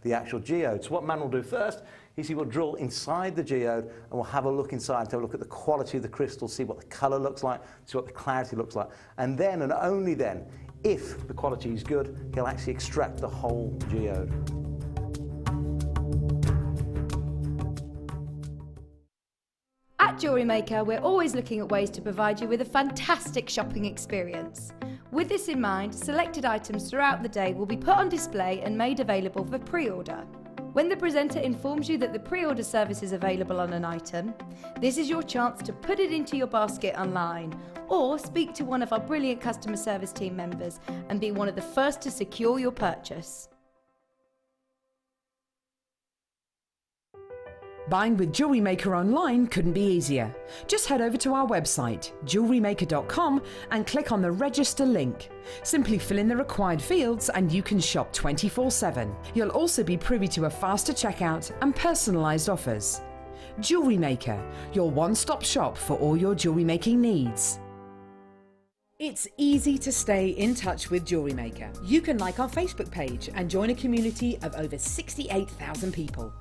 the actual geode. So what Man will do first is he will drill inside the geode and we'll have a look inside, to have a look at the quality of the crystal, see what the colour looks like, see what the clarity looks like. And then, and only then, if the quality is good, he'll actually extract the whole geode. At Jewellery Maker, we're always looking at ways to provide you with a fantastic shopping experience. With this in mind, selected items throughout the day will be put on display and made available for pre-order. When the presenter informs you that the pre-order service is available on an item, this is your chance to put it into your basket online, or speak to one of our brilliant customer service team members and be one of the first to secure your purchase. Buying with Jewellery Maker online couldn't be easier. Just head over to our website, JewelleryMaker.com, and click on the register link. Simply fill in the required fields and you can shop 24/7. You'll also be privy to a faster checkout and personalised offers. Jewellery Maker, your one-stop shop for all your jewellery making needs. It's easy to stay in touch with Jewellery Maker. You can like our Facebook page and join a community of over 68,000 people.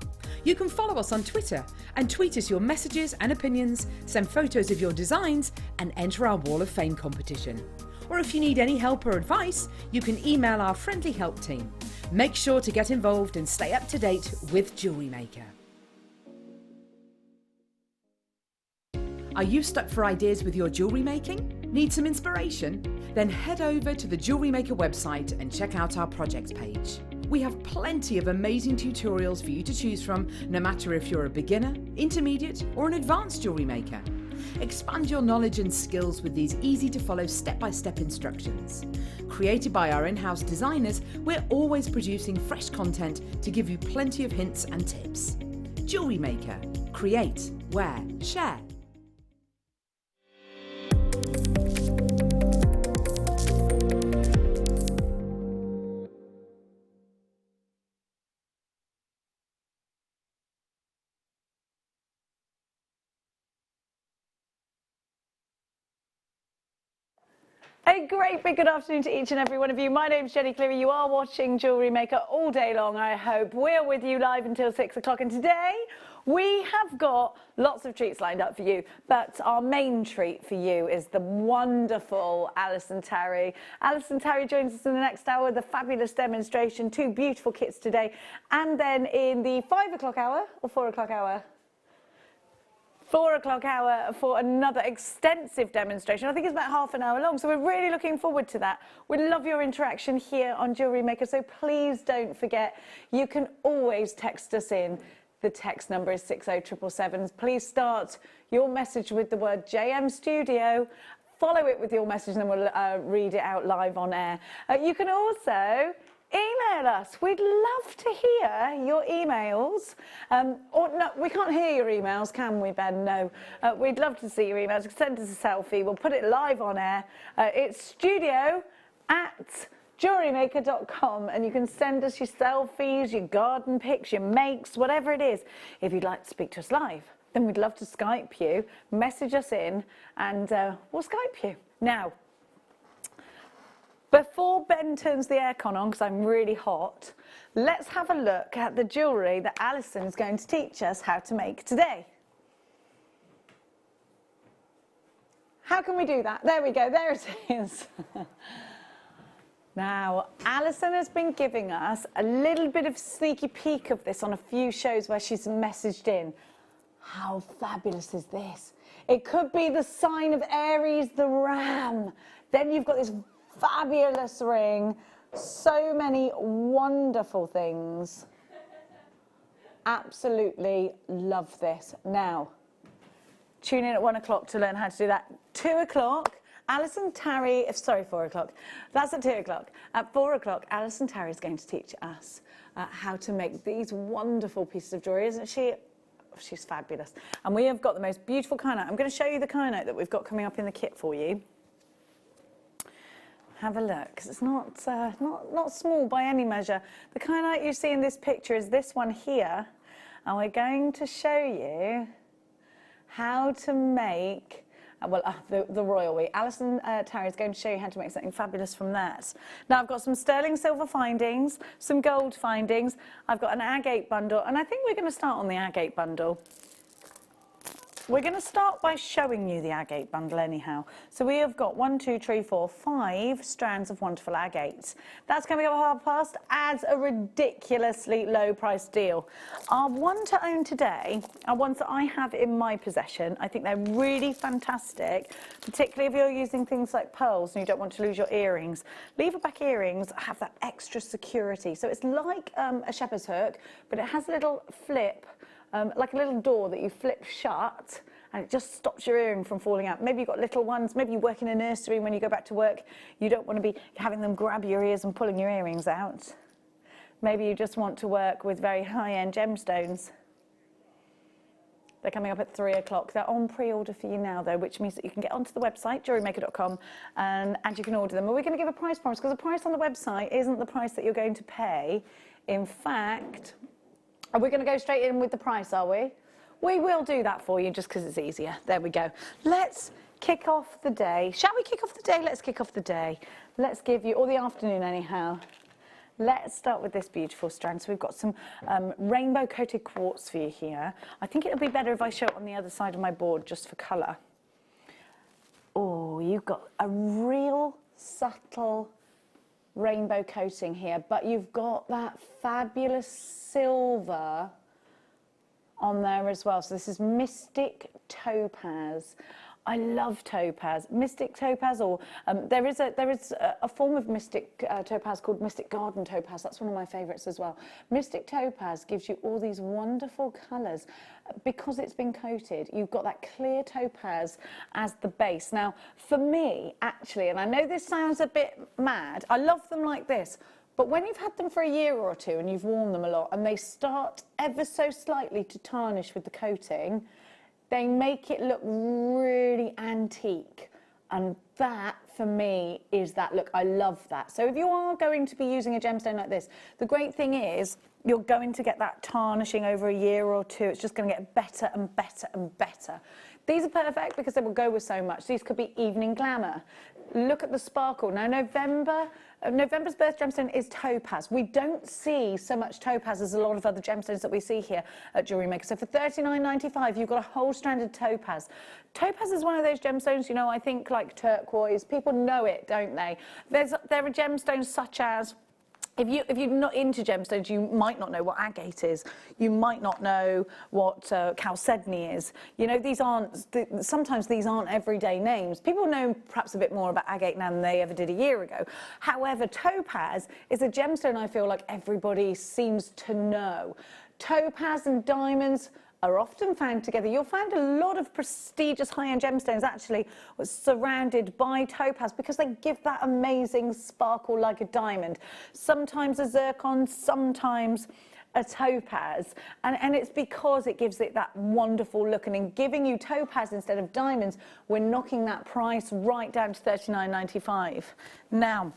You can follow us on Twitter and tweet us your messages and opinions, send photos of your designs and enter our Wall of Fame competition. Or if you need any help or advice, you can email our friendly help team. Make sure to get involved and stay up to date with Jewellery Maker. Are you stuck for ideas with your jewellery making? Need some inspiration? Then head over to the Jewellery Maker website and check out our projects page. We have plenty of amazing tutorials for you to choose from, no matter if you're a beginner, intermediate or an advanced jewellery maker. Expand your knowledge and skills with these easy to follow step-by-step instructions. Created by our in-house designers, we're always producing fresh content to give you plenty of hints and tips. Jewellery Maker. Create, wear, share. A great big good afternoon to each and every one of you. My name's Jenny Cleary. You are watching Jewellery Maker all day long, I hope. We're with you live until 6 o'clock, and today we have got lots of treats lined up for you, but our main treat for you is the wonderful Alison Tarry. Alison Tarry joins us in the next hour with a fabulous demonstration, 2 beautiful kits today, and then in the 5 o'clock hour, or 4 o'clock hour? 4 o'clock hour for another extensive demonstration. I think it's about half an hour long, so we're really looking forward to that. We love your interaction here on Jewellery Maker, so please don't forget, you can always text us in. The text number is 60777. Please start your message with the word JM Studio. Follow it with your message and then we'll read it out live on air. You can also email us. We'd love to hear your emails. Or no, we can't hear your emails, can we, Ben? No. We'd love to see your emails. Send us a selfie. We'll put it live on air. It's studio@JewelleryMaker.com, and you can send us your selfies, your garden pics, your makes, whatever it is. If you'd like to speak to us live, then we'd love to Skype you. Message us in, and we'll Skype you. Now, before Ben turns the aircon on, because I'm really hot, let's have a look at the jewellery that Alison is going to teach us how to make today. How can we do that? There we go, there it is. Now, Alison has been giving us a little bit of sneaky peek of this on a few shows where she's messaged in. How fabulous is this? It could be the sign of Aries, the ram. Then you've got this fabulous ring, so many wonderful things. Absolutely love this. Now, tune in at 1 o'clock to learn how to do that. 2 o'clock, Alison Tarry, sorry, 4 o'clock. That's at 2 o'clock. At 4 o'clock, Alison Tarry is going to teach us how to make these wonderful pieces of jewellery, isn't she? She's fabulous. And we have got the most beautiful kyanite. I'm going to show you the kyanite that we've got coming up in the kit for you. Have a look, because it's not small by any measure. The kyanite you see in this picture is this one here, and we're going to show you how to make the royal we. Alison Terry is going to show you how to make something fabulous from that. Now I've got some sterling silver findings, some gold findings. I've got an agate bundle, and I think we're going to start on the agate bundle. We're going to start by showing you the agate bundle anyhow. So we have got 5 strands of wonderful agates. That's coming up at 1/2 as a ridiculously low price deal. Our one to own today are ones that I have in my possession. I think they're really fantastic, particularly if you're using things like pearls and you don't want to lose your earrings. Lever back earrings have that extra security. So it's like a shepherd's hook, but it has a little flip, like a little door that you flip shut, and it just stops your earring from falling out. Maybe you've got little ones, maybe you work in a nursery, and when you go back to work, you don't want to be having them grab your ears and pulling your earrings out. Maybe you just want to work with very high-end gemstones. They're coming up at 3 o'clock. They're on pre-order for you now, though, which means that you can get onto the website, JewelleryMaker.com, and you can order them. But we're going to give a price promise, because the price on the website isn't the price that you're going to pay. In fact, are we going to go straight in with the price, are we? We will do that for you just because it's easier. There we go. Let's kick off the day. Shall we kick off the day? Let's kick off the day. Let's give you, or the afternoon anyhow. Let's start with this beautiful strand. So we've got some rainbow coated quartz for you here. I think it'll be better if I show it on the other side of my board just for colour. Oh, you've got a real subtle rainbow coating here, but you've got that fabulous silver on there as well. So this is Mystic Topaz. I love topaz. Mystic topaz, or there is a form of mystic topaz called Mystic Garden Topaz. That's one of my favourites as well. Mystic topaz gives you all these wonderful colours because it's been coated. You've got that clear topaz as the base. Now, for me, actually, and I know this sounds a bit mad, I love them like this. But when you've had them for a year or two and you've worn them a lot and they start ever so slightly to tarnish with the coating, they make it look really antique. And that, for me, is that look. I love that. So if you are going to be using a gemstone like this, the great thing is you're going to get that tarnishing over a year or two. It's just going to get better and better and better. These are perfect because they will go with so much. These could be evening glamour. Look at the sparkle. Now, November's birth gemstone is topaz. We don't see so much topaz as a lot of other gemstones that we see here at Jewellery Maker. So for $39.95, you've got a whole strand of topaz. Topaz is one of those gemstones, you know, I think like turquoise. People know it, don't they? There are gemstones such as, if you're not into gemstones, you might not know what agate is. You might not know what chalcedony is. You know, sometimes these aren't everyday names. People know perhaps a bit more about agate now than they ever did a year ago. However, topaz is a gemstone I feel like everybody seems to know. Topaz and diamonds are often found together. You'll find a lot of prestigious high-end gemstones actually surrounded by topaz because they give that amazing sparkle like a diamond. Sometimes a zircon, sometimes a topaz, and it's because it gives it that wonderful look. And in giving you topaz instead of diamonds, we're knocking that price right down to $39.95. Now,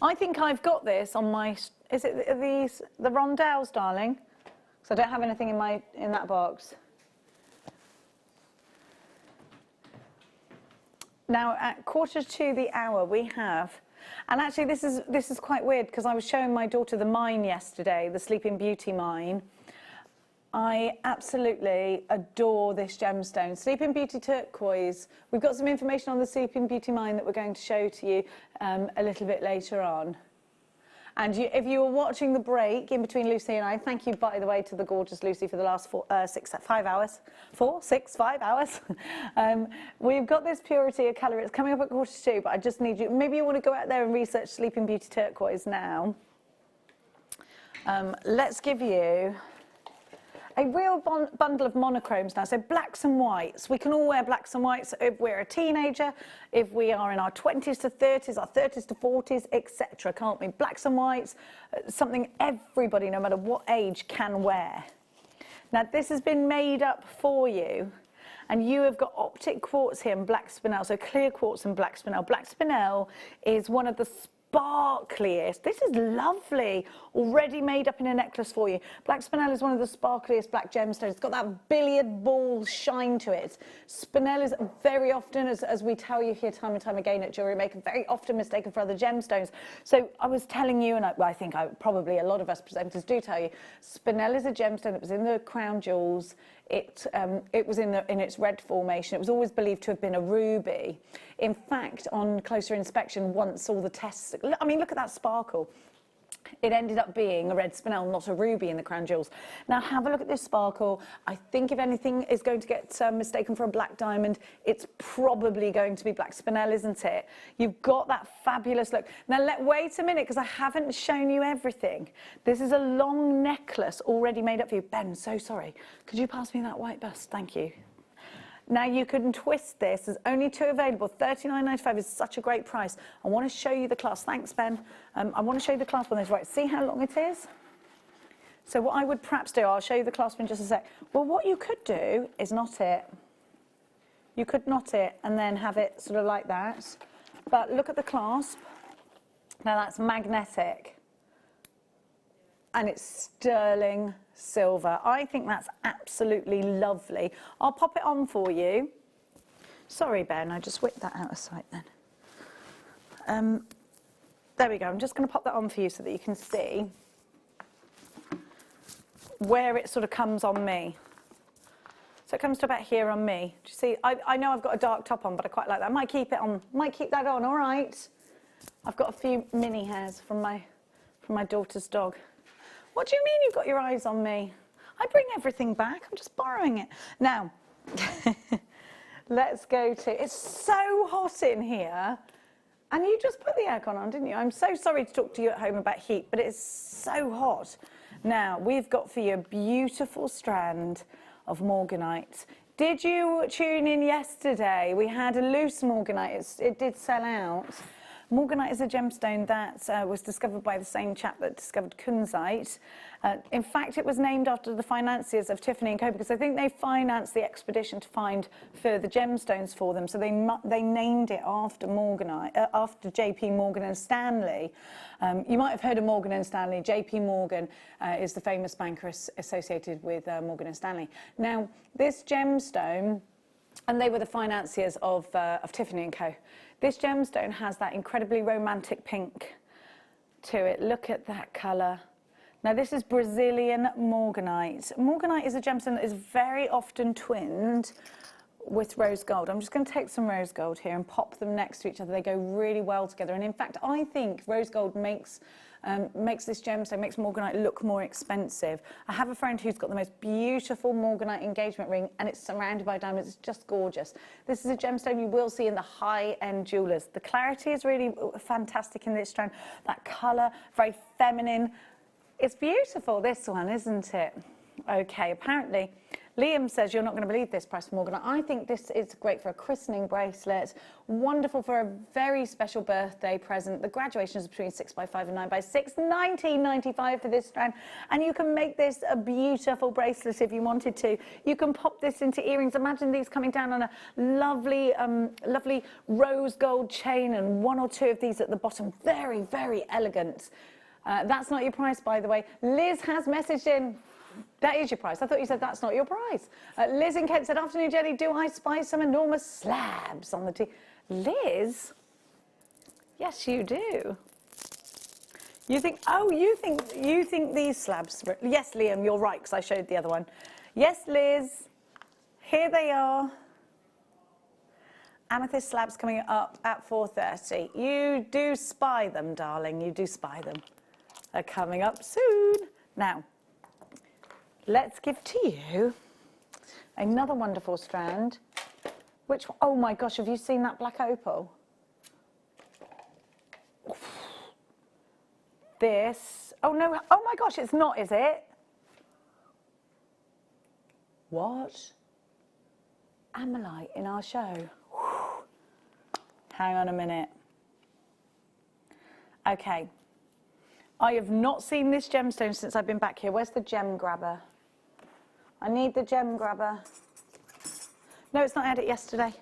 I think I've got this on my, is it the rondelles, darling? So I don't have anything in that box. Now at 1/4 the hour we have, and actually this is quite weird because I was showing my daughter the mine yesterday, the Sleeping Beauty mine. I absolutely adore this gemstone, Sleeping Beauty turquoise. We've got some information on the Sleeping Beauty mine that we're going to show to you a little bit later on. And if you were watching the break in between Lucy and I, thank you, by the way, to the gorgeous Lucy for the last 5 hours. We've got this purity of colour. It's coming up at 1/4, but I just need you. Maybe you want to go out there and research Sleeping Beauty turquoise now. Let's give you a real bundle of monochromes now, so blacks and whites. We can all wear blacks and whites if we're a teenager, if we are in our 20s to 30s, our 30s to 40s, etc., can't we? Blacks and whites, something everybody, no matter what age, can wear. Now, this has been made up for you, and you have got optic quartz here and black spinel, so clear quartz and black spinel. Black spinel is one of the sparkliest. This is lovely, already made up in a necklace for you. Black spinel is one of the sparkliest black gemstones. It's got that billiard ball shine to it. Spinel is very often, as we tell you here time and time again at Jewellery Maker, very often mistaken for other gemstones. So I was telling you, and I think probably a lot of us presenters do tell you, spinel is a gemstone that was in the crown jewels. It was in its red formation. It was always believed to have been a ruby. In fact, on closer inspection, once all the tests, I mean, look at that sparkle. It ended up being a red spinel, not a ruby in the crown jewels. Now have a look at this sparkle. I think if anything is going to get mistaken for a black diamond, it's probably going to be black spinel, isn't it? You've got that fabulous look. Now wait a minute, because I haven't shown you everything. This is a long necklace already made up for you. Ben, so sorry. Could you pass me that white bust? Thank you. Now you can twist this. There's only 2 available. $39.95 is such a great price. I want to show you the clasp. Thanks, Ben. I want to show you the clasp on this. Right, see how long it is? So what I would perhaps do, I'll show you the clasp in just a sec. Well, what you could do is knot it. You could knot it and then have it sort of like that. But look at the clasp. Now that's magnetic. And it's sterling silver. I think that's absolutely lovely. I'll pop it on for you. Sorry, Ben, I just whipped that out of sight then. There we go. I'm just going to pop that on for you so that you can see where it sort of comes on me. So it comes to about here on me. Do you see? I know I've got a dark top on, but I quite like that. I might keep it on. Might keep that on. All right. I've got a few mini hairs from my daughter's dog. What do you mean you've got your eyes on me? I bring everything back. I'm just borrowing it. Now, let's go to... It's so hot in here. And you just put the aircon on, didn't you? I'm so sorry to talk to you at home about heat, but it's so hot. Now, we've got for you a beautiful strand of morganite. Did you tune in yesterday? We had a loose morganite. It did sell out. Morganite is a gemstone that was discovered by the same chap that discovered kunzite. In fact, it was named after the financiers of Tiffany & Co. because I think they financed the expedition to find further gemstones for them. So they named it after Morganite, after J.P. Morgan and Stanley. You might have heard of Morgan and Stanley. J.P. Morgan is the famous banker associated with Morgan and Stanley. Now, this gemstone, and they were the financiers of Tiffany & Co. This gemstone has that incredibly romantic pink to it. Look at that colour. Now this is Brazilian morganite. Morganite is a gemstone that is very often twinned with rose gold. I'm just going to take some rose gold here and pop them next to each other. They go really well together. And in fact, I think rose gold makes this gemstone, makes morganite look more expensive. I have a friend who's got the most beautiful morganite engagement ring and it's surrounded by diamonds. It's just gorgeous. This is a gemstone you will see in the high-end jewellers. The clarity is really fantastic in this strand. That colour, very feminine. It's beautiful, this one, isn't it? Okay, apparently Liam says you're not going to believe this price for morganite. I think this is great for a christening bracelet, wonderful for a very special birthday present. The graduation is between 6x5 and 9x6, $19.95 for this strand. And you can make this a beautiful bracelet if you wanted to. You can pop this into earrings. Imagine these coming down on a lovely, lovely rose gold chain and 1 or 2 of these at the bottom. Very, very elegant. That's not your price, by the way. Liz has messaged in. That is your price. I thought you said that's not your price. Liz in Kent said, afternoon, Jenny, do I spy some enormous slabs on the tea? Liz? Yes, you do. You think, oh, you think these slabs, yes, Liam, you're right, because I showed the other one. Yes, Liz, here they are. Amethyst slabs coming up at 4:30. You do spy them, darling, you do spy them. They're coming up soon. Now, let's give to you another wonderful strand. Which, oh my gosh, have you seen that black opal? This, oh no, oh my gosh, it's not, is it? What? Ammolite in our show. Whew. Hang on a minute. Okay. I have not seen this gemstone since I've been back here. Where's the gem grabber? I need the gem grabber. No, it's not. I had it yesterday.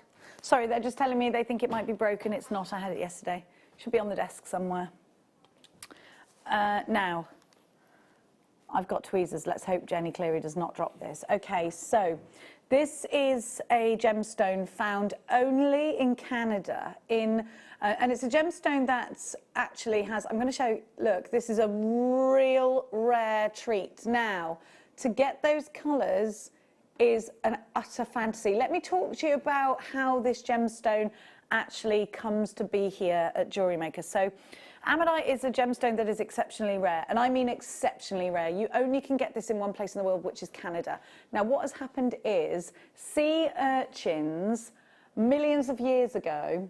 Sorry, they're just telling me they think it might be broken. It's not. I had it yesterday. Should be on the desk somewhere. Now, I've got tweezers. Let's hope Jenny Cleary does not drop this. Okay, so this is a gemstone found only in Canada, and it's a gemstone that actually has, I'm going to show, look, this is a real rare treat. Now, to get those colours is an utter fantasy. Let me talk to you about how this gemstone actually comes to be here at Jewellery Maker. So, Ammonite is a gemstone that is exceptionally rare, and I mean exceptionally rare. You only can get this in one place in the world, which is Canada. Now, what has happened is sea urchins, millions of years ago,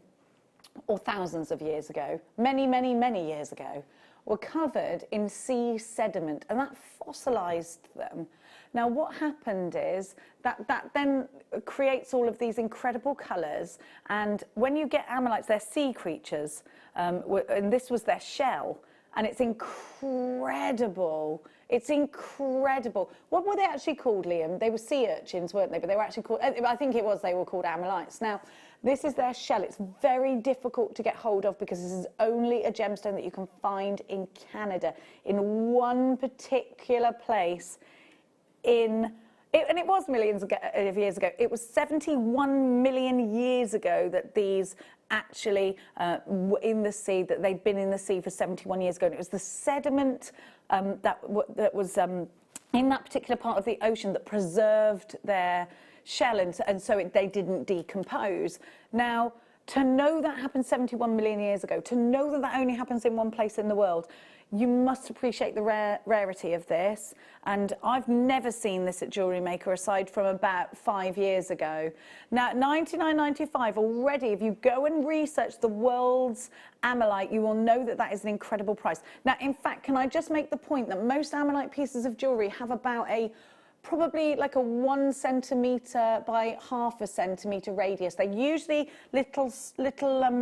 or thousands of years ago, many, many, many years ago, were covered in sea sediment, and that fossilized them. Now, what happened is that then creates all of these incredible colours, and when you get ammonites, they're sea creatures, and this was their shell, and it's incredible. It's incredible. What were they actually called, Liam? They were sea urchins, weren't they? But they were actually called, I think it was, they were called ammonites. Now, this is their shell. It's very difficult to get hold of because this is only a gemstone that you can find in Canada, in one particular place and it was millions of years ago. It was 71 million years ago that these actually were in the sea, that they'd been in the sea for 71 years ago. And it was the sediment that was in that particular part of the ocean that preserved their shell, and so they didn't decompose. Now, to know that happened 71 million years ago, to know that that only happens in one place in the world, you must appreciate the rarity of this. And I've never seen this at Jewellery Maker aside from about 5 years ago. Now, at $99.95 already, if you go and research the world's ammonite, you will know that that is an incredible price. Now, in fact, can I just make the point that most ammonite pieces of jewellery have about probably like a 1 centimetre by ½ a centimetre radius. They're usually little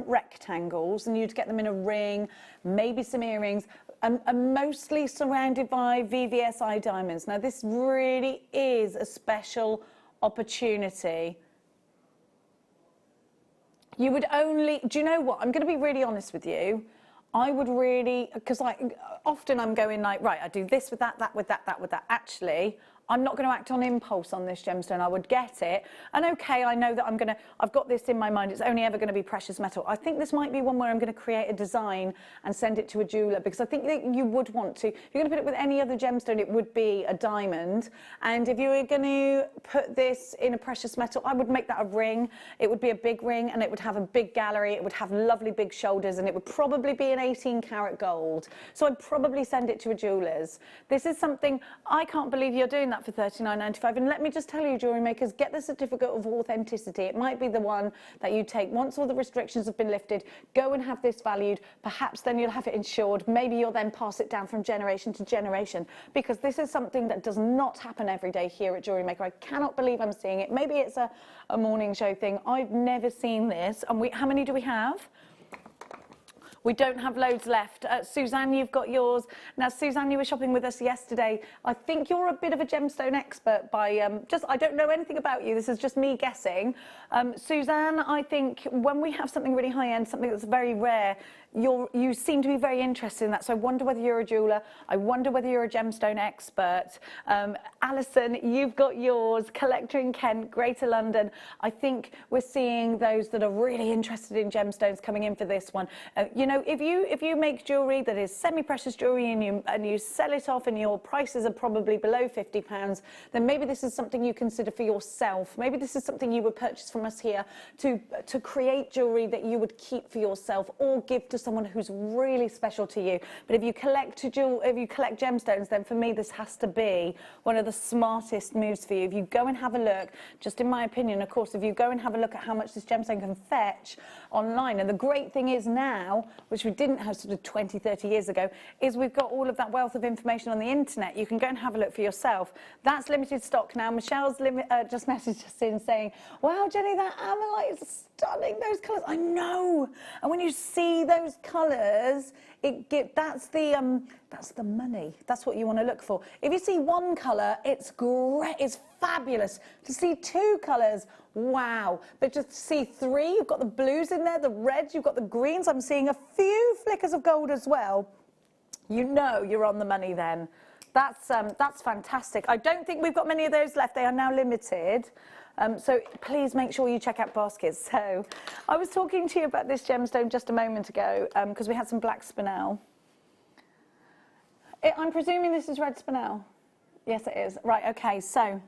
rectangles, and you'd get them in a ring, maybe some earrings, and mostly surrounded by VVSI diamonds. Now, this really is a special opportunity. You would only, do you know what? I'm going to be really honest with you. I would really, because often I'm going like, right, I do this with that, that with that, that with that. Actually, I'm not going to act on impulse on this gemstone. I would get it. And okay, I know that I've got this in my mind. It's only ever going to be precious metal. I think this might be one where I'm going to create a design and send it to a jeweler, because I think that you would want to. If you're going to put it with any other gemstone, it would be a diamond. And if you were going to put this in a precious metal, I would make that a ring. It would be a big ring, and it would have a big gallery. It would have lovely big shoulders, and it would probably be an 18-karat gold. So I'd probably send it to a jeweler's. This is something, I can't believe you're doing that for $39.95. And let me just tell you, Jewellery Makers, get the certificate of authenticity. It might be the one that you take once all the restrictions have been lifted. Go and have this valued. Perhaps then you'll have it insured. Maybe you'll then pass it down from generation to generation, because this is something that does not happen every day here at Jewellery Maker. I cannot believe I'm seeing it. Maybe it's a morning show thing. I've never seen this. And how many do we have? We don't have loads left. Suzanne, you've got yours. Now, Suzanne, you were shopping with us yesterday. I think you're a bit of a gemstone expert by I don't know anything about you. This is just me guessing. Suzanne, I think when we have something really high-end, something that's very rare, you seem to be very interested in that. So I wonder whether you're a jeweller. I wonder whether you're a gemstone expert. Alison, you've got yours. Collector in Kent, Greater London. I think we're seeing those that are really interested in gemstones coming in for this one. You know, if you make jewellery that is semi-precious jewellery and you sell it off and your prices are probably below £50, then maybe this is something you consider for yourself. Maybe this is something you would purchase from us here to create jewellery that you would keep for yourself or give to someone who's really special to you. But if you collect gemstones, then for me this has to be one of the smartest moves for you. If you go and have a look, just in my opinion, of course, if you go and have a look at how much this gemstone can fetch online, and the great thing is now, which we didn't have sort of 20, 30 years ago, is we've got all of that wealth of information on the internet. You can go and have a look for yourself. That's limited stock now. Michelle's just messaged us in saying, wow, Jenny, that ammonite is stunning, those colours. I know. And when you see those colours, that's the money. That's what you want to look for. If you see one colour, it's great, it's fabulous. To see two colours, wow. But just to see three, you've got the blues in there, the reds, you've got the greens. I'm seeing a few flickers of gold as well. you know you're on the money then. That's fantastic. I don't think we've got many of those left. They are now limited. So please make sure you check out baskets. So I was talking to you about this gemstone just a moment ago because we had some black spinel. I'm presuming this is red spinel. Yes, it is. Right, okay, so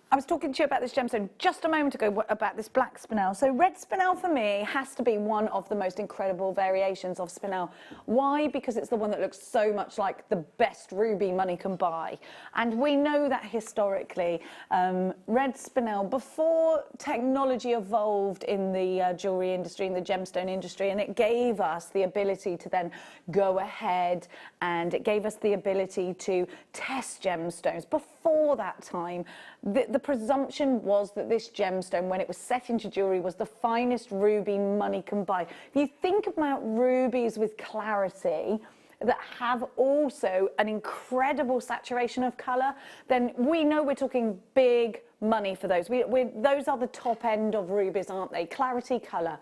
I was talking to you about this gemstone just a moment ago about this black spinel. So red spinel for me has to be one of the most incredible variations of spinel. Why? Because it's the one that looks so much like the best ruby money can buy. And we know that historically, red spinel, before technology evolved in the jewellery industry, in the gemstone industry, and it gave us the ability to then go ahead and it gave us the ability to test gemstones. Before that time, the presumption was that this gemstone, when it was set into jewellery, was the finest ruby money can buy. If you think about rubies with clarity that have also an incredible saturation of colour, then we know we're talking big money for those. Those are the top end of rubies, aren't they? Clarity, colour.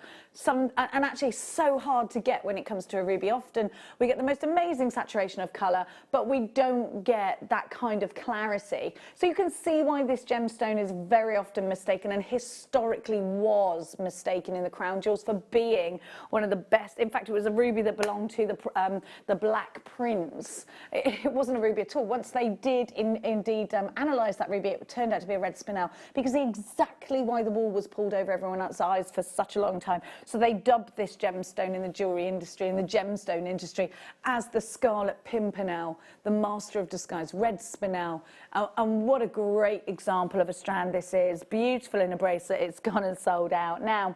And actually so hard to get when it comes to a ruby. Often we get the most amazing saturation of colour, but we don't get that kind of clarity. So you can see why this gemstone is very often mistaken, and historically was mistaken in the crown jewels for being one of the best. In fact, it was a ruby that belonged to the Black Prince. It wasn't a ruby at all. Once they did indeed analyse that ruby, it turned out to be a red spinel, because exactly why the wool was pulled over everyone else's eyes for such a long time. So they dubbed this gemstone in the jewellery industry, in the gemstone industry, as the Scarlet Pimpernel, the master of disguise, red spinel. And what a great example of a strand this is. Beautiful in a bracelet. It's gone and sold out. Now,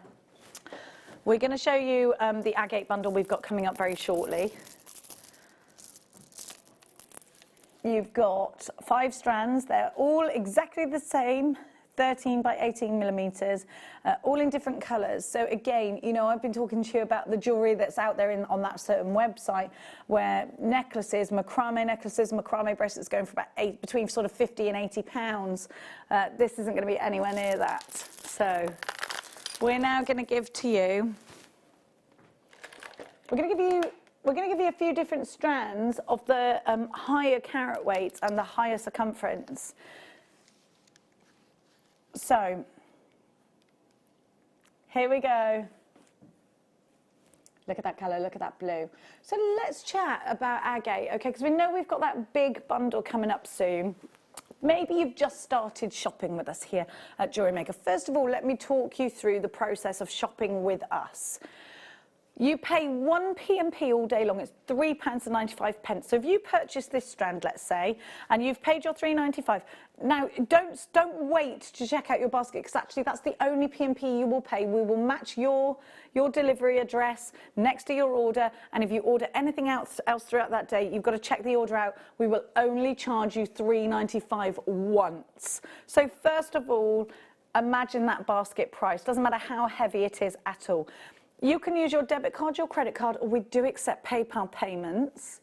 we're going to show you the agate bundle we've got coming up very shortly. You've got 5 strands. They're all exactly the same, 13 by 18 millimeters, all in different colours. So again, you know, I've been talking to you about the jewellery that's out there on that certain website, where necklaces, macrame bracelets going for about between sort of 50 and 80 pounds. This isn't going to be anywhere near that. So we're now going to give to you, we're going to give you a few different strands of the higher carat weights and the higher circumference. So, here we go. Look at that colour, look at that blue. So let's chat about agate, okay, because we know we've got that big bundle coming up soon. Maybe you've just started shopping with us here at Jewellery Maker. First of all, let me talk you through the process of shopping with us. You pay 1 P&P all day long. It's £3.95. So if you purchase this strand, let's say, and you've paid your £3.95, now don't wait to check out your basket, because actually that's the only P&P you will pay. We will match your delivery address next to your order, and if you order anything else throughout that day, you've got to check the order out. We will only charge you £3.95 once. So first of all, imagine that basket price. Doesn't matter how heavy it is at all. You can use your debit card, your credit card, or we do accept PayPal payments.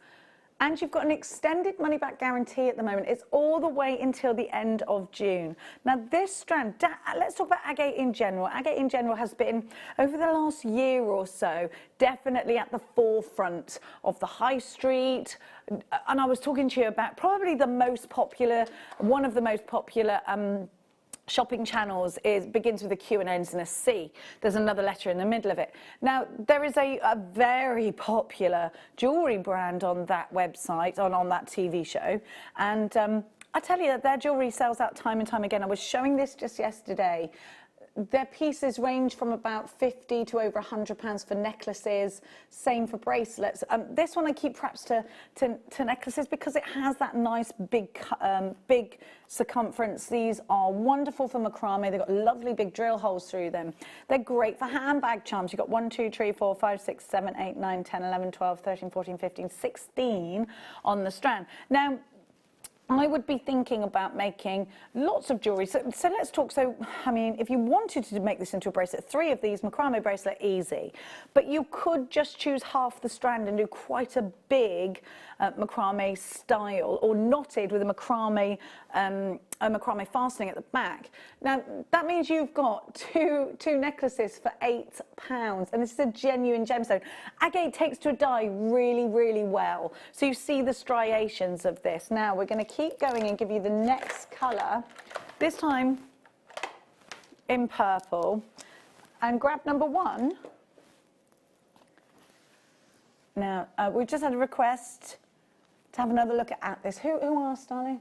And you've got an extended money-back guarantee at the moment. It's all the way until the end of June. Now, this strand, let's talk about agate in general. Agate in general has been, over the last year or so, definitely at the forefront of the high street. And I was talking to you about probably the most popular, one of the most popular shopping channels begins with a Q and ends in a C. There's another letter in the middle of it. Now, there is a very popular jewellery brand on that website, on that TV show, and I tell you that their jewellery sells out time and time again. I was showing this just yesterday. Their pieces range from about £50 to over £100 for necklaces, same for bracelets. This one I keep perhaps to necklaces because it has that nice big circumference. These are wonderful for macrame. They've got lovely big drill holes through them. They're great for handbag charms. You've got 1, 2, 3, 4, 5, 6, 7, 8, 9, 10, 11, 12, 13, 14, 15, 16 on the strand. Now, I would be thinking about making lots of jewellery. So let's talk. So, I mean, if you wanted to make this into a bracelet, 3 of these, macrame bracelet, easy. But you could just choose half the strand and do quite a big macrame style, or knotted with a macrame macrame fastening at the back. Now that means you've got two necklaces for £8, and this is a genuine gemstone. Agate takes to a dye really, really well. So you see the striations of this. Now we're going to keep going and give you the next colour, this time in purple, and grab number 1. Now we've just had a request to have another look at this. Who asked, darling?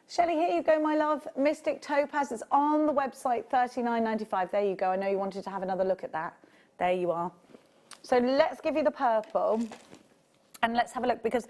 Shelley, here you go, my love. Mystic Topaz is on the website, $39.95. There you go. I know you wanted to have another look at that. There you are. So let's give you the purple. And let's have a look, because,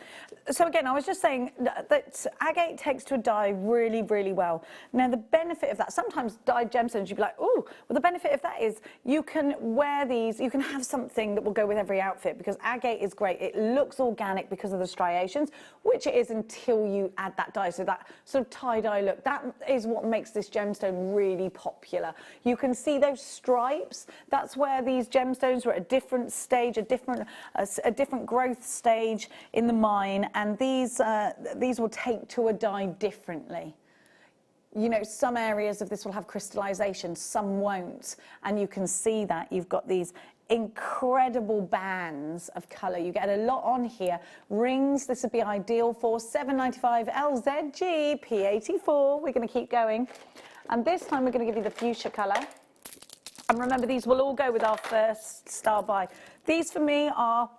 so again, I was just saying that agate takes to a dye really, really well. Now, the benefit of that, sometimes dyed gemstones, you'd be like, oh, well, the benefit of that is you can wear these, you can have something that will go with every outfit, because agate is great. It looks organic because of the striations, which it is until you add that dye. So that sort of tie-dye look, that is what makes this gemstone really popular. You can see those stripes. That's where these gemstones were at a different stage, a different growth stage in the mine, and these will take to a dye differently. You know, some areas of this will have crystallization, some won't, and you can see that. You've got these incredible bands of color. You get a lot on here. Rings, this would be ideal for $7.95 LZG P84. We're going to keep going, and this time we're going to give you the fuchsia color. And remember, these will all go with our first style buy. These for me are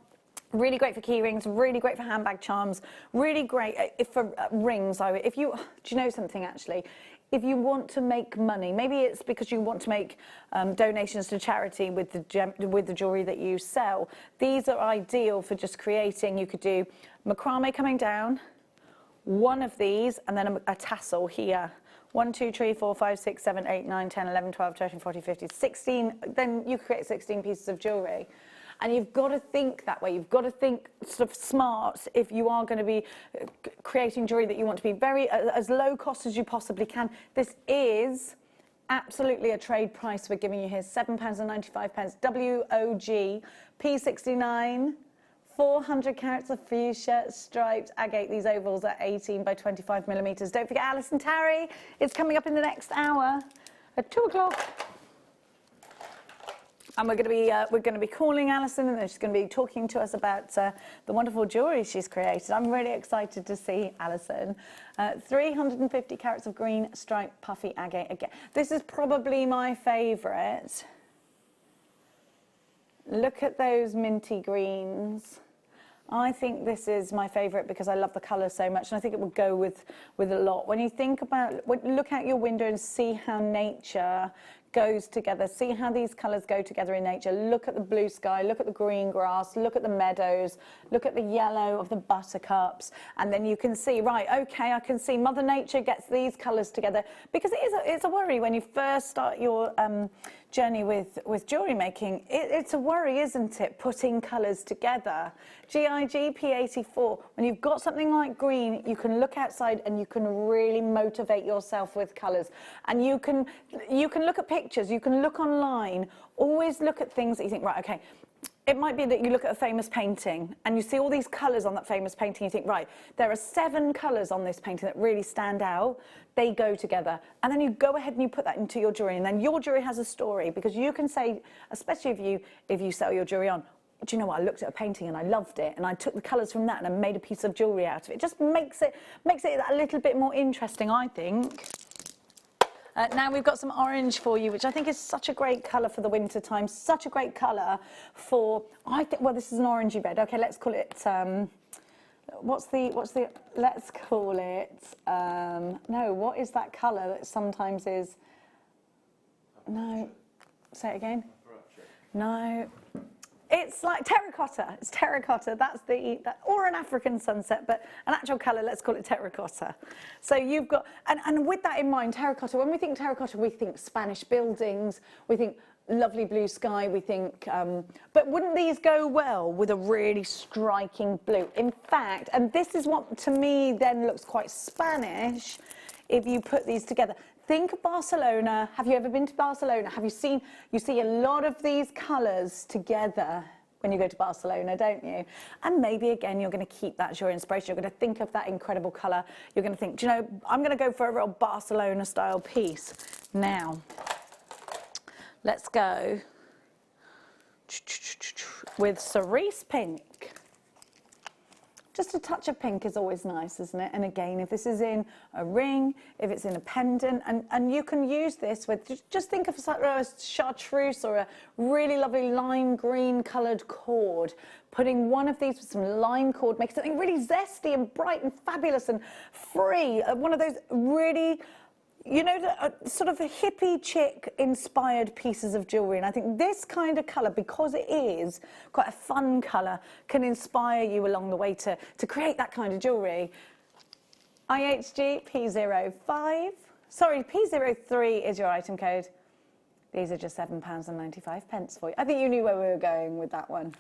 really great for key rings, really great for handbag charms, really great for rings. Do you know something, actually? If you want to make money, maybe it's because you want to make donations to charity with the jewellery that you sell. These are ideal for just creating. You could do macrame coming down, one of these, and then a tassel here. 1, 2, 3, 4, 5, 6, 7, 8, 9, 10, 11, 12, 13, 14, 15, 16. Then you create 16 pieces of jewellery. And you've got to think that way. You've got to think sort of smart if you are going to be creating jewellery that you want to be very as low cost as you possibly can. This is absolutely a trade price we're giving you here, £7.95. WOG P69, 400 carats of fuchsia striped agate. These ovals are 18 by 25 millimetres. Don't forget Alison Tarry. It's coming up in the next hour at 2 o'clock. And we're going to be calling Alison, and she's going to be talking to us about the wonderful jewellery she's created. I'm really excited to see Alison. 350 carats of green striped puffy agate. Again, this is probably my favourite. Look at those minty greens. I think this is my favourite because I love the colour so much, and I think it will go with a lot. When you think about, look out your window and see how nature goes together. See how these colours go together in nature. Look at the blue sky, look at the green grass, look at the meadows, look at the yellow of the buttercups, and then you can see, right, okay, I can see Mother Nature gets these colours together, because it's a worry when you first start your journey with jewellery making. It's a worry, isn't it, putting colours together. GIG P84, when you've got something like green, you can look outside and you can really motivate yourself with colours. And you can look at pictures, you can look online, always look at things that you think, right, okay, it might be that you look at a famous painting and you see all these colours on that famous painting. You think, right, there are 7 colours on this painting that really stand out. They go together. And then you go ahead and you put that into your jewellery, and then your jewellery has a story, because you can say, especially if you sell your jewellery on, do you know what, I looked at a painting and I loved it, and I took the colours from that and I made a piece of jewellery out of it. It just makes it a little bit more interesting, I think. Now we've got some orange for you, which I think is such a great colour for the winter time. Such a great colour for, I think, well, this is an orangey red. Okay, let's call it, let's call it, no, what is that colour that sometimes is, no, say it again. No. It's like terracotta. It's terracotta. That's or an African sunset, but an actual colour, let's call it terracotta. So you've got, and with that in mind, terracotta, when we think terracotta, we think Spanish buildings, we think lovely blue sky, we think, but wouldn't these go well with a really striking blue? In fact, and this is what to me then looks quite Spanish, if you put these together. Think of Barcelona. Have you ever been to Barcelona? Have you see a lot of these colours together when you go to Barcelona, don't you? And maybe again, you're going to keep that as your inspiration. You're going to think of that incredible colour. You're going to think, do you know, I'm going to go for a real Barcelona style piece. Now, let's go with cerise pink. Just a touch of pink is always nice, isn't it? And again, if this is in a ring, if it's in a pendant, and you can use this with, just think of a chartreuse or a really lovely lime green coloured cord. Putting one of these with some lime cord makes something really zesty and bright and fabulous and free. One of those really, you know, sort of a hippie chick inspired pieces of jewellery. And I think this kind of colour, because it is quite a fun colour, can inspire you along the way to create that kind of jewellery. IHG P05, sorry, P03 is your item code. These are just £7.95 for you. I think you knew where we were going with that one.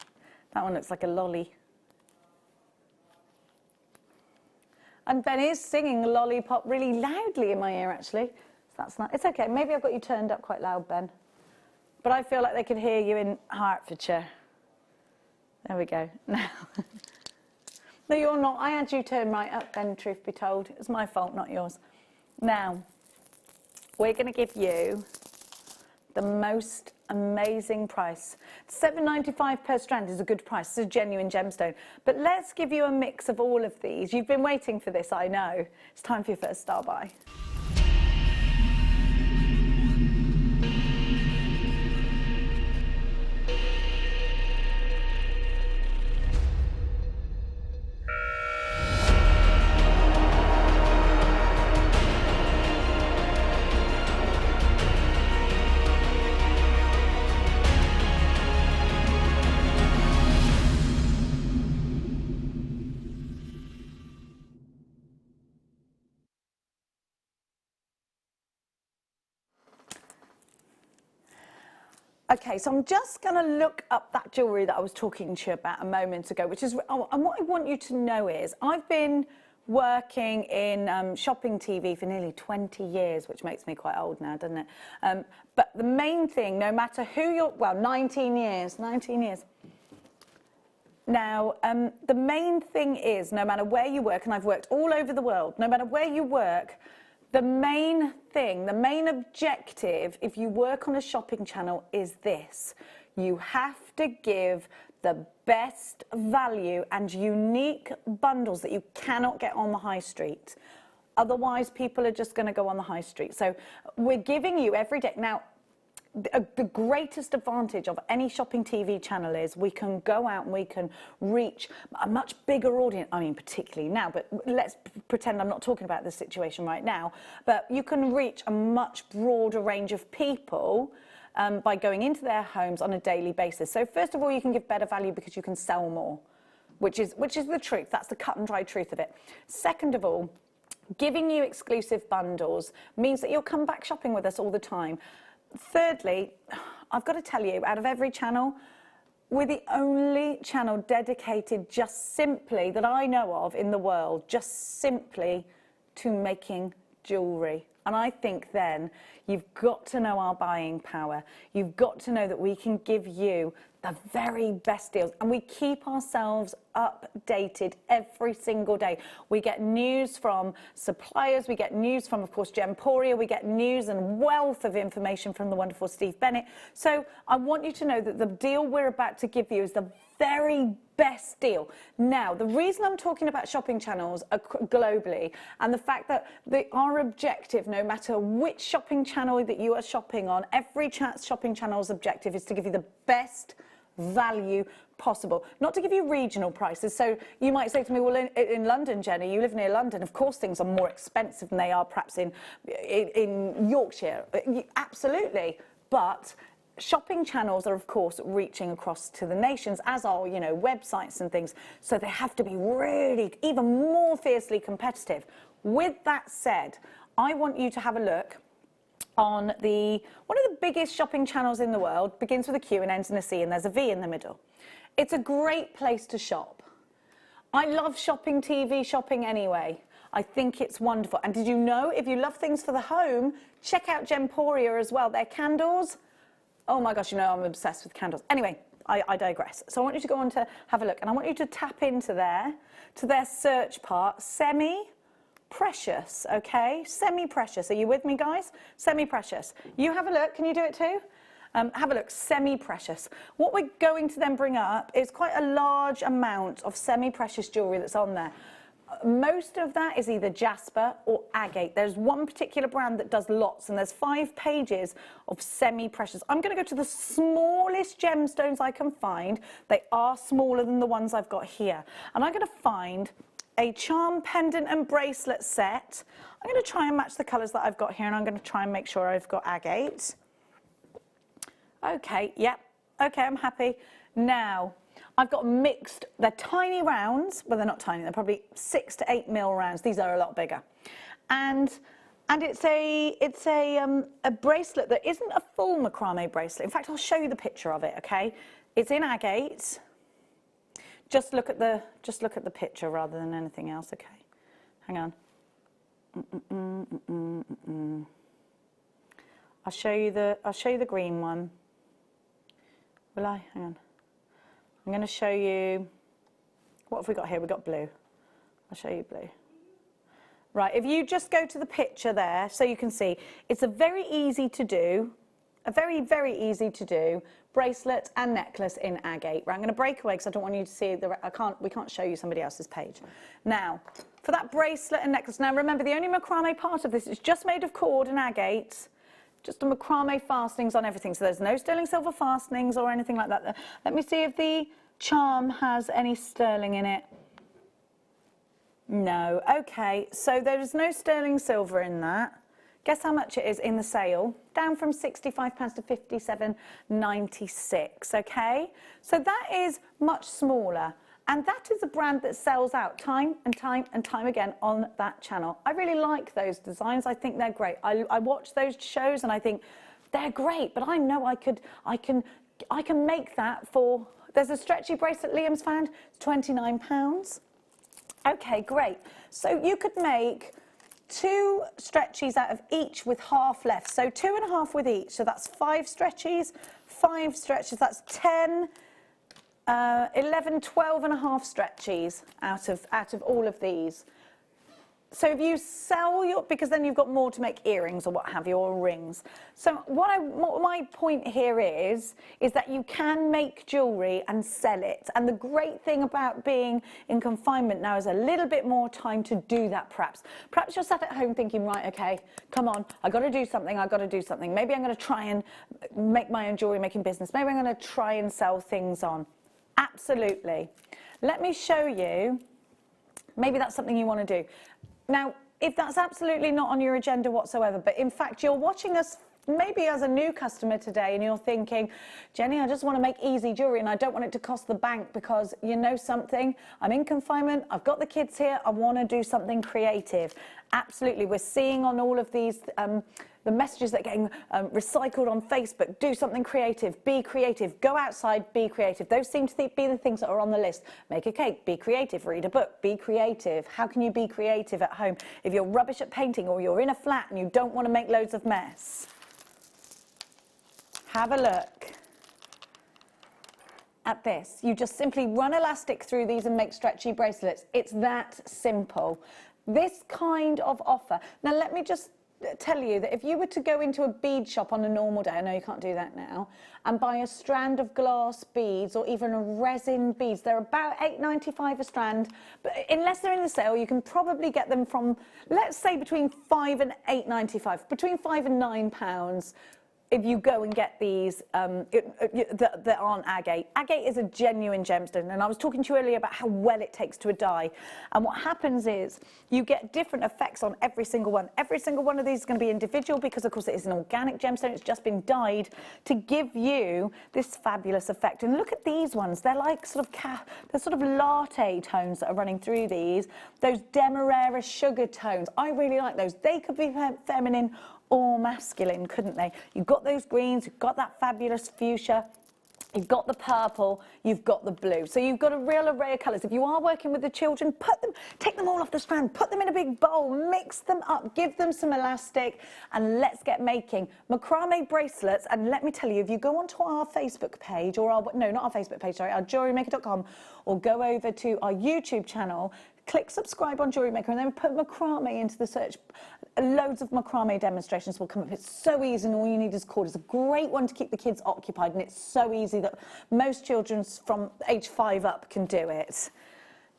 That one looks like a lolly. And Ben is singing Lollipop really loudly in my ear, actually. So that's not, it's okay. Maybe I've got you turned up quite loud, Ben. But I feel like they could hear you in Hertfordshire. There we go. Now. No, you're not. I had you turn right up, Ben, truth be told. It's my fault, not yours. Now, we're going to give you the most amazing price. £7.95 per strand is a good price. It's a genuine gemstone. But let's give you a mix of all of these. You've been waiting for this, I know. It's time for your first star buy. Okay, so I'm just going to look up that jewellery that I was talking to you about a moment ago, which is, and what I want you to know is, I've been working in shopping TV for nearly 20 years, which makes me quite old now, doesn't it? But the main thing, no matter who you're, well, 19 years. Now, the main thing is, no matter where you work, and I've worked all over the world, no matter where you work, the main thing, the main objective, if you work on a shopping channel, is this. You have to give the best value and unique bundles that you cannot get on the high street. Otherwise, people are just going to go on the high street. So we're giving you every day. Now, the greatest advantage of any shopping TV channel is we can go out and we can reach a much bigger audience. I mean, particularly now, but let's pretend I'm not talking about this situation right now. But you can reach a much broader range of people by going into their homes on a daily basis. So first of all, you can give better value because you can sell more, which is the truth. That's the cut and dry truth of it. Second of all, giving you exclusive bundles means that you'll come back shopping with us all the time. Thirdly, I've got to tell you, out of every channel, we're the only channel dedicated just simply, that I know of in the world, just simply to making jewellery. And I think then you've got to know our buying power. You've got to know that we can give you the very best deals. And we keep ourselves updated every single day. We get news from suppliers. We get news from, of course, Gemporia. We get news and wealth of information from the wonderful Steve Bennett. So I want you to know that the deal we're about to give you is the very best deal. Now, the reason I'm talking about shopping channels globally, and the fact that our objective, no matter which shopping channel that you are shopping on, every shopping channel's objective is to give you the best value possible, not to give you regional prices. So you might say to me, well, in London, Jenny, you live near London, of course things are more expensive than they are perhaps in Yorkshire. Absolutely. But shopping channels are, of course, reaching across to the nations, as are, you know, websites and things. So they have to be really even more fiercely competitive. With that said, I want you to have a look on one of the biggest shopping channels in the world. Begins with a Q and ends in a C, and there's a V in the middle. It's a great place to shop. I love shopping TV shopping anyway. I think it's wonderful. And did you know, if you love things for the home, check out Gemporia as well. Their candles, oh my gosh, you know I'm obsessed with candles. Anyway, I digress. So I want you to go on to have a look, and I want you to tap into to their search part, semi-precious, okay? Semi-precious. Are you with me, guys? Semi-precious. You have a look. Can you do it too? Have a look, semi-precious. What we're going to then bring up is quite a large amount of semi-precious jewellery that's on there. Most of that is either jasper or agate. There's one particular brand that does lots, and there's 5 pages of semi-precious. I'm going to go to the smallest gemstones I can find. They are smaller than the ones I've got here. And I'm going to find a charm pendant and bracelet set. I'm going to try and match the colours that I've got here, and I'm going to try and make sure I've got agate. Okay, yep. Okay, I'm happy. Now, I've got mixed, they're tiny rounds, but they're not tiny, they're probably 6 to 8 mil rounds. These are a lot bigger. And it's a bracelet that isn't a full macrame bracelet. In fact, I'll show you the picture of it, okay? It's in agate. Just look at the picture rather than anything else, okay? Hang on. I'll show you the green one. Will I? Hang on. I'm going to show you, what have we got here? We've got blue. I'll show you blue. Right, if you just go to the picture there, so you can see, it's a very easy to do, very easy to do bracelet and necklace in agate. Right, I'm going to break away because I don't want you to see, we can't show you somebody else's page. Now, for that bracelet and necklace, now remember the only macrame part of this is just made of cord and agate. Just the macrame fastenings on everything. So there's no sterling silver fastenings or anything like that. Let me see if the charm has any sterling in it. No. Okay, so there is no sterling silver in that. Guess how much it is in the sale? Down from £65 to £57.96, okay? So that is much smaller. And that is a brand that sells out time and time and time again on that channel. I really like those designs. I think they're great. I watch those shows and I think they're great, but I know I can make that for, there's a stretchy bracelet Liam's found, it's £29. Okay, great. So you could make 2 stretchies out of each with half left. So 2.5 with each. So that's 5 stretchies, that's 10, 11, 12.5 stretchies out of all of these. So if you sell because then you've got more to make earrings or what have you, or rings. So what my point here is that you can make jewellery and sell it. And the great thing about being in confinement now is a little bit more time to do that perhaps. Perhaps you're sat at home thinking, right, okay, come on, I've got to do something, Maybe I'm going to try and make my own jewellery making business. Maybe I'm going to try and sell things on. Absolutely. Let me show you, maybe that's something you want to do. Now, if that's absolutely not on your agenda whatsoever, but in fact you're watching us maybe as a new customer today and you're thinking, Jenny, I just want to make easy jewellery and I don't want it to cost the bank because you know something, I'm in confinement, I've got the kids here, I want to do something creative. Absolutely, we're seeing on all of these the messages that are getting recycled on Facebook. Do something creative, be creative, go outside, be creative. Those seem to be the things that are on the list. Make a cake, be creative, read a book, be creative. How can you be creative at home if you're rubbish at painting or you're in a flat and you don't want to make loads of mess? Have a look at this. You just simply run elastic through these and make stretchy bracelets. It's that simple. This kind of offer. Now let me just tell you that if you were to go into a bead shop on a normal day, I know you can't do that now, and buy a strand of glass beads or even a resin beads, they're about £8.95 a strand, but unless they're in the sale, you can probably get them from, let's say, between £5 and £8.95, between £5 and £9. If you go and get these that aren't agate. Agate is a genuine gemstone, and I was talking to you earlier about how well it takes to a dye. And what happens is you get different effects on every single one. Every single one of these is going to be individual because, of course, it is an organic gemstone. It's just been dyed to give you this fabulous effect. And look at these ones. They're like sort of latte tones that are running through these. Those demerara sugar tones. I really like those. They could be feminine or masculine, couldn't they? You've got those greens, you've got that fabulous fuchsia. You've got the purple, you've got the blue. So you've got a real array of colours. If you are working with the children, take them all off the strand, put them in a big bowl, mix them up, give them some elastic, and let's get making macrame bracelets. And let me tell you, if you go onto our Facebook page, or no, not our Facebook page, sorry, our JewelleryMaker.com, or go over to our YouTube channel, click subscribe on Jewellery Maker and then put macrame into the search. Loads of macrame demonstrations will come up. It's so easy and all you need is cord. It's a great one to keep the kids occupied, and it's so easy that most children from age 5 up can do it.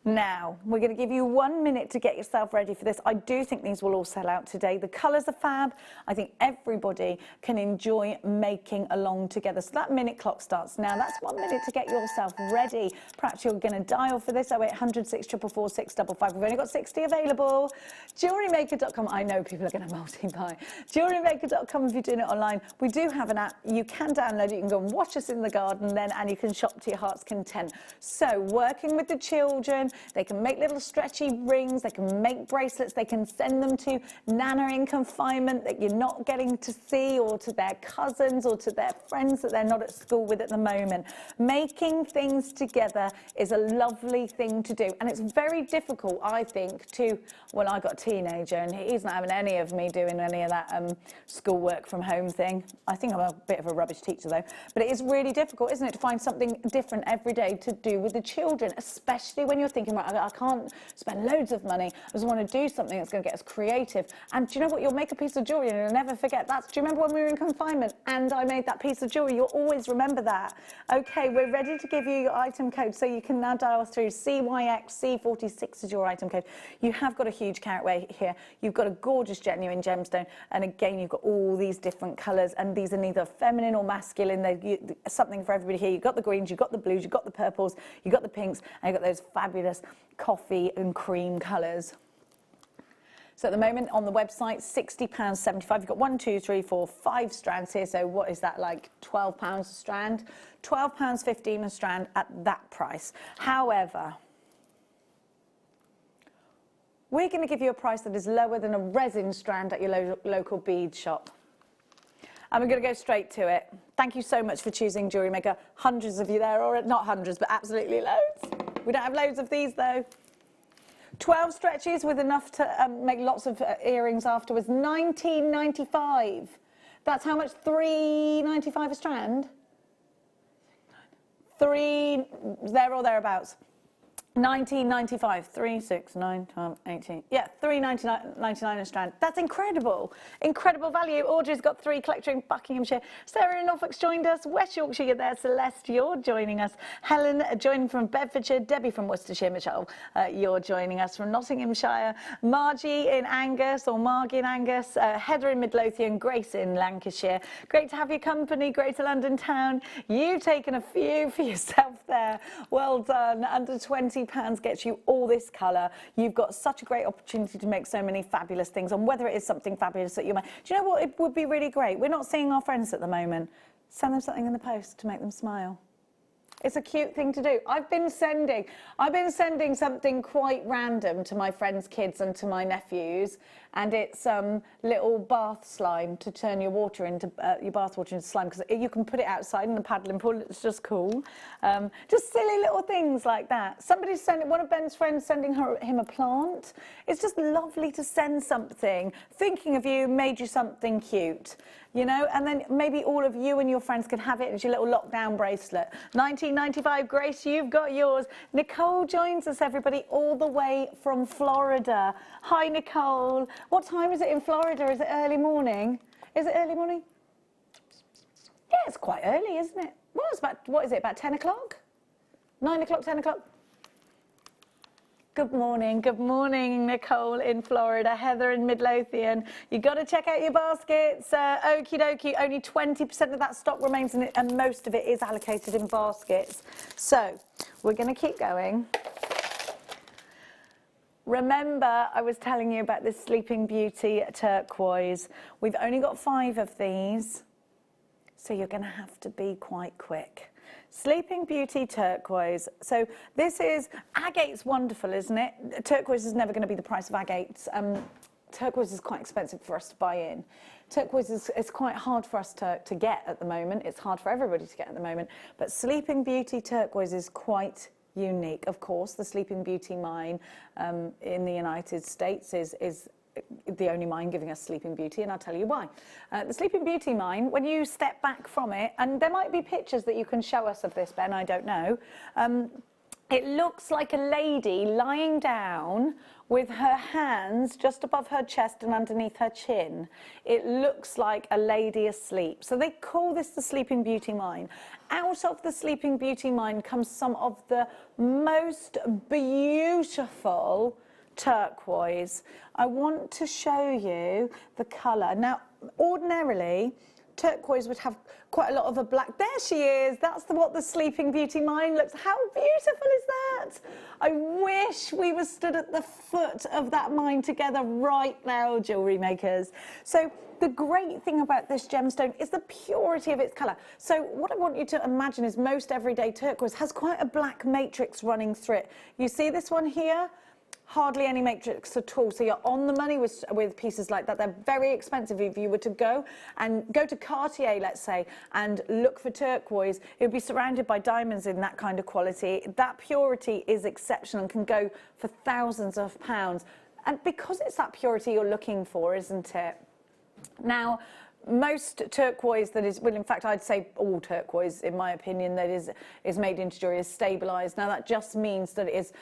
Now, we're going to give you 1 minute to get yourself ready for this. I do think these will all sell out today. The colours are fab. I think everybody can enjoy making along together. So that minute clock starts now. That's 1 minute to get yourself ready. Perhaps you're going to dial for this 0800 644 655. We've only got 60 available. JewelleryMaker.com. I know people are going to multi-buy. JewelleryMaker.com if you're doing it online. We do have an app. You can download it. You can go and watch us in the garden then, and you can shop to your heart's content. So working with the children, they can make little stretchy rings, they can make bracelets, they can send them to Nana in confinement that you're not getting to see, or to their cousins, or to their friends that they're not at school with at the moment. Making things together is a lovely thing to do, and it's very difficult, I think, to, well, I got a teenager and he's not having any of me doing any of that school work from home thing. I think I'm a bit of a rubbish teacher though, but it is really difficult, isn't it, to find something different every day to do with the children, especially when you're thinking, right, I can't spend loads of money. I just want to do something that's going to get us creative. And do you know what? You'll make a piece of jewellery and you'll never forget that. Do you remember when we were in confinement and I made that piece of jewellery? You'll always remember that. Okay, we're ready to give you your item code, so you can now dial through. CYXC46 is your item code. You have got a huge carat weight here. You've got a gorgeous genuine gemstone, and again, you've got all these different colours, and these are neither feminine or masculine. They're something for everybody here. You've got the greens, you've got the blues, you've got the purples, you've got the pinks, and you've got those fabulous coffee and cream colours. So at the moment on the website, £60.75. You've got 1, 2, 3, 4, 5 strands here. So what is that, like £12 a strand? £12.15 a strand at that price. However, we're going to give you a price that is lower than a resin strand at your local bead shop. And we're going to go straight to it. Thank you so much for choosing Jewellery Maker. Hundreds of you there, or not hundreds, but absolutely loads. We don't have loads of these though. 12 stretches with enough to make lots of earrings afterwards. £19.95. That's how much? £3.95 a strand? There or thereabouts. £19.95, 3, 6, 9, 12, 18. Yeah, £3.99 a strand. That's incredible. Incredible value. Audrey's got 3 collecting Buckinghamshire. Sarah in Norfolk's joined us. West Yorkshire, you're there. Celeste, you're joining us. Helen joining from Bedfordshire. Debbie from Worcestershire. Michelle, you're joining us from Nottinghamshire. Margie in Angus, or Margie in Angus. Heather in Midlothian. Grace in Lancashire. Great to have your company. Greater London town. You've taken a few for yourself there. Well done. Under £20 gets you all this colour. You've got such a great opportunity to make so many fabulous things, and whether it is something fabulous that you make. Do you know what? It would be really great. We're not seeing our friends at the moment. Send them something in the post to make them smile. It's a cute thing to do. I've been sending something quite random to my friends' kids and to my nephews, and it's little bath slime to turn your water into your bath water into slime, because you can put it outside in the paddling pool. It's just cool. Just silly little things like that. Somebody's sending, one of Ben's friends sending him a plant. It's just lovely to send something. Thinking of you, made you something cute. You know, and then maybe all of you and your friends can have it as your little lockdown bracelet. £19.95, Grace, you've got yours. Nicole joins us, everybody, all the way from Florida. Hi, Nicole. What time is it in Florida? Is it early morning? Is it early morning? Yeah, it's quite early, isn't it? Well, it's about, what is it, about 10 o'clock? 9 o'clock, 10 o'clock? Good morning, Nicole in Florida, Heather in Midlothian. You've got to check out your baskets. Okie dokie, only 20% of that stock remains in it, and most of it is allocated in baskets. So we're going to keep going. Remember, I was telling you about this Sleeping Beauty turquoise. We've only got 5 of these, so you're going to have to be quite quick. Sleeping Beauty turquoise. So this is, agate's wonderful, isn't it? Turquoise is never going to be the price of agates. turquoise is quite expensive for us to buy in. Turquoise is quite hard for us to get at the moment. It's hard for everybody to get at the moment. But Sleeping Beauty turquoise is quite unique. Of course, the Sleeping Beauty mine in the United States is the only mine giving us Sleeping Beauty, and I'll tell you why. The Sleeping Beauty mine, when you step back from it, and there might be pictures that you can show us of this, Ben, I don't know. It looks like a lady lying down with her hands just above her chest and underneath her chin. It looks like a lady asleep. So they call this the Sleeping Beauty mine. Out of the Sleeping Beauty mine comes some of the most beautiful turquoise. I want to show you the colour. Now, ordinarily, turquoise would have quite a lot of a black. There she is. That's what the Sleeping Beauty mine looks. How beautiful is that? I wish we were stood at the foot of that mine together right now, jewellery makers. So the great thing about this gemstone is the purity of its colour. So what I want you to imagine is most everyday turquoise has quite a black matrix running through it. You see this one here? Hardly any matrix at all. So you're on the money with pieces like that. They're very expensive. If you were to go to Cartier, let's say, and look for turquoise, it would be surrounded by diamonds in that kind of quality. That purity is exceptional and can go for thousands of pounds. And because it's that purity you're looking for, isn't it? Now, most turquoise that is, well, in fact, I'd say all turquoise, in my opinion, that is made into jewellery is stabilised. Now, that just means that it is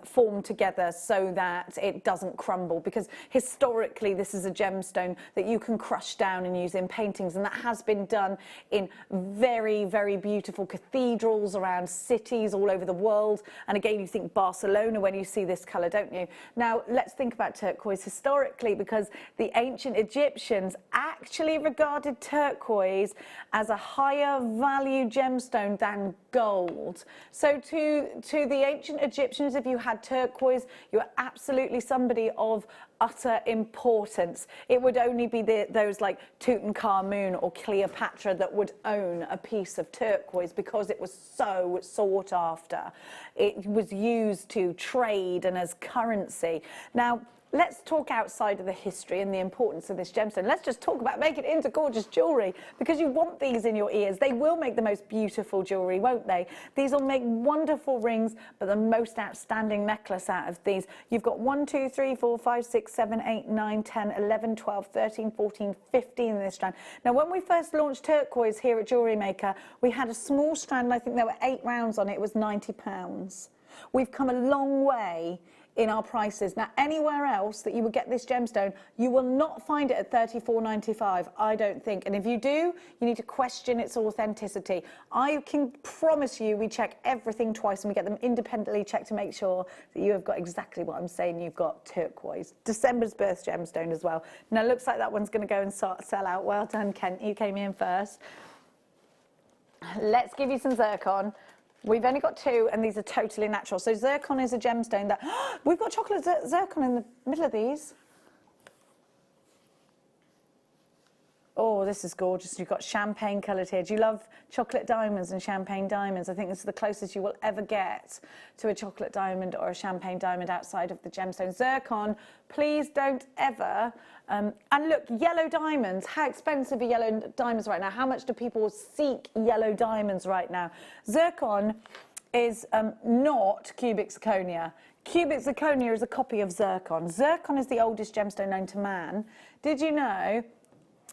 formed together so that it doesn't crumble, because historically, this is a gemstone that you can crush down and use in paintings, and that has been done in very, very beautiful cathedrals around cities all over the world. And again, you think Barcelona when you see this colour, don't you? Now, let's think about turquoise historically, because the ancient Egyptians actually regarded turquoise as a higher value gemstone than gold. So to the ancient Egyptians, if you had turquoise, you were absolutely somebody of utter importance. It would only be those like Tutankhamun or Cleopatra that would own a piece of turquoise, because it was so sought after. It was used to trade and as currency. Now, let's talk outside of the history and the importance of this gemstone. Let's just talk about making it into gorgeous jewellery, because you want these in your ears. They will make the most beautiful jewellery, won't they? These will make wonderful rings, but the most outstanding necklace out of these. You've got 1, 2, 3, 4, 5, 6, 7, 8, 9, 10, 11, 12, 13, 14, 15 in this strand. Now, when we first launched turquoise here at Jewellery Maker, we had a small strand, and I think there were 8 rounds on it. It was £90. We've come a long way in our prices. Now, anywhere else that you would get this gemstone, you will not find it at $34.95, I don't think. And if you do, you need to question its authenticity. I can promise you we check everything twice, and we get them independently checked to make sure that you have got exactly what I'm saying. You've got turquoise. December's birth gemstone as well. Now, looks like that one's going to go and sell out. Well done, Kent. You came in first. Let's give you some zircon. We've only got 2, and these are totally natural. So zircon is a gemstone that... we've got chocolate zircon in the middle of these. Oh, this is gorgeous. You've got champagne coloured here. Do you love chocolate diamonds and champagne diamonds? I think this is the closest you will ever get to a chocolate diamond or a champagne diamond outside of the gemstone. Zircon, please don't ever... and look, yellow diamonds. How expensive are yellow diamonds right now? How much do people seek yellow diamonds right now? Zircon is not cubic zirconia. Cubic zirconia is a copy of zircon. Zircon is the oldest gemstone known to man. Did you know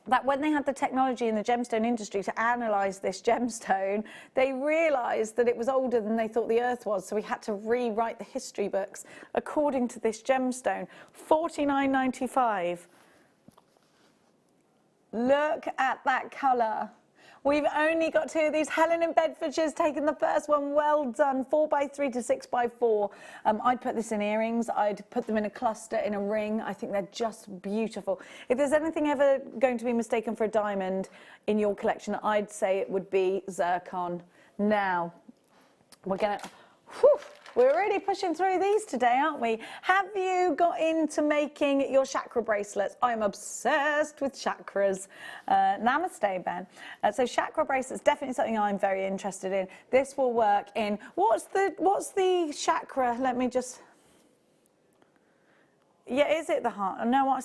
that when they had the technology in the gemstone industry to analyse this gemstone, they realised that it was older than they thought the Earth was, so we had to rewrite the history books according to this gemstone. $49.95. Look at that colour. We've only got 2 of these. Helen in Bedfordshire's taken the first one. Well done. 4x3 to 6x4. I'd put this in earrings. I'd put them in a cluster, in a ring. I think they're just beautiful. If there's anything ever going to be mistaken for a diamond in your collection, I'd say it would be zircon. Now, we're going to... We're really pushing through these today, aren't we? Have you got into making your chakra bracelets? I'm obsessed with chakras. Namaste, Ben. So chakra bracelets, definitely something I'm very interested in. This will work in, what's the chakra? Let me just... Yeah, is it the heart? No, I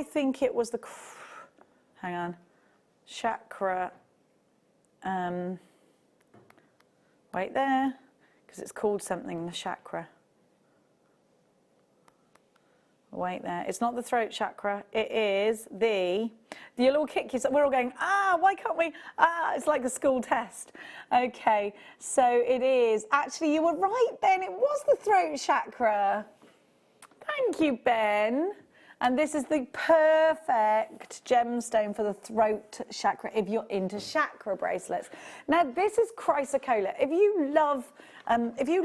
think it was the, hang on, chakra, wait there, because it's called something, the chakra. Wait there, it's not the throat chakra, it is you'll all kick yourself, we're all going, why can't we, it's like a school test. Okay, so it is, actually you were right, Ben, it was the throat chakra. Thank you, Ben. And this is the perfect gemstone for the throat chakra if you're into chakra bracelets. Now, this is chrysocolla. If you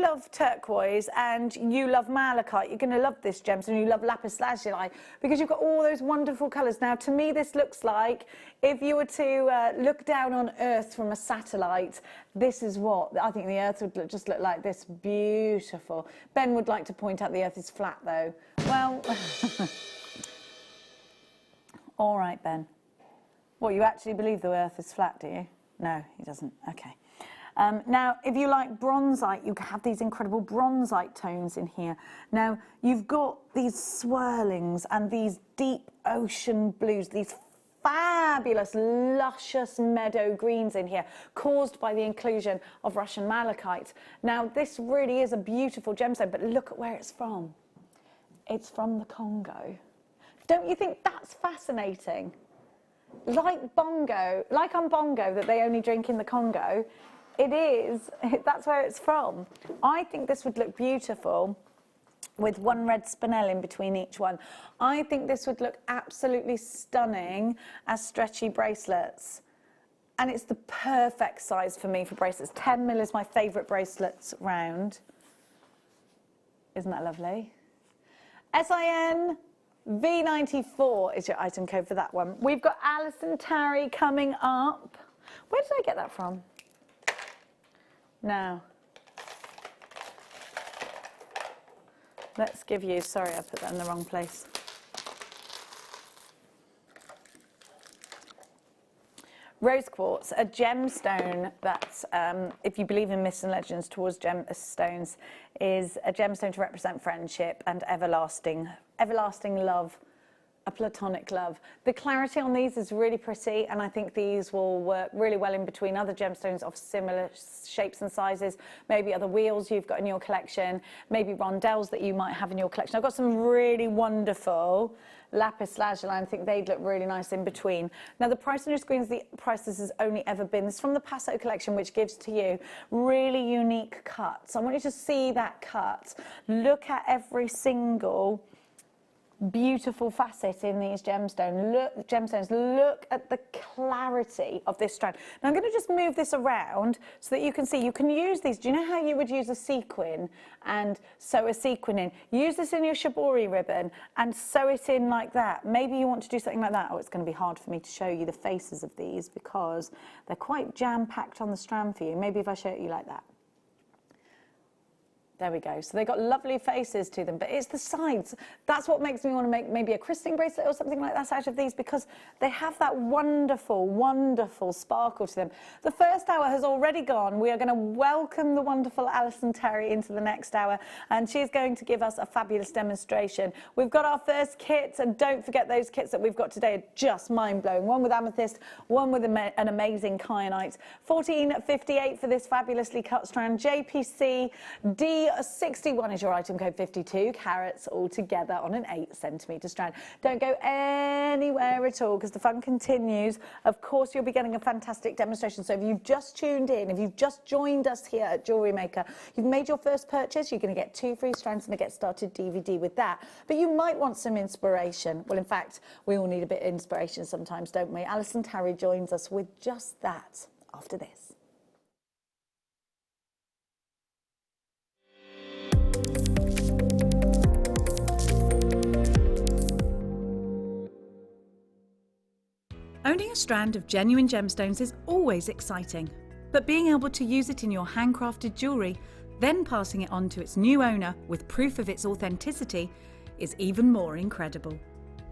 love turquoise and you love malachite, you're going to love this gemstone. You love lapis lazuli because you've got all those wonderful colours. Now, to me, this looks like if you were to look down on Earth from a satellite, this is what I think the Earth would just look like this. Beautiful. Ben would like to point out the Earth is flat, though. Well. All right, Ben. Well, you actually believe the Earth is flat, do you? No, he doesn't. Okay. Now, if you like bronzite, you have these incredible bronzite tones in here. Now, you've got these swirlings and these deep ocean blues, these fabulous, luscious meadow greens in here, caused by the inclusion of Russian malachite. Now, this really is a beautiful gemstone, but look at where it's from. It's from the Congo. Don't you think that's fascinating? Like on bongo, that they only drink in the Congo, that's where it's from. I think this would look beautiful with one red spinel in between each one. I think this would look absolutely stunning as stretchy bracelets. And it's the perfect size for me for bracelets. 10 mil is my favourite bracelets round. Isn't that lovely? SIN V94 is your item code for that one. We've got Alison Tarry coming up. Where did I get that from? Now, let's give you, sorry, I put that in the wrong place. Rose quartz, a gemstone that's, if you believe in myths and legends towards gemstones, is a gemstone to represent friendship and everlasting love, a platonic love. The clarity on these is really pretty, and I think these will work really well in between other gemstones of similar shapes and sizes, maybe other wheels you've got in your collection, maybe rondelles that you might have in your collection. I've got some really wonderful lapis lazuli, and I think they'd look really nice in between. Now, the price on your screen is the price this has only ever been. This is from the Paso collection, which gives to you really unique cuts. I want you to see that cut. Look at every single beautiful facet in these gemstones. Look at the clarity of this strand. Now I'm going to just move this around so that you can see. You can use these. Do you know how you would use a sequin and sew a sequin in? Use this in your shibori ribbon and sew it in like that. Maybe you want to do something like that. Oh, it's going to be hard for me to show you the faces of these because they're quite jam-packed on the strand for you. Maybe if I show it you like that. There we go. So they've got lovely faces to them, but it's the sides. That's what makes me want to make maybe a christening bracelet or something like that out of these, because they have that wonderful, wonderful sparkle to them. The first hour has already gone. We are going to welcome the wonderful Alison Terry into the next hour, and she's going to give us a fabulous demonstration. We've got our first kits, and don't forget those kits that we've got today are just mind-blowing. One with amethyst, one with an amazing kyanite. $14.58 for this fabulously cut strand. JPC D61 is your item code, 52 carats all together on an 8cm strand. Don't go anywhere at all because the fun continues. Of course, you'll be getting a fantastic demonstration. So if you've just tuned in, if you've just joined us here at Jewellery Maker, you've made your first purchase, you're going to get 2 free strands and a Get Started DVD with that. But you might want some inspiration. Well, in fact, we all need a bit of inspiration sometimes, don't we? Alison Tarry joins us with just that after this. Owning a strand of genuine gemstones is always exciting, but being able to use it in your handcrafted jewellery, then passing it on to its new owner with proof of its authenticity, is even more incredible.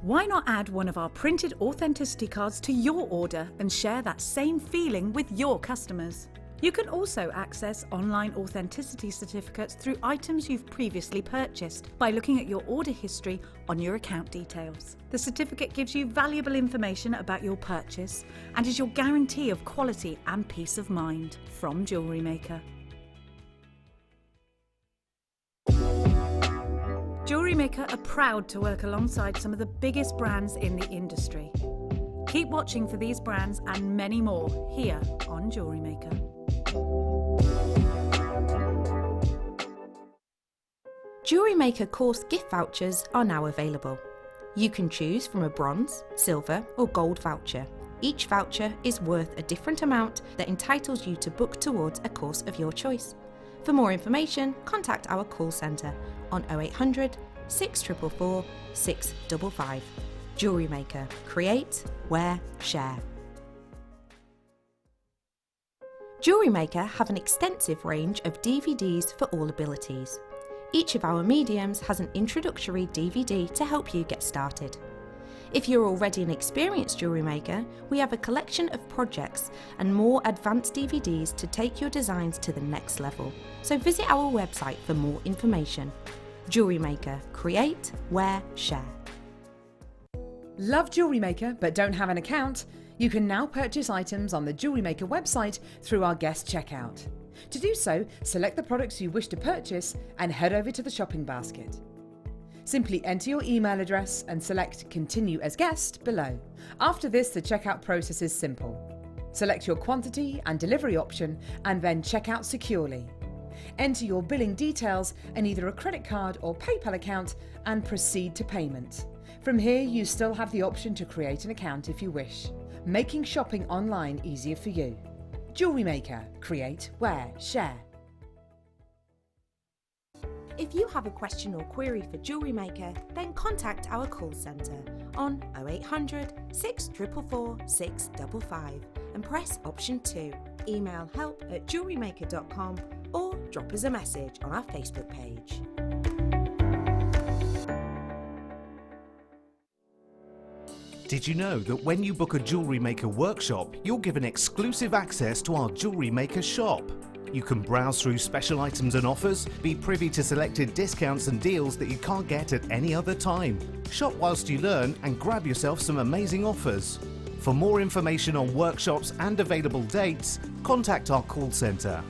Why not add one of our printed authenticity cards to your order and share that same feeling with your customers? You can also access online authenticity certificates through items you've previously purchased by looking at your order history on your account details. The certificate gives you valuable information about your purchase and is your guarantee of quality and peace of mind from Jewellery Maker. Jewellery Maker are proud to work alongside some of the biggest brands in the industry. Keep watching for these brands and many more here on Jewellery Maker. Jewellery Maker course gift vouchers are now available. You can choose from a bronze, silver or gold voucher. Each voucher is worth a different amount that entitles you to book towards a course of your choice. For more information, contact our call centre on 0800 644 655. Jewellery Maker. Create, wear, share. Jewellery Maker have an extensive range of DVDs for all abilities. Each of our mediums has an introductory DVD to help you get started. If you're already an experienced jewellery maker, we have a collection of projects and more advanced DVDs to take your designs to the next level. So visit our website for more information. Jewellery Maker. Create, wear, share. Love Jewellery Maker but don't have an account? You can now purchase items on the Jewellery Maker website through our guest checkout. To do so, select the products you wish to purchase and head over to the shopping basket. Simply enter your email address and select Continue as Guest below. After this, the checkout process is simple. Select your quantity and delivery option and then check out securely. Enter your billing details and either a credit card or PayPal account and proceed to payment. From here, you still have the option to create an account if you wish, making shopping online easier for you. Jewellery Maker. Create, wear, share. If you have a question or query for Jewellery Maker, then contact our call centre on 0800 644 655 and press option 2. Email help@jewellerymaker.com or drop us a message on our Facebook page. Did you know that when you book a Jewellery Maker workshop, you're given exclusive access to our Jewellery Maker shop? You can browse through special items and offers, be privy to selected discounts and deals that you can't get at any other time. Shop whilst you learn and grab yourself some amazing offers. For more information on workshops and available dates, contact our call centre.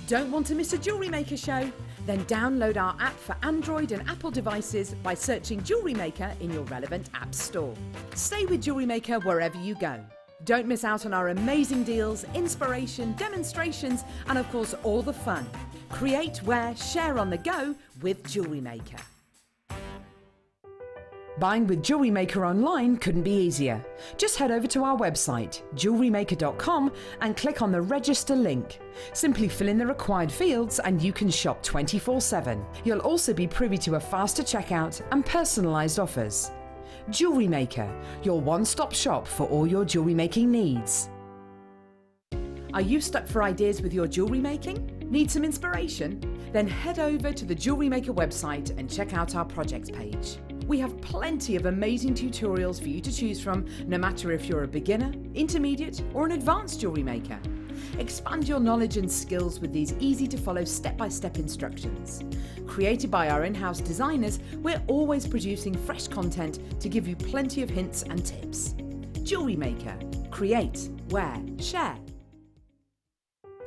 Don't want to miss a Jewellery Maker show? Then download our app for Android and Apple devices by searching Jewellery Maker in your relevant app store. Stay with Jewellery Maker wherever you go. Don't miss out on our amazing deals, inspiration, demonstrations, and of course all the fun. Create, wear, share on the go with Jewellery Maker. Buying with Jewellery Maker online couldn't be easier. Just head over to our website, JewelleryMaker.com, and click on the register link. Simply fill in the required fields and you can shop 24/7. You'll also be privy to a faster checkout and personalised offers. Jewellery Maker, your one-stop shop for all your jewellery making needs. Are you stuck for ideas with your jewellery making? Need some inspiration? Then head over to the Jewellery Maker website and check out our projects page. We have plenty of amazing tutorials for you to choose from, no matter if you're a beginner, intermediate, or an advanced jewellery maker. Expand your knowledge and skills with these easy-to-follow step-by-step instructions. Created by our in-house designers, we're always producing fresh content to give you plenty of hints and tips. Jewellery Maker. Create, wear, share.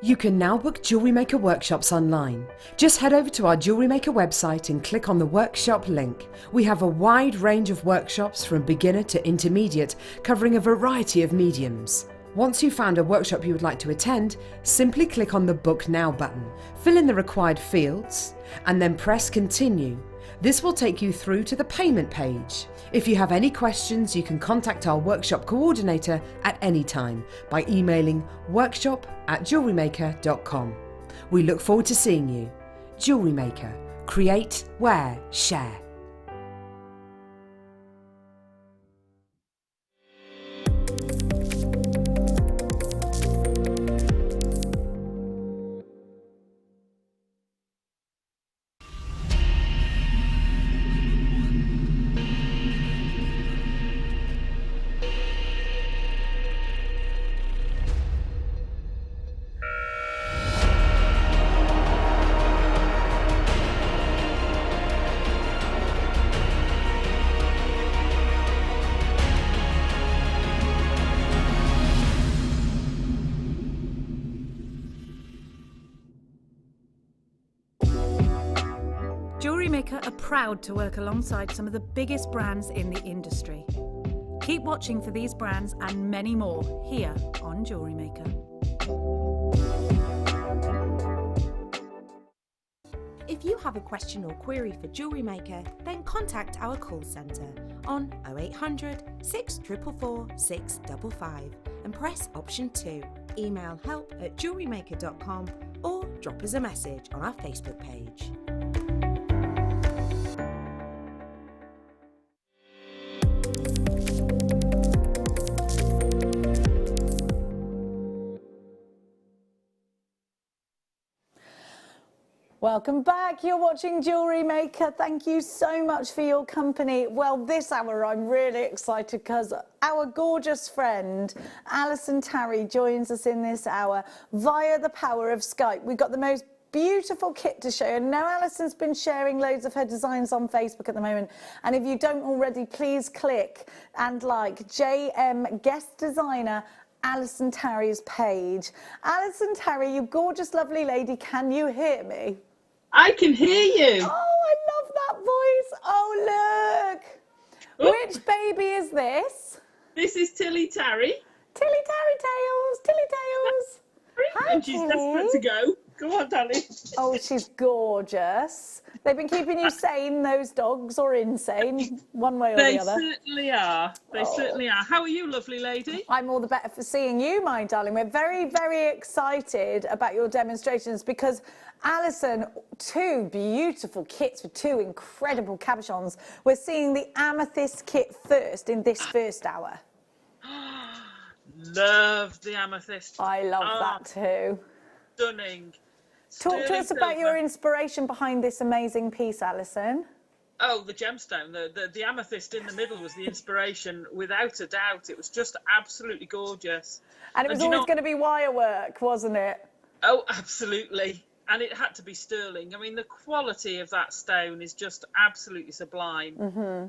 You can now book Jewellery Maker workshops online. Just head over to our Jewellery Maker website and click on the workshop link. We have a wide range of workshops from beginner to intermediate, covering a variety of mediums. Once you've found a workshop you would like to attend, simply click on the Book Now button, fill in the required fields, and then press Continue. This will take you through to the payment page. If you have any questions, you can contact our workshop coordinator at any time by emailing workshop@jewellerymaker.com. We look forward to seeing you. Jewellery Maker. Create, wear, share. Jewellery Maker are proud to work alongside some of the biggest brands in the industry. Keep watching for these brands and many more here on Jewellery Maker. If you have a question or query for Jewellery Maker, then contact our call centre on 0800 644 655 and press option 2. Email help@jewellerymaker.com or drop us a message on our Facebook page. Welcome back. You're watching Jewellery Maker. Thank you so much for your company. Well, this hour I'm really excited because our gorgeous friend Alison Tarry joins us in this hour via the power of Skype. We've got the most beautiful kit to show you. And now Alison's been sharing loads of her designs on Facebook at the moment. And if you don't already, please click and like JM Guest Designer Alison Tarry's page. Alison Tarry, you gorgeous, lovely lady, can you hear me? I can hear you. Oh, I love that voice. Oh, look. Oh. Which baby is this? This is Tilly Tarry. Tilly Tarry Tails. Tilly Tails. Hi, And she's Tilly. desperate to go. Go on, darling. Oh, she's gorgeous. They've been keeping you sane, those dogs, or insane, one way or They the other. certainly are. They certainly are. How are you, lovely lady? I'm all the better for seeing you, my darling. We're very, very excited about your demonstrations because, Alison, 2 beautiful kits for 2 incredible cabochons. We're seeing the amethyst kit first in this first hour. Love the amethyst. I love that too. Stunning. Talk to us about your inspiration behind this amazing piece, Alison. Oh, the gemstone, the amethyst in the middle was the inspiration, without a doubt. It was just absolutely gorgeous. And it was always going to be wire work, wasn't it? Oh, absolutely. And it had to be sterling. I mean, the quality of that stone is just absolutely sublime. Mm-hmm.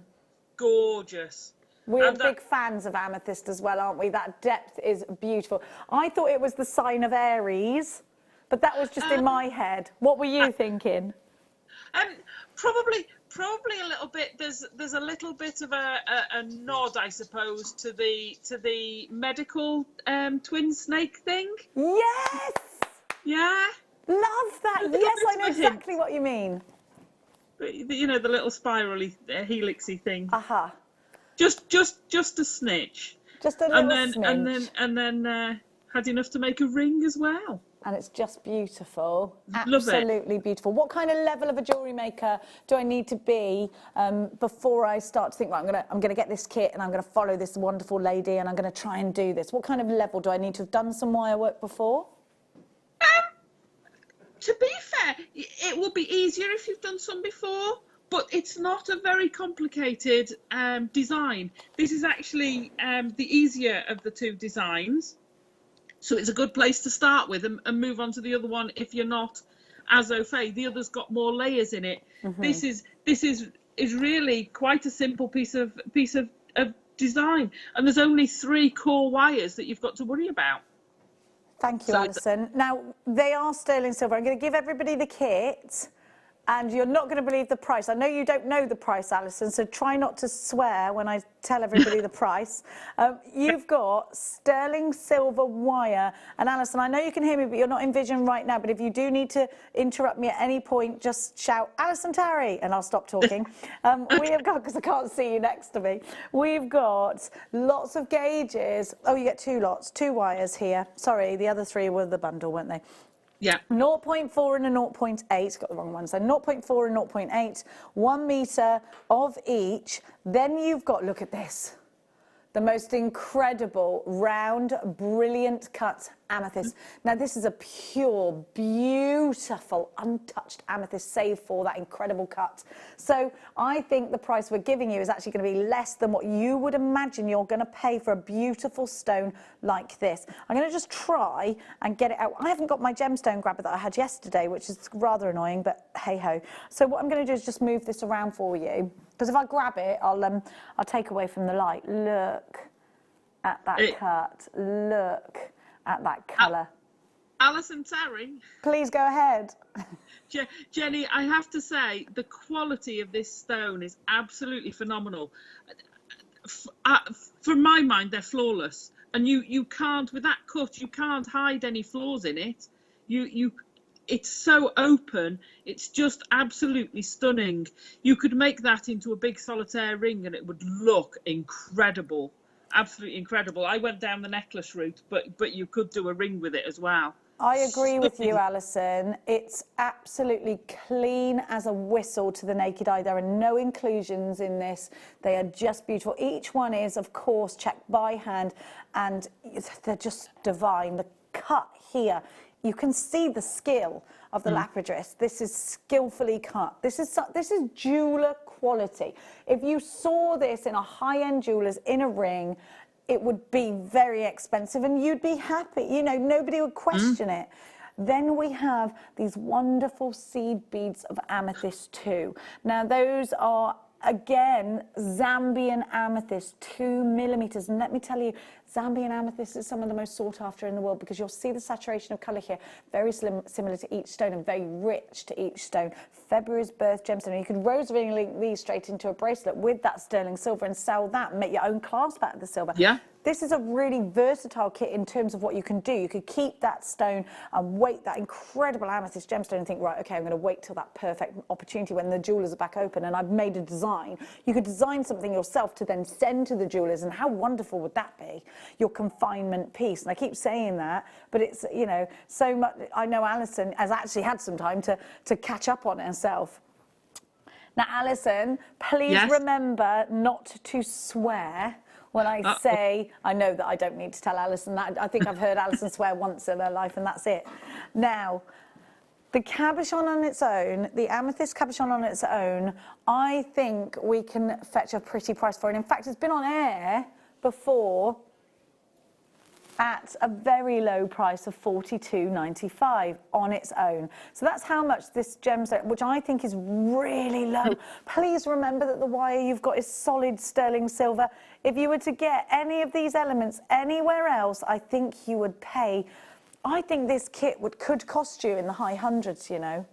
Gorgeous. We're big fans of amethyst as well, aren't we? That depth is beautiful. I thought it was the sign of Aries, but that was just in my head. What were you thinking? Probably a little bit. There's a little bit of a nod, I suppose, to the medical twin snake thing. Yes. Yeah. Love that. Yes, I know exactly what you mean. You know, the little spirally helixy thing. Aha. Just a snitch. Just a little smidge. And then had enough to make a ring as well. And it's just beautiful. Love it. Absolutely beautiful. What kind of level of a jewellery maker do I need to be before I start to think, right, I'm gonna get this kit and I'm gonna follow this wonderful lady and I'm gonna try and do this? What kind of level do I need to have done some wire work before? To be fair, it will be easier if you've done some before, but it's not a very complicated design. This is actually the easier of the 2 designs. So it's a good place to start with and move on to the other one if you're not as au fait. The other's got more layers in it. Mm-hmm. This is really quite a simple piece of design. And there's only 3 core wires that you've got to worry about. Thank you, Alison. Now, they are sterling silver. I'm going to give everybody the kit, and you're not going to believe the price. I know you don't know the price, Alison, so try not to swear when I tell everybody the price. You've got sterling silver wire. And Alison, I know you can hear me, but you're not in vision right now. But if you do need to interrupt me at any point, just shout, Alison Tarry, and I'll stop talking. We have got, because I can't see you next to me, we've got lots of gauges. Oh, you get 2 lots, 2 wires here. Sorry, the other 3 were the bundle, weren't they? Yeah. 0.4 and a 0.8, got the wrong one, so 0.4 and 0.8, 1 metre of each. Then you've got, look at this, the most incredible, round, brilliant cut amethyst. Now, this is a pure, beautiful, untouched amethyst, save for that incredible cut. So I think the price we're giving you is actually going to be less than what you would imagine you're going to pay for a beautiful stone like this. I'm going to just try and get it out. I haven't got my gemstone grabber that I had yesterday, which is rather annoying, but hey-ho. So what I'm going to do is just move this around for you, because if I grab it, I'll take away from the light. Look at that cut. Look at that colour. Alison, Terry. Please go ahead. Jenny, I have to say the quality of this stone is absolutely phenomenal. From my mind, they're flawless, and you can't, with that cut, you can't hide any flaws in it. It's so open, it's just absolutely stunning. You could make that into a big solitaire ring and it would look incredible, absolutely incredible. I went down the necklace route, but you could do a ring with it as well. I agree with you, Alison. It's absolutely clean as a whistle to the naked eye. There are no inclusions in this. They are just beautiful. Each one is, of course, checked by hand, and they're just divine. The cut here, you can see the skill of the lapidress. This is skillfully cut. This is jeweler quality. If you saw this in a high-end jeweler's in a ring, it would be very expensive and you'd be happy. You know, nobody would question it. Then we have these wonderful seed beads of amethyst too. Now those are, again, Zambian amethyst, 2 millimeters. And let me tell you, Zambian amethyst is some of the most sought after in the world because you'll see the saturation of colour here, very similar to each stone and very rich to each stone. February's birth gemstone. And you could rosary link these straight into a bracelet with that sterling silver and sell that and make your own clasp out of the silver. Yeah. This is a really versatile kit in terms of what you can do. You could keep that stone and wait, that incredible amethyst gemstone, and think, right, okay, I'm going to wait till that perfect opportunity when the jewellers are back open and I've made a design. You could design something yourself to then send to the jewellers, and how wonderful would that be? Your confinement piece. And I keep saying that, but it's, you know, so much. I know Alison has actually had some time to catch up on it herself. Now, Alison, please remember not to swear when I say, I know that I don't need to tell Alison that. I think I've heard Alison swear once in her life and that's it. Now, the cabochon on its own, the amethyst cabochon on its own, I think we can fetch a pretty price for it. In fact, it's been on air before at a very low price of $42.95 on its own. So that's how much this gemstone, which I think is really low. Please remember that the wire you've got is solid sterling silver. If you were to get any of these elements anywhere else, I think you would pay. I think this kit could cost you in the high hundreds, you know.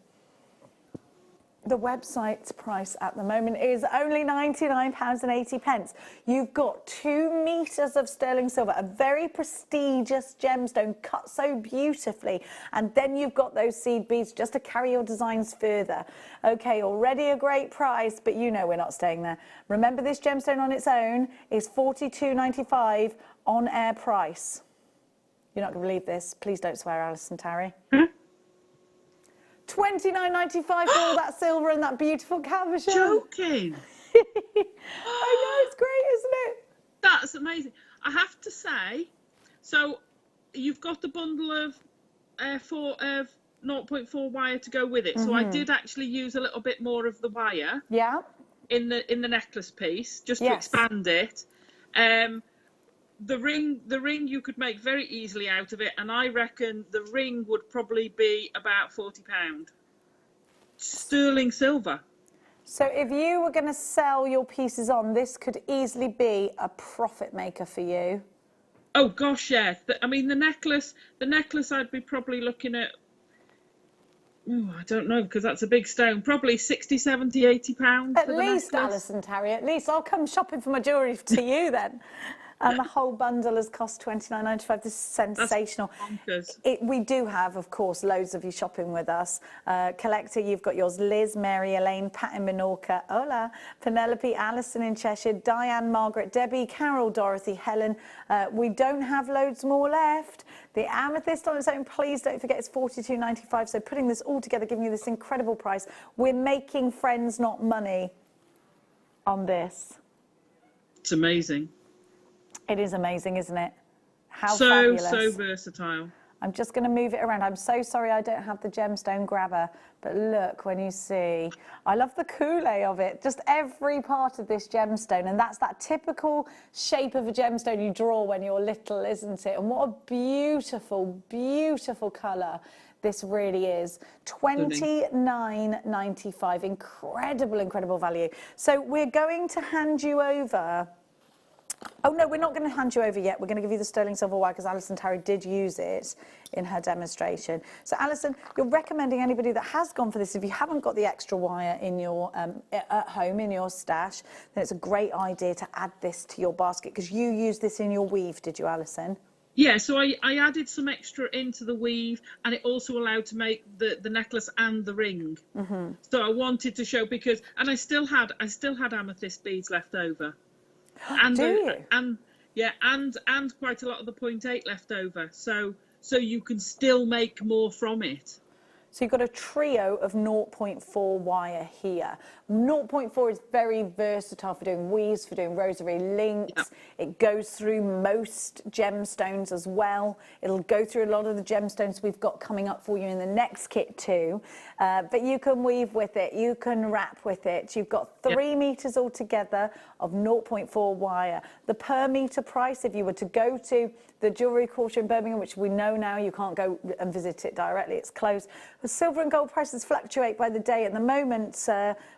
The website's price at the moment is only £99.80. You've got 2 meters of sterling silver, a very prestigious gemstone cut so beautifully, and then you've got those seed beads just to carry your designs further. Okay, already a great price, but you know we're not staying there. Remember, this gemstone on its own is $42.95 on air price. You're not going to believe this. Please don't swear, Alison Tarry. $29.95 for all that silver and that beautiful cabochon. Joking. I know, it's great, isn't it? That's amazing. I have to say, so you've got the bundle of 0.4 wire to go with it. So I did actually use a little bit more of the wire. Yeah. In the necklace piece, just to expand it. The ring you could make very easily out of it, and I reckon the ring would probably be about £40. Sterling silver. So if you were going to sell your pieces on, this could easily be a profit maker for you. Oh gosh, yeah. I mean, the necklace I'd be probably looking at, I don't know, because that's a big stone, probably 60, 70, 80 pounds. At least, Alison Tarry, at least. I'll come shopping for my jewellery to you then. And the whole bundle has cost $29.95. This is sensational. We do have, of course, loads of you shopping with us. Collector, you've got yours. Liz, Mary, Elaine, Pat in Minorca, Ola, Penelope, Alison in Cheshire, Diane, Margaret, Debbie, Carol, Dorothy, Helen. We don't have loads more left. The amethyst on its own, please don't forget, it's $42.95. So putting this all together, giving you this incredible price. We're making friends, not money, on this. It's amazing. It is amazing, isn't it? How fabulous. So versatile. I'm just going to move it around. I'm so sorry I don't have the gemstone grabber, but look when you see. I love the coulee of it, just every part of this gemstone, and that's that typical shape of a gemstone you draw when you're little, isn't it? And what a beautiful, beautiful colour this really is. $29.95. Incredible, incredible value. So we're going to hand you over Oh no, we're not going to hand you over yet. We're going to give you the sterling silver wire because Alison Tarry did use it in her demonstration. So Alison, you're recommending anybody that has gone for this, if you haven't got the extra wire in your at home in your stash, then it's a great idea to add this to your basket because you used this in your weave, did you, Alison? Yeah, so I added some extra into the weave, and it also allowed to make the necklace and the ring. So I wanted to show and I still had amethyst beads left over. And Do you? And yeah, and quite a lot of the 0.8 left over. So you can still make more from it. So you've got a trio of 0.4 wire here. 0.4 is very versatile for doing weaves, for doing rosary links. Yep. It goes through most gemstones as well. It'll go through a lot of the gemstones we've got coming up for you in the next kit too. But you can weave with it, you can wrap with it. You've got 3 meters altogether of 0.4 wire. The per meter price, if you were to go to the Jewellery Quarter in Birmingham, which we know now you can't go and visit it directly, it's closed. The silver and gold prices fluctuate by the day. At the moment,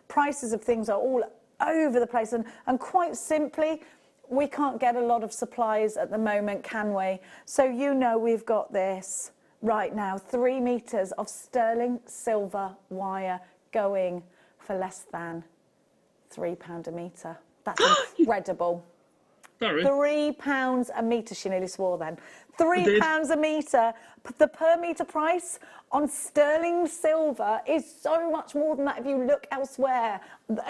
prices of things are all over the place. And quite simply, we can't get a lot of supplies at the moment, can we? So you know we've got this right now, 3 meters of sterling silver wire going for less than £3 a metre. That's incredible. Sorry. £3 a metre, she nearly swore then. £3 a metre. The per metre price on sterling silver is so much more than that if you look elsewhere.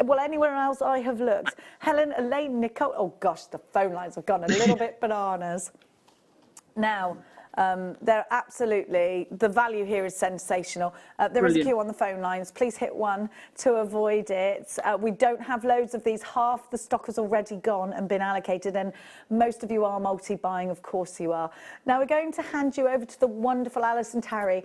Well, anywhere else I have looked. Helen, Elaine, Nicole, oh gosh, the phone lines have gone a little bit bananas. Now, they're absolutely, the value here is sensational. There is a queue on the phone lines. Please hit 1 to avoid it. We don't have loads of these. Half the stock has already gone and been allocated, and most of you are multi-buying, of course you are. Now we're going to hand you over to the wonderful Alison Tarry.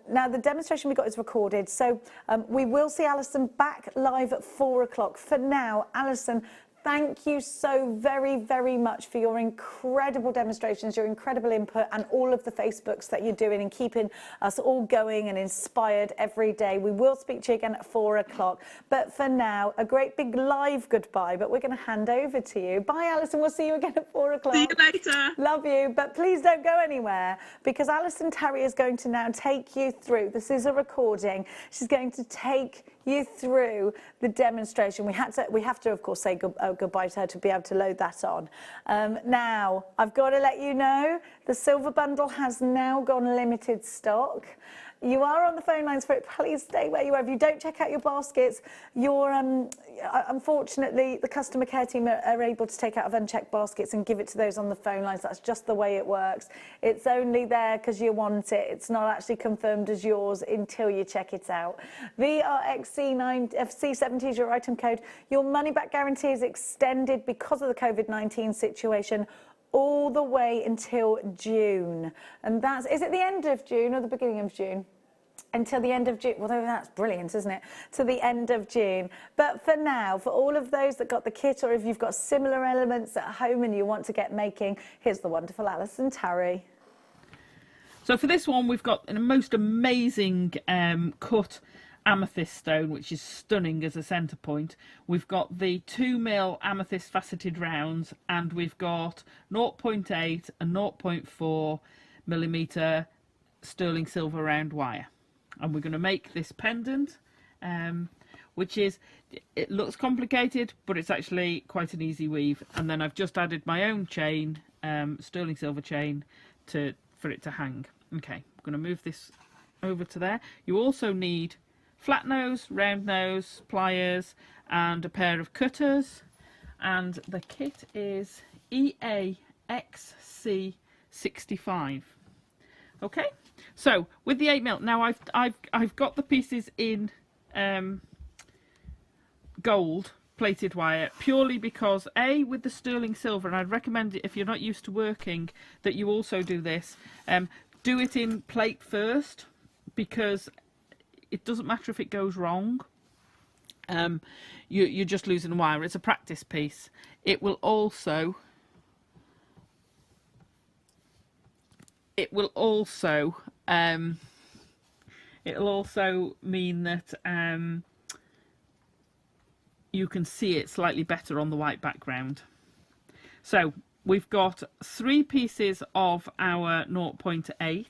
Now the demonstration we got is recorded, so we will see Alison back live at 4 o'clock. For now, Alison, thank you so very, very much for your incredible demonstrations, your incredible input, and all of the Facebooks that you're doing and keeping us all going and inspired every day. We will speak to you again at 4 o'clock. But for now, a great big live goodbye, but we're going to hand over to you. Bye, Alison. We'll see you again at 4 o'clock. See you later. Love you. But please don't go anywhere, because Alison Tarry is going to now take you through. This is a recording. She's going to take you through the demonstration. We have to, of course, say goodbye to her to be able to load that on. Now, I've got to let you know, the silver bundle has now gone limited stock. You are on the phone lines for it. Please stay where you are. If you don't check out your baskets, you're unfortunately, the customer care team are able to take out of unchecked baskets and give it to those on the phone lines. That's just the way it works. It's only there because you want it. It's not actually confirmed as yours until you check it out. VRXC70 is your item code. Your money back guarantee is extended because of the COVID-19 situation all the way until June. And that's, is it the end of June or the beginning of June? Until the end of June. Well, that's brilliant, isn't it? To the end of June. But for now, for all of those that got the kit, or if you've got similar elements at home and you want to get making, here's the wonderful Alison Tarry. So for this one, we've got a most amazing cut amethyst stone, which is stunning as a centre point. We've got the 2mm amethyst faceted rounds, and we've got 0.8 and 0.4mm sterling silver round wire. And we're going to make this pendant, which is, it looks complicated, but it's actually quite an easy weave. And then I've just added my own chain, sterling silver chain, for it to hang. Okay, I'm going to move this over to there. You also need flat nose, round nose, pliers, and a pair of cutters. And the kit is EAXC65. Okay, so with the 8mm, now I've got the pieces in gold plated wire purely because with the sterling silver, and I'd recommend it if you're not used to working that you also do this. Do it in plate first, because it doesn't matter if it goes wrong. You're just losing wire. It's a practice piece. It will also mean that you can see it slightly better on the white background. So we've got 3 pieces of our 0.8.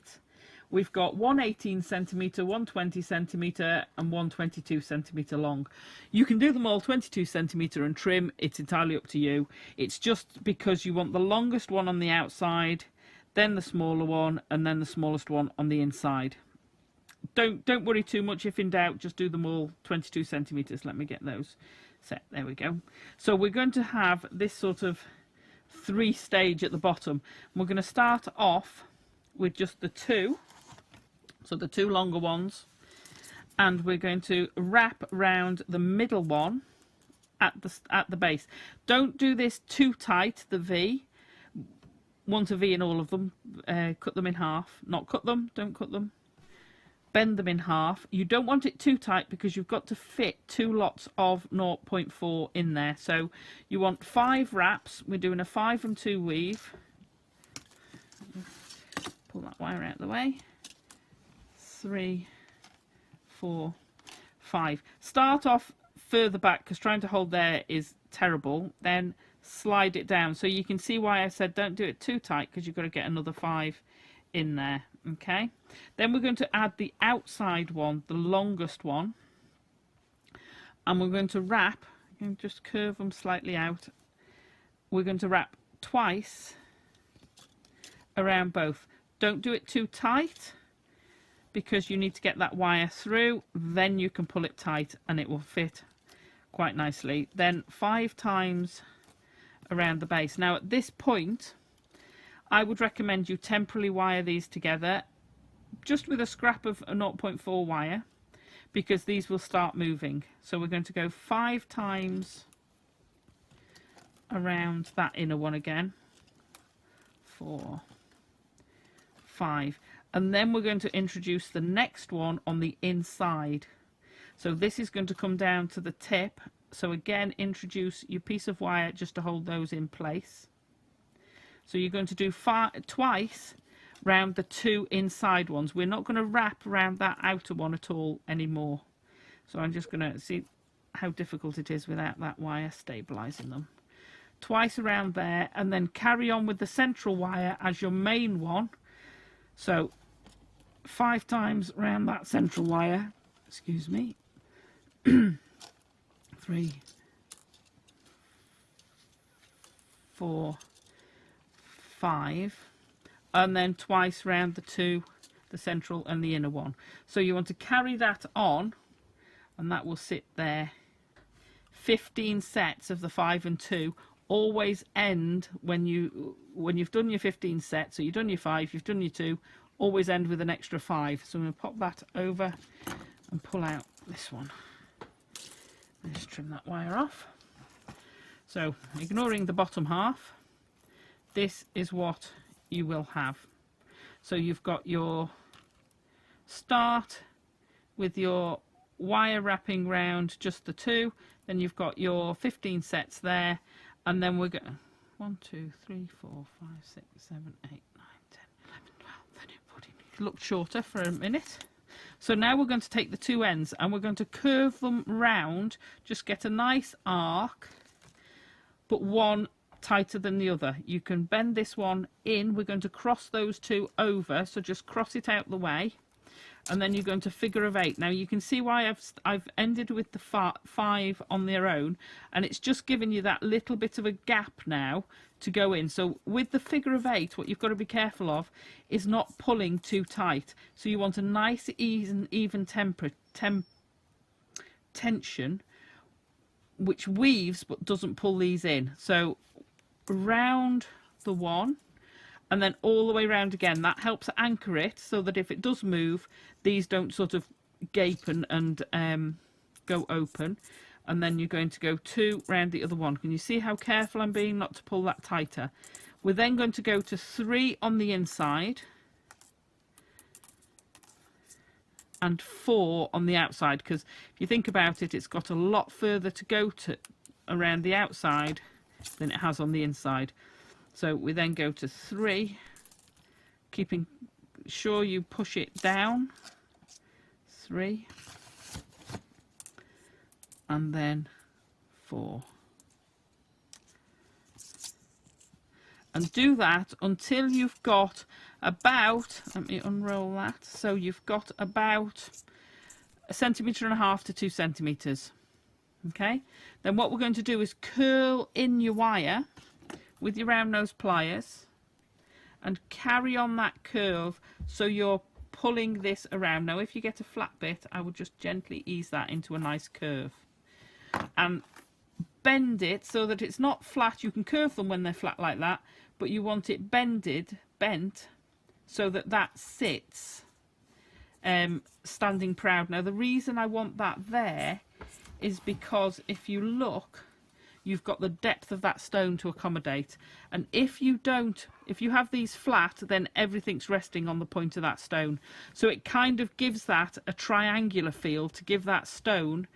We've got one 18 centimetre, one 20 centimetre and one 22 centimetre long. You can do them all 22 centimetre and trim, it's entirely up to you. It's just because you want the longest one on the outside, then the smaller one, and then the smallest one on the inside. Don't worry too much. If in doubt, just do them all 22 centimetres. Let me get those set. There we go. So we're going to have this sort of 3 stage at the bottom. We're going to start off with just the 2. So the 2 longer ones, and we're going to wrap round the middle one at the base. Don't do this too tight, the V. Want a V in all of them. Cut them in half. Not cut them, don't cut them. Bend them in half. You don't want it too tight because you've got to fit 2 lots of 0.4 in there. So you want 5 wraps. We're doing a 5 and 2 weave. Pull that wire out of the way. 3, 4, 5. Start off further back because trying to hold there is terrible. Then slide it down. So you can see why I said don't do it too tight, because you've got to get another 5 in there. Okay. Then we're going to add the outside one, the longest one, and we're going to wrap. You can just curve them slightly out. We're going to wrap twice around both. Don't do it too tight, because you need to get that wire through, then you can pull it tight and it will fit quite nicely. Then 5 times around the base. Now at this point I would recommend you temporarily wire these together just with a scrap of a 0.4 wire, because these will start moving. So we're going to go 5 times around that inner one again. 4, 5. And then we're going to introduce the next one on the inside. So this is going to come down to the tip. So again, introduce your piece of wire just to hold those in place. So you're going to do twice round the 2 inside ones. We're not going to wrap around that outer one at all anymore. So I'm just going to see how difficult it is without that wire stabilizing them. Twice around there, and then carry on with the central wire as your main one. So 5 times around that central wire, excuse me, 3, 4, 5, and then twice round the 2, the central and the inner one. So you want to carry that on, and that will sit there. 15 sets of the 5 and 2 always end when you've done your 15 sets. So you've done your 5, you've done your 2, always end with an extra 5. So I'm going to pop that over and pull out this one. Just trim that wire off. So ignoring the bottom half, this is what you will have. So you've got your start with your wire wrapping round just the 2, then you've got your 15 sets there, and then we're going 1, 2, 3, 4, 5, 6, 7, 8, 9, 10, 11, 12, 13, 14. It looked shorter for a minute. So now we're going to take the 2 ends and we're going to curve them round, just get a nice arc, but one tighter than the other. You can bend this one in. We're going to cross those 2 over, so just cross it out the way, and then you're going to figure of 8. Now you can see why I've ended with the 5 on their own, and it's just giving you that little bit of a gap now to go in. So with the figure of 8, what you've got to be careful of is not pulling too tight. So you want a nice even tension, which weaves but doesn't pull these in. So round the 1 and then all the way round again. That helps anchor it so that if it does move, these don't sort of gape and go open. And then you're going to go 2 round the other one. Can you see how careful I'm being not to pull that tighter? We're then going to go to 3 on the inside and 4 on the outside, because if you think about it, it's got a lot further to go to around the outside than it has on the inside. So we then go to 3, keeping sure you push it down, 3, and then 4, And do that until you've got about, let me unroll that, so you've got about 1.5 centimetres to 2 centimetres. Okay, then what we're going to do is curl in your wire with your round nose pliers and carry on that curve so you're pulling this around. Now if you get a flat bit, I would just gently ease that into a nice curve and bend it so that it's not flat. You can curve them when they're flat like that, but you want it bent so that that sits standing proud. Now the reason I want that there is because if you look, you've got the depth of that stone to accommodate, and if you have these flat, then everything's resting on the point of that stone, so it kind of gives that a triangular feel to give that stone.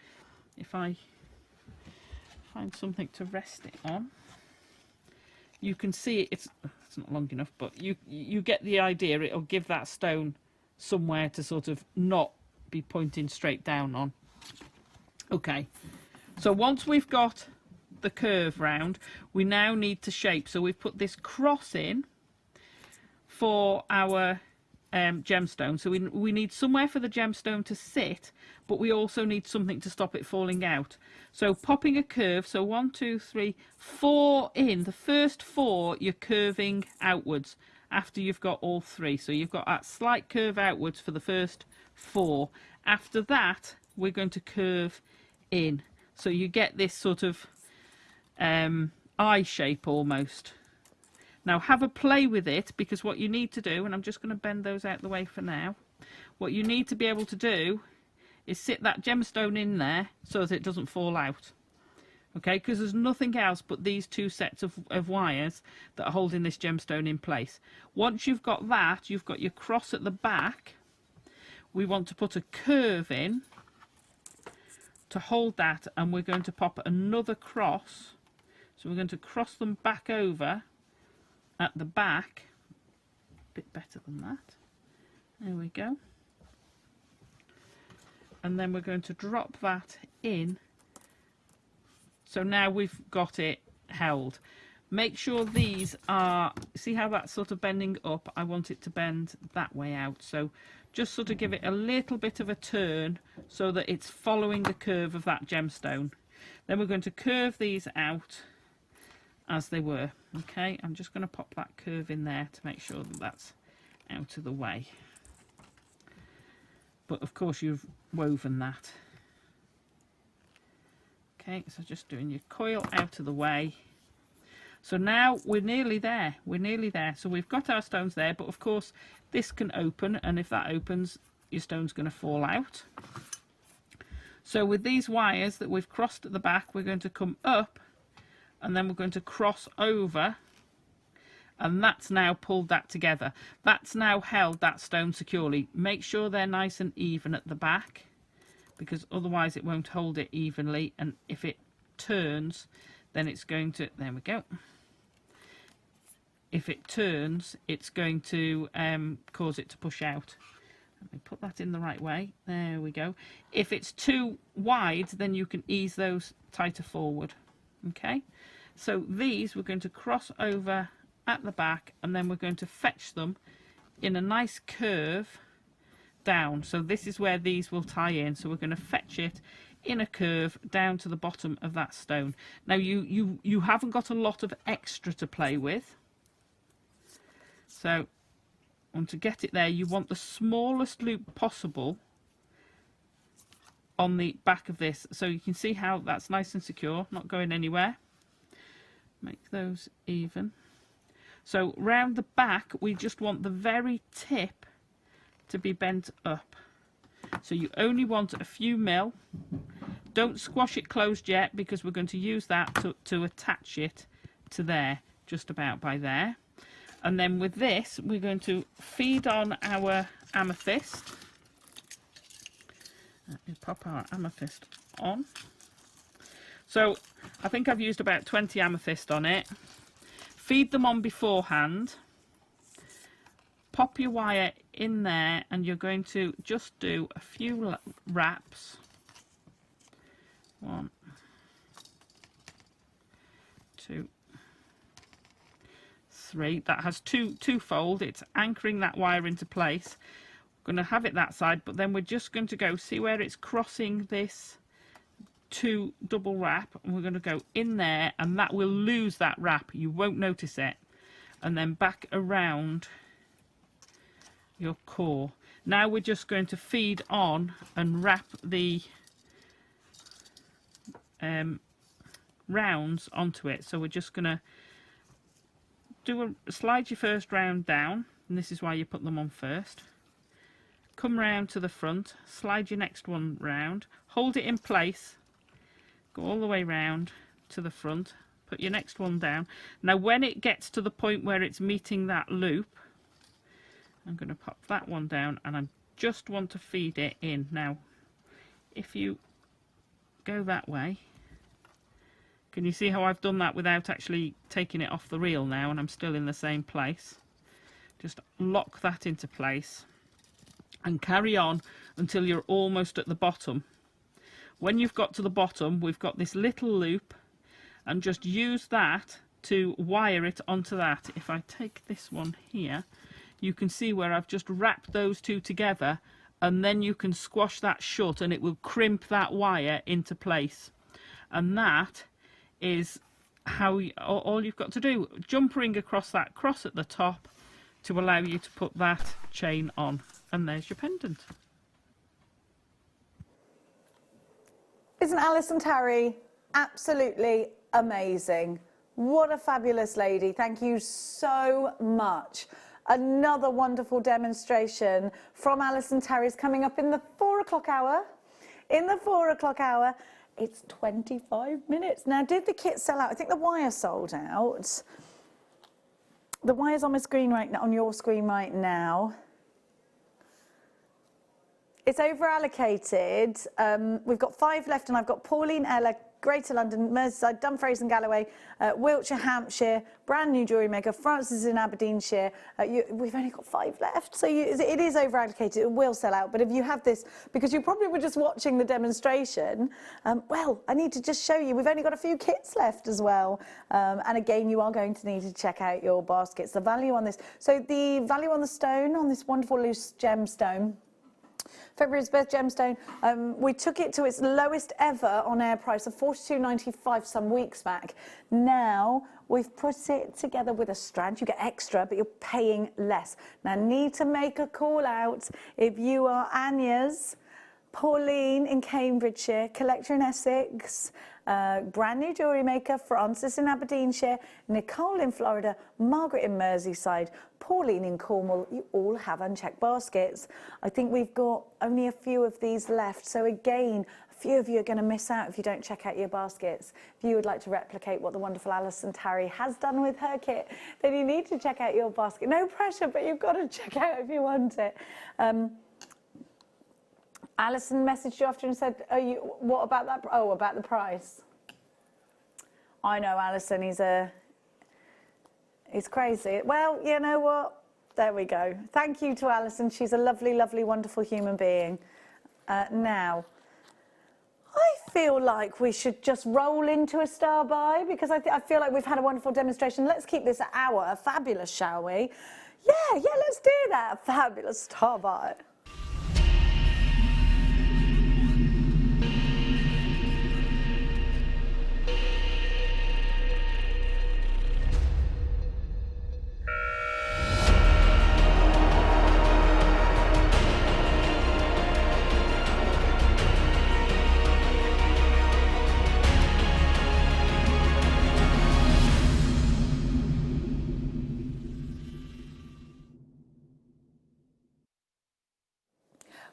If I find something to rest it on, you can see it's not long enough, but you get the idea. It'll give that stone somewhere to sort of not be pointing straight down on. Okay, so once we've got the curve round, we now need to shape. So we've put this cross in for our gemstone. So we need somewhere for the gemstone to sit, but we also need something to stop it falling out. So popping a curve, so 1, 2, 3, 4 in. The first 4 you're curving outwards after you've got all 3. So you've got that slight curve outwards for the first 4. After that, we're going to curve in. So you get this sort of eye shape almost. Now have a play with it, because what you need to do, and I'm just going to bend those out the way for now, what you need to be able to do is sit that gemstone in there so that it doesn't fall out. Okay, because there's nothing else but these 2 sets of wires that are holding this gemstone in place. Once you've got that, you've got your cross at the back. We want to put a curve in to hold that, and we're going to pop another cross. So we're going to cross them back over at the back. A bit better than that. There we go. And then we're going to drop that in. So now we've got it held. Make sure these are, see how that's sort of bending up? I want it to bend that way out. So just sort of give it a little bit of a turn so that it's following the curve of that gemstone. Then we're going to curve these out as they were. Okay, I'm just going to pop that curve in there to make sure that that's out of the way. But of course you've woven that. Okay, so just doing your coil out of the way. So now we're nearly there. We're nearly there. So we've got our stones there, but of course this can open, and if that opens, your stone's going to fall out. So with these wires that we've crossed at the back, we're going to come up, and then we're going to cross over, and that's now pulled that together. That's now held that stone securely. Make sure they're nice and even at the back, because otherwise it won't hold it evenly, and if it turns, then it's going to, there we go. If it turns, it's going to cause it to push out. Let me put that in the right way. There we go. If it's too wide, then you can ease those tighter forward. Okay, so these we're going to cross over at the back, and then we're going to fetch them in a nice curve down. So this is where these will tie in. So we're going to fetch it in a curve down to the bottom of that stone. Now you haven't got a lot of extra to play with. So to get it there, you want the smallest loop possible on the back of this, so you can see how that's nice and secure, not going anywhere. Make those even. So round the back, we just want the very tip to be bent up. So you only want a few mil. Don't squash it closed yet, because we're going to use that to attach it to there, just about by there. And then with this, we're going to feed on our amethyst. Let me pop our amethyst on. So I think I've used about 20 amethyst on it. Feed them on beforehand. Pop your wire in there, and you're going to just do a few wraps. 1, 2, 3. That has two fold. It's anchoring that wire into place. We're going to have it that side, but then we're just going to go, see where it's crossing this 2 double wrap, and we're going to go in there, and that will lose that wrap. You won't notice it. And then back around your core. Now we're just going to feed on and wrap the rounds onto it. So we're just going to slide your first round down, and this is why you put them on first. Come round to the front, slide your next one round, hold it in place, go all the way round to the front, put your next one down. Now when it gets to the point where it's meeting that loop, I'm going to pop that one down, and I just want to feed it in. Now if you go that way, can you see how I've done that without actually taking it off the reel now, and I'm still in the same place? Just lock that into place and carry on until you're almost at the bottom. When you've got to the bottom, we've got this little loop, and just use that to wire it onto that. If I take this one here, you can see where I've just wrapped those two together, and then you can squash that shut and it will crimp that wire into place. And that is how all you've got to do. Jump ring across that cross at the top to allow you to put that chain on, and there's your pendant. Isn't Alison Tarry absolutely amazing? What a fabulous lady. Thank you so much. Another wonderful demonstration from Alison Tarry is coming up in the 4 o'clock hour. In the 4 o'clock hour, it's 25 minutes. Now, did the kit sell out? I think the wire sold out. The wire's on my screen right now, on your screen right now. It's over allocated. We've got 5 left, and I've got Pauline, Ella, Greater London, Merseyside, Dumfries and Galloway, Wiltshire, Hampshire, brand new Jewellery Maker, Francis in Aberdeenshire. We've only got 5 left, so it is over allocated. It will sell out. But if you have this, because you probably were just watching the demonstration, well, I need to just show you. We've only got a few kits left as well. And again, you are going to need to check out your baskets. The value on this. So the value on the stone, on this wonderful loose gemstone, February's Birth gemstone, we took it to its lowest ever on air price of $42.95 some weeks back. Now we've put it together with a strand. You get extra, but you're paying less. Now, need to make a call out if you are Anya's, Pauline in Cambridgeshire, Collector in Essex, brand new Jewellery Maker, Francis in Aberdeenshire, Nicole in Florida, Margaret in Merseyside, Pauline in Cornwall. You all have unchecked baskets. I think we've got only a few of these left. So again, a few of you are going to miss out if you don't check out your baskets. If you would like to replicate what the wonderful Alison Tarry has done with her kit, then you need to check out your basket. No pressure, but you've got to check out if you want it. Alison messaged you after and said, what about that? Oh, about the price. I know Alison, he's crazy. Well, you know what? There we go. Thank you to Alison. She's a lovely, lovely, wonderful human being. Now, I feel like we should just roll into a star buy, because I feel like we've had a wonderful demonstration. Let's keep this hour fabulous, shall we? Yeah, let's do that. Fabulous star buy.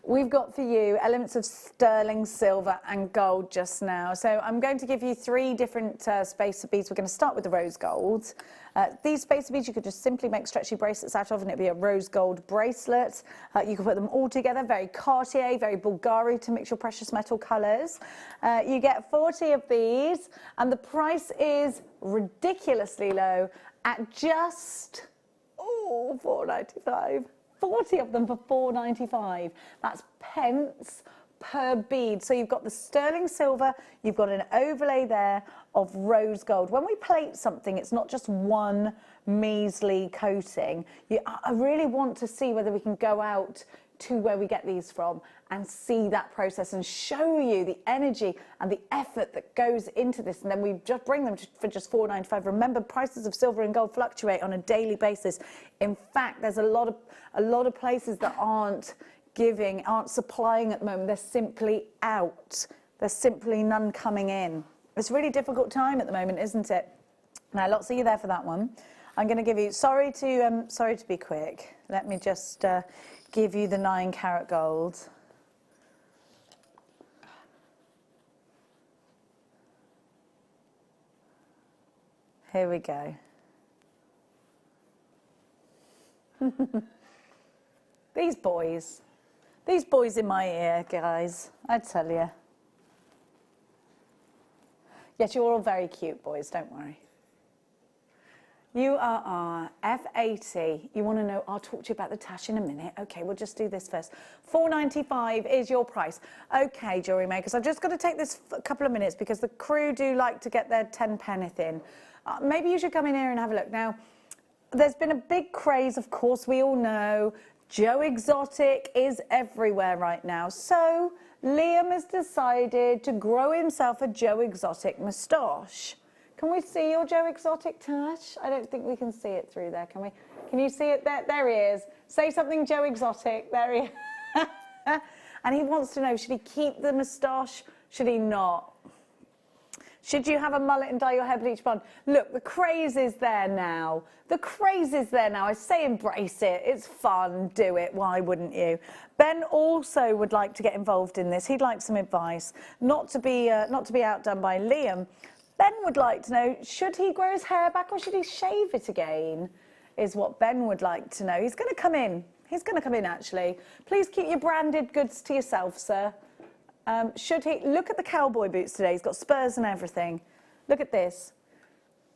We've got for you elements of sterling silver and gold just now. So I'm going to give you 3 different spacer beads. We're going to start with the rose gold. These spacer beads you could just simply make stretchy bracelets out of, and it'd be a rose gold bracelet. You can put them all together, very Cartier, very Bulgari to mix your precious metal colours. You get 40 of these, and the price is ridiculously low at just $4.95. 40 of them for $4.95. That's pence per bead. So you've got the sterling silver, you've got an overlay there of rose gold. When we plate something, it's not just one measly coating. I really want to see whether we can go out to where we get these from and see that process and show you the energy and the effort that goes into this, and then we just bring them for just $4.95. Remember, prices of silver and gold fluctuate on a daily basis. In fact, there's a lot of places that aren't supplying at the moment. They're simply out. There's simply none coming in. It's a really difficult time at the moment, isn't it? Now, lots of you there for that one. I'm going to give you, sorry to be quick. Let me just give you the 9 carat gold. Here we go. These boys in my ear, guys, I tell you. Yes, you're all very cute, boys, don't worry. You are our F80. You want to know, I'll talk to you about the tash in a minute. Okay, we'll just do this first. $4.95 is your price. Okay, jewellery makers, I've just got to take this a couple of minutes because the crew do like to get their 10 penneth in. Maybe you should come in here and have a look. Now, there's been a big craze, of course, we all know. Joe Exotic is everywhere right now. So Liam has decided to grow himself a Joe Exotic moustache. Can we see your Joe Exotic tash? I don't think we can see it through there, can we? Can you see it there? There he is. Say something, Joe Exotic. There he is. And he wants to know, should he keep the moustache? Should he not? Should you have a mullet and dye your hair bleach blonde? Look, the craze is there now. The craze is there now. I say embrace it. It's fun. Do it. Why wouldn't you? Ben also would like to get involved in this. He'd like some advice, not to be outdone by Liam. Ben would like to know, should he grow his hair back or should he shave it again? Is what Ben would like to know. He's going to come in. He's going to come in, actually. Please keep your branded goods to yourself, sir. Should he? Look at the cowboy boots today. He's got spurs and everything. Look at this.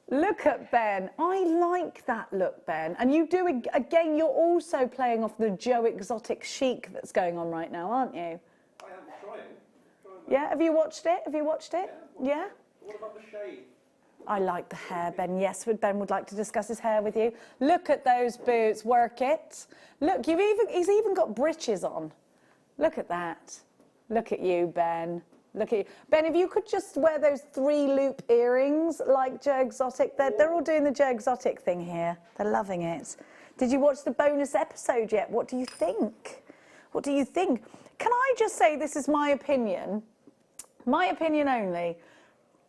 Look at Ben. I like that look, Ben. And you do, again, you're also playing off the Joe Exotic chic that's going on right now, aren't you? I am trying. Yeah, have you watched it? Have you watched it? Yeah? What about the shade? I like the hair, Ben. Yes, Ben would like to discuss his hair with you. Look at those boots. Work it. Look, he's even got breeches on. Look at that. Look at you, Ben. Look at you. Ben, if you could just wear those 3-loop earrings like Joe Exotic. They're all doing the Joe Exotic thing here. They're loving it. Did you watch the bonus episode yet? What do you think? What do you think? Can I just say this is my opinion? My opinion only.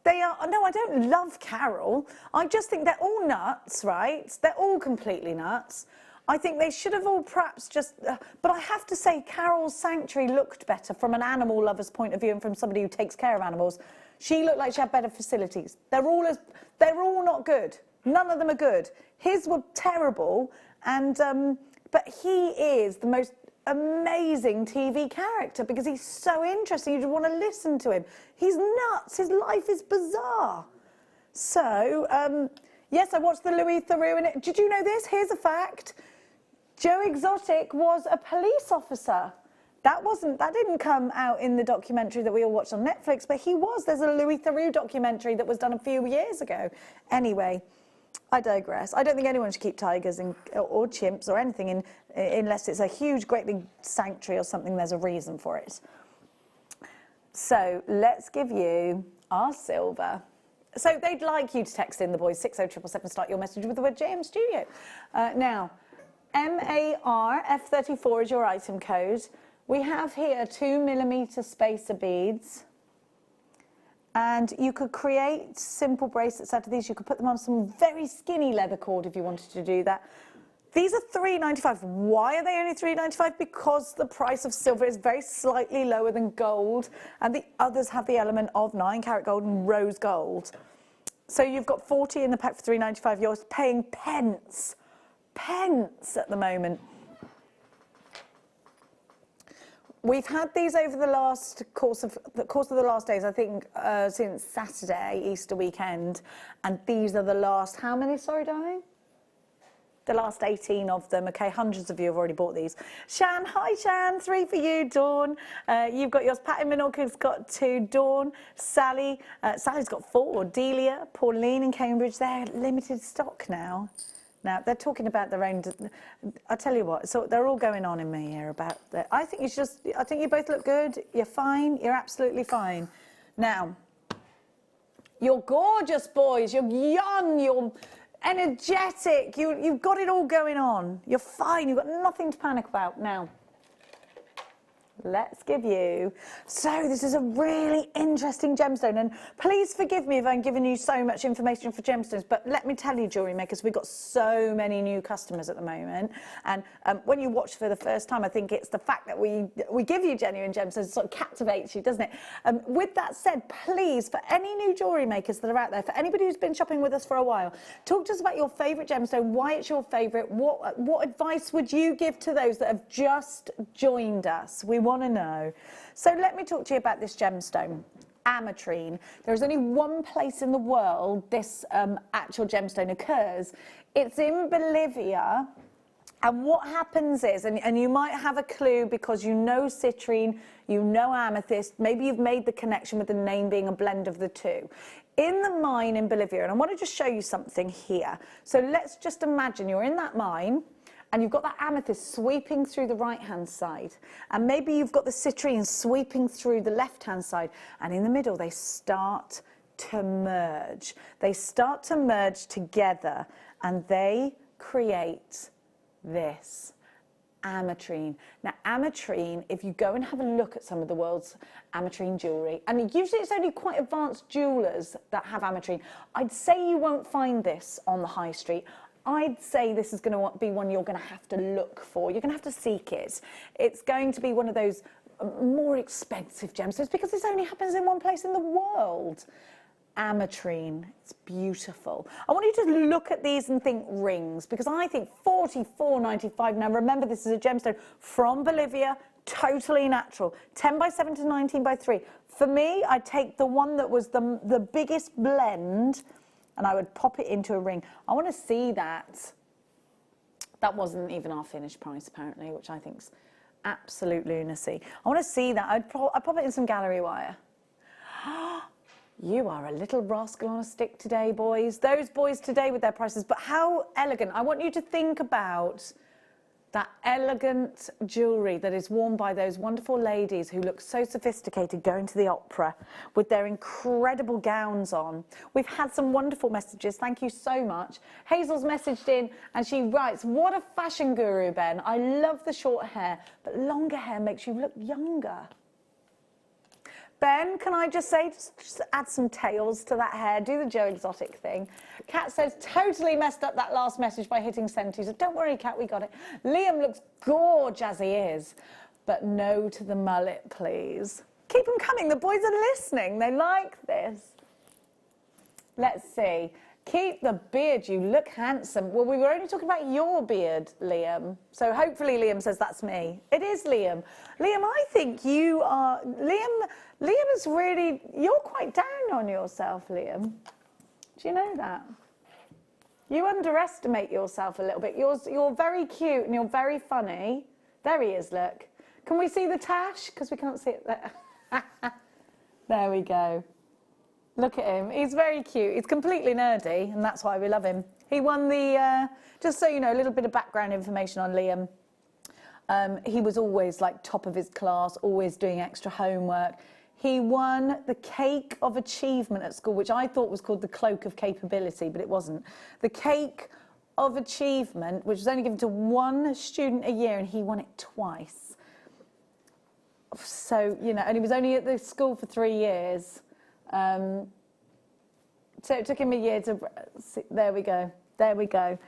No, I don't love Carol. I just think they're all nuts, right? They're all completely nuts. I think they should have all perhaps just... but I have to say, Carol's sanctuary looked better from an animal lover's point of view and from somebody who takes care of animals. She looked like she had better facilities. They're all not good. None of them are good. His were terrible, and but he is the most amazing TV character because he's so interesting. You just want to listen to him. He's nuts. His life is bizarre. So, yes, I watched the Louis Theroux in it. Did you know this? Here's a fact. Joe Exotic was a police officer. That didn't come out in the documentary that we all watched on Netflix, but he was. There's a Louis Theroux documentary that was done a few years ago. Anyway, I digress. I don't think anyone should keep tigers or chimps or anything unless it's a huge, great big sanctuary or something. There's a reason for it. So let's give you our silver. So they'd like you to text in, the boys, 60777, start your message with the word JM Studio. Now, MARF34 is your item code. We have here 2mm spacer beads. And you could create simple bracelets out of these. You could put them on some very skinny leather cord if you wanted to do that. These are $3.95. Why are they only $3.95? Because the price of silver is very slightly lower than gold, and the others have the element of 9 carat gold and rose gold. So you've got 40 in the pack for $3.95. You're paying pence at the moment. We've had these over the course of the last days, I think, since Saturday, Easter weekend, and these are the last, how many, sorry, darling? the last 18 of them. Okay, hundreds of you have already bought these. Shan, hi Shan, 3 for you. Dawn, you've got yours. Patty Minorca's got 2. Dawn, Sally, Sally's got 4. Delia, Pauline in Cambridge, they're limited stock now. Now, they're talking about their own, I tell you what, so they're all going on in me here about that. I think you both look good. You're fine. You're absolutely fine. Now, you're gorgeous, boys. You're young. You're energetic. You've got it all going on. You're fine. You've got nothing to panic about. Now, let's give you... So this is a really interesting gemstone, and please forgive me if I'm giving you so much information for gemstones, but let me tell you, jewellery makers, we've got so many new customers at the moment, and when you watch for the first time, I think it's the fact that we give you genuine gemstones, it sort of captivates you, doesn't it? With that said, please, for any new jewellery makers that are out there, for anybody who's been shopping with us for a while, talk to us about your favourite gemstone, why it's your favourite, what advice would you give to those that have just joined us? We want to know. So let me talk to you about this gemstone, ametrine. There's only one place in the world this actual gemstone occurs. It's in Bolivia. And what happens is, and you might have a clue because you know citrine, you know amethyst, maybe you've made the connection with the name being a blend of the two. In the mine in Bolivia, and I want to just show you something here. So let's just imagine you're in that mine, and you've got that amethyst sweeping through the right-hand side. And maybe you've got the citrine sweeping through the left-hand side. And in the middle, they start to merge. They start to merge together, and they create this, ametrine. Now, ametrine, if you go and have a look at some of the world's ametrine jewellery, and usually it's only quite advanced jewellers that have ametrine, I'd say you won't find this on the high street. I'd say this is going to be one you're going to have to look for. You're going to have to seek it. It's going to be one of those more expensive gemstones because this only happens in one place in the world. Ametrine, it's beautiful. I want you to look at these and think rings because I think $44.95. Now remember, this is a gemstone from Bolivia, totally natural, 10 by 7 to 19 by 3. For me, I'd take the one that was the biggest blend, and I would pop it into a ring. I want to see that. That wasn't even our finished price, apparently, which I think's absolute lunacy. I want to see that. I'd pop it in some gallery wire. You are a little rascal on a stick today, boys. Those boys today with their prices. But how elegant. I want you to think about that elegant jewellery that is worn by those wonderful ladies who look so sophisticated going to the opera with their incredible gowns on. We've had some wonderful messages. Thank you so much. Hazel's messaged in and she writes, what a fashion guru, Ben. I love the short hair, but longer hair makes you look younger. Ben, can I just say, just add some tails to that hair, do the Joe Exotic thing. Kat says, totally messed up that last message by hitting send to. So don't worry, Kat, we got it. Liam looks gorge as he is, but no to the mullet, please. Keep them coming, the boys are listening, they like this. Let's see. Keep the beard, you look handsome. Well, we were only talking about your beard, Liam. So hopefully Liam says that's me. It is Liam. Liam, I think you are... Liam is really... You're quite down on yourself, Liam. Do you know that? You underestimate yourself a little bit. You're very cute and you're very funny. There he is, look. Can we see the tash? Because we can't see it there. There we go. Look at him. He's very cute. He's completely nerdy, and that's why we love him. He won the, just so you know, a little bit of background information on Liam. He was always like top of his class, always doing extra homework. He won the Cake of Achievement at school, which I thought was called the Cloak of Capability, but it wasn't. The Cake of Achievement, which was only given to one student a year, and he won it twice. So, you know, and he was only at the school for 3 years. So it took him a year to, there we go,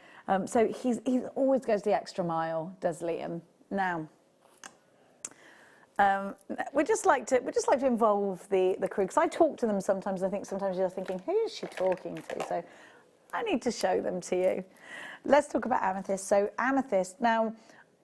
so he always goes the extra mile, does Liam. Now, we just like to involve the crew, because I talk to them sometimes, I think sometimes you're thinking, who is she talking to? So I need to show them to you. Let's talk about amethyst. So amethyst, now,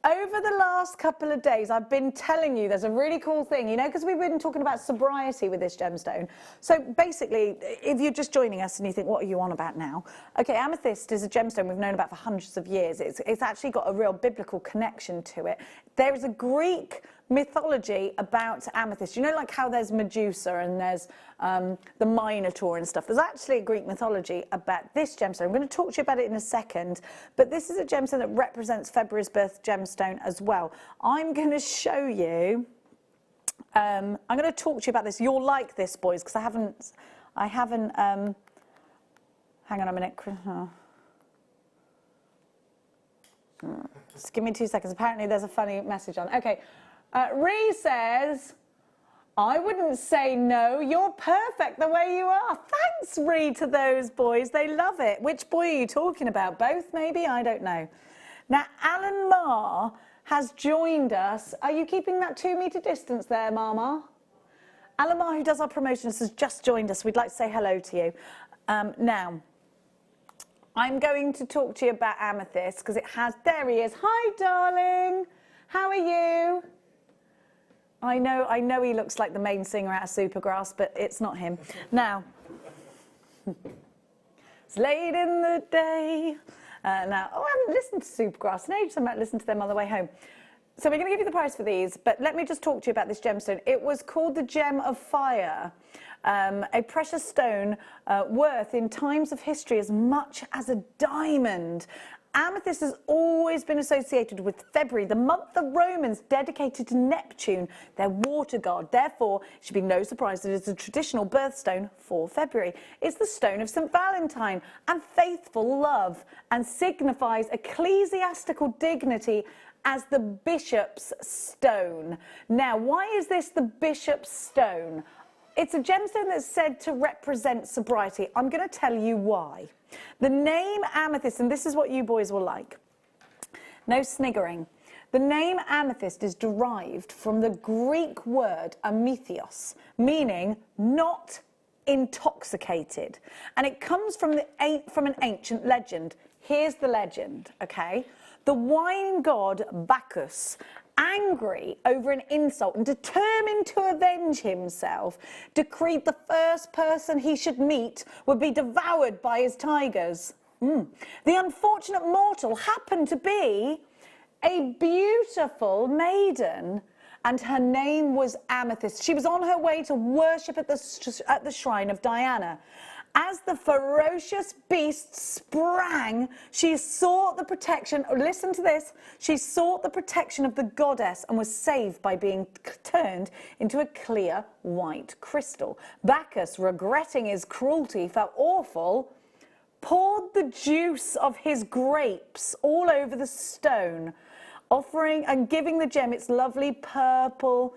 over the last couple of days, I've been telling you there's a really cool thing, you know, because we've been talking about sobriety with this gemstone. So basically, if you're just joining us and you think, what are you on about now? Okay, amethyst is a gemstone we've known about for hundreds of years. It's actually got a real biblical connection to it. There is a Greek mythology about amethyst. You know, like how there's Medusa and there's the Minotaur and stuff. There's actually a Greek mythology about this gemstone. I'm going to talk to you about it in a second, but this is a gemstone that represents February's birth gemstone as well. I'm going to show you, I'm going to talk to you about this. You'll like this, boys, because I haven't, hang on a minute. Just give me 2 seconds. Apparently there's a funny message on. Okay. Ree says, I wouldn't say no. You're perfect the way you are. Thanks, Ree, to those boys. They love it. Which boy are you talking about? Both, maybe? I don't know. Now, Alan Marr has joined us. Are you keeping that 2 metre distance there, Mama? Alan Marr, who does our promotions, has just joined us. We'd like to say hello to you. Now, I'm going to talk to you about amethyst because it has... There he is. Hi, darling. How are you? I know he looks like the main singer out of Supergrass, but it's not him. Now, it's late in the day. Now, I haven't listened to Supergrass in ages. I might listen to them on the way home. So we're going to give you the price for these, but let me just talk to you about this gemstone. It was called the Gem of Fire, a precious stone worth in times of history as much as a diamond. Amethyst has always been associated with February, the month the Romans dedicated to Neptune, their water god. Therefore, it should be no surprise that it's a traditional birthstone for February. It's the stone of St. Valentine and faithful love, and signifies ecclesiastical dignity as the bishop's stone. Now, why is this the bishop's stone? It's a gemstone that's said to represent sobriety. I'm going to tell you why. The name amethyst, and this is what you boys will like. No sniggering. The name amethyst is derived from the Greek word amethios, meaning not intoxicated. And it comes from an ancient legend. Here's the legend, okay? The wine god Bacchus, angry over an insult and determined to avenge himself, decreed the first person he should meet would be devoured by his tigers. The unfortunate mortal happened to be a beautiful maiden, and her name was Amethyst. She was on her way to worship at the shrine of Diana. As the ferocious beast sprang, she sought the protection, listen to this, she sought the protection of the goddess and was saved by being turned into a clear white crystal. Bacchus, regretting his cruelty, felt awful, poured the juice of his grapes all over the stone, offering and giving the gem its lovely purple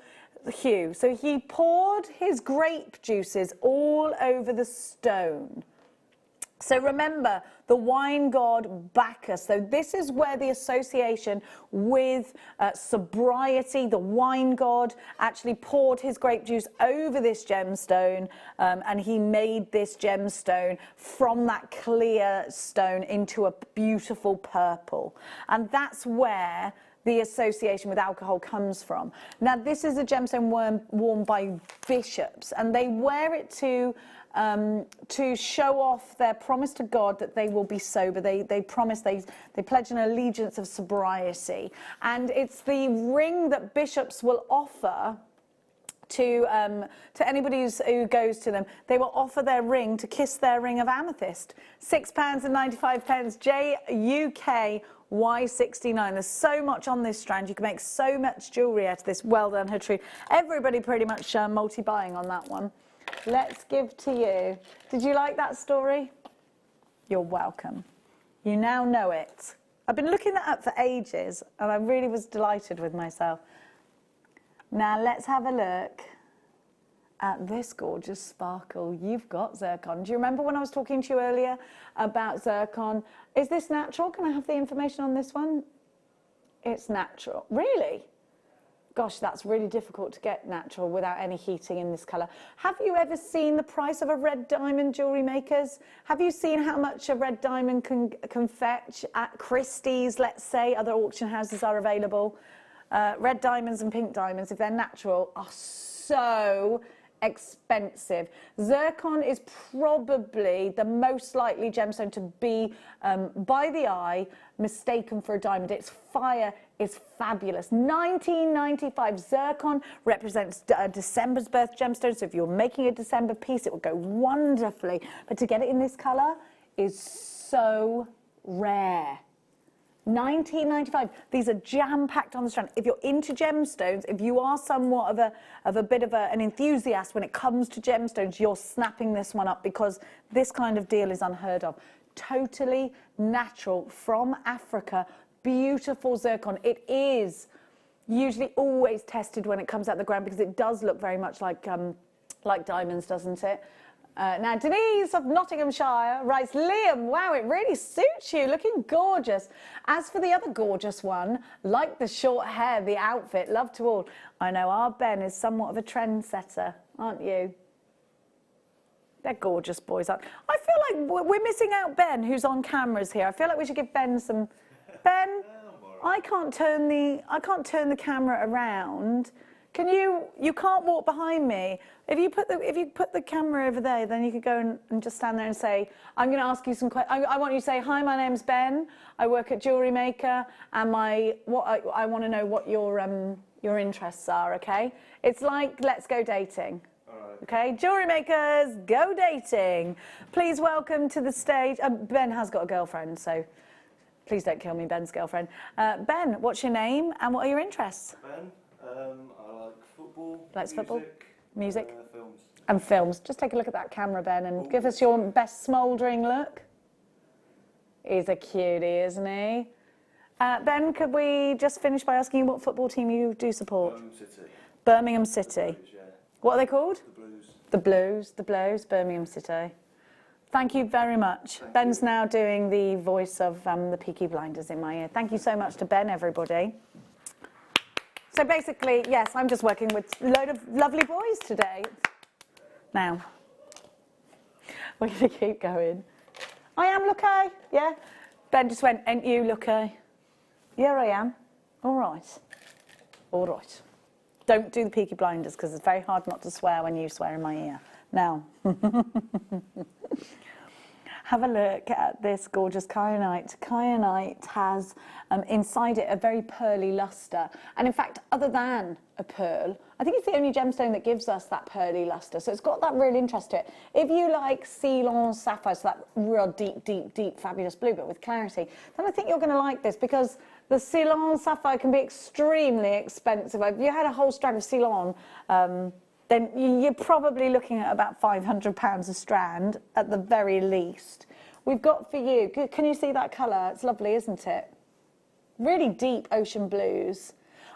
hue. So he poured his grape juices all over the stone. So remember, the wine god Bacchus. So this is where the association with sobriety, the wine god actually poured his grape juice over this gemstone, and he made this gemstone from that clear stone into a beautiful purple. And that's where the association with alcohol comes from. Now, this is a gemstone worn by bishops, and they wear it to show off their promise to God that they will be sober. They promise, they pledge an allegiance of sobriety. And it's the ring that bishops will offer to anybody who goes to them. They will offer their ring to kiss their ring of amethyst. £6.95, JUK Y69. There's so much on this strand. You can make so much jewellery out of this. Well done, Hatrie. Everybody pretty much multi-buying on that one. Let's give to you. Did you like that story? You're welcome. You now know it. I've been looking that up for ages, and I really was delighted with myself. Now let's have a look at this gorgeous sparkle. You've got zircon. Do you remember when I was talking to you earlier about zircon? Is this natural? Can I have the information on this one? It's natural. Really? Gosh, that's really difficult to get natural without any heating in this colour. Have you ever seen the price of a red diamond, Jewellery Makers? Have you seen how much a red diamond can fetch at Christie's, let's say? Other auction houses are available. Red diamonds and pink diamonds, if they're natural, are so expensive. Zircon is probably the most likely gemstone to be, by the eye, mistaken for a diamond. Its fire is fabulous. 1995 zircon represents December's birth gemstone, so if you're making a December piece, it will go wonderfully. But to get it in this colour is so rare. 1995. These are jam-packed on the strand. If you're into gemstones, if you are somewhat of a bit of an enthusiast when it comes to gemstones, you're snapping this one up because this kind of deal is unheard of. Totally natural from Africa. Beautiful zircon. It is usually always tested when it comes out the ground because it does look very much like diamonds, doesn't it? Now, Denise of Nottinghamshire writes, Liam, wow, it really suits you, looking gorgeous. As for the other gorgeous one, like the short hair, the outfit, love to all. I know our Ben is somewhat of a trendsetter, aren't you? They're gorgeous boys. I feel like we're missing out Ben, who's on cameras here. I feel like we should give Ben some... Ben, I can't turn the camera around. Can you can't walk behind me. If you put the camera over there, then you could go and just stand there and say, I'm going to ask you some questions. I want you to say, hi, my name's Ben. I work at Jewellery Maker, and I want to know what your interests are, okay? It's like Let's Go Dating. Okay, Jewellery Makers, go dating. Please welcome to the stage. Ben has got a girlfriend, so please don't kill me, Ben's girlfriend. Ben, what's your name and what are your interests? Ben, I like football. Likes football? Music? Films. And films. Just take a look at that camera, Ben, and give us your best smouldering look. He's a cutie, isn't he? Ben, could we just finish by asking you what football team you do support? Birmingham City. Birmingham City. The Blues, yeah. What are they called? The Blues. The Blues. The Blues, Birmingham City. Thank you very much. Ben's now doing the voice of the Peaky Blinders in my ear. Thank you so much to Ben, everybody. So basically, yes, I'm just working with a load of lovely boys today. Now, we're going to keep going. I am Lucky, yeah? Ben just went, ain't you Lucky? Yeah, I am. All right. All right. Don't do the Peaky Blinders because it's very hard not to swear when you swear in my ear. Now, have a look at this gorgeous kyanite. Kyanite has inside it a very pearly luster. And in fact, other than a pearl, I think it's the only gemstone that gives us that pearly luster. So it's got that real interest to it. If you like Ceylon sapphire, so that real deep, deep, deep, fabulous blue, but with clarity, then I think you're going to like this because the Ceylon sapphire can be extremely expensive. If you had a whole strand of Ceylon, then you're probably looking at about £500 a strand at the very least. We've got for you, can you see that colour? It's lovely, isn't it? Really deep ocean blues.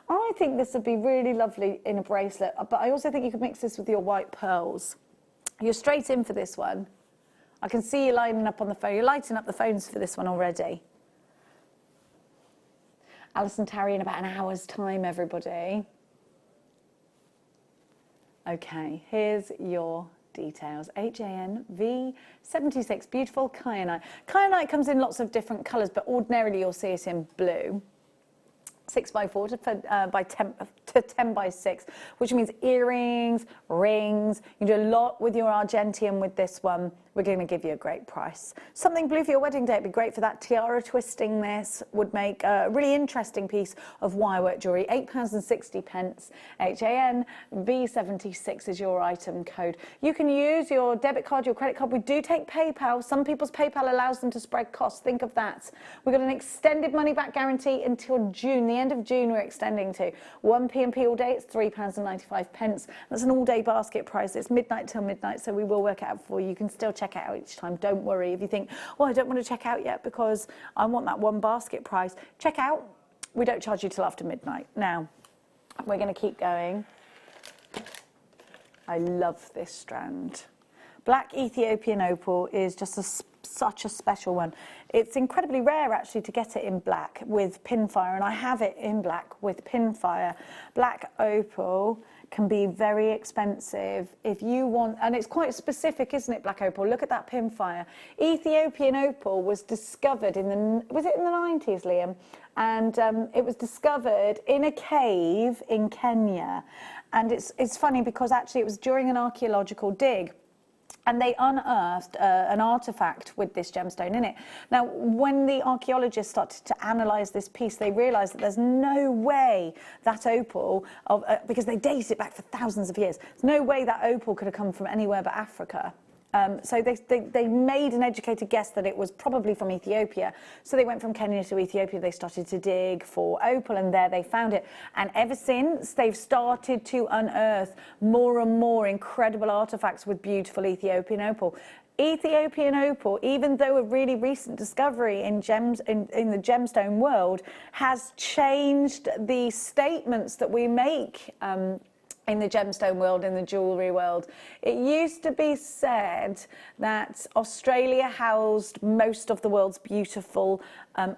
I think this would be really lovely in a bracelet, but I also think you could mix this with your white pearls. You're straight in for this one. I can see you lining up on the phone. You're lighting up the phones for this one already. Alison Tarry in about an hour's time, everybody. Okay, here's your details. HANV76, beautiful kyanite. Kyanite comes in lots of different colours, but ordinarily you'll see it in blue. 6x4 to 10x6, which means earrings, rings. You can do a lot with your Argentium with this one. We're going to give you a great price. Something blue for your wedding day would be great for that tiara twisting. This would make a really interesting piece of wirework jewellery. £8.60. HANV76 is your item code. You can use your debit card, your credit card. We do take PayPal. Some people's PayPal allows them to spread costs. Think of that. We've got an extended money back guarantee until June. The end of June we're extending to. 1 P&P all day, it's £3.95. That's an all-day basket price. It's midnight till midnight, so we will work it out for you. You can still check it out each time. Don't worry. If you think, oh, I don't want to check out yet because I want that one basket price, check out. We don't charge you till after midnight. Now, we're going to keep going. I love this strand. Black Ethiopian opal is just a such a special one. It's incredibly rare actually to get it in black with pinfire, and I have it in black with pinfire. Black opal can be very expensive if you want, and it's quite specific, isn't it, black opal? Look at that pinfire. Ethiopian opal was discovered in the, was it in the 90s, Liam? And it was discovered in a cave in Kenya. And it's funny because actually it was during an archaeological dig, and they unearthed an artifact with this gemstone in it. Now, when the archaeologists started to analyse this piece, they realised that there's no way that opal, because they date it back for thousands of years, there's no way that opal could have come from anywhere but Africa. So they made an educated guess that it was probably from Ethiopia. So they went from Kenya to Ethiopia, they started to dig for opal, and there they found it. And ever since, they've started to unearth more and more incredible artifacts with beautiful Ethiopian opal. Ethiopian opal, even though a really recent discovery in the gemstone world, has changed the statements that we make in the gemstone world, in the jewellery world. It used to be said that Australia housed most of the world's beautiful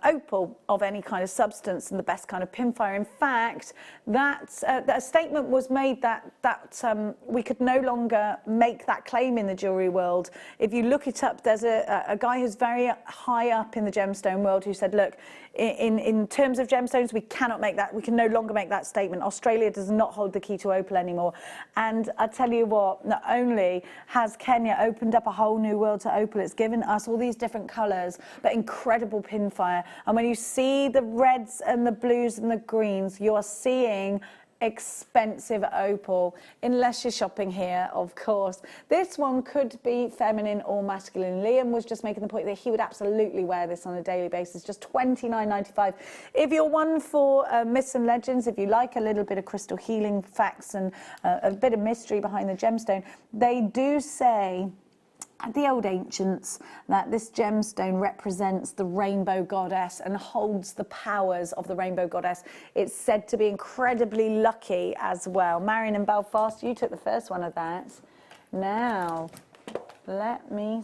opal of any kind of substance and the best kind of pinfire. In fact, that a statement was made that we could no longer make that claim in the jewellery world. If you look it up, there's a guy who's very high up in the gemstone world who said, look, in terms of gemstones, we cannot make that, we can no longer make that statement. Australia does not hold the key to opal anymore. And I tell you what, not only has Kenya opened up a whole new world to opal, it's given us all these different colours, but incredible pinfire. And when you see the reds and the blues and the greens, you are seeing expensive opal, unless you're shopping here, of course. This one could be feminine or masculine. Liam was just making the point that he would absolutely wear this on a daily basis, just $29.95. If you're one for myths and legends, if you like a little bit of crystal healing facts and a bit of mystery behind the gemstone, they do say, the old ancients, that this gemstone represents the rainbow goddess and holds the powers of the rainbow goddess. It's said to be incredibly lucky as well. Marion in Belfast, you took the first one of that. Now, let me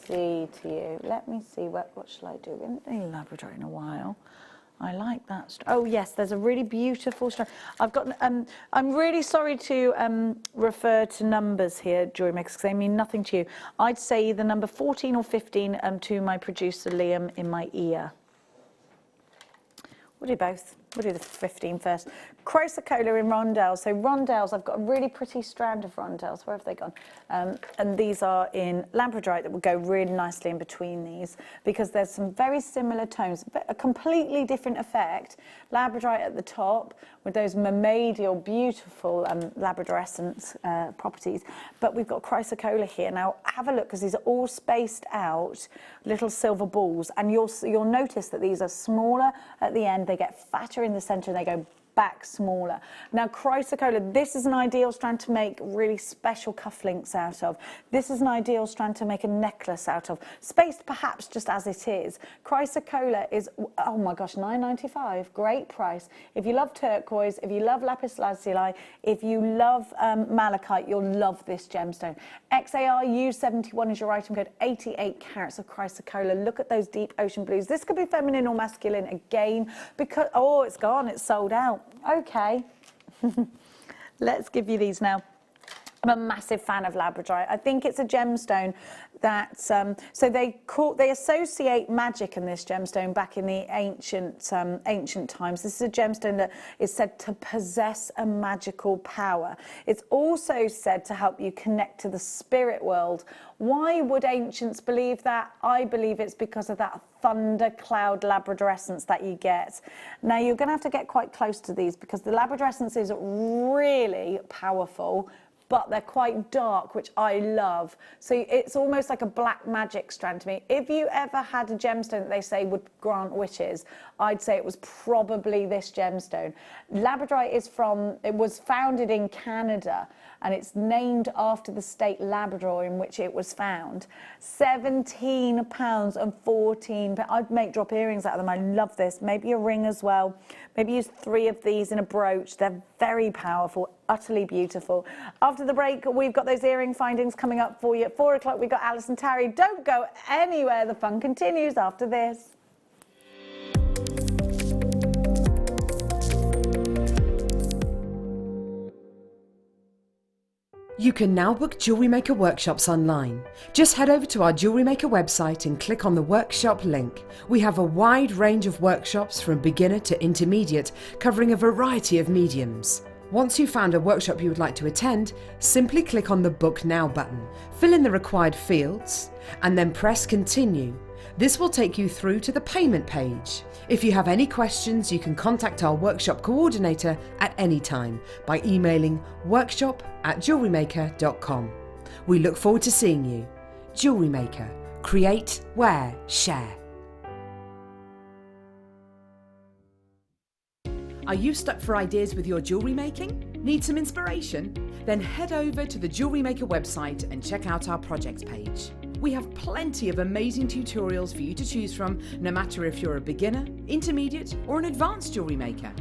see to you. Let me see, what shall I do? We haven't done Labrador in a while. I like that. Oh yes, there's a really beautiful stone. I've got. I'm really sorry to refer to numbers here, jewellery makers, because they mean nothing to you. I'd say either number 14 or 15 to my producer Liam in my ear. We'll do both. We'll do the 15 first. Chrysocolla in rondelles. So rondelles, I've got a really pretty strand of rondelles. Where have they gone? And these are in labradorite that will go really nicely in between these, because there's some very similar tones, a completely different effect. Labradorite at the top with those mermaidial, beautiful labradorescent properties. But we've got chrysocolla here. Now have a look, because these are all spaced out little silver balls, and you'll notice that these are smaller at the end. They get fatter in the centre and they go back smaller. Now chrysocolla, this is an ideal strand to make really special cufflinks out of. This is an ideal strand to make a necklace out of, spaced perhaps just as it is. Chrysocolla is, oh my gosh, $9.95, great price. If you love turquoise, if you love lapis lazuli, if you love malachite, you'll love this gemstone. XARU71 is your item code, 88 carats of chrysocolla. Look at those deep ocean blues. This could be feminine or masculine again, because, oh, it's gone, it's sold out. Okay, let's give you these now. I'm a massive fan of labradorite. I think it's a gemstone that, so they associate magic in this gemstone back in the ancient times. This is a gemstone that is said to possess a magical power. It's also said to help you connect to the spirit world. Why would ancients believe that? I believe it's because of that thundercloud labradorescence that you get. Now you're going to have to get quite close to these, because the labradorescence is really powerful, but they're quite dark, which I love. So it's almost like a black magic strand to me. If you ever had a gemstone that they say would grant wishes, I'd say it was probably this gemstone. Labradorite is it was founded in Canada, and it's named after the state Labrador in which it was found. £17 and £14. I'd make drop earrings out of them. I love this. Maybe a ring as well. Maybe use 3 of these in a brooch. They're very powerful, utterly beautiful. After the break, we've got those earring findings coming up for you. At 4 o'clock, we've got Alice and Tarry. Don't go anywhere. The fun continues after this. You can now book Jewellery Maker workshops online. Just head over to our Jewellery Maker website and click on the workshop link. We have a wide range of workshops from beginner to intermediate, covering a variety of mediums. Once you've found a workshop you would like to attend, simply click on the Book Now button, fill in the required fields, and then press Continue. This will take you through to the payment page. If you have any questions, you can contact our workshop coordinator at any time by emailing workshop@jewellerymaker.com. We look forward to seeing you. Jewellery Maker. Create, wear, share. Are you stuck for ideas with your jewellery making? Need some inspiration? Then head over to the Jewellery Maker website and check out our projects page. We have plenty of amazing tutorials for you to choose from, no matter if you're a beginner, intermediate, or an advanced jewellery maker.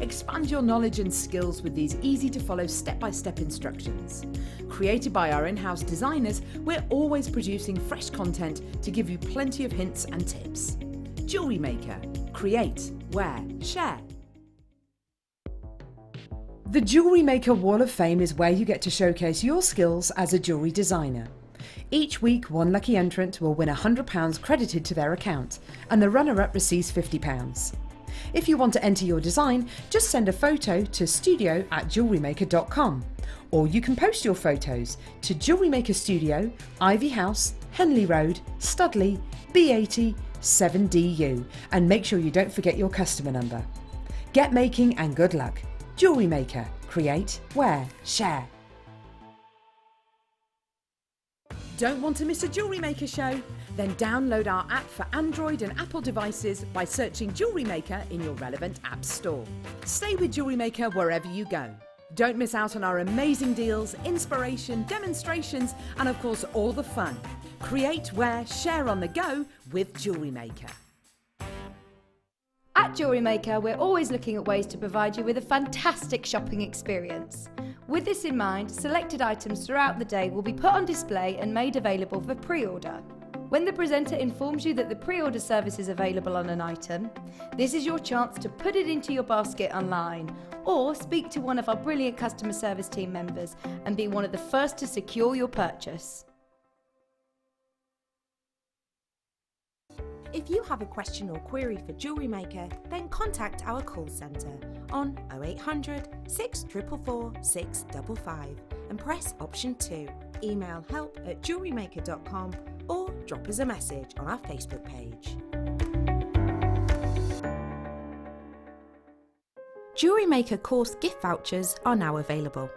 Expand your knowledge and skills with these easy-to-follow step-by-step instructions. Created by our in-house designers, we're always producing fresh content to give you plenty of hints and tips. Jewellery Maker. Create, wear, share. The Jewellery Maker Wall of Fame is where you get to showcase your skills as a jewellery designer. Each week, one lucky entrant will win £100 credited to their account, and the runner-up receives £50. If you want to enter your design, just send a photo to studio@jewellerymaker.com, or you can post your photos to Jewellery Maker Studio, Ivy House, Henley Road, Studley, B80 7DU, and make sure you don't forget your customer number. Get making and good luck. Jewellery Maker. Create, wear, share. Don't want to miss a Jewellery Maker show? Then download our app for Android and Apple devices by searching Jewellery Maker in your relevant app store. Stay with Jewellery Maker wherever you go. Don't miss out on our amazing deals, inspiration, demonstrations, and of course all the fun. Create, wear, share on the go with Jewellery Maker. At Jewellery Maker, we're always looking at ways to provide you with a fantastic shopping experience. With this in mind, selected items throughout the day will be put on display and made available for pre-order. When the presenter informs you that the pre-order service is available on an item, this is your chance to put it into your basket online, or speak to one of our brilliant customer service team members and be one of the first to secure your purchase. If you have a question or query for Jewellery Maker, then contact our call centre on 0800 644 655 and press option 2. Email help@jewellerymaker.com or drop us a message on our Facebook page. Jewellery Maker course gift vouchers are now available.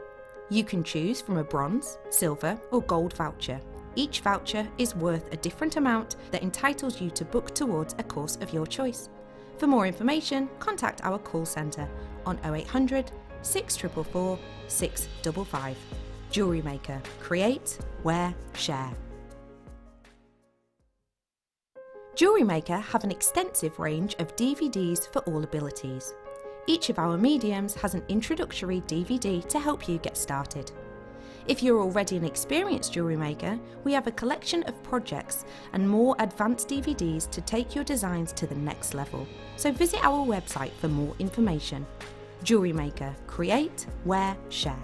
You can choose from a bronze, silver or gold voucher. Each voucher is worth a different amount that entitles you to book towards a course of your choice. For more information, contact our call centre on 0800 644 655. Jewellery Maker. Create, wear, share. Jewellery Maker have an extensive range of DVDs for all abilities. Each of our mediums has an introductory DVD to help you get started. If you're already an experienced jewellery maker, we have a collection of projects and more advanced DVDs to take your designs to the next level. So visit our website for more information. Jewellery Maker. Create, wear, share.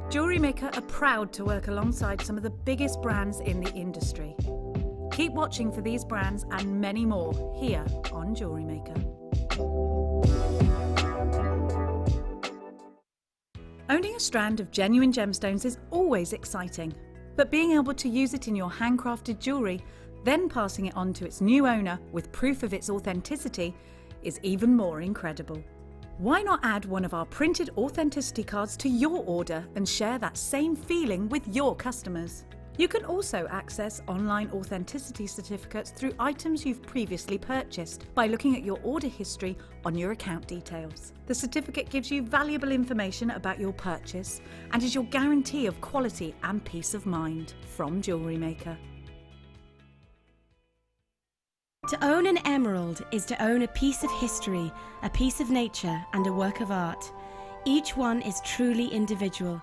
Jewellery Maker are proud to work alongside some of the biggest brands in the industry. Keep watching for these brands and many more here on Jewellery Maker. Owning a strand of genuine gemstones is always exciting, but being able to use it in your handcrafted jewellery, then passing it on to its new owner with proof of its authenticity, is even more incredible. Why not add one of our printed authenticity cards to your order and share that same feeling with your customers? You can also access online authenticity certificates through items you've previously purchased by looking at your order history on your account details. The certificate gives you valuable information about your purchase and is your guarantee of quality and peace of mind from Jewellery Maker. To own an emerald is to own a piece of history, a piece of nature, and a work of art. Each one is truly individual.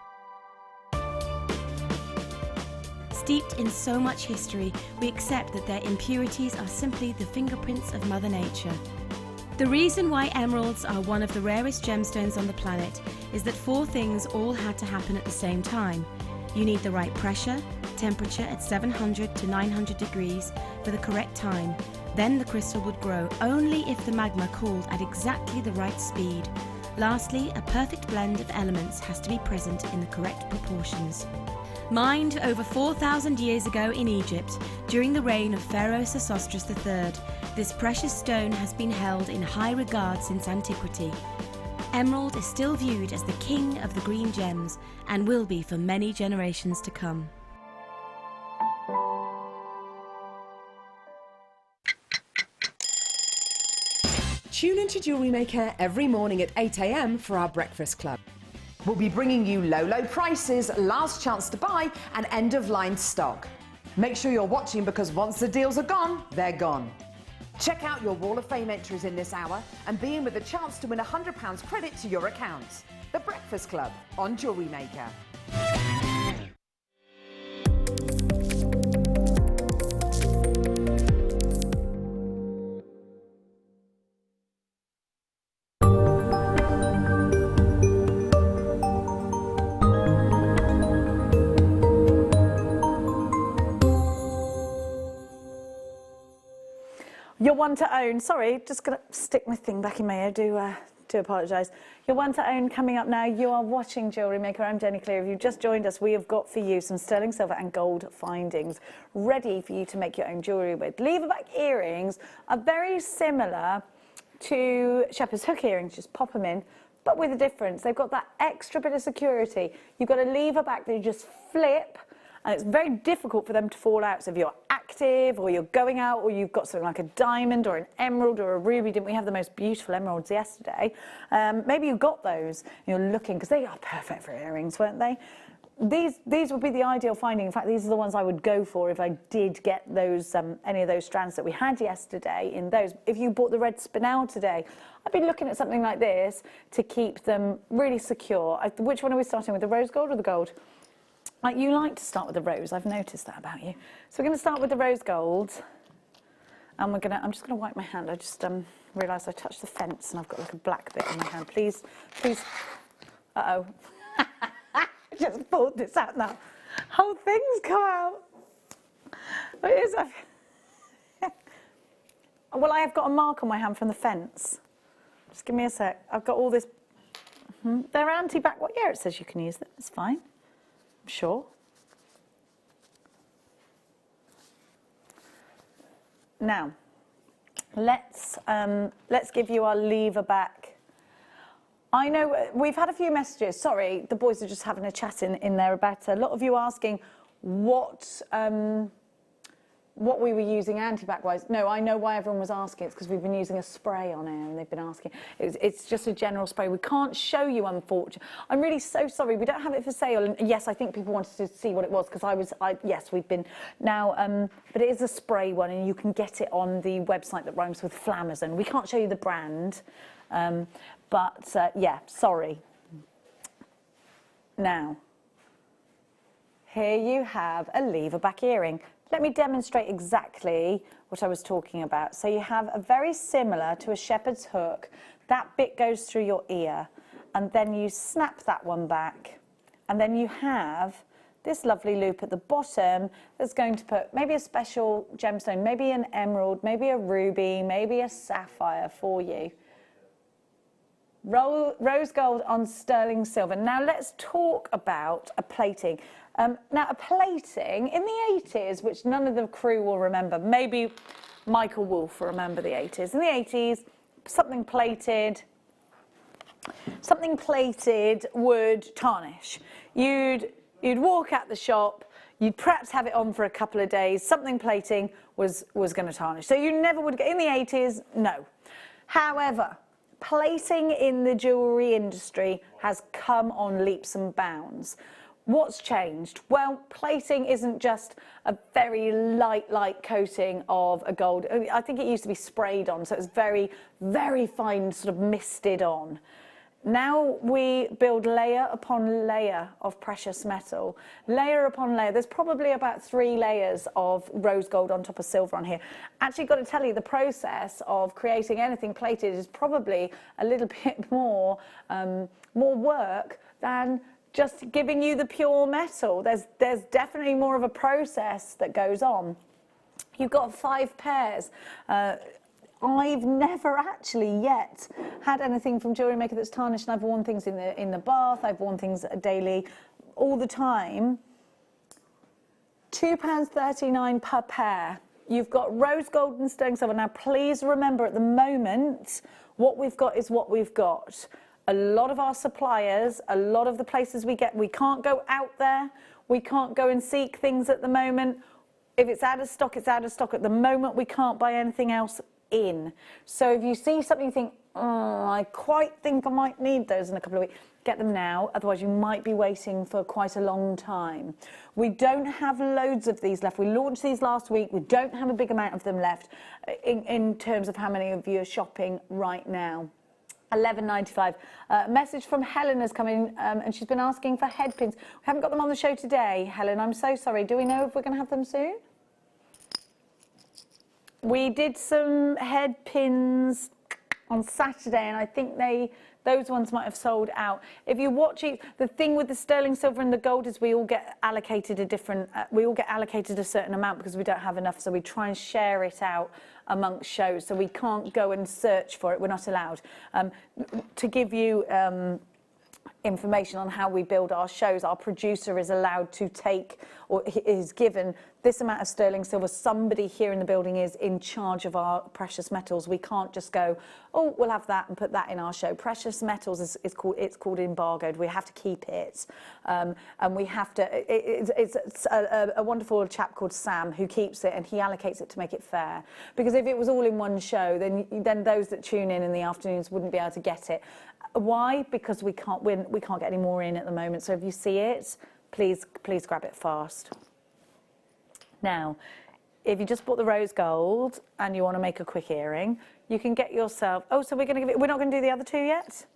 Steeped in so much history, we accept that their impurities are simply the fingerprints of Mother Nature. The reason why emeralds are one of the rarest gemstones on the planet is that 4 things all had to happen at the same time. You need the right pressure, temperature at 700 to 900 degrees for the correct time. Then the crystal would grow only if the magma cooled at exactly the right speed. Lastly, a perfect blend of elements has to be present in the correct proportions. Mined over 4,000 years ago in Egypt, during the reign of Pharaoh Sesostris III, this precious stone has been held in high regard since antiquity. Emerald is still viewed as the king of the green gems and will be for many generations to come. Tune into Jewellery Maker every morning at 8 a.m. for our breakfast club. We'll be bringing you low prices, last chance to buy, and end-of-line stock. Make sure you're watching because once the deals are gone, they're gone. Check out your Wall of Fame entries in this hour and be in with a chance to win £100 credit to your account. The Breakfast Club on Jewellery Maker. Your one to own, sorry, just going to stick my thing back in my ear, do apologise. Your one to own coming up now. You are watching Jewellery Maker. I'm Jenny Clear. If you've just joined us, we have got for you some sterling silver and gold findings ready for you to make your own jewellery with. Lever-back earrings are very similar to shepherd's hook earrings, just pop them in, but with a difference. They've got that extra bit of security. You've got a lever back that you just flip, and it's very difficult for them to fall out. So if you're active or you're going out or you've got something like a diamond or an emerald or a ruby, didn't we have the most beautiful emeralds yesterday? Maybe you got those and you're looking, because they are perfect for earrings, weren't they? These would be the ideal finding. In fact, these are the ones I would go for if I did get those any of those strands that we had yesterday in those. If you bought the red spinel today, I'd be looking at something like this to keep them really secure. Which one are we starting with, the rose gold or the gold? You like to start with the rose, I've noticed that about you. So we're going to start with the rose gold, and I'm just going to wipe my hand. I just realised I touched the fence and I've got like a black bit in my hand. Please, uh-oh. I just pulled this out now. Whole thing's come out. What is that? Well, I have got a mark on my hand from the fence. Just give me a sec. I've got all this. They're anti-back. What? Yeah, it says you can use them. It's fine. I'm sure. Now, let's give you our lever back. I know we've had a few messages. Sorry, the boys are just having a chat in there about a lot of you asking what we were using anti-back wise. No, I know why everyone was asking. It's because we've been using a spray on air and they've been asking. It's just a general spray. We can't show you, unfortunately. I'm really so sorry. We don't have it for sale. And yes, I think people wanted to see what it was because yes, we've been now, but it is a spray one and you can get it on the website that rhymes with Flamazon. We can't show you the brand, yeah, sorry. Now, here you have a lever back earring. Let me demonstrate exactly what I was talking about. So you have a very similar to a shepherd's hook. That bit goes through your ear, and then you snap that one back, and then you have this lovely loop at the bottom that's going to put maybe a special gemstone, maybe an emerald, maybe a ruby, maybe a sapphire for you. Rose gold on sterling silver. Now let's talk about a plating. Now a plating in the 80s, which none of the crew will remember, maybe Michael Wolf will remember the 80s. In the 80s, something plated would tarnish. You'd walk out the shop, you'd perhaps have it on for a couple of days, something plating was going to tarnish. So you never would get, in the 80s, no. However, plating in the jewellery industry has come on leaps and bounds. What's changed? Well, plating isn't just a very light coating of a gold. I think it used to be sprayed on, so it's very, very fine, sort of misted on. Now we build layer upon layer of precious metal. Layer upon layer. There's probably about 3 layers of rose gold on top of silver on here. Actually, got to tell you, the process of creating anything plated is probably a little bit more work than just giving you the pure metal. There's definitely more of a process that goes on. You've got 5 pairs. I've never actually yet had anything from Jewellery Maker that's tarnished, and I've worn things in the bath, I've worn things daily, all the time. £2.39 per pair. You've got rose gold and sterling silver. Now, please remember, at the moment, what we've got is what we've got. A lot of our suppliers, a lot of the places we can't go out there. We can't go and seek things at the moment. If it's out of stock, it's out of stock. At the moment, we can't buy anything else in. So if you see something you think, oh, I quite think I might need those in a couple of weeks, get them now, otherwise you might be waiting for quite a long time. We don't have loads of these left. We launched these last week. We don't have a big amount of them left in terms of how many of you are shopping right now. £11.95. Message from Helen has come in, and she's been asking for head pins. We haven't got them on the show today, Helen. I'm so sorry. Do we know if we're going to have them soon? We did some head pins on Saturday, and I think those ones might have sold out. If you watch it, the thing with the sterling silver and the gold is we all get allocated a certain amount because we don't have enough, so we try and share it out amongst shows. So we can't go and search for it. We're not allowed. To give you information on how we build our shows, our producer is allowed to take, or is given, this amount of sterling silver. Somebody here in the building is in charge of our precious metals. We can't just go, oh, we'll have that and put that in our show. Precious metals is called embargoed. We have to keep it, and we have to. It's a wonderful chap called Sam who keeps it, and he allocates it to make it fair. Because if it was all in one show, then those that tune in the afternoons wouldn't be able to get it. Why? Because we can't get any more in at the moment. So if you see it, please grab it fast. Now, if you just bought the rose gold and you want to make a quick earring, you can get yourself. Oh, so we're not going to do the other 2 yet.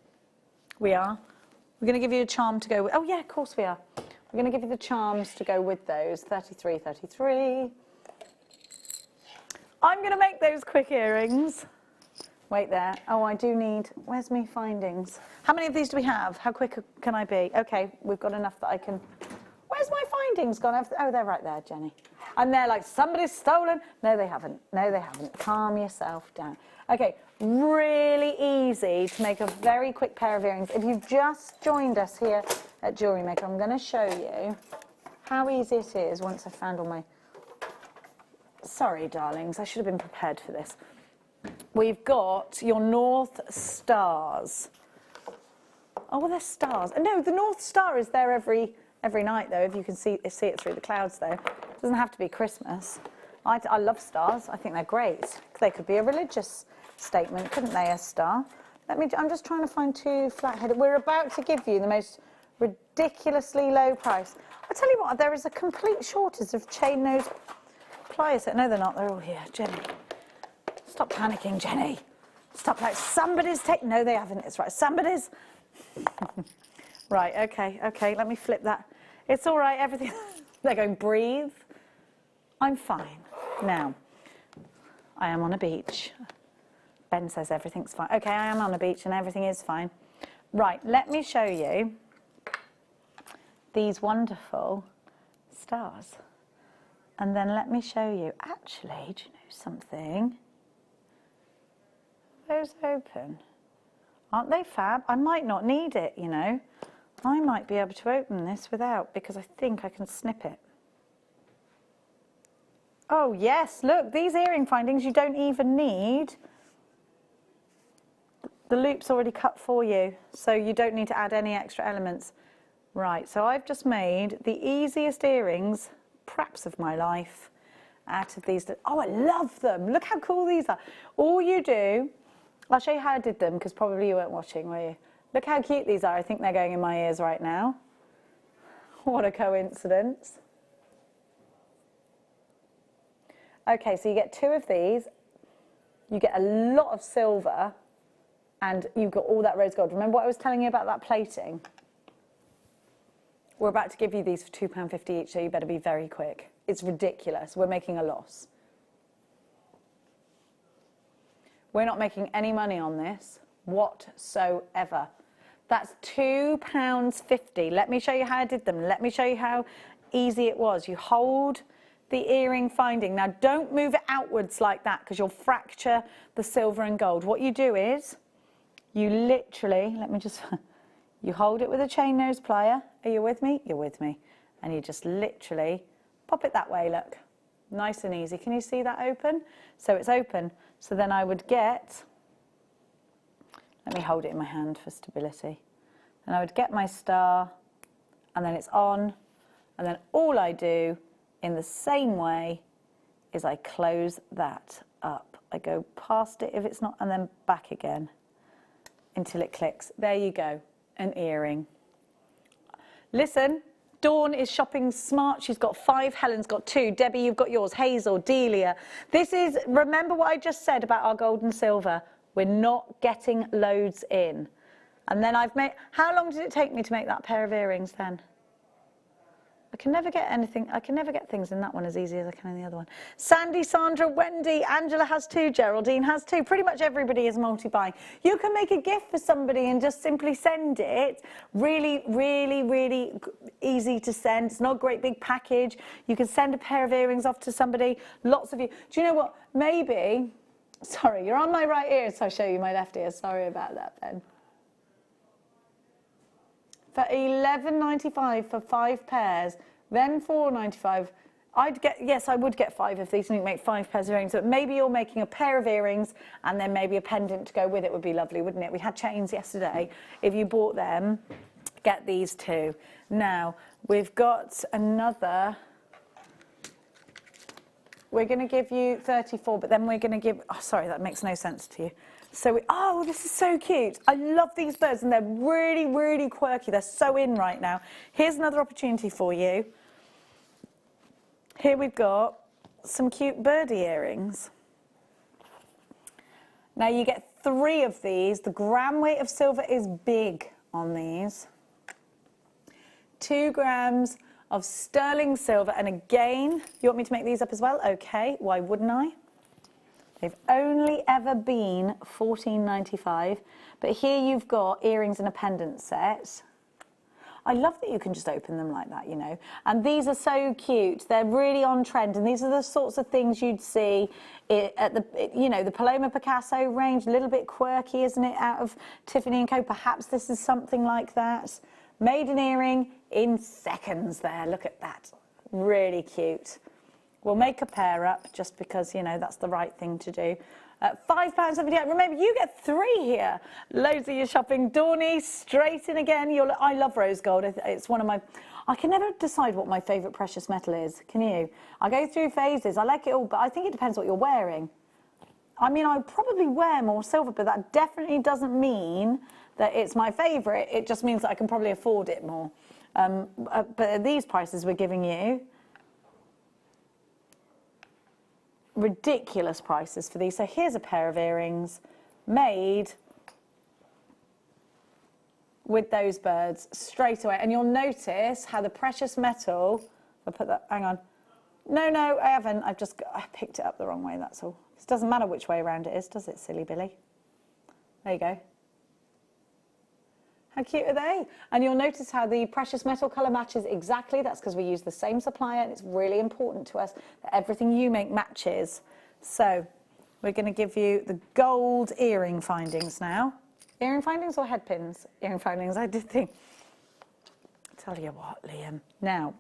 We are. We're going to give you a charm to go with. Oh yeah, of course we are. We're going to give you the charms to go with those. 33, 33. I'm going to make those quick earrings. Wait there. Oh, I do need. Where's my findings? How many of these do we have? How quick can I be? Okay, we've got enough that I can. Where's my findings gone? Oh, they're right there, Jenny. And they're like, somebody's stolen. No, they haven't. No, they haven't. Calm yourself down. Okay, really easy to make a very quick pair of earrings. If you've just joined us here at Jewellery Maker, I'm going to show you how easy it is once I've found all my. Sorry, darlings, I should have been prepared for this. We've got your North Stars. Oh, well, they're stars. No, the North Star is there every night, though, if you can see it through the clouds, though. It doesn't have to be Christmas. I love stars. I think they're great. They could be a religious statement, couldn't they, a star? I'm just trying to find 2 flat-headed. We're about to give you the most ridiculously low price. I tell you what, there is a complete shortage of chain nose pliers. No, they're not. They're all here. Jenny. Stop panicking, Jenny. Stop like somebody's taking. No, they haven't. It's right. Somebody's. Right. Okay. Let me flip that. It's all right. Everything. They're going. Breathe. I'm fine. Now, I am on a beach. Ben says everything's fine. Okay, I am on a beach and everything is fine. Right. Let me show you these wonderful stars, and then let me show you. Actually, do you know something? Those open. Aren't they fab? I might not need it, you know. I might be able to open this without, because I think I can snip it. Oh, yes, look, these earring findings you don't even need. The loop's already cut for you, so you don't need to add any extra elements. Right, so I've just made the easiest earrings perhaps of my life out of these. Oh, I love them. Look how cool these are. All you do, I'll show you how I did them because probably you weren't watching, were you? Look how cute these are. I think they're going in my ears right now. What a coincidence. Okay, so you get 2 of these. You get a lot of silver and you've got all that rose gold. Remember what I was telling you about that plating? We're about to give you these for £2.50 each, so you better be very quick. It's ridiculous. We're making a loss. We're not making any money on this whatsoever. That's £2.50. Let me show you how I did them. Let me show you how easy it was. You hold the earring finding. Now, don't move it outwards like that because you'll fracture the silver and gold. What you do is you literally, you hold it with a chain nose plier. Are you with me? You're with me. And you just literally pop it that way, look. Nice and easy. Can you see that open? So it's open. So then I would get, let me hold it in my hand for stability. And I would get my star, and then it's on. And then all I do in the same way is I close that up. I go past it if it's not, and then back again until it clicks. There you go, an earring. Listen, Dawn is shopping smart. She's got 5, Helen's got 2. Debbie, you've got yours. Hazel, Delia. This is, remember what I just said about our gold and silver. We're not getting loads in. And then I've made, how long did it take me to make that pair of earrings then? I can never get anything, I can never get things in that one as easy as I can in the other one. Sandy, Sandra, Wendy, Angela has 2, Geraldine has 2. Pretty much everybody is multi-buying. You can make a gift for somebody and just simply send it. Really, really, really easy to send. It's not a great big package. You can send a pair of earrings off to somebody. Lots of you. Do you know what? Maybe, sorry, you're on my right ear, so I'll show you my left ear. Sorry about that, Ben. For $11.95 for 5 pairs, then $4.95. I'd get, yes, I would get 5 of these and you make 5 pairs of earrings. But maybe you're making a pair of earrings and then maybe a pendant to go with it would be lovely, wouldn't it? We had chains yesterday. If you bought them, get these too. Now, we've got another. We're going to give you 34, but then we're going to give, oh, sorry, that makes no sense to you. So, oh, this is so cute. I love these birds and they're really, really quirky. They're so in right now. Here's another opportunity for you. Here we've got some cute birdie earrings. Now you get 3 of these. The gram weight of silver is big on these. 2 grams of sterling silver. And again, you want me to make these up as well? Okay, why wouldn't I? They've only ever been $14.95, but here you've got earrings and a pendant set. I love that you can just open them like that, you know. And these are so cute. They're really on trend, and these are the sorts of things you'd see at the, you know, the Paloma Picasso range. A little bit quirky, isn't it, out of Tiffany & Co. Perhaps this is something like that. Made an earring in seconds there. Look at that. Really cute. We'll make a pair up just because, you know, that's the right thing to do. £5.78. Remember, you get 3 here. Loads of your shopping. Dawny, straight in again. I love rose gold. It's one of my... I can never decide what my favourite precious metal is. Can you? I go through phases. I like it all, but I think it depends what you're wearing. I mean, I probably wear more silver, but that definitely doesn't mean that it's my favourite. It just means that I can probably afford it more. But at these prices we're giving you... ridiculous prices for these. So here's a pair of earrings made with those birds straight away. And you'll notice how the precious metal, I put that, hang on. No, I haven't. I picked it up the wrong way, that's all. It doesn't matter which way around it is, does it, silly Billy? There you go. How cute are they? And you'll notice how the precious metal colour matches exactly. That's because we use the same supplier, and it's really important to us that everything you make matches. So we're going to give you the gold earring findings now. Earring findings or head pins? Earring findings, I did think. Tell you what, Liam. Now,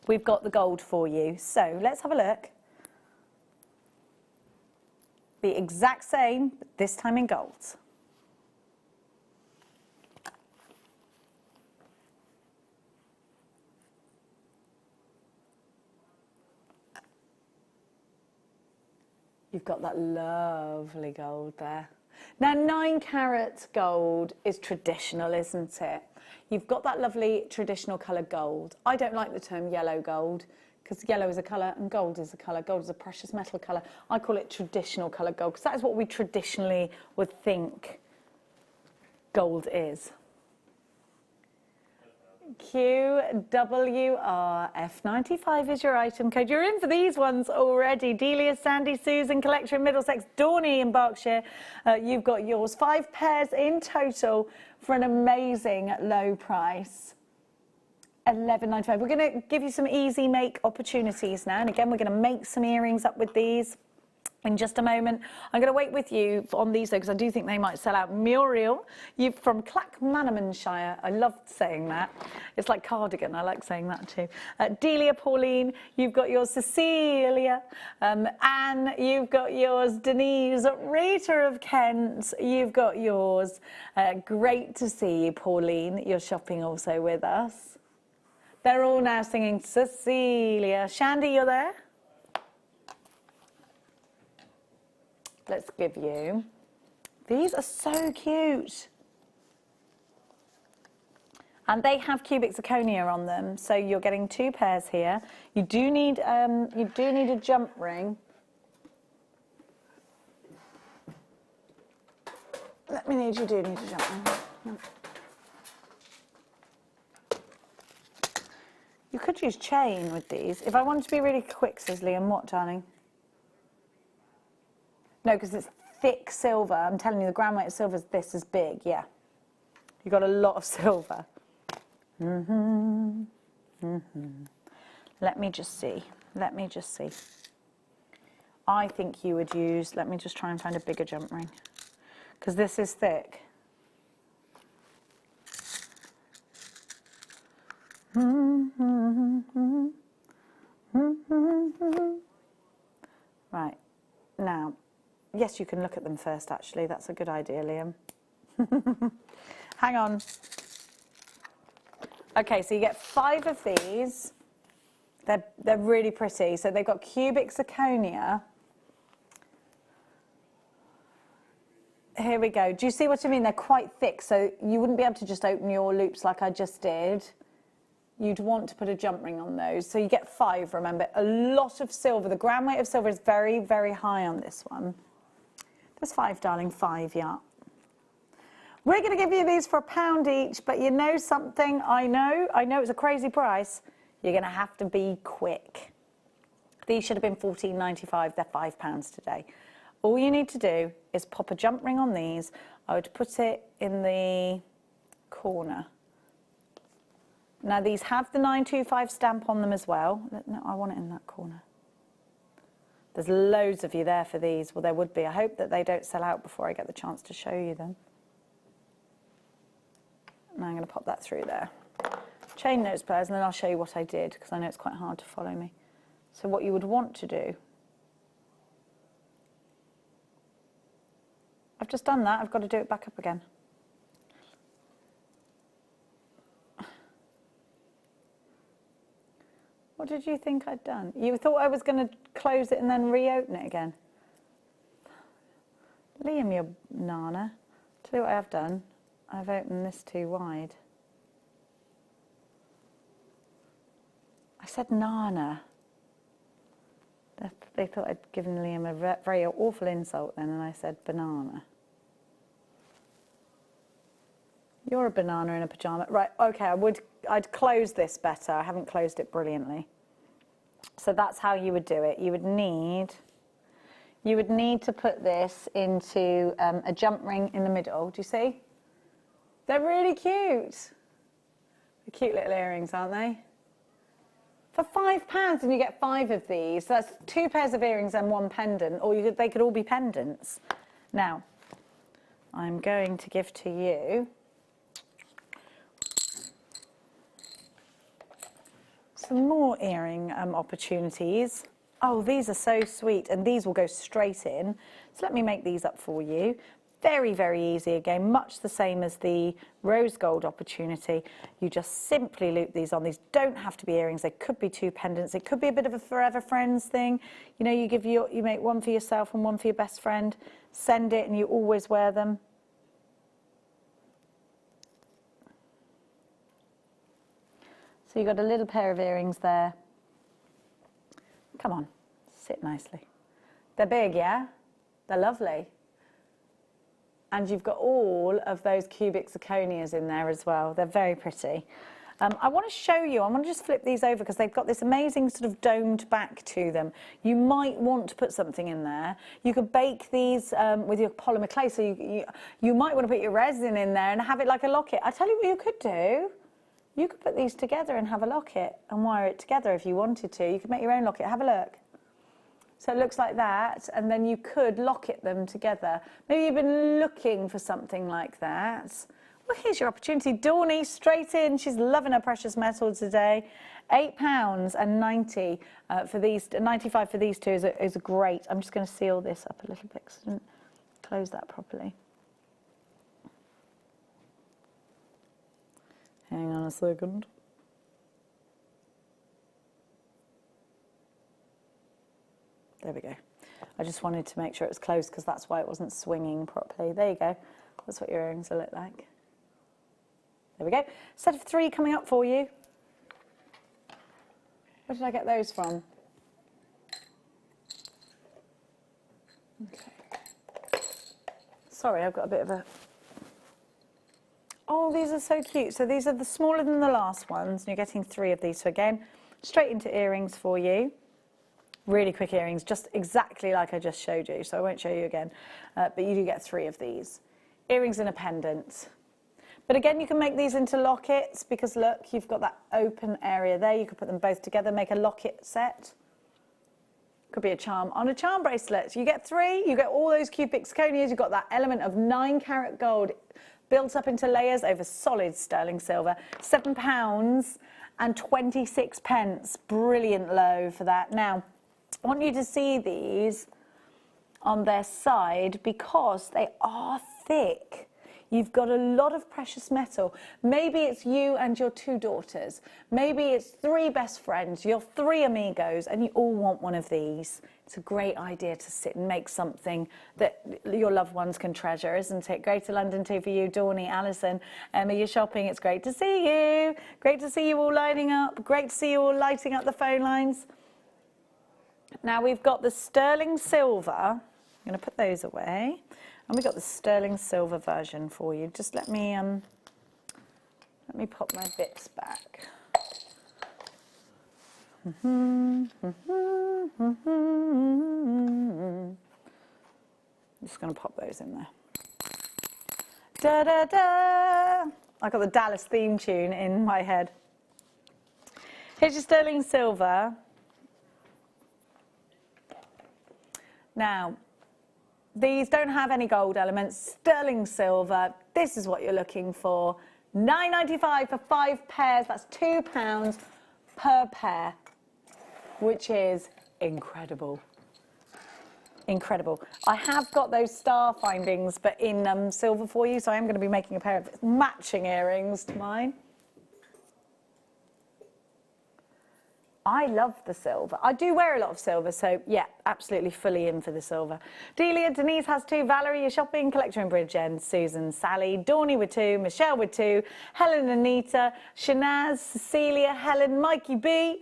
we've got the gold for you. So let's have a look. The exact same, but this time in gold. You've got that lovely gold there. Now 9-carat gold is traditional, isn't it? You've got that lovely traditional colour gold. I don't like the term yellow gold because yellow is a colour and gold is a colour. Gold is a precious metal colour. I call it traditional colour gold because that is what we traditionally would think gold is. QWRF95 is your item code. You're in for these ones already. Delia, Sandy, Susan, Collector in Middlesex, Dawny in Berkshire. You've got yours. 5 pairs in total for an amazing low price. $11.95. We're going to give you some easy make opportunities now. And again, we're going to make some earrings up with these in just a moment. I'm going to wait with you on these though, because I do think they might sell out. Muriel, you from Clackmannanshire. I loved saying that. It's like cardigan. I like saying that too. Delia, Pauline, you've got yours. Cecilia, Anne, you've got yours. Denise, Rita of Kent, you've got yours. Great to see you, Pauline. You're shopping also with us. They're all now singing Cecilia. Shandy, you're there? Let's give you. These are so cute. And they have cubic zirconia on them, so you're getting 2 pairs here. You do need a jump ring. You do need a jump ring. You could use chain with these. If I wanted to be really quick, says Liam, what, darling? No, because it's thick silver. I'm telling you, the gram weight of silver is this is big, yeah. You've got a lot of silver. Let me just see. I think you would use, let me just try and find a bigger jump ring. Because this is thick. Right, now, yes, you can look at them first, actually. That's a good idea, Liam. Hang on. Okay, so you get 5 of these. They're really pretty. So they've got cubic zirconia. Here we go. Do you see what I mean? They're quite thick, so you wouldn't be able to just open your loops like I just did. You'd want to put a jump ring on those. So you get 5, remember. A lot of silver. The gram weight of silver is very, very high on this one. There's 5, darling, 5, yeah. We're going to give you these for £1 each, but you know something? I know it's a crazy price. You're going to have to be quick. These should have been £14.95. They're £5 today. All you need to do is pop a jump ring on these. I would put it in the corner. Now, these have the 925 stamp on them as well. No, I want it in that corner. There's loads of you there for these. Well, there would be. I hope that they don't sell out before I get the chance to show you them. Now I'm going to pop that through there. Chain nose pliers, and then I'll show you what I did, because I know it's quite hard to follow me. So what you would want to do... I've just done that. I've got to do it back up again. What did you think I'd done? You thought I was going to close it and then reopen it again? Liam, you nana. Tell you what I have done. I've opened this too wide. I said nana. They thought I'd given Liam a very awful insult then, and I said banana. You're a banana in a pyjama. Right, okay, I'd close this better. I haven't closed it brilliantly. So that's how you would do it. You would need to put this into a jump ring in the middle. Do you see? They're really cute. They're cute little earrings, aren't they? For £5, and you get 5 of these. So that's 2 pairs of earrings and 1 pendant, or they could all be pendants. Now, I'm going to give to you some more earring opportunities. Oh, these are so sweet, and these will go straight in. So let me make these up for you. Very, very easy again, much the same as the rose gold opportunity. You just simply loop these on. These don't have to be earrings. They could be 2 pendants. It could be a bit of a forever friends thing. You know, you make one for yourself and one for your best friend. Send it and you always wear them. So you've got a little pair of earrings there. Come on, sit nicely. They're big, yeah? They're lovely. And you've got all of those cubic zirconias in there as well. They're very pretty. I want to show you, I want to just flip these over because they've got this amazing sort of domed back to them. You might want to put something in there. You could bake these with your polymer clay, so you might want to put your resin in there and have it like a locket. I tell you what you could do. You could put these together and have a locket and wire it together if you wanted to. You could make your own locket. Have a look. So it looks like that, and then you could locket them together. Maybe you've been looking for something like that. Well, here's your opportunity. Dawny, straight in. She's loving her precious metal today. £8.90 for these, 95 for these two is a great. I'm just going to seal this up a little bit because I didn't close that properly. Hang on a second. There we go. I just wanted to make sure it was closed because that's why it wasn't swinging properly. There you go. That's what your earrings will look like. There we go. Set of 3 coming up for you. Where did I get those from? Okay. Sorry, I've got a bit of a... Oh, these are so cute. So these are the smaller than the last ones, and you're getting 3 of these. So again, straight into earrings for you. Really quick earrings, just exactly like I just showed you, so I won't show you again, but you do get 3 of these. Earrings and a pendant. But again, you can make these into lockets because look, you've got that open area there. You could put them both together, make a locket set. Could be a charm on a charm bracelet. You get 3, you get all those cubic zirconias, you've got that element of 9 karat gold built up into layers over solid sterling silver. £7.26. Brilliant low for that. Now, I want you to see these on their side because they are thick. You've got a lot of precious metal. Maybe it's you and your 2 daughters. Maybe it's 3 best friends, your 3 amigos, and you all want one of these. It's a great idea to sit and make something that your loved ones can treasure, isn't it? Greater London too for you, Dawny, Alison, Emma, you're shopping. It's great to see you. Great to see you all lining up. Great to see you all lighting up the phone lines. Now we've got the sterling silver. I'm going to put those away. And we've got the sterling silver version for you. Just let me pop my bits back. Just going to pop those in there. Da da da! I got the Dallas theme tune in my head. Here's your sterling silver. Now, these don't have any gold elements, sterling silver. This is what you're looking for. £9.95 for 5 pairs. That's £2 per pair, which is incredible. Incredible. I have got those star findings, but in silver for you, so I am going to be making a pair of matching earrings to mine. I love the silver. I do wear a lot of silver, so yeah, absolutely fully in for the silver. Delia, Denise has 2, Valerie, you're shopping, Collector in Bridgend, Susan, Sally, Dawny with 2, Michelle with 2, Helen, Anita, Shanaz, Cecilia, Helen, Mikey B,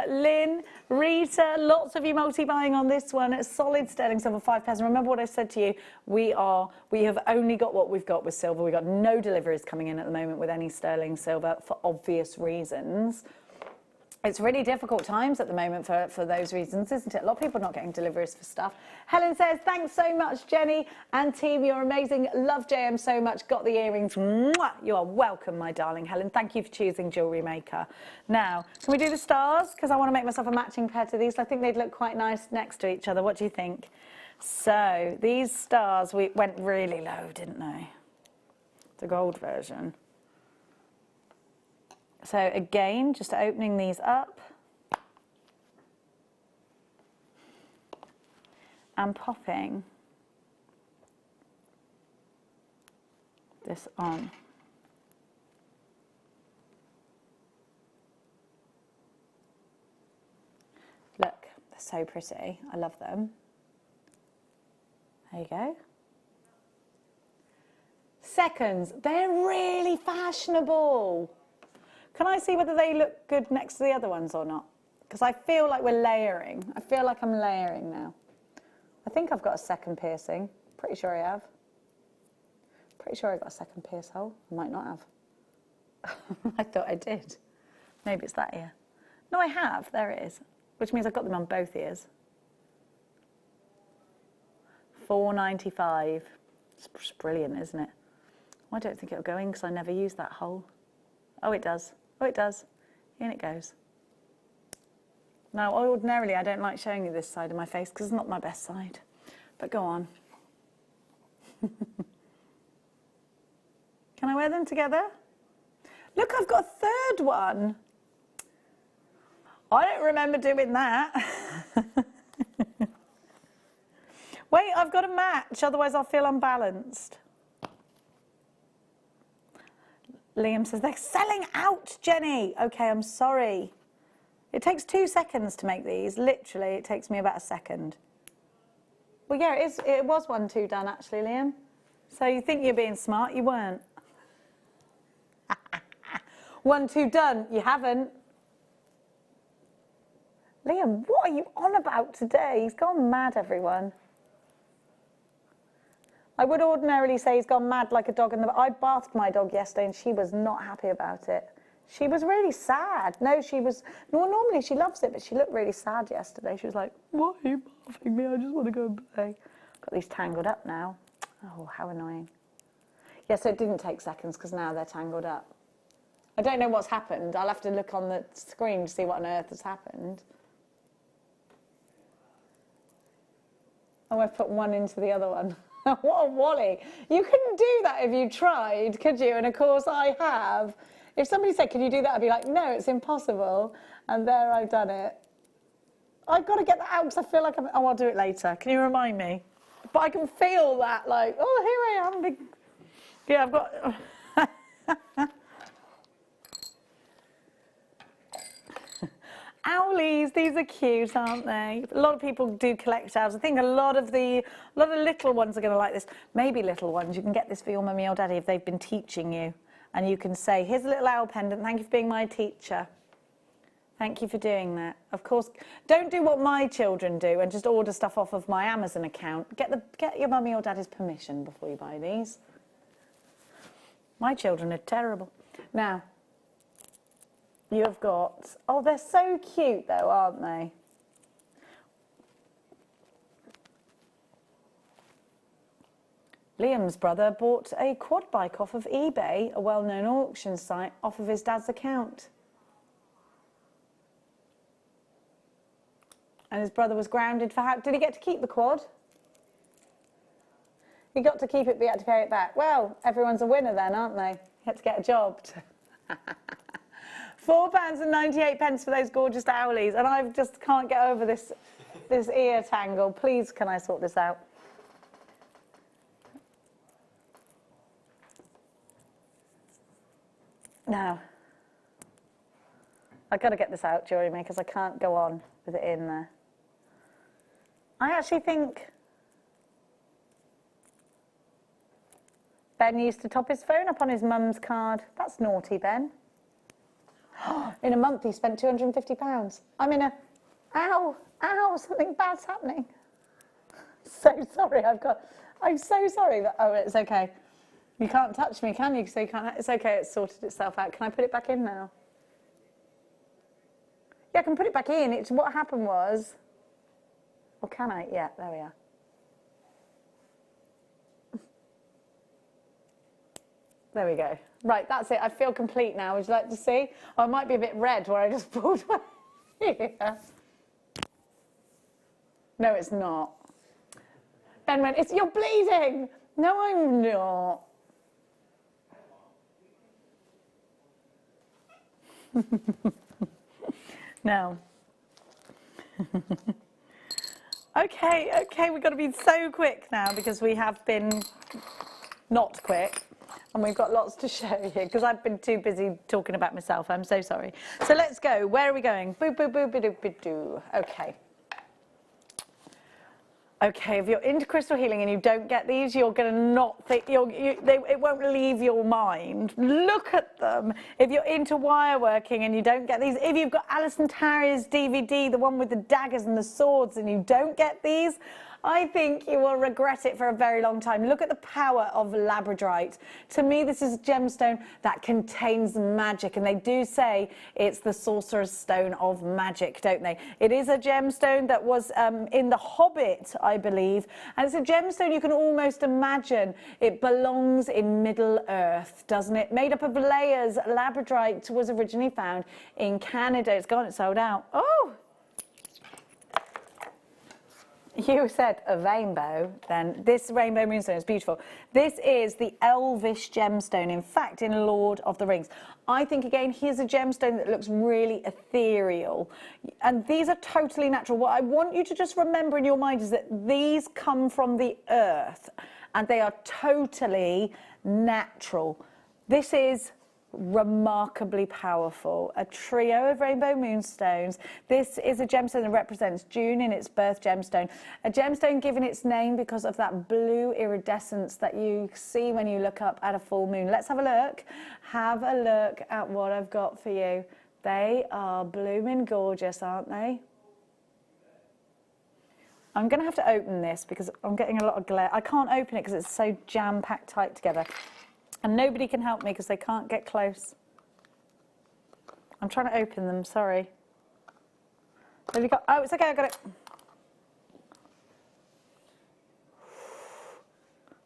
Lynn, Rita, lots of you multi-buying on this one. It's solid sterling silver, 5 pairs. And remember what I said to you, we have only got what we've got with silver. We've got no deliveries coming in at the moment with any sterling silver for obvious reasons. It's really difficult times at the moment for those reasons, isn't it? A lot of people not getting deliveries for stuff. Helen says, thanks so much, Jenny and team. You're amazing. Love JM so much. Got the earrings. Mwah! You are welcome, my darling Helen. Thank you for choosing Jewellery Maker. Now, can we do the stars? Because I want to make myself a matching pair to these. I think they'd look quite nice next to each other. What do you think? So, these stars went really low, didn't they? The gold version. So again, just opening these up and popping this on. Look, they're so pretty. I love them. There you go. Seconds. They're really fashionable. Can I see whether they look good next to the other ones or not? Because I feel like we're layering. I feel like I'm layering now. I think I've got a second piercing. Pretty sure I have. Pretty sure I got a second pierce hole. I might not have. I thought I did. Maybe it's that ear. No, I have. There it is. Which means I've got them on both ears. $4.95. It's brilliant, isn't it? I don't think it'll go in because I never use that hole. Oh, it does. Oh, it does. In it goes. Now, ordinarily, I don't like showing you this side of my face because it's not my best side. But go on. Can I wear them together? Look, I've got a third one. I don't remember doing that. Wait, I've got to match, otherwise I'll feel unbalanced. Liam says, they're selling out, Jenny. Okay, I'm sorry. It takes 2 seconds to make these. Literally, it takes me about a second. Well, yeah, it was 1-2 done, actually, Liam. So you think you're being smart? You weren't. 1-2 done. You haven't. Liam, what are you on about today? He's gone mad, everyone. I would ordinarily say he's gone mad like a dog in the... I bathed my dog yesterday and she was not happy about it. She was really sad. No, she was... Well, normally she loves it, but she looked really sad yesterday. She was like, why are you bathing me? I just want to go and play. Got these tangled up now. Oh, how annoying. Yeah, so it didn't take seconds because now they're tangled up. I don't know what's happened. I'll have to look on the screen to see what on earth has happened. Oh, I've put one into the other one. What a wally. You couldn't do that if you tried, could you? And of course I have. If somebody said, can you do that? I'd be like, no, it's impossible. And there I've done it. I've got to get that out because I feel like oh, I'll do it later. Can you remind me? But I can feel that, like, oh, here I am. Big... Yeah, I've got... Owlies, these are cute, aren't they? A lot of people do collect owls. I think a lot of little ones are going to like this. Maybe little ones. You can get this for your mummy or daddy if they've been teaching you. And you can say, here's a little owl pendant. Thank you for being my teacher. Thank you for doing that. Of course, don't do what my children do and just order stuff off of my Amazon account. Get your mummy or daddy's permission before you buy these. My children are terrible. Now, you have got... Oh, they're so cute, though, aren't they? Liam's brother bought a quad bike off of eBay, a well-known auction site, off of his dad's account. And his brother was grounded for how... Did he get to keep the quad? He got to keep it, but he had to pay it back. Well, everyone's a winner then, aren't they? He had to get a job. £4.98 for those gorgeous owlies, and I just can't get over this ear tangle. Please, can I sort this out? Now, I've got to get this out, Jewellery Maker, because I can't go on with it in there. I actually think Ben used to top his phone up on his mum's card. That's naughty, Ben. In a month, he spent £250. I'm in a... Ow, something bad's happening. So sorry, I'm so sorry that... Oh, it's okay. You can't touch me, can you? So you can't... It's okay, it's sorted itself out. Can I put it back in now? Yeah, I can put it back in. What happened was... Or can I? Yeah, there we are. There we go. Right, that's it. I feel complete now. Would you like to see? Oh, it might be a bit red where I just pulled my ear. No, it's not. Ben went, you're bleeding. No, I'm not. No. Okay, we've got to be so quick now because we have been not quick. And we've got lots to show you because I've been too busy talking about myself. I'm so sorry. So let's go. Where are we going? Boo, boo, boo, boo, boo, boo, boo. Okay. Okay, if you're into crystal healing and you don't get these, you're going to not think, it won't leave your mind. Look at them. If you're into wire working and you don't get these, if you've got Alison Tarrier's DVD, the one with the daggers and the swords, and you don't get these, I think you will regret it for a very long time. Look at the power of labradorite. To me, this is a gemstone that contains magic, and they do say it's the sorcerer's stone of magic, don't they? It is a gemstone that was in The Hobbit, I believe, and it's a gemstone you can almost imagine it belongs in Middle Earth, doesn't it? Made up of layers, labradorite was originally found in Canada. It's gone, it's sold out. Oh! You said a rainbow, then this rainbow moonstone is beautiful. This is the elvish gemstone, in fact, in Lord of the Rings. I think, again, here's a gemstone that looks really ethereal. And these are totally natural. What I want you to just remember in your mind is that these come from the earth, and they are totally natural. This is remarkably powerful. A trio of rainbow moonstones. This is a gemstone that represents June in its birth gemstone. A gemstone given its name because of that blue iridescence that you see when you look up at a full moon. Let's have a look. Have a look at what I've got for you. They are blooming gorgeous, aren't they? I'm going to have to open this because I'm getting a lot of glare. I can't open it because it's so jam-packed tight together. And nobody can help me because they can't get close. I'm trying to open them, sorry. Have you got, oh, it's okay, I got it.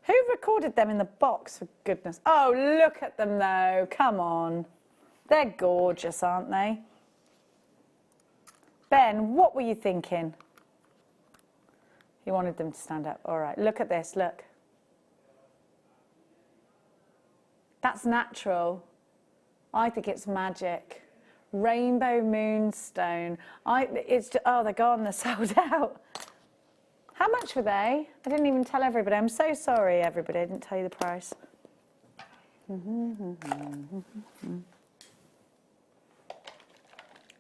Who recorded them in the box, for goodness? Oh, look at them though, come on. They're gorgeous, aren't they? Ben, what were you thinking? You wanted them to stand up. All right, look at this, look. That's natural. I think it's magic. Rainbow moonstone. Oh, they're gone, they're sold out. How much were they? I didn't even tell everybody. I'm so sorry, everybody. I didn't tell you the price.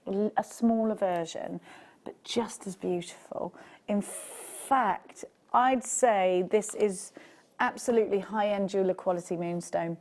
A smaller version, but just as beautiful. In fact, I'd say this is absolutely high-end jeweller quality moonstone.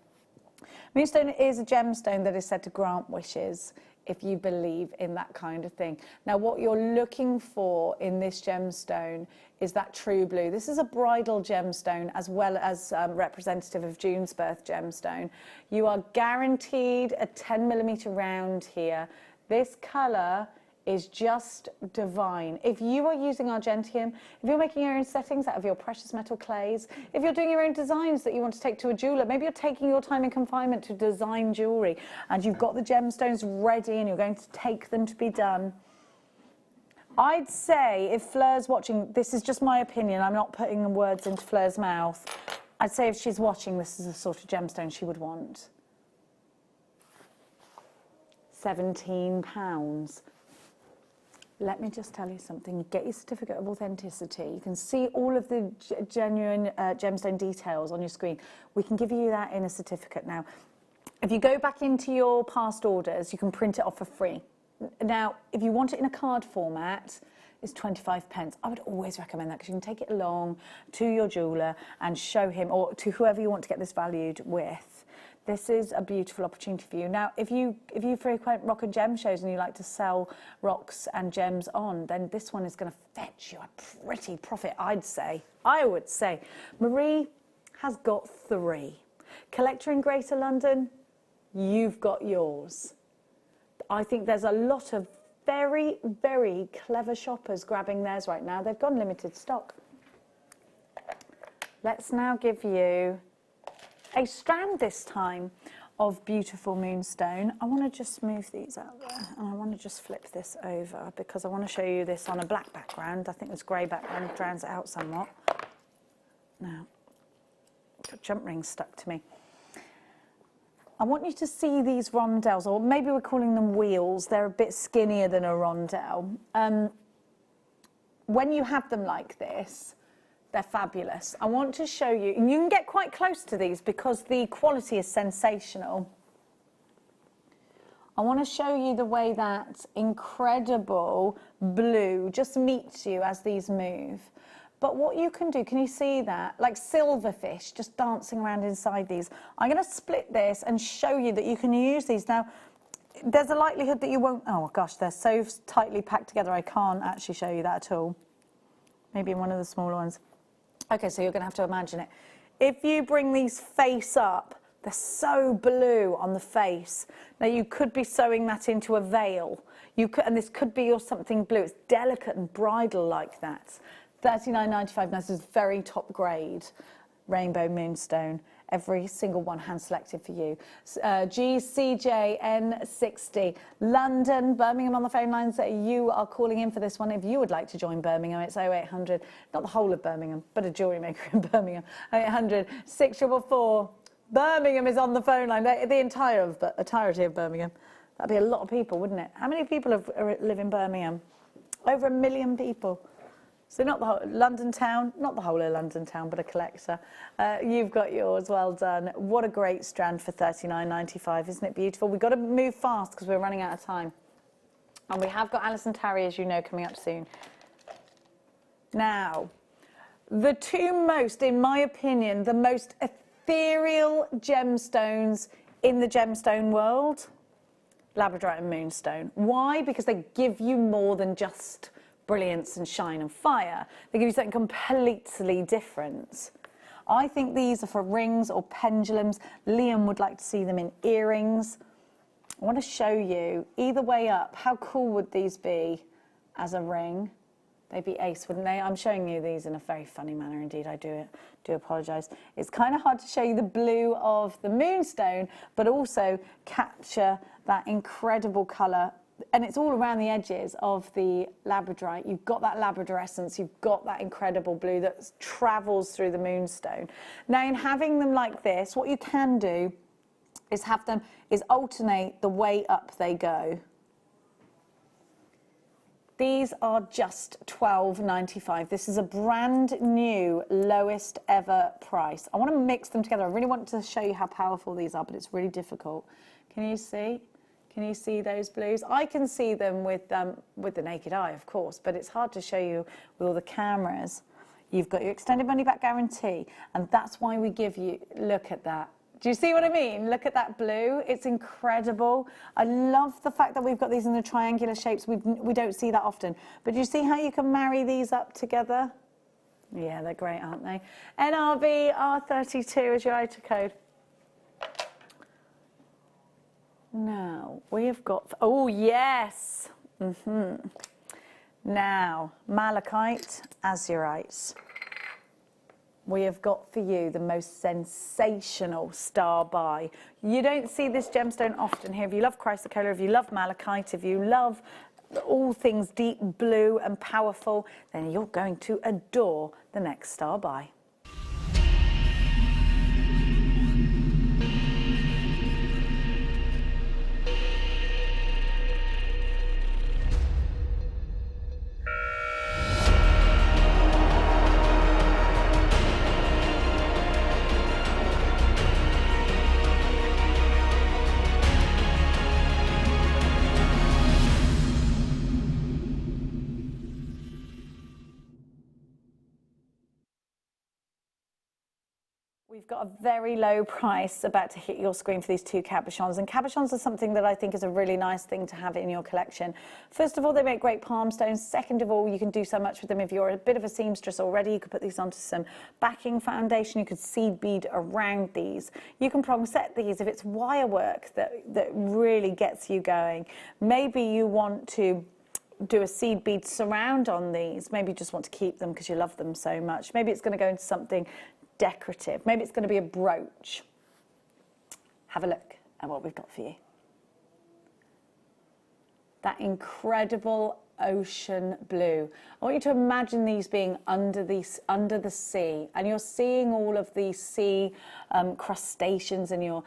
Moonstone is a gemstone that is said to grant wishes if you believe in that kind of thing. Now, what you're looking for in this gemstone is that true blue. This is a bridal gemstone as well as representative of June's birth gemstone. You are guaranteed a 10mm round here. This colour is just divine. If you are using Argentium, if you're making your own settings out of your precious metal clays, if you're doing your own designs that you want to take to a jeweller, maybe you're taking your time in confinement to design jewellery and you've got the gemstones ready and you're going to take them to be done. I'd say if Fleur's watching, this is just my opinion, I'm not putting words into Fleur's mouth, I'd say if she's watching, this is the sort of gemstone she would want. £17. Let me just tell you something. You get your certificate of authenticity. You can see all of the genuine gemstone details on your screen. We can give you that in a certificate now. If you go back into your past orders, you can print it off for free. Now, if you want it in a card format, it's 25p. I would always recommend that because you can take it along to your jeweller and show him, or to whoever you want to get this valued with. This is a beautiful opportunity for you. Now, if you frequent rock and gem shows and you like to sell rocks and gems on, then this one is going to fetch you a pretty profit, I'd say. I would say. Marie has got 3. Collector in Greater London, you've got yours. I think there's a lot of very, very clever shoppers grabbing theirs right now. They've gone limited stock. Let's now give you a strand this time of beautiful moonstone. I want to just move these out there and I want to just flip this over because I want to show you this on a black background. I think this grey background drowns it out somewhat. Now, got jump rings stuck to me. I want you to see these rondelles, or maybe we're calling them wheels. They're a bit skinnier than a rondelle. When you have them like this, They're fabulous. I want to show you, and you can get quite close to these because the quality is sensational. I want to show you the way that incredible blue just meets you as these move. But what you can do, can you see that? Like silverfish just dancing around inside these. I'm going to split this and show you that you can use these. Now, there's a likelihood that you won't, oh gosh, they're so tightly packed together, I can't actually show you that at all. Maybe in one of the smaller ones. Okay, so you're going to have to imagine it. If you bring these face up, they're so blue on the face. Now, you could be sewing that into a veil. You could, and this could be your something blue. It's delicate and bridal like that. $39.95. Now, this is very top grade rainbow moonstone. Every single one hand selected for you. GCJN60, London, Birmingham on the phone lines. You are calling in for this one. If you would like to join Birmingham, it's 0800, not the whole of Birmingham, but a jewellery maker in Birmingham. 0800 644. Birmingham is on the phone line. The entirety of Birmingham. That'd be a lot of people, wouldn't it? How many people live in Birmingham? Over 1 million people. So not the whole London town, not the whole of London town, but a collector. You've got yours, well done. What a great strand for $39.95, isn't it beautiful? We've got to move fast because we're running out of time. And we have got Alison Tarry, as you know, coming up soon. Now, the two most, in my opinion, the most ethereal gemstones in the gemstone world, Labradorite and Moonstone. Why? Because they give you more than just brilliance and shine and fire. They give you something completely different. I think these are for rings or pendulums. Liam would like to see them in earrings. I want to show you either way up. How cool would these be as a ring? They'd be ace, wouldn't they? I'm showing you these in a very funny manner indeed. I do apologise. It's kind of hard to show you the blue of the moonstone, but also capture that incredible colour. And it's all around the edges of the labradorite. You've got that labrador essence, you've got that incredible blue that travels through the moonstone. Now, in having them like this, what you can do is alternate the way up they go. These are just $12.95. This is a brand new lowest ever price. I want to mix them together. I really want to show you how powerful these are, but it's really difficult. Can you see? Can you see those blues? I can see them with the naked eye, of course, but it's hard to show you with all the cameras. You've got your extended money back guarantee, and that's why we give you, look at that. Do you see what I mean? Look at that blue. It's incredible. I love the fact that we've got these in the triangular shapes. We don't see that often. But do you see how you can marry these up together? Yeah, they're great, aren't they? NRB R32 is your item code. Now, we have got, oh yes. Now, malachite, azurites. We have got for you the most sensational star buy. You don't see this gemstone often here. If you love chrysocolla, if you love malachite, if you love all things deep blue and powerful, then you're going to adore the next star buy. We've got a very low price about to hit your screen for these two cabochons, and cabochons are something that I think is a really nice thing to have in your collection. First of all, they make great palm stones. Second of all, you can do so much with them. If you're a bit of a seamstress already, you could put these onto some backing foundation. You could seed bead around these. You can prong set these if it's wire work that really gets you going. Maybe you want to do a seed bead surround on these. Maybe you just want to keep them because you love them so much. Maybe it's going to go into something decorative. Maybe it's going to be a brooch. Have a look at what we've got for you. That incredible ocean blue. I want you to imagine these being under the sea, and you're seeing all of these sea crustaceans, and you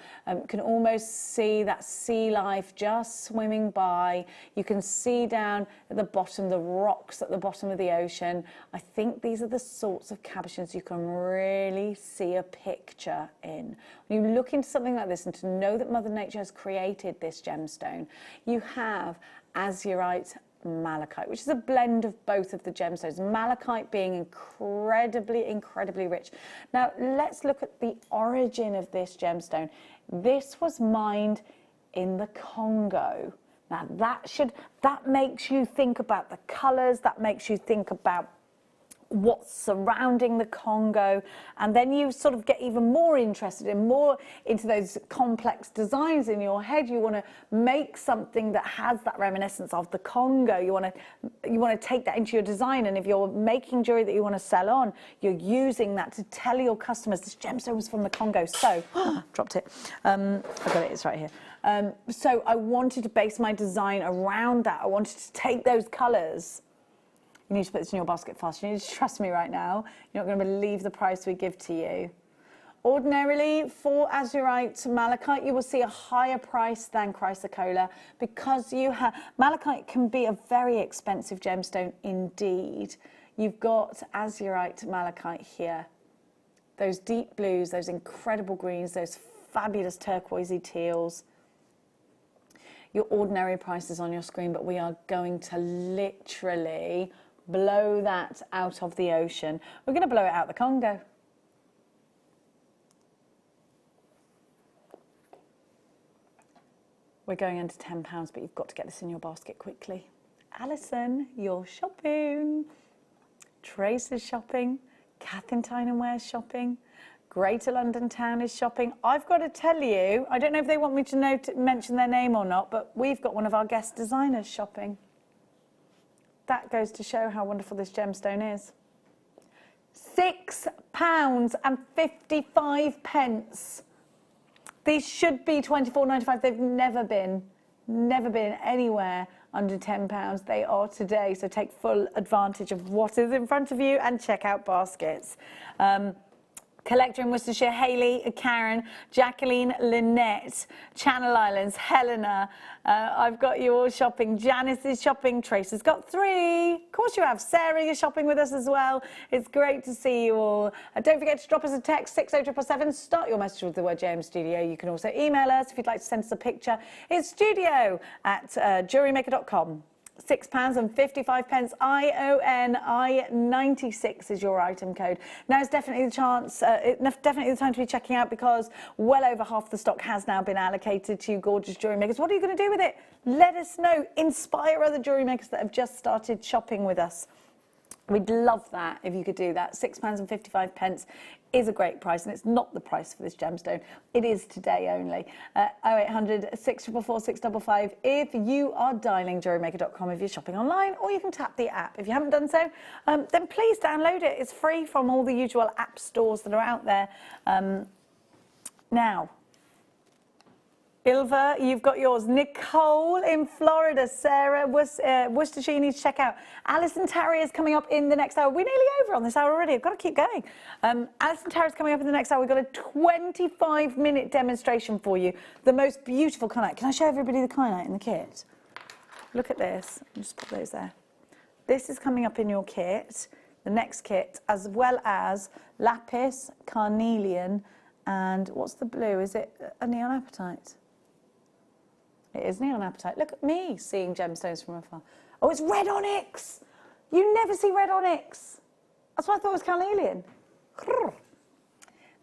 can almost see that sea life just swimming by. You can see down at the bottom, the rocks at the bottom of the ocean. I think these are the sorts of cabochons you can really see a picture in. When you look into something like this, and to know that Mother Nature has created this gemstone, you have azurite malachite, which is a blend of both of the gemstones, malachite being incredibly rich. Now let's look at the origin of this gemstone. This was mined in the Congo. Now that makes you think about the colors, that makes you think about what's surrounding the Congo, and then you sort of get even more interested in more into those complex designs in your head. You want to make something that has that reminiscence of the Congo. You want to take that into your design, and if you're making jewelry that you want to sell on, you're using that to tell your customers this gemstone was from the Congo. So dropped it. I've got it, it's right here. So I wanted to base my design around that. I wanted to take those colors. You need to put this in your basket fast. You need to trust me right now. You're not going to believe the price we give to you. Ordinarily, for azurite malachite, you will see a higher price than chrysocolla, because malachite can be a very expensive gemstone indeed. You've got azurite malachite here. Those deep blues, those incredible greens, those fabulous turquoisey teals. Your ordinary price is on your screen, but we are going to literally blow that out of the ocean. We're going to blow it out the Congo. We're going under £10, but you've got to get this in your basket quickly. Alison, you're shopping. Trace is shopping. Kath Tyne & Wear's shopping. Greater London Town is shopping. I've got to tell you, I don't know if they want me to mention their name or not, but we've got one of our guest designers shopping. That goes to show how wonderful this gemstone is. £6.55. These should be £24.95. They've never been anywhere under £10. They are today, so take full advantage of what is in front of you and check out baskets. Collector in Worcestershire, Hayley, Karen, Jacqueline, Lynette, Channel Islands, Helena. I've got you all shopping. Janice is shopping. Trace has got 3. Of course you have. Sarah, you're shopping with us as well. It's great to see you all. Don't forget to drop us a text, 60777. Start your message with the word JM Studio. You can also email us if you'd like to send us a picture. It's studio@jewellerymaker.com. £6.55. IONI96 is your item code. Now it's definitely the definitely the time to be checking out, because well over half the stock has now been allocated to you gorgeous jewellery makers. What are you going to do with it? Let us know. Inspire other jewellery makers that have just started shopping with us. We'd love that if you could do that. £6.55 is a great price, and it's not the price for this gemstone. It is today only. 0800 644 655 if you are dialing jewellerymaker.com if you're shopping online, or you can tap the app. If you haven't done so, then please download it. It's free from all the usual app stores that are out there. Now, Ilva, you've got yours. Nicole in Florida. Sarah, Worcestershire, you need to check out. Alison Tarry is coming up in the next hour. We're nearly over on this hour already. I've got to keep going. Alison Tarry is coming up in the next hour. We've got a 25-minute demonstration for you. The most beautiful kyanite. Can I show everybody the kyanite in the kit? Look at this. I'll just put those there. This is coming up in your kit, the next kit, as well as lapis, carnelian, and what's the blue? Is it a neon apatite? It is neon apatite. Look at me seeing gemstones from afar. Oh, it's red onyx. You never see red onyx. That's what I thought it was carnelian.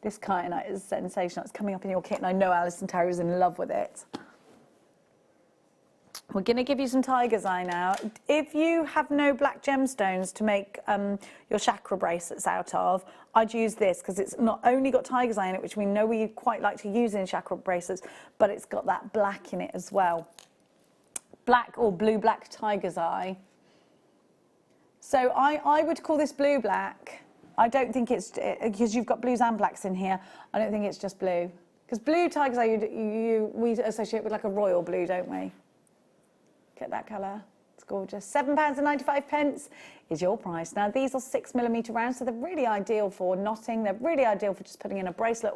This kyanite is sensational. It's coming up in your kit, and I know Alison Terry was in love with it. We're going to give you some tiger's eye now. If you have no black gemstones to make your chakra bracelets out of, I'd use this, because it's not only got tiger's eye in it, which we know we quite like to use in chakra bracelets, but it's got that black in it as well. Black or blue-black tiger's eye. So I would call this blue-black. I don't think it's, because you've got blues and blacks in here, I don't think it's just blue. Because blue tiger's eye, we associate with like a royal blue, don't we? Get that colour? It's gorgeous. £7.95 is your price. Now, these are 6mm rounds, so they're really ideal for knotting. They're really ideal for just putting in a bracelet,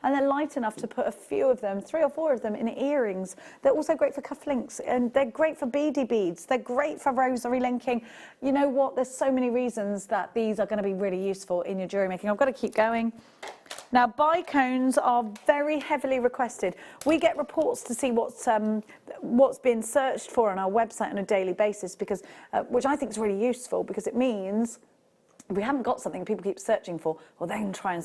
and they're light enough to put a few of them, 3 or 4 of them, in earrings. They're also great for cufflinks, and they're great for beady beads. They're great for rosary linking. You know what? There's so many reasons that these are going to be really useful in your jewellery making. I've got to keep going. Now, bicones are very heavily requested. We get reports to see what's been searched for on our website on a daily basis, because which I think is really useful, because it means if we haven't got something people keep searching for, well, they can try and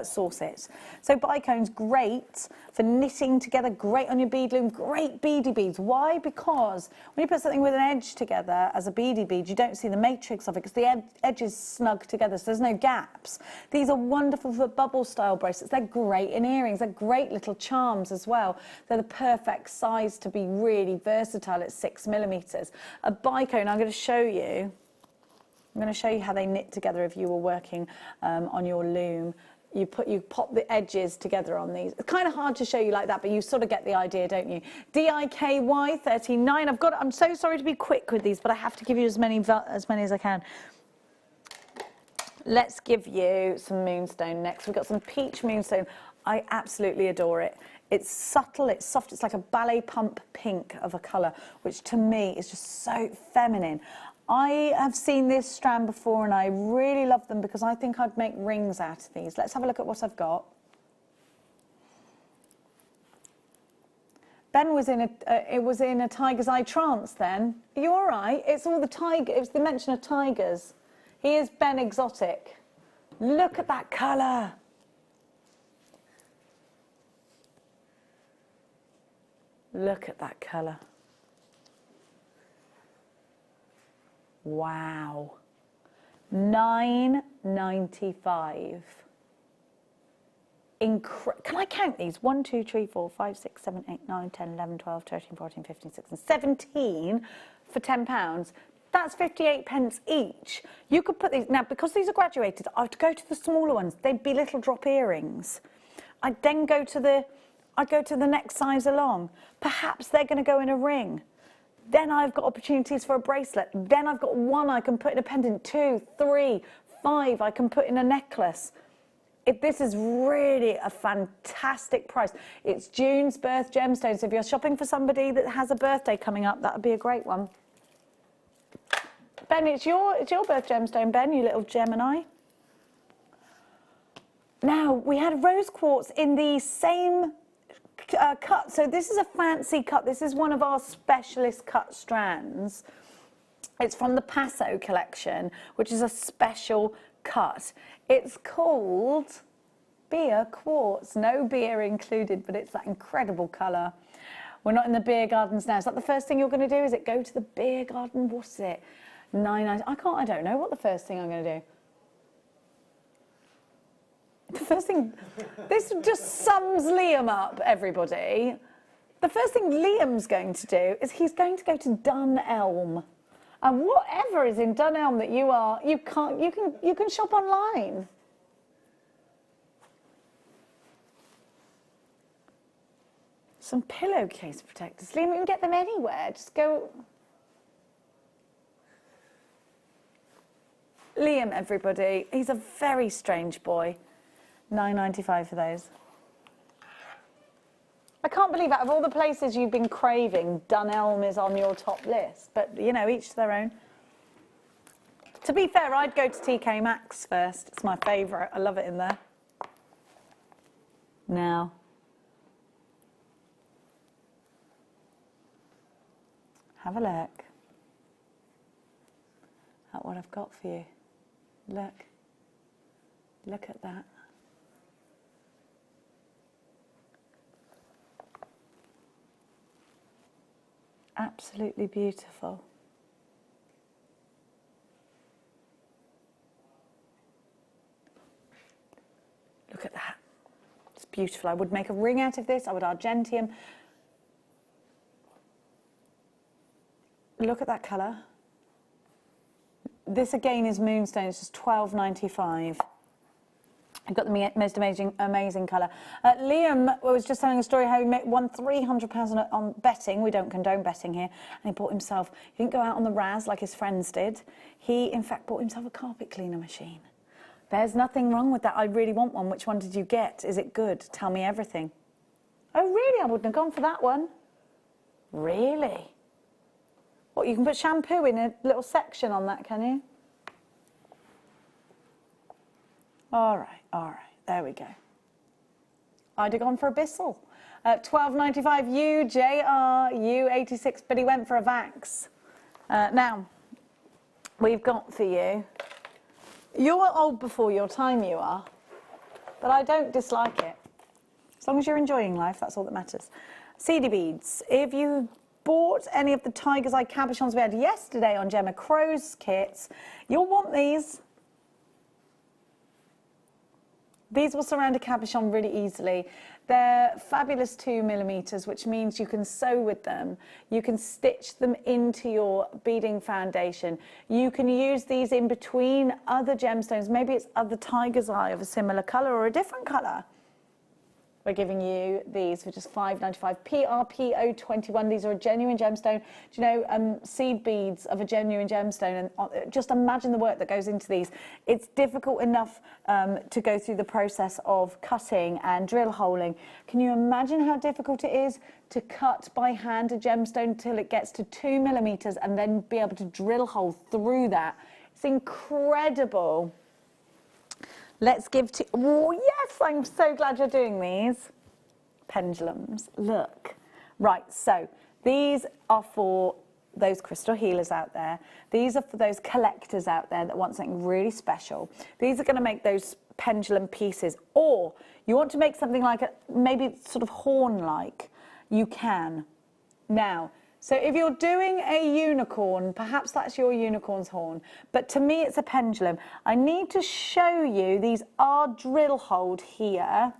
source it. So bicones, great for knitting together, great on your bead loom, great beady beads. Why? Because when you put something with an edge together as a beady bead, you don't see the matrix of it because the edges snug together, so there's no gaps. These are wonderful for bubble style bracelets. They're great in earrings. They're great little charms as well. They're the perfect size to be really versatile at 6mm. A bicone, I'm going to show you. I'm going to show you how they knit together if you were working on your loom. You pop the edges together on these. It's kind of hard to show you like that, but you sort of get the idea, don't you? DIKY 39. I'm so sorry to be quick with these, but I have to give you as many as I can. Let's give you some moonstone next. We've got some peach moonstone. I absolutely adore it. It's subtle, it's soft, it's like a ballet pump pink of a colour, which to me is just so feminine. I have seen this strand before and I really love them because I think I'd make rings out of these. Let's have a look at what I've got. Ben was in a tiger's eye trance then. Are you all right? It's all the tiger, it was the mention of tigers. He is Ben Exotic. Look at that colour. Look at that colour. Wow. £9.95. Can I count these? 1, 2, 3, 4, 5, 6, 7, 8, 9, 10, 11, 12, 13, 14, 15, 16, 17 for £10. That's 58p each. You could put these, now because these are graduated, I'd go to the smaller ones. They'd be little drop earrings. I'd then go to the next size along. Perhaps they're going to go in a ring. Then I've got opportunities for a bracelet. Then I've got 1 I can put in a pendant, 2, 3, 5 I can put in a necklace. This is really a fantastic price. It's June's birth gemstones. If you're shopping for somebody that has a birthday coming up, that would be a great one. Ben, it's your birth gemstone, Ben, you little Gemini. Now, we had rose quartz in the same cut. So this is a fancy cut. This is one of our specialist cut strands. It's from the Paso collection, which is a special cut. It's called Beer Quartz. No beer included, but it's that incredible colour. We're not in the beer gardens now. Is that the first thing you're going to do? Is it go to the beer garden? What's it? I don't know what the first thing I'm going to do. The first thing, this just sums Liam up, everybody. The first thing Liam's going to do is he's going to go to Dunelm. And whatever is in Dunelm that you can shop online. Some pillowcase protectors. Liam, you can get them anywhere. Just go. Liam, everybody, he's a very strange boy. £9.95 for those. I can't believe out of all the places you've been craving, Dunelm is on your top list. But, you know, each to their own. To be fair, I'd go to TK Maxx first. It's my favourite. I love it in there. Now. Have a look at what I've got for you. Look. Look at that. Absolutely beautiful. Look at that. It's beautiful. I would make a ring out of this. I would argentium. Look at that colour. This again is moonstone. It's just £12.95. I've got the most amazing colour. Liam was just telling a story how he won £300 on betting. We don't condone betting here. And he bought himself, he didn't go out on the Raz like his friends did. He, in fact, bought himself a carpet cleaner machine. There's nothing wrong with that. I really want one. Which one did you get? Is it good? Tell me everything. Oh, really? I wouldn't have gone for that one. Really? What, you can put shampoo in a little section on that, can you? All right, there we go. I'd have gone for a Bissell. £12.95, U86, but he went for a Vax. Now, we've got for you, you're old before your time, you are, but I don't dislike it. As long as you're enjoying life, that's all that matters. CD beads. If you bought any of the Tiger's Eye cabochons we had yesterday on Gemma Crow's kits, you'll want these. These will surround a cabochon really easily. They're fabulous 2mm, which means you can sew with them. You can stitch them into your beading foundation. You can use these in between other gemstones. Maybe it's other Tiger's Eye of a similar colour or a different colour. We're giving you these for just £5.95. PRP021. These are a genuine gemstone. Do you know, seed beads of a genuine gemstone? And just imagine the work that goes into these. It's difficult enough to go through the process of cutting and drill holing. Can you imagine how difficult it is to cut by hand a gemstone till it gets to 2mm and then be able to drill hole through that? It's incredible. Let's give to, oh yes, I'm so glad you're doing these. Pendulums, look. Right, so these are for those crystal healers out there. These are for those collectors out there that want something really special. These are going to make those pendulum pieces. Or you want to make something like a, maybe sort of horn-like, you can. Now, so if you're doing a unicorn, perhaps that's your unicorn's horn, but to me it's a pendulum. I need to show you, these are drill holed here.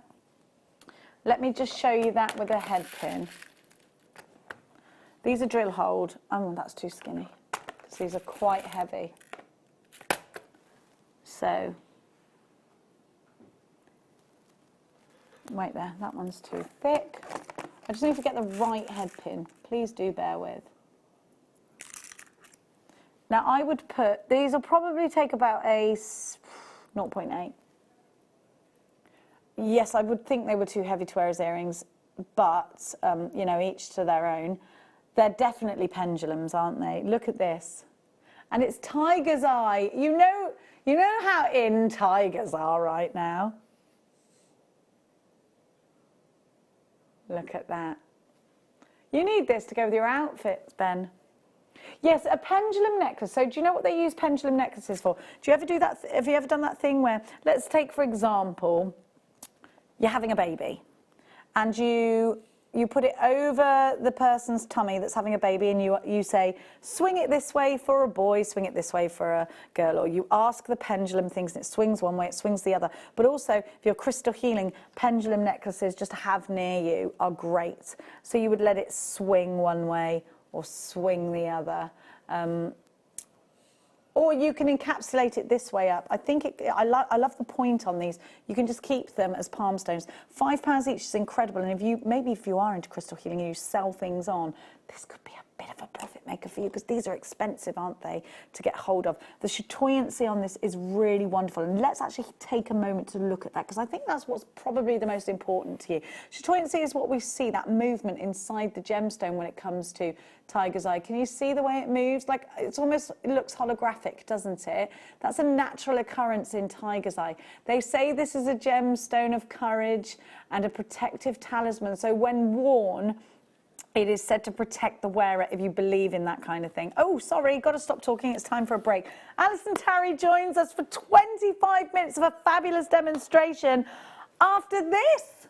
Let me just show you that with a head pin. These are drill holed. Oh, that's too skinny. So these are quite heavy. So, wait there, that one's too thick. I just need to get the right head pin. Please do bear with. Now I would put, these will probably take about a 0.8. Yes, I would think they were too heavy to wear as earrings, but, you know, each to their own. They're definitely pendulums, aren't they? Look at this. And it's Tiger's Eye. You know how in tigers are right now. Look at that. You need this to go with your outfits, Ben. Yes, a pendulum necklace. So do you know what they use pendulum necklaces for? Do you ever do that? Have you ever done that thing where, let's take, for example, you're having a baby and you put it over the person's tummy that's having a baby and you say, swing it this way for a boy, swing it this way for a girl, or you ask the pendulum things and it swings one way, it swings the other. But also, if you're crystal healing, pendulum necklaces just to have near you are great. So you would let it swing one way or swing the other. Or you can encapsulate it this way up. I think I love the point on these. You can just keep them as palm stones. £5 each is incredible. And maybe if you are into crystal healing and you sell things on, this could be a bit of a profit maker for you because these are expensive, aren't they, to get hold of. The chatoyancy on this is really wonderful. And let's actually take a moment to look at that because I think that's what's probably the most important to you. Chatoyancy is what we see, that movement inside the gemstone when it comes to Tiger's Eye. Can you see the way it moves? Like it looks holographic, doesn't it? That's a natural occurrence in Tiger's Eye. They say this is a gemstone of courage and a protective talisman. So when worn, it is said to protect the wearer if you believe in that kind of thing. Oh, sorry, got to stop talking. It's time for a break. Alison Tarry joins us for 25 minutes of a fabulous demonstration after this.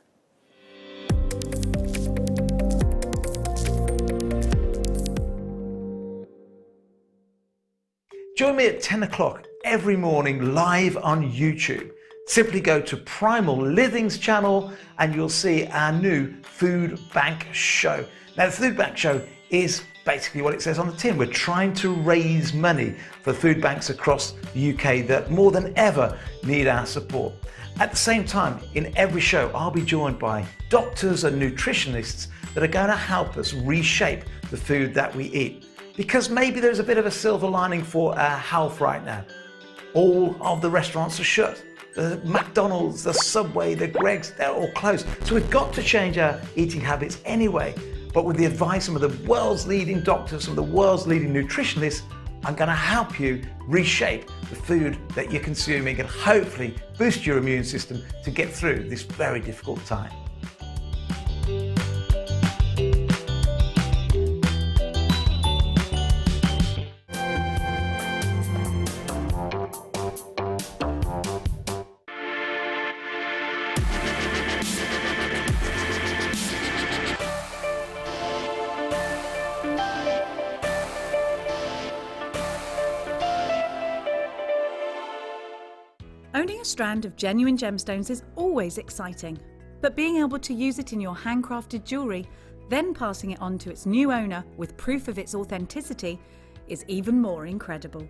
Join me at 10 o'clock every morning live on YouTube. Simply go to Primal Living's channel and you'll see our new Food Bank show. Now, the Food Bank show is basically what it says on the tin. We're trying to raise money for food banks across the UK that more than ever need our support. At the same time, in every show, I'll be joined by doctors and nutritionists that are going to help us reshape the food that we eat. Because maybe there's a bit of a silver lining for our health right now. All of the restaurants are shut. The McDonald's, the Subway, the Greggs, they're all closed. So we've got to change our eating habits anyway. But with the advice of the world's leading doctors, some of the world's leading nutritionists, I'm going to help you reshape the food that you're consuming and hopefully boost your immune system to get through this very difficult time. Owning a strand of genuine gemstones is always exciting, but being able to use it in your handcrafted jewellery, then passing it on to its new owner with proof of its authenticity, is even more incredible.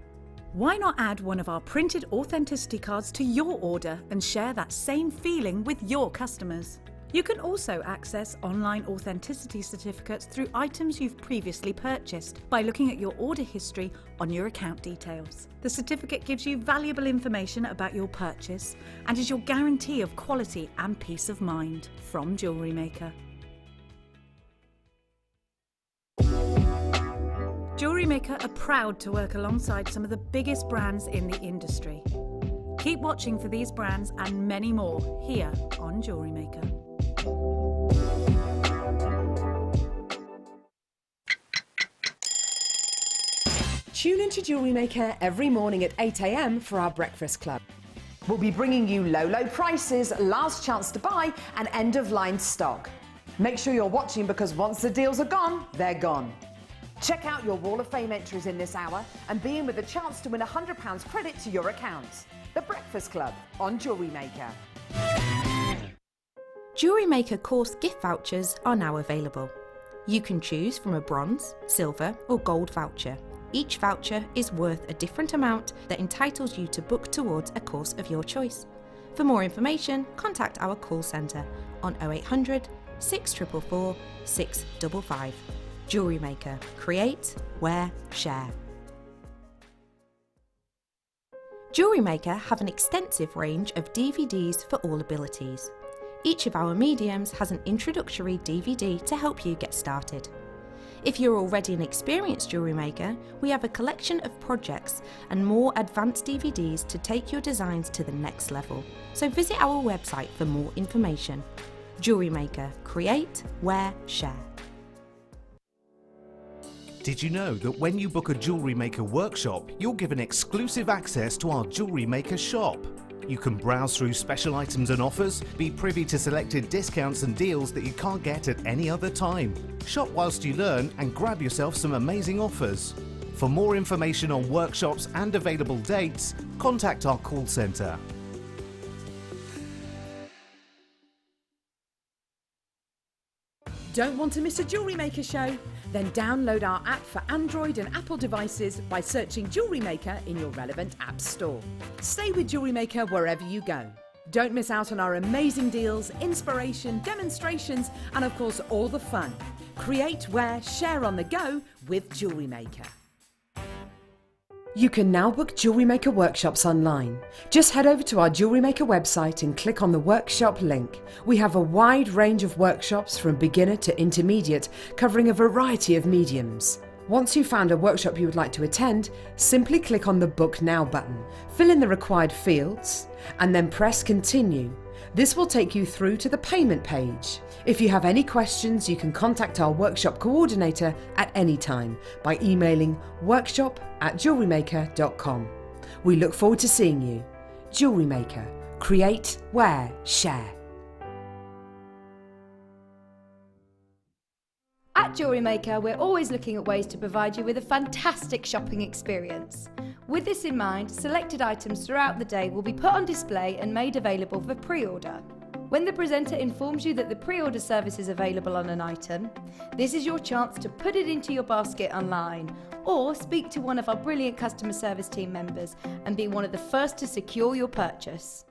Why not add one of our printed authenticity cards to your order and share that same feeling with your customers? You can also access online authenticity certificates through items you've previously purchased by looking at your order history on your account details. The certificate gives you valuable information about your purchase and is your guarantee of quality and peace of mind from Jewellery Maker. Jewellery Maker are proud to work alongside some of the biggest brands in the industry. Keep watching for these brands and many more here on Jewellery Maker. Tune into Jewellery Maker every morning at 8 AM for our breakfast club. We'll be bringing you low prices, last chance to buy and end-of-line stock. Make sure you're watching because once the deals are gone, they're gone. Check out your Wall of Fame entries in this hour and be in with a chance to win £100 credit to your account. The Breakfast Club on Jewellery Maker. Jewellery Maker course gift vouchers are now available. You can choose from a bronze, silver or gold voucher. Each voucher is worth a different amount that entitles you to book towards a course of your choice. For more information, contact our call centre on 0800 644 655. Jewellery Maker. Create, wear, share. Jewellery Maker have an extensive range of DVDs for all abilities. Each of our mediums has an introductory DVD to help you get started. If you're already an experienced jewellery maker, we have a collection of projects and more advanced DVDs to take your designs to the next level. So visit our website for more information. Jewellery Maker. Create, wear, share. Did you know that when you book a Jewellery Maker workshop, you're given exclusive access to our Jewellery Maker shop? You can browse through special items and offers, be privy to selected discounts and deals that you can't get at any other time. Shop whilst you learn and grab yourself some amazing offers. For more information on workshops and available dates, contact our call centre. Don't want to miss a Jewellery Maker show? Then download our app for Android and Apple devices by searching Jewellery Maker in your relevant app store. Stay with Jewellery Maker wherever you go. Don't miss out on our amazing deals, inspiration, demonstrations, and of course all the fun. Create, wear, share on the go with Jewellery Maker. You can now book Jewellery Maker workshops online. Just head over to our Jewellery Maker website and click on the workshop link. We have a wide range of workshops from beginner to intermediate, covering a variety of mediums. Once you've found a workshop you would like to attend, simply click on the Book Now button, fill in the required fields, and then press Continue. This will take you through to the payment page. If you have any questions, you can contact our workshop coordinator at any time by emailing workshop@jewellerymaker.com. We look forward to seeing you. Jewellery Maker. Create, wear, share. At Jewellery Maker, we're always looking at ways to provide you with a fantastic shopping experience. With this in mind, selected items throughout the day will be put on display and made available for pre-order. When the presenter informs you that the pre-order service is available on an item, this is your chance to put it into your basket online or speak to one of our brilliant customer service team members and be one of the first to secure your purchase.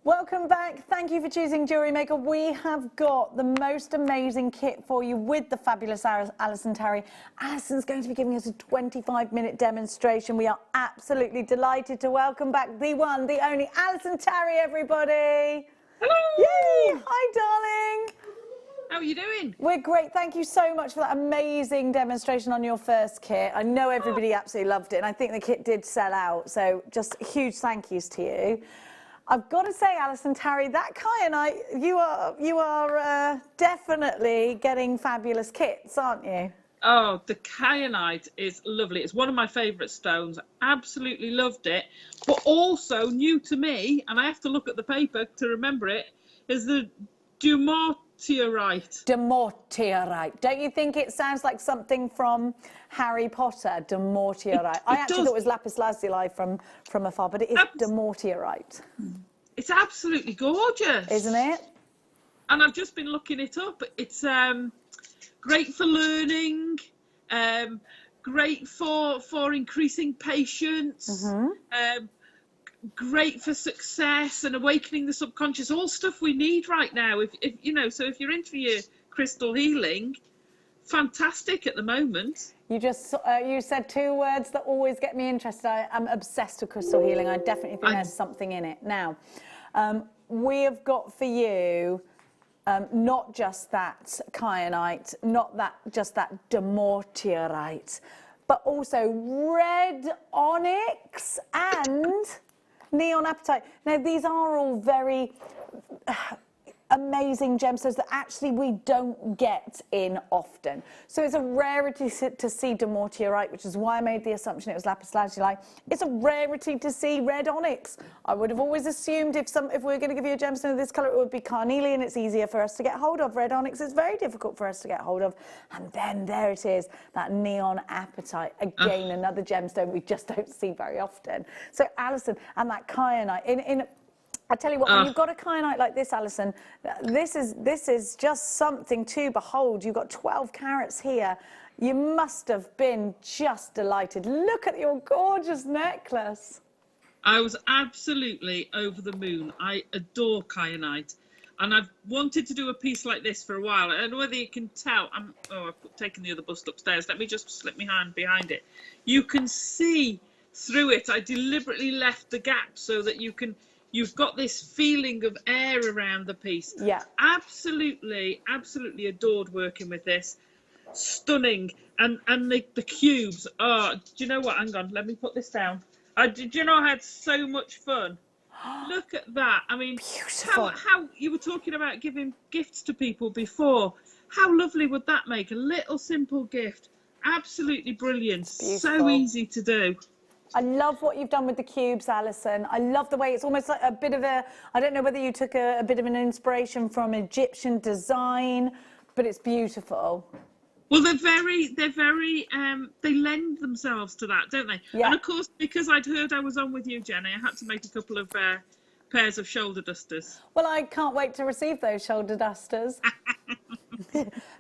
Welcome back. Thank you for choosing Jewellery Maker. We have got the most amazing kit for you with the fabulous Alison Terry. Alison's going to be giving us a 25-minute demonstration. We are absolutely delighted to welcome back the one, the only Alison Terry, everybody. Hello. Yay! Hi, darling. How are you doing? We're great. Thank you so much for that amazing demonstration on your first kit. I know everybody absolutely loved it, and I think the kit did sell out, so just huge thank yous to you. I've got to say, Alison Terry, that kyanite, you are definitely getting fabulous kits, aren't you? Oh, the kyanite is lovely. It's one of my favourite stones. Absolutely loved it. But also new to me, and I have to look at the paper to remember it, is the dumortierite. Dumortierite. Don't you think it sounds like something from Harry Potter? Dumortierite. I actually thought it was lapis lazuli from afar, but it is dumortierite. It's absolutely gorgeous, isn't it? And I've just been looking it up. It's great for learning, great for increasing patience, great for success and awakening the subconscious. All stuff we need right now. If you know, so if you're into your crystal healing, fantastic at the moment. You just you said two words that always get me interested. I am obsessed with crystal healing. I definitely think there's something in it. Now, we have got for you not just that kyanite, not just that dumortierite, but also red onyx and neon apatite. Now, these are all very amazing gemstones that actually we don't get in often. So it's a rarity to see dumortierite, which is why I made the assumption it was lapis lazuli. It's a rarity to see red onyx. I would have always assumed if we were going to give you a gemstone of this colour, it would be carnelian. It's easier for us to get hold of. Red onyx is very difficult for us to get hold of. And then there it is, that neon apatite. Again, another gemstone we just don't see very often. So Alison, and that kyanite, I tell you what, when you've got a kyanite like this, Alison, this is just something to behold. You've got 12 carats here. You must have been just delighted. Look at your gorgeous necklace. I was absolutely over the moon. I adore kyanite. And I've wanted to do a piece like this for a while. I don't know whether you can tell. I've taken the other bust upstairs. Let me just slip my hand behind it. You can see through it. I deliberately left the gap so that you've got this feeling of air around the piece. Yeah. Absolutely, absolutely adored working with this. Stunning. And the cubes. Oh, do you know what? Hang on, let me put this down. Did you know I had so much fun? Look at that. I mean, how you were talking about giving gifts to people before. How lovely would that make? A little simple gift. Absolutely brilliant. So easy to do. I love what you've done with the cubes, Alison. I love the way it's almost like a bit of a, I don't know whether you took a bit of an inspiration from Egyptian design, but it's beautiful. Well, they lend themselves to that, don't they? Yeah. And of course, because I'd heard I was on with you, Jenny, I had to make a couple of pairs of shoulder dusters. Well, I can't wait to receive those shoulder dusters.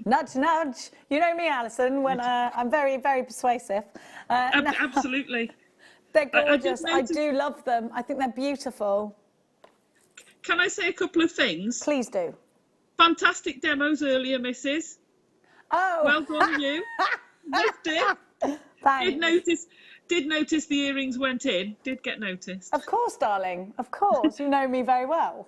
Nudge, nudge. You know me, Alison, when I'm very, very persuasive. Absolutely. They're gorgeous. I do love them. I think they're beautiful. Can I say a couple of things? Please do. Fantastic demos earlier, Mrs. Oh. Well done, you. Loved it. Thanks. Did notice the earrings went in. Did get noticed. Of course, darling. Of course. You know me very well.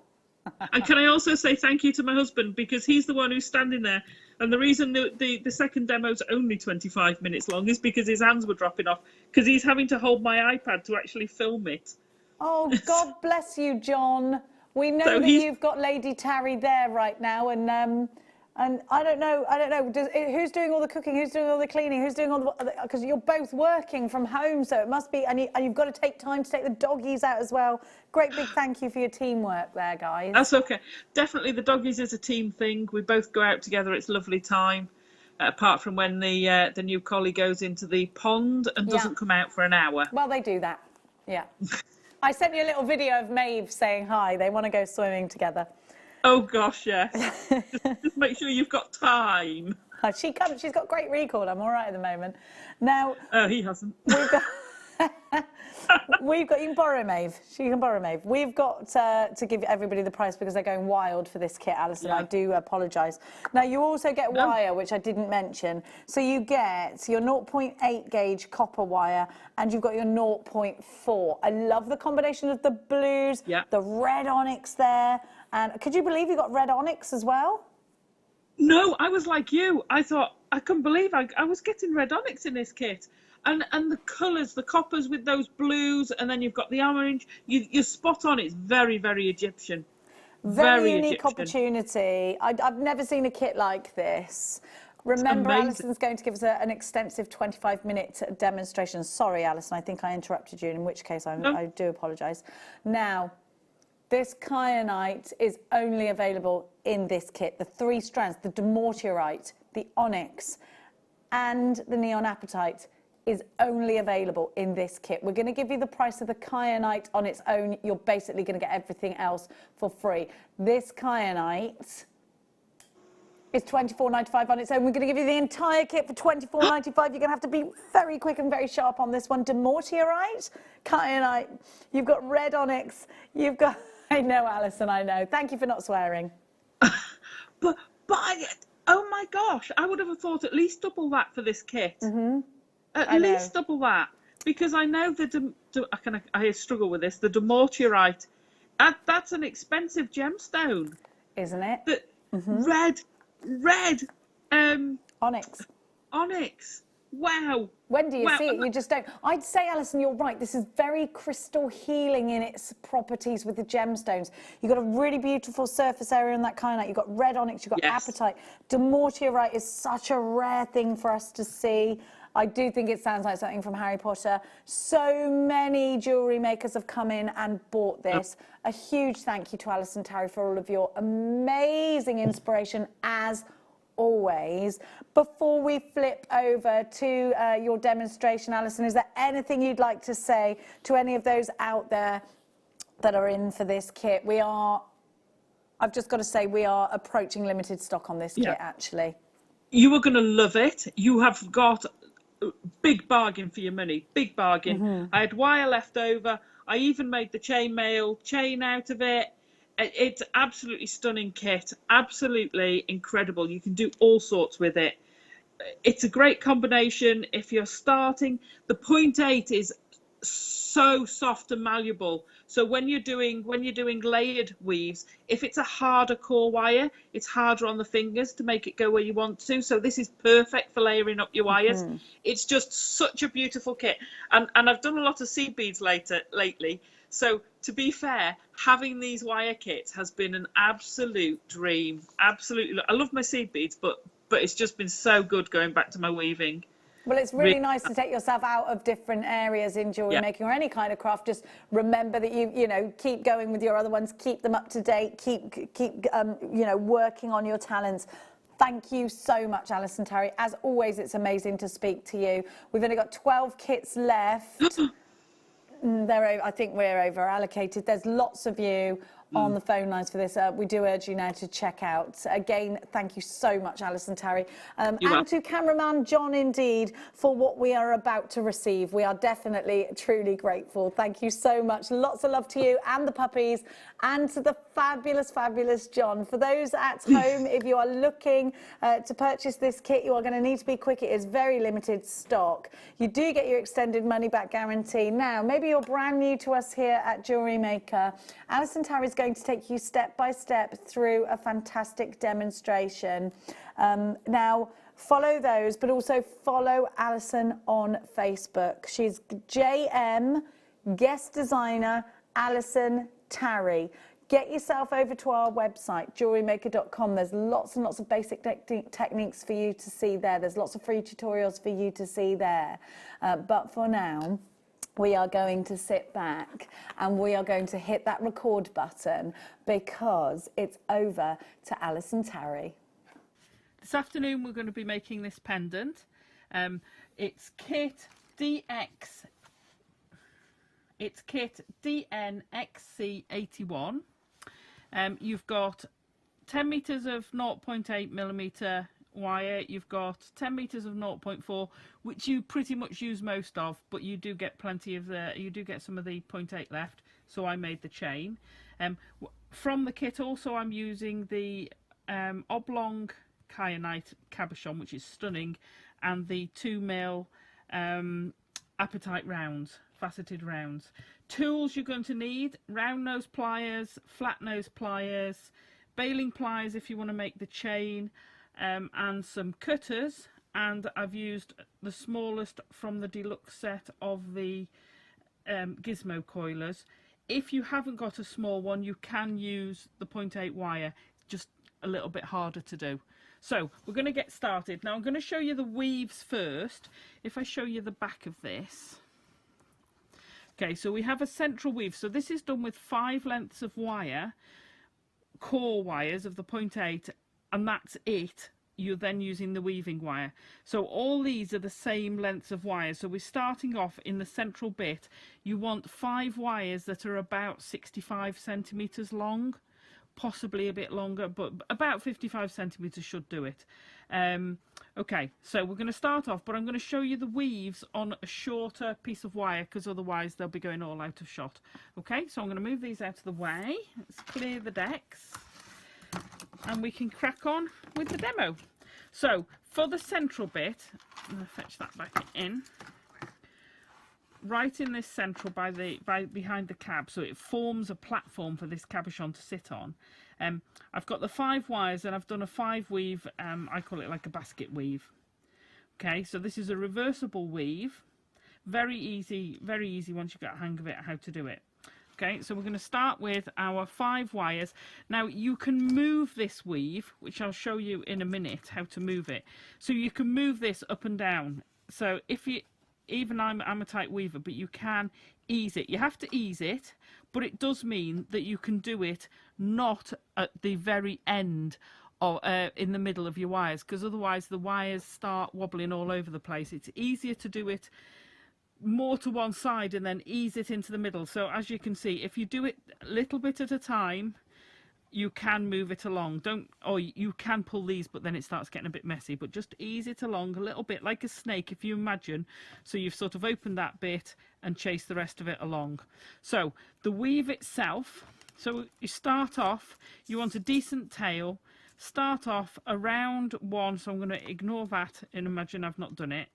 And can I also say thank you to my husband, because he's the one who's standing there. And the reason the second demo's only 25 minutes long is because his hands were dropping off, because he's having to hold my iPad to actually film it. Oh, God bless you, John. We know that you've got Lady Tarry there right now, and I don't know, who's doing all the cooking, who's doing all the cleaning, who's doing all the, because you're both working from home, so it must be, and you've got to take time to take the doggies out as well. Great big thank you for your teamwork there, guys. That's okay. Definitely the doggies is a team thing. We both go out together. It's lovely time. Apart from when the new collie goes into the pond and doesn't come out for an hour. Well, they do that. Yeah. I sent you a little video of Maeve saying hi. They want to go swimming together. Oh gosh, yes. just make sure you've got time. She comes. She's got great recall. I'm all right at the moment. Now. Oh, he hasn't. We've got. You can borrow Maeve. She can borrow Maeve. We've got to give everybody the price because they're going wild for this kit, Alison. Yeah. I do apologise. Now you also get wire, which I didn't mention. So you get your 0.8 gauge copper wire, and you've got your 0.4. I love the combination of the blues, the red onyx there, and could you believe you got red onyx as well? No, I was like you. I thought I couldn't believe I was getting red onyx in this kit. And the colours, the coppers with those blues, and then you've got the orange. You're spot on. It's very, very Egyptian. Very unique opportunity. I've never seen a kit like this. Remember, Alison's going to give us an extensive 25-minute demonstration. Sorry, Alison, I think I interrupted you, in which case I do apologise. Now, this kyanite is only available in this kit. The 3 strands, the demortierite, the onyx, and the neon apatite is only available in this kit. We're going to give you the price of the kyanite on its own. You're basically going to get everything else for free. This kyanite is $24.95 on its own. We're going to give you the entire kit for $24.95. You're going to have to be very quick and very sharp on this one. Demortierite, kyanite, you've got red onyx, you've got... I know, Alison, I know. Thank you for not swearing. but oh my gosh, I would have thought at least double that for this kit. At least double that, because I know I struggle with this. The demortierite, that's an expensive gemstone, isn't it? The red onyx. Wow. When do you see it? You just don't. I'd say, Alison, you're right. This is very crystal healing in its properties with the gemstones. You've got a really beautiful surface area in that kyanite. You've got red onyx. You've got apatite. Demortierite is such a rare thing for us to see. I do think it sounds like something from Harry Potter. So many jewellery makers have come in and bought this. A huge thank you to Alison Tarry for all of your amazing inspiration, as always. Before we flip over to your demonstration, Alison, is there anything you'd like to say to any of those out there that are in for this kit? I've just got to say, we are approaching limited stock on this kit, actually. You are going to love it. You have got big bargain for your money, big bargain. I had wire left over. I even made the chainmail chain out of it. It's absolutely stunning kit, absolutely incredible. You can do all sorts with it. It's a great combination if you're starting. The 0.8 is so soft and malleable. So when you're doing layered weaves, if it's a harder core wire, it's harder on the fingers to make it go where you want to. So this is perfect for layering up your wires. It's just such a beautiful kit. And I've done a lot of seed beads lately. So to be fair, having these wire kits has been an absolute dream. Absolutely. I love my seed beads, but it's just been so good going back to my weaving. Well, it's really nice to take yourself out of different areas in jewellery making or any kind of craft. Just remember that you know, keep going with your other ones, keep them up to date, keep you know, working on your talents. Thank you so much, Alison Tarry. As always, it's amazing to speak to you. We've only got 12 kits left. I think we're over allocated. There's lots of you on the phone lines for this. We do urge you now to check out. Again, thank you so much, Alison Tarry. And to cameraman John, indeed, for what we are about to receive. We are definitely, truly grateful. Thank you so much. Lots of love to you and the puppies. and to the fabulous, fabulous John. For those at home, if you are looking to purchase this kit, you are going to need to be quick. It is very limited stock. You do get your extended money back guarantee. Now, maybe you're brand new to us here at Jewellery Maker. Alison Tarry is going to take you step by step through a fantastic demonstration. Now, follow those, but also follow Alison on Facebook. She's JM Guest Designer Alison Tarry. Get yourself over to our website, JewelleryMaker.com. There's lots and lots of basic techniques for you to see there. There's lots of free tutorials for you to see there. But for now, we are going to sit back and we are going to hit that record button because it's over to Alison Tarry. This afternoon we're going to be making this pendant. It's kit DX. It's kit DNXC81. You've got 10 meters of 0.8 millimeter wire. You've got 10 meters of 0.4, which you pretty much use most of, but you do get plenty of you do get some of the 0.8 left. So I made the chain. From the kit also I'm using the oblong kyanite cabochon, which is stunning, and the 2mm apatite rounds, faceted rounds. Tools you're going to need: round nose pliers, flat nose pliers, baling pliers if you want to make the chain, and some cutters. And I've used the smallest from the deluxe set of the gizmo coilers. If you haven't got a small one, you can use the 0.8 wire, just a little bit harder to do. So we're going to get started. Now I'm going to show you the weaves first. If I show you the back of this. Okay, so we have a central weave. So this is done with 5 lengths of wire, core wires of the 0.8, and that's it. You're then using the weaving wire. So all these are the same lengths of wire. So we're starting off in the central bit. You want 5 wires that are about 65 centimeters long. Possibly a bit longer, but about 55 centimeters should do it. Okay, so we're going to start off, but I'm going to show you the weaves on a shorter piece of wire because otherwise they'll be going all out of shot. Okay, so I'm going to move these out of the way. Let's clear the decks and we can crack on with the demo. So for the central bit, I'm going to fetch that back in. Right in this central behind the cab, so it forms a platform for this cabochon to sit on. I've got the 5 wires and I've done a 5 weave. I call it like a basket weave. Okay, so this is a reversible weave. Very easy once you've got a hang of it how to do it. Okay, so we're going to start with our 5 wires. Now you can move this weave, which I'll show you in a minute how to move it. So you can move this up and down. So if you even I'm a tight weaver, but you can ease it. You have to ease it, but it does mean that you can do it not at the very end or in the middle of your wires, because otherwise the wires start wobbling all over the place. It's easier to do it more to one side and then ease it into the middle. So as you can see, if you do it a little bit at a time, you can move it along. Or you can pull these, but then it starts getting a bit messy. But just ease it along a little bit, like a snake, if you imagine. So you've sort of opened that bit and chased the rest of it along. So the weave itself, so you start off, you want a decent tail. Start off around 1, so I'm going to ignore that and imagine I've not done it.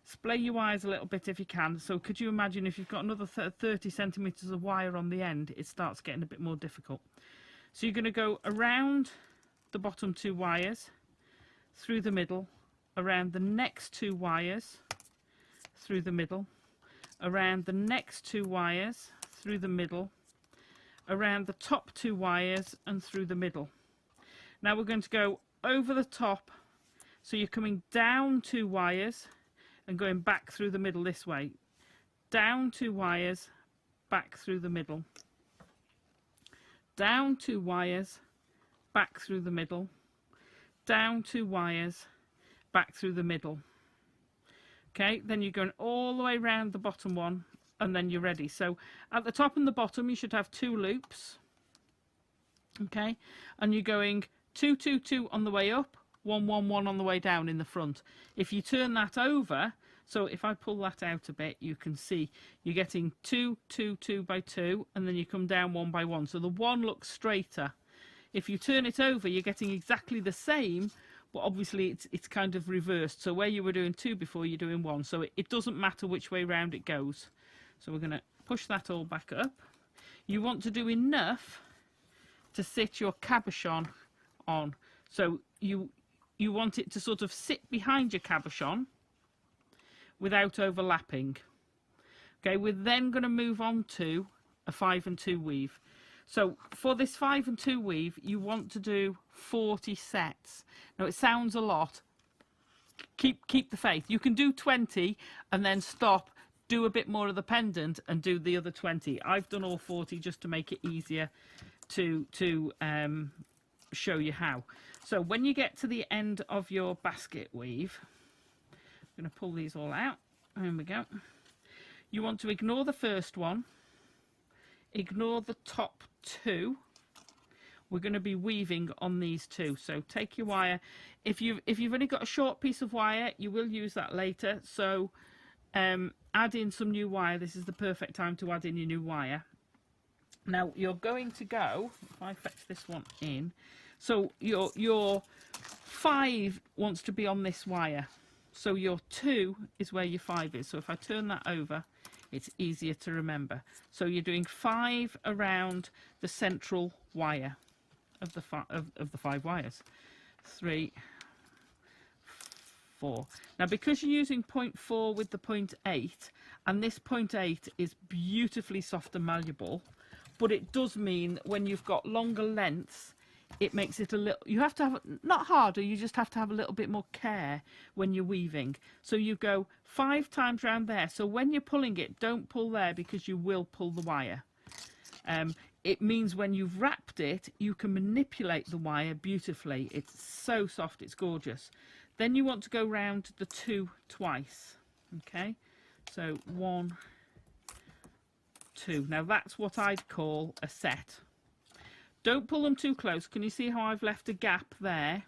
Splay your wires a little bit if you can. So could you imagine if you've got another 30 centimeters of wire on the end, it starts getting a bit more difficult. So you're going to go around the bottom 2 wires, through the middle, around the next 2 wires, through the middle, around the next 2 wires, through the middle, around the top 2 wires and through the middle. Now we're going to go over the top, so you're coming down 2 wires and going back through the middle this way. Down 2 wires, back through the middle. Down 2 wires, back through the middle, down 2 wires, back through the middle. Okay, then you're going all the way around the bottom one and then you're ready. So at the top and the bottom you should have 2 loops. Okay, and you're going 2, 2, 2 on the way up, 1, 1, 1 on the way down in the front. If you turn that over, So if I pull that out a bit, you can see you're getting 2, 2, 2 by 2, and then you come down 1 by 1. So the one looks straighter. If you turn it over, you're getting exactly the same, but obviously it's kind of reversed. So where you were doing 2 before, you're doing 1. So it doesn't matter which way round it goes. So we're going to push that all back up. You want to do enough to sit your cabochon on. So you want it to sort of sit behind your cabochon without overlapping. Okay, we're then going to move on to a 5 and 2 weave. So for this 5 and 2 weave, you want to do 40 sets. Now it sounds a lot. Keep the faith. You can do 20 and then stop, do a bit more of the pendant and do the other 20. I've done all 40 just to make it easier to show you how. So when you get to the end of your basket weave, I'm going to pull these all out. There we go. You want to ignore the first one, ignore the top 2. We're going to be weaving on these 2. So take your wire. If you've only got a short piece of wire, you will use that later. So add in some new wire. This is the perfect time to add in your new wire. Now you're going to go, if I fetch this one in, so your 5 wants to be on this wire. So your 2 is where your 5 is. So if I turn that over, it's easier to remember. So you're doing 5 around the central wire of the 5 wires. 3, 4. Now because you're using 0.4 with the 0.8, and this 0.8 is beautifully soft and malleable, but it does mean when you've got longer lengths, it makes it a little, you have to have, not harder, you just have to have a little bit more care when you're weaving. So you go 5 times round there. So when you're pulling it, don't pull there because you will pull the wire. It means when you've wrapped it, you can manipulate the wire beautifully. It's so soft, it's gorgeous. Then you want to go round the 2 twice. Okay, so 1, 2. Now that's what I'd call a set. Don't pull them too close. Can you see how I've left a gap there?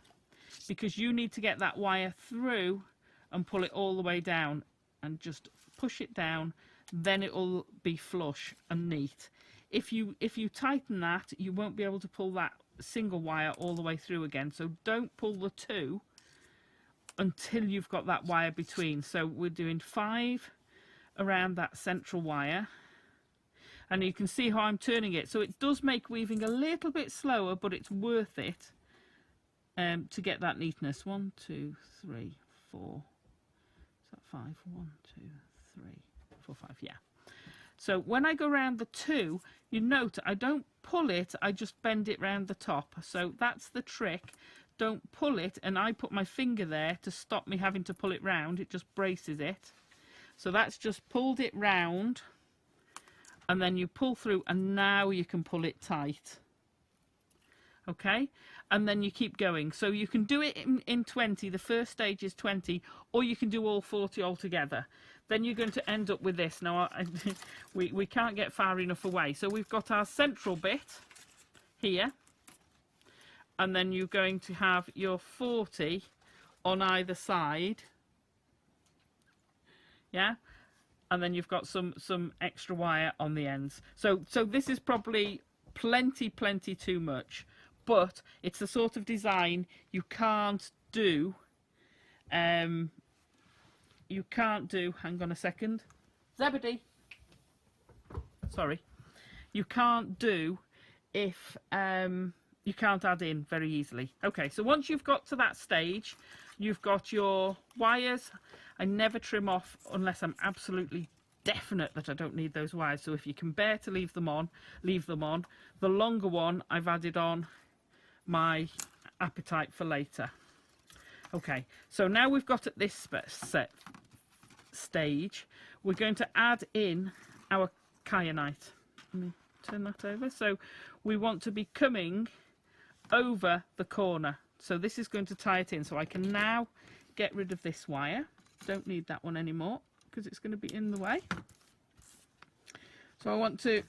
Because you need to get that wire through and pull it all the way down and just push it down. Then it will be flush and neat. If you tighten that, you won't be able to pull that single wire all the way through again. So don't pull the 2 until you've got that wire between. So we're doing 5 around that central wire. And you can see how I'm turning it. So it does make weaving a little bit slower, but it's worth it to get that neatness. 1, 2, 3, 4. Is that 5? 1, 2, 3, 4, 5. Yeah. So when I go around the 2, you note I don't pull it, I just bend it round the top. So that's the trick. Don't pull it, and I put my finger there to stop me having to pull it round. It just braces it. So that's just pulled it round. And then you pull through, and now you can pull it tight. Okay, and then you keep going. So you can do it in 20. The first stage is 20, or you can do all 40 altogether. Then you're going to end up with this. Now we can't get far enough away. So we've got our central bit here, and then you're going to have your 40 on either side. Yeah. And then you've got some extra wire on the ends. So this is probably plenty too much, but it's the sort of design you can't do. Hang on a second, Zebedee. Sorry, you can't do if you can't add in very easily. Okay, so once you've got to that stage, you've got your wires. I never trim off unless I'm absolutely definite that I don't need those wires. So if you can bear to leave them on, leave them on. The longer one, I've added on my appetite for later. Okay, so now we've got at this set stage, we're going to add in our kyanite. Let me turn that over. So we want to be coming over the corner. So this is going to tie it in. So I can now get rid of this wire. Don't need that one anymore because it's going to be in the way. So I want to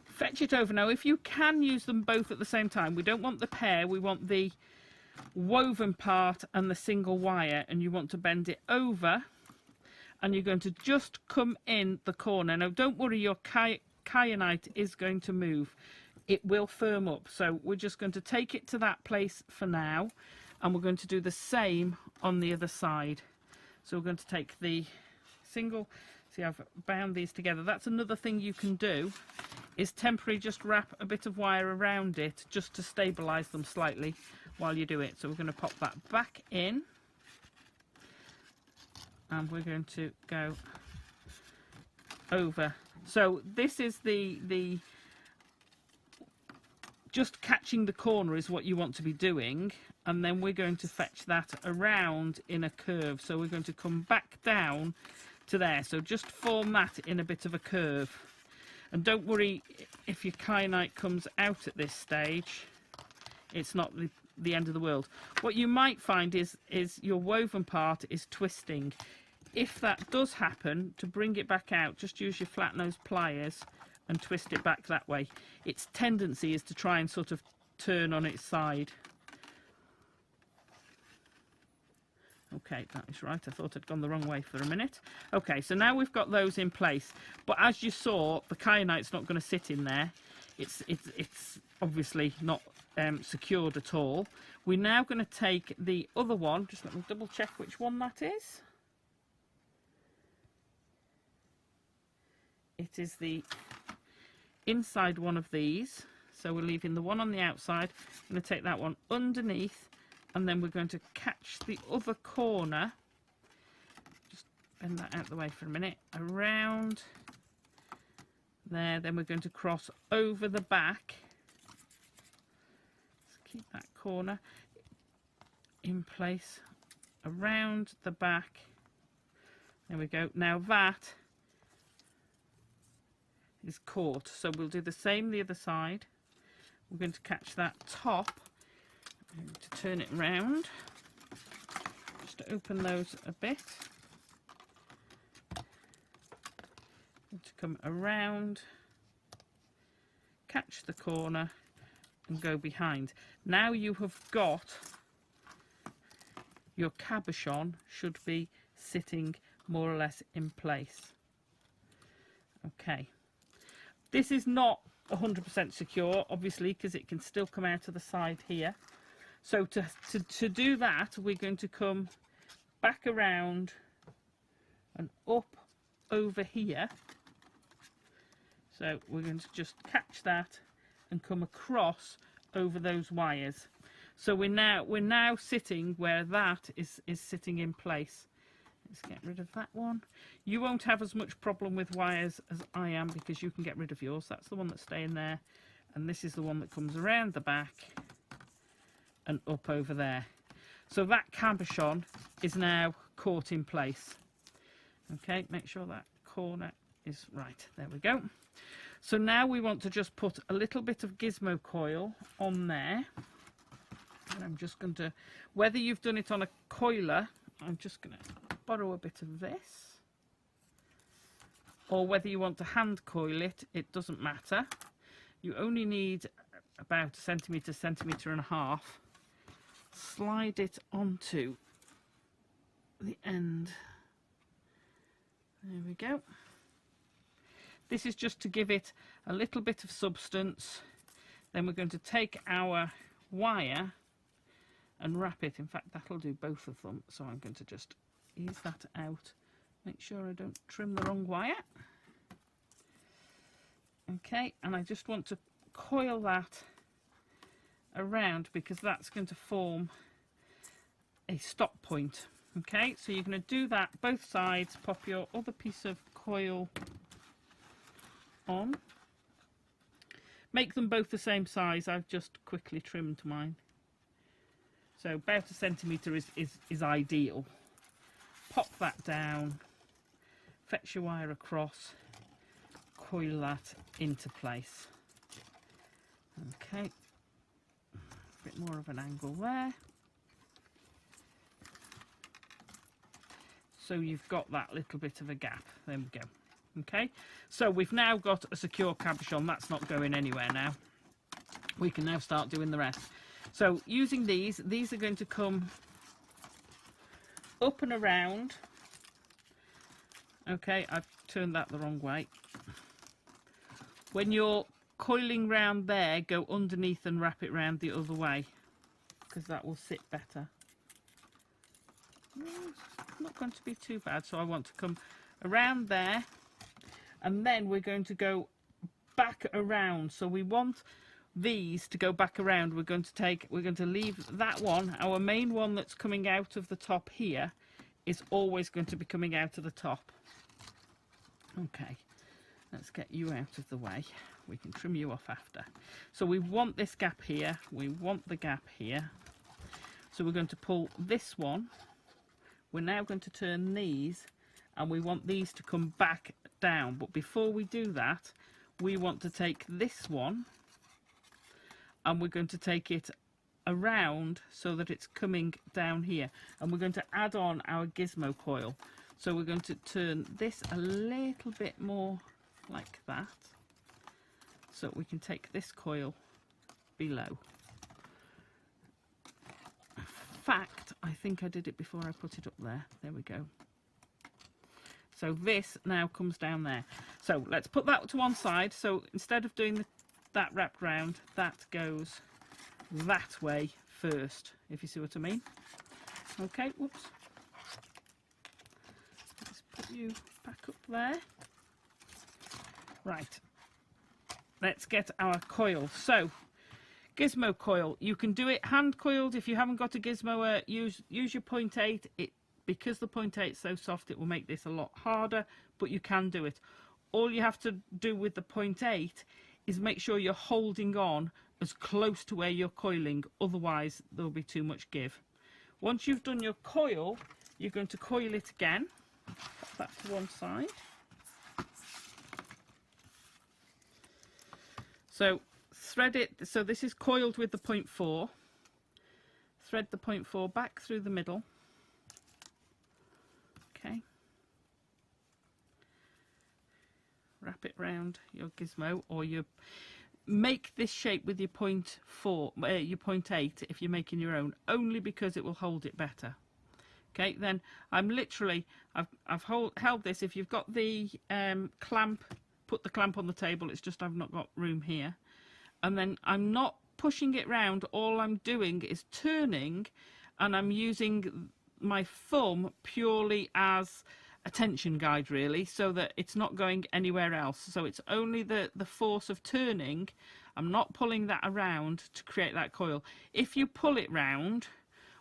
fetch it over. Now if you can use them both at the same time, we don't want the pair, we want the woven part and the single wire, and you want to bend it over, and you're going to just come in the corner. Now don't worry, your kyanite is going to move. It will firm up, so we're just going to take it to that place for now, and we're going to do the same on the other side. So we're going to take the single, see, I've bound these together. That's another thing you can do, is temporarily just wrap a bit of wire around it just to stabilize them slightly while you do it. So we're going to pop that back in, and we're going to go over. So this is the just catching the corner is what you want to be doing, and then we're going to fetch that around in a curve. So we're going to come back down to there, so just form that in a bit of a curve. And don't worry if your kyanite comes out at this stage, it's not the end of the world. What you might find is your woven part is twisting. If that does happen, to bring it back out, just use your flat nose pliers and twist it back that way. Its tendency is to try and sort of turn on its side. Okay, that is right. I thought I'd gone the wrong way for a minute. Okay, so now we've got those in place. But as you saw, the kyanite's not going to sit in there. It's obviously not secured at all. We're now going to take the other one. Just let me double check which one that is. It is the inside one of these. So we're leaving the one on the outside. I'm going to take that one underneath, and then we're going to catch the other corner. Just bend that out of the way for a minute. Around there. Then we're going to cross over the back. Let's keep that corner in place. Around the back. There we go. Now that is caught, so we'll do the same the other side. We're going to catch that top. I'm going to turn it round just to open those a bit. Going to come around, catch the corner and go behind. Now you have got your cabochon, should be sitting more or less in place. Okay. This is not 100% secure, obviously, because it can still come out of the side here. So to do that, we're going to come back around and up over here. So we're going to just catch that and come across over those wires. So we're now sitting where that is sitting in place. Let's get rid of that one. You won't have as much problem with wires as I am, because you can get rid of yours. That's the one that's staying there, and this is the one that comes around the back and up over there. So that cabochon is now caught in place. Okay, make sure that corner is right. There we go. So now we want to just put a little bit of gizmo coil on there, and I'm just going to, whether you've done it on a coiler, I'm just going to borrow a bit of this, or whether you want to hand coil it, it doesn't matter. You only need about a centimetre and a half. Slide it onto the end. There we go. This is just to give it a little bit of substance. Then we're going to take our wire and wrap it. In fact, that'll do both of them. So I'm going to just ease that out. Make sure I don't trim the wrong wire. Okay, and I just want to coil that around, because that's going to form a stop point. Okay, so you're going to do that both sides. Pop your other piece of coil on. Make them both the same size. I've just quickly trimmed mine. So about 1 centimetre is ideal. Pop that down, fetch your wire across, coil that into place. Okay, a bit more of an angle there. So you've got that little bit of a gap. There we go. Okay, so we've now got a secure cabochon. That's not going anywhere now. We can now start doing the rest. So using these are going to come up and around. Okay, I've turned that the wrong way. When you're coiling round there, go underneath and wrap it round the other way, because that will sit better. It's not going to be too bad, so I want to come around there, and then we're going to go back around. So we want these to go back around. We're going to leave that one, our main one that's coming out of the top here, is always going to be coming out of the top. Okay, let's get you out of the way. We can trim you off after. So we want this gap here, we want the gap here. So we're going to pull this one. We're now going to turn these, and we want these to come back down. But before we do that, we want to take this one, and we're going to take it around so that it's coming down here. And we're going to add on our gizmo coil. So we're going to turn this a little bit more like that, so we can take this coil below. In fact, I think I did it before I put it up there. There we go. So this now comes down there. So let's put that to one side. So instead of doing that wrapped round, that goes that way first, if you see what I mean. Okay, whoops. Let's put you back up there. Right, let's get our coil. So gizmo coil, you can do it hand coiled. If you haven't got a gizmo, use your 0.8. Because the 0.8 is so soft, it will make this a lot harder, but you can do it. All you have to do with the 0.8 is make sure you're holding on as close to where you're coiling, otherwise there'll be too much give. Once you've done your coil, you're going to coil it again. Put that to one side. So thread it, so this is coiled with the 0.4. Thread the 0.4 back through the middle. Okay. Wrap it round your gizmo, or you make this shape with your 0.4, your 0.8 if you're making your own, only because it will hold it better. Okay, then I'm literally, I've held this. If you've got the clamp, put the clamp on the table. It's just I've not got room here. And then I'm not pushing it round. All I'm doing is turning, and I'm using my thumb purely as a tension guide, really, so that it's not going anywhere else. So it's only the force of turning. I'm not pulling that around to create that coil. If you pull it round,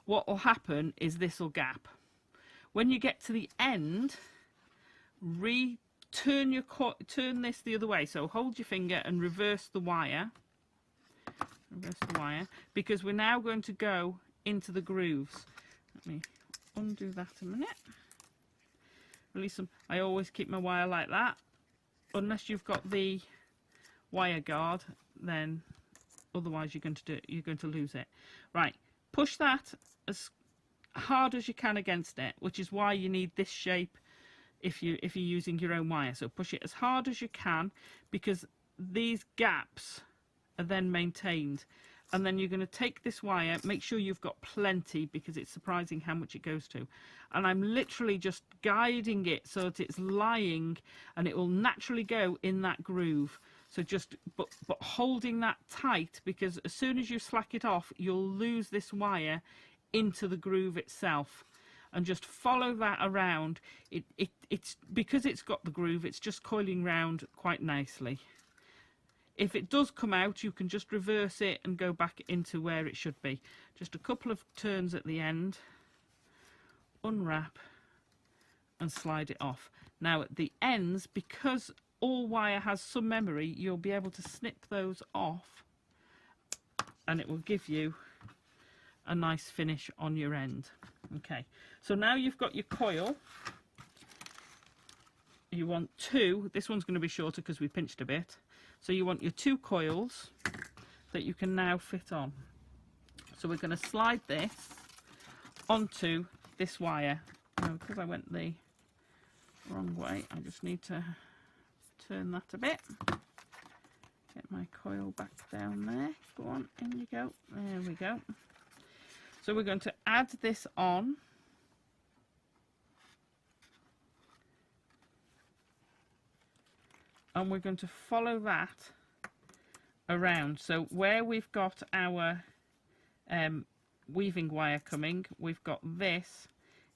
what will happen is this will gap. When you get to the end, turn this the other way. So hold your finger and reverse the wire. Reverse the wire, because we're now going to go into the grooves. Let me undo that a minute. Release them. I always keep my wire like that, unless you've got the wire guard, then otherwise you're going to lose it. Right, push that as hard as you can against it, which is why you need this shape if you're using your own wire. So push it as hard as you can, because these gaps are then maintained. And then you're going to take this wire, make sure you've got plenty, because it's surprising how much it goes to. And I'm literally just guiding it so that it's lying, and it will naturally go in that groove. So just, but holding that tight, because as soon as you slack it off, you'll lose this wire into the groove itself. And just follow that around. It's because it's got the groove, it's just coiling round quite nicely. If it does come out, you can just reverse it and go back into where it should be. Just a couple of turns at the end, unwrap and slide it off. Now at the ends, because all wire has some memory, you'll be able to snip those off, and it will give you a nice finish on your end. Okay, so now you've got your coil. You want two. This one's going to be shorter because we pinched a bit. So you want your two coils that you can now fit on. So we're going to slide this onto this wire. Now, because I went the wrong way, I just need to turn that a bit. Get my coil back down there. Go on, in you go. There we go. So we're going to add this on. And we're going to follow that around. So where we've got our weaving wire coming, we've got this.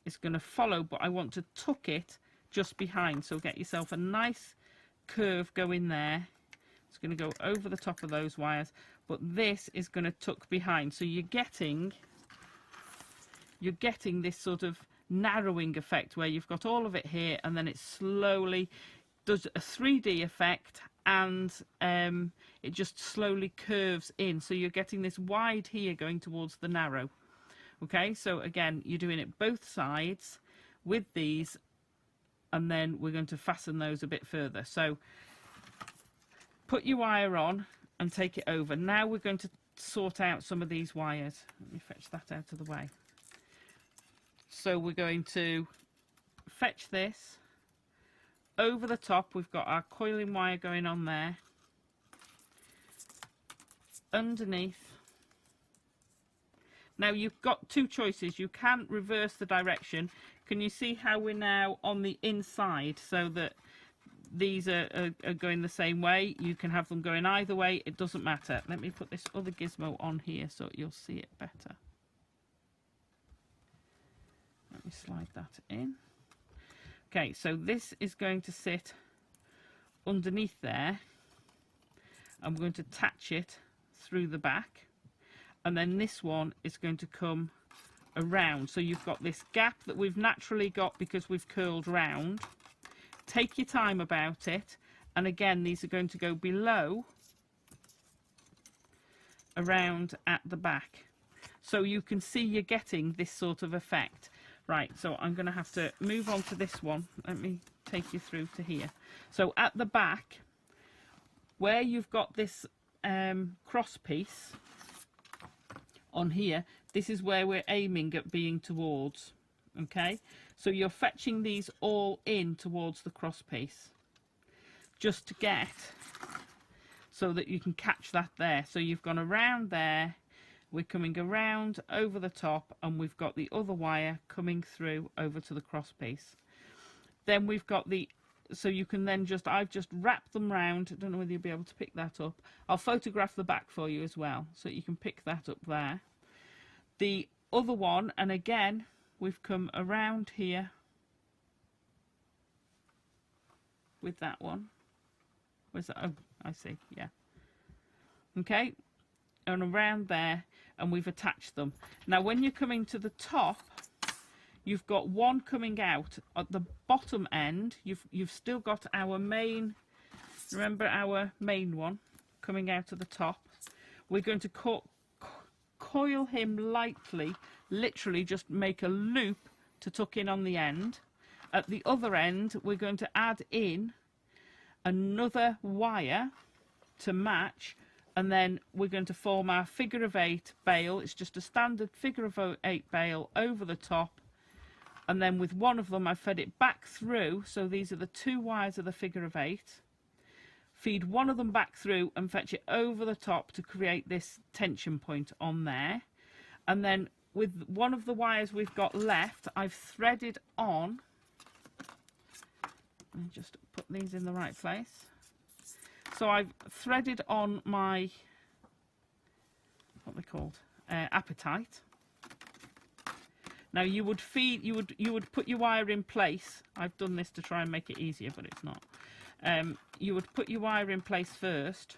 It's going to follow, but I want to tuck it just behind. So get yourself a nice curve going there. It's going to go over the top of those wires, but this is going to tuck behind. So you're getting this sort of narrowing effect where you've got all of it here, and then it slowly does a 3D effect, and it just slowly curves in. So you're getting this wide here going towards the narrow. Okay, so again, you're doing it both sides with these, and then we're going to fasten those a bit further. So put your wire on and take it over. Now we're going to sort out some of these wires. Let me fetch that out of the way. So we're going to fetch this. Over the top, we've got our coiling wire going on there. Underneath. Now you've got two choices. You can reverse the direction. Can you see how we're now on the inside, so that these are going the same way? You can have them going either way. It doesn't matter. Let me put this other gizmo on here so you'll see it better. Let me slide that in. Okay, so this is going to sit underneath there. I'm going to attach it through the back, and then this one is going to come around. So you've got this gap that we've naturally got because we've curled round. Take your time about it, and again, these are going to go below, around at the back. So you can see you're getting this sort of effect. Right, so I'm going to have to move on to this one. Let me take you through to here. So at the back, where you've got this cross piece on here, this is where we're aiming at being towards. Okay, so you're fetching these all in towards the cross piece, just to get so that you can catch that there. So you've gone around there. We're coming around over the top, and we've got the other wire coming through over to the cross piece. Then we've got the, so you can then just, I've just wrapped them round. I don't know whether you'll be able to pick that up. I'll photograph the back for you as well, so you can pick that up there. The other one, and again, we've come around here with that one. Where's that? Oh, I see, yeah. Okay. And around there, and we've attached them. Now when you're coming to the top, you've got one coming out at the bottom end. You've still got our main, remember our main one coming out of the top. We're going to coil him lightly, literally just make a loop to tuck in on the end. At the other end, we're going to add in another wire to match, and then we're going to form our figure of 8 bail. It's just a standard figure of 8 bail over the top, and then with one of them I've fed it back through. So these are the 2 wires of the figure of 8. Feed one of them back through and fetch it over the top to create this tension point on there. And then with one of the wires we've got left, I've threaded on, and just put these in the right place. So I've threaded on my, what are they called, apatite. Now you would feed, you would put your wire in place. I've done this to try and make it easier, but it's not. You would put your wire in place first,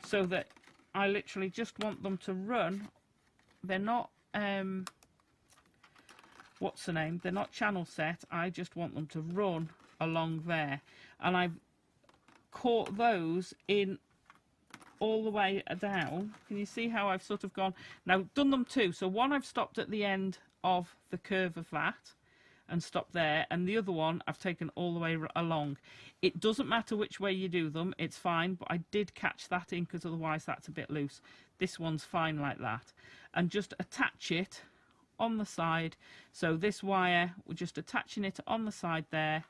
so that I literally just want them to run. They're not, what's the name? They're not channel set. I just want them to run along there, and I've caught those in all the way down. Can you see how I've sort of gone? Now done them 2. So one I've stopped at the end of the curve of that and stopped there, and the other one I've taken all the way along. It doesn't matter which way you do them, it's fine, but I did catch that in because otherwise that's a bit loose. This one's fine like that. And just attach it on the side. So this wire, we're just attaching it on the side there,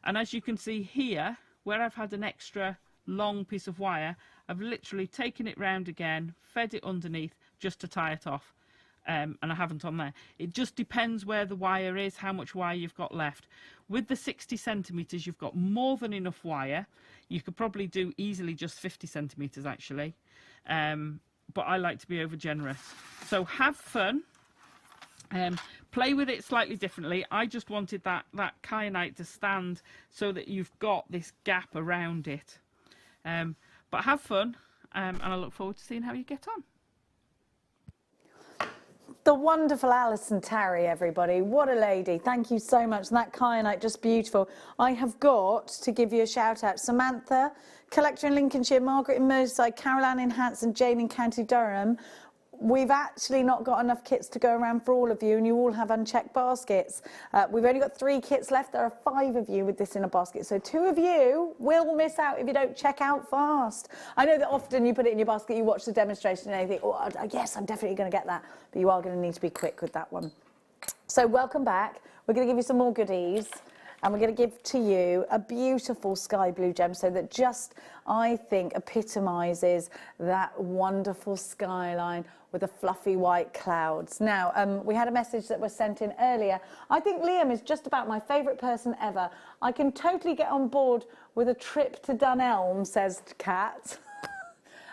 and as you can see here, where I've had an extra long piece of wire. I've literally taken it round again, fed it underneath just to tie it off. And I haven't on there. It just depends where the wire is, how much wire you've got left. With the 60 centimetres, you've got more than enough wire. You could probably do easily just 50 centimetres actually. But I like to be over generous. So have fun. Play with it slightly differently. I just wanted that kyanite to stand so that you've got this gap around it. But have fun, and I look forward to seeing how you get on. The wonderful Alison Tarry, everybody. What a lady. Thank you so much. And that kyanite, just beautiful. I have got to give you a shout out. Samantha, collector in Lincolnshire, Margaret in Merseyside, Caroline in Hanson, Jane in County Durham. We've actually not got enough kits to go around for all of you, and you all have unchecked baskets. We've only got 3 kits left. There are 5 of you with this in a basket, so 2 of you will miss out if you don't check out fast. I know that often you put it in your basket, you watch the demonstration and you think, oh, yes, I'm definitely going to get that, but you are going to need to be quick with that one. So welcome back. We're going to give you some more goodies. And we're going to give to you a beautiful sky blue gemstone that just, I think, epitomises that wonderful skyline with the fluffy white clouds. Now, we had a message that was sent in earlier. I think Liam is just about my favourite person ever. I can totally get on board with a trip to Dunelm, says Kat.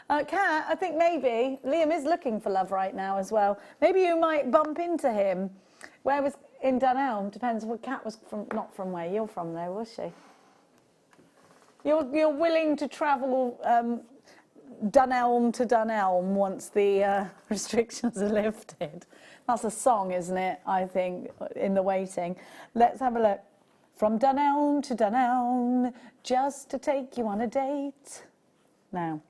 Kat, I think maybe Liam is looking for love right now as well. Maybe you might bump into him. Where was... In Dunelm, depends what Kat was from, not from where you're from though, was she? You're willing to travel Dunelm to Dunelm once the restrictions are lifted. That's a song, isn't it, I think, in the waiting. Let's have a look. From Dunelm to Dunelm, just to take you on a date. Now,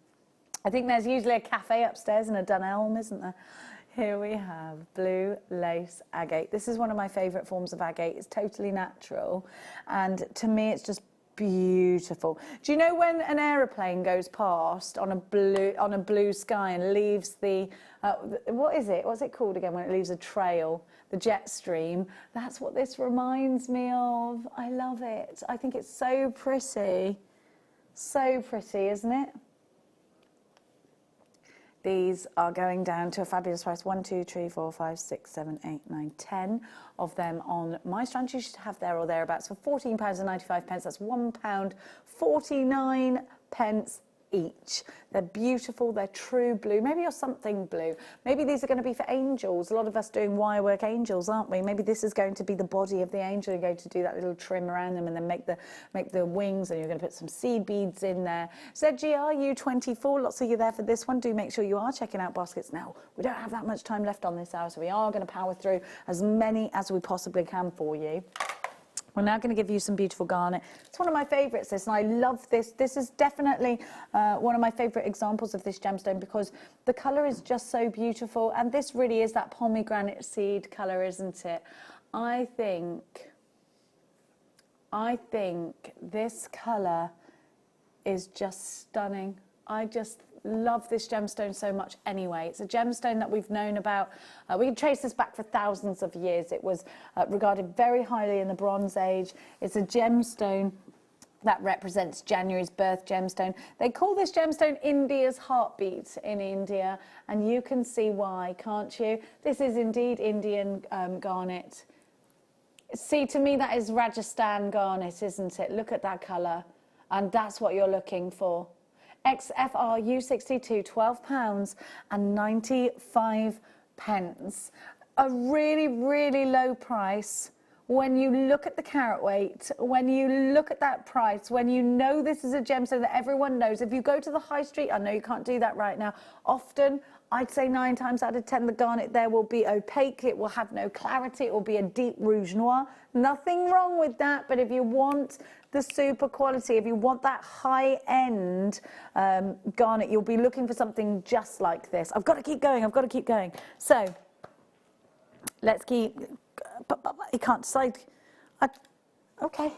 I think there's usually a cafe upstairs in a Dunelm, isn't there? Here we have blue lace agate. This is one of my favourite forms of agate. It's totally natural, and to me it's just beautiful. Do you know when an aeroplane goes past on a blue sky and leaves the what is it? What's it called again when it leaves a trail? The jet stream. That's what this reminds me of. I love it. I think it's so pretty. So pretty, isn't it? These are going down to a fabulous price. 1, 2, 3, 4, 5, 6, 7, 8, 9, 10 of them on my strand. You should have there or thereabouts for £14.95. That's £1.49 each. They're beautiful, they're true blue. Maybe you're something blue. Maybe these are going to be for angels. A lot of us doing wire work angels, aren't we? Maybe this is going to be the body of the angel. You're going to do that little trim around them and then make the wings, and you're going to put some seed beads in there. ZGRU24, lots of you there for this one. Do make sure you are checking out baskets now. We don't have that much time left on this hour, so we are going to power through as many as we possibly can for you. We're now going to give you some beautiful garnet. It's one of my favourites, this, and I love this. This is definitely one of my favourite examples of this gemstone because the colour is just so beautiful, and this really is that pomegranate seed colour, isn't it? I think this colour is just stunning. I just love this gemstone so much anyway. It's a gemstone that we've known about. We can trace this back for thousands of years. It was regarded very highly in the Bronze Age. It's a gemstone that represents January's birth gemstone. They call this gemstone India's heartbeat in India, and you can see why, can't you? This is indeed Indian garnet. See, to me that is Rajasthan garnet, isn't it? Look at that colour, and that's what you're looking for. XFR U62, £12.95. A really, really low price. When you look at the carat weight, when you look at that price, when you know this is a gemstone that everyone knows, if you go to the high street, I know you can't do that right now, often, I'd say 9 times out of 10, the garnet there will be opaque, it will have no clarity, it will be a deep rouge noir. Nothing wrong with that, but if you want the super quality, if you want that high-end garnet, you'll be looking for something just like this. I've got to keep going, I've got to keep going. So, let's keep... You can't decide. Okay.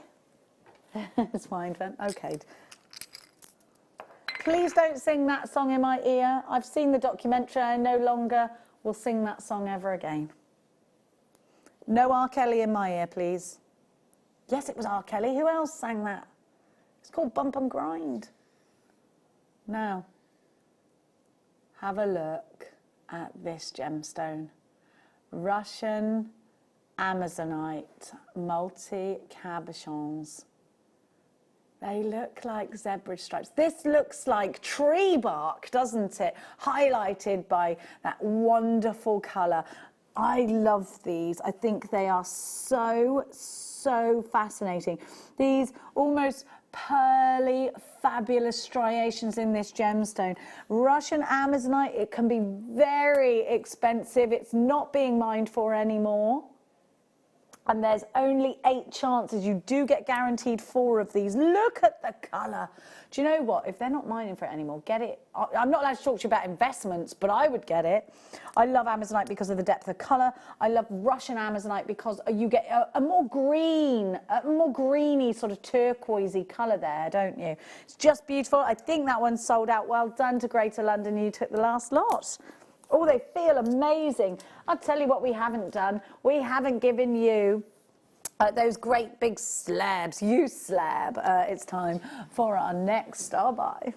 It's fine then. Okay. Please don't sing that song in my ear. I've seen the documentary. I no longer will sing that song ever again. No R. Kelly in my ear, please. Yes, it was R. Kelly. Who else sang that? It's called Bump and Grind. Now, have a look at this gemstone. Russian Amazonite multi-cabochons. They look like zebra stripes. This looks like tree bark, doesn't it? Highlighted by that wonderful colour. I love these. I think they are so fascinating. These almost pearly, fabulous striations in this gemstone. Russian Amazonite, it can be very expensive. It's not being mined for anymore. And there's only 8 chances. You do get guaranteed 4 of these. Look at the colour. Do you know what? If they're not mining for it anymore, get it. I'm not allowed to talk to you about investments, but I would get it. I love Amazonite because of the depth of colour. I love Russian Amazonite because you get a more green, a more greeny sort of turquoisey colour there, don't you? It's just beautiful. I think that one's sold out. Well done to Greater London. You took the last lot. Oh, they feel amazing. I'll tell you what we haven't done. We haven't given you those great big slabs. You slab. It's time for our next star buy.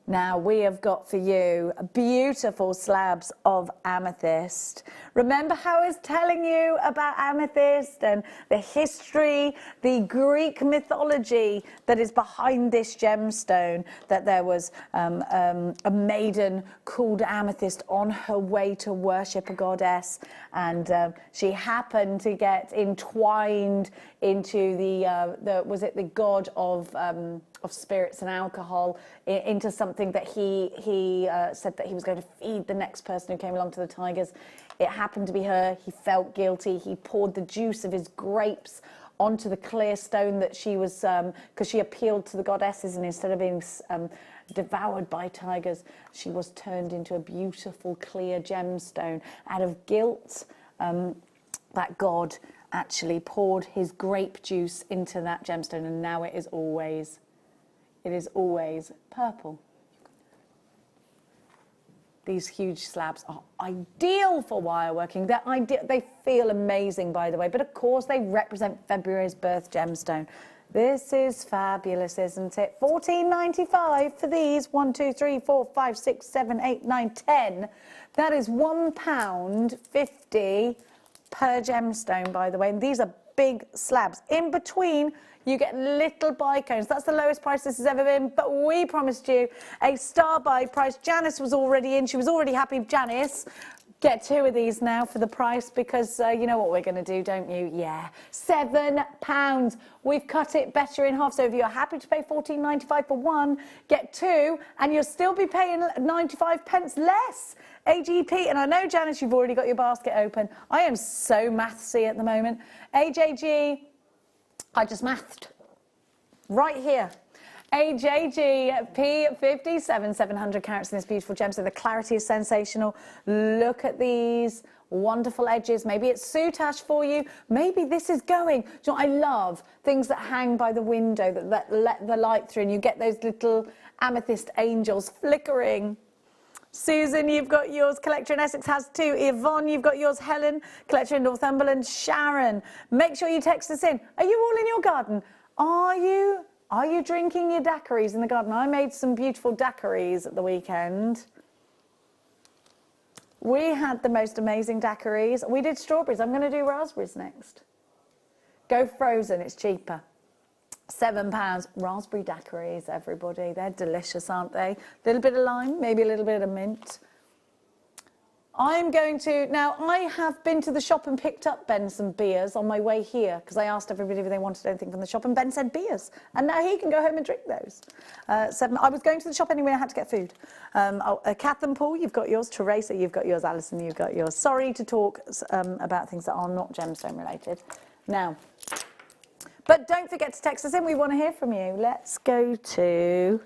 Now we have got for you beautiful slabs of amethyst. Remember how I was telling you about amethyst and the history, the Greek mythology that is behind this gemstone, that there was a maiden called Amethyst on her way to worship a goddess, and she happened to get entwined into the god of spirits and alcohol, into something that he said that he was going to feed the next person who came along to the tigers. It happened to be her. He felt guilty. He poured the juice of his grapes onto the clear stone that she was, because she appealed to the goddesses, and instead of being devoured by tigers, she was turned into a beautiful clear gemstone. Out of guilt, that god actually poured his grape juice into that gemstone, and now it is always purple. These huge slabs are ideal for wire working. They're ideal. They feel amazing, by the way, but of course they represent February's birth gemstone. This is fabulous, isn't it? $14.95 for these. 1, 2, 3, 4, 5, 6, 7, 8, 9, 10. That is £1.50 per gemstone, by the way. And these are big slabs. In between, you get little bicones. That's the lowest price this has ever been, but we promised you a star buy price. Janice was already in. She was already happy. Janice, get 2 of these now for the price, because you know what we're going to do, don't you? Yeah, £7. We've cut it better in half. So if you're happy to pay $14.95 for 1, get 2, and you'll still be paying 95 pence less. AGP, and I know, Janice, you've already got your basket open. I am so mathsy at the moment. AJG, I just mathed right here. AJG P57, 700 carats in this beautiful gem. So the clarity is sensational. Look at these wonderful edges. Maybe it's soutache for you. Maybe this is going. Do you know what I love? Things that hang by the window that let the light through, and you get those little amethyst angels flickering. Susan, you've got yours. Collector in Essex has 2. Yvonne, you've got yours. Helen, collector in Northumberland. Sharon, make sure you text us in. Are you all in your garden? Are you drinking your daiquiris in the garden? I made some beautiful daiquiris at the weekend. We had the most amazing daiquiris. We did strawberries. I'm going to do raspberries next. Go frozen. It's cheaper. £7. Raspberry daiquiris, everybody. They're delicious, aren't they? A little bit of lime, maybe a little bit of mint. I'm going to... Now, I have been to the shop and picked up Ben some beers on my way here, because I asked everybody if they wanted anything from the shop, and Ben said beers. And now he can go home and drink those. 7. I was going to the shop anyway. I had to get food. Kath and Paul, you've got yours. Teresa, you've got yours. Alison, you've got yours. Sorry to talk about things that are not gemstone related. Now... But don't forget to text us in. We want to hear from you. Let's go to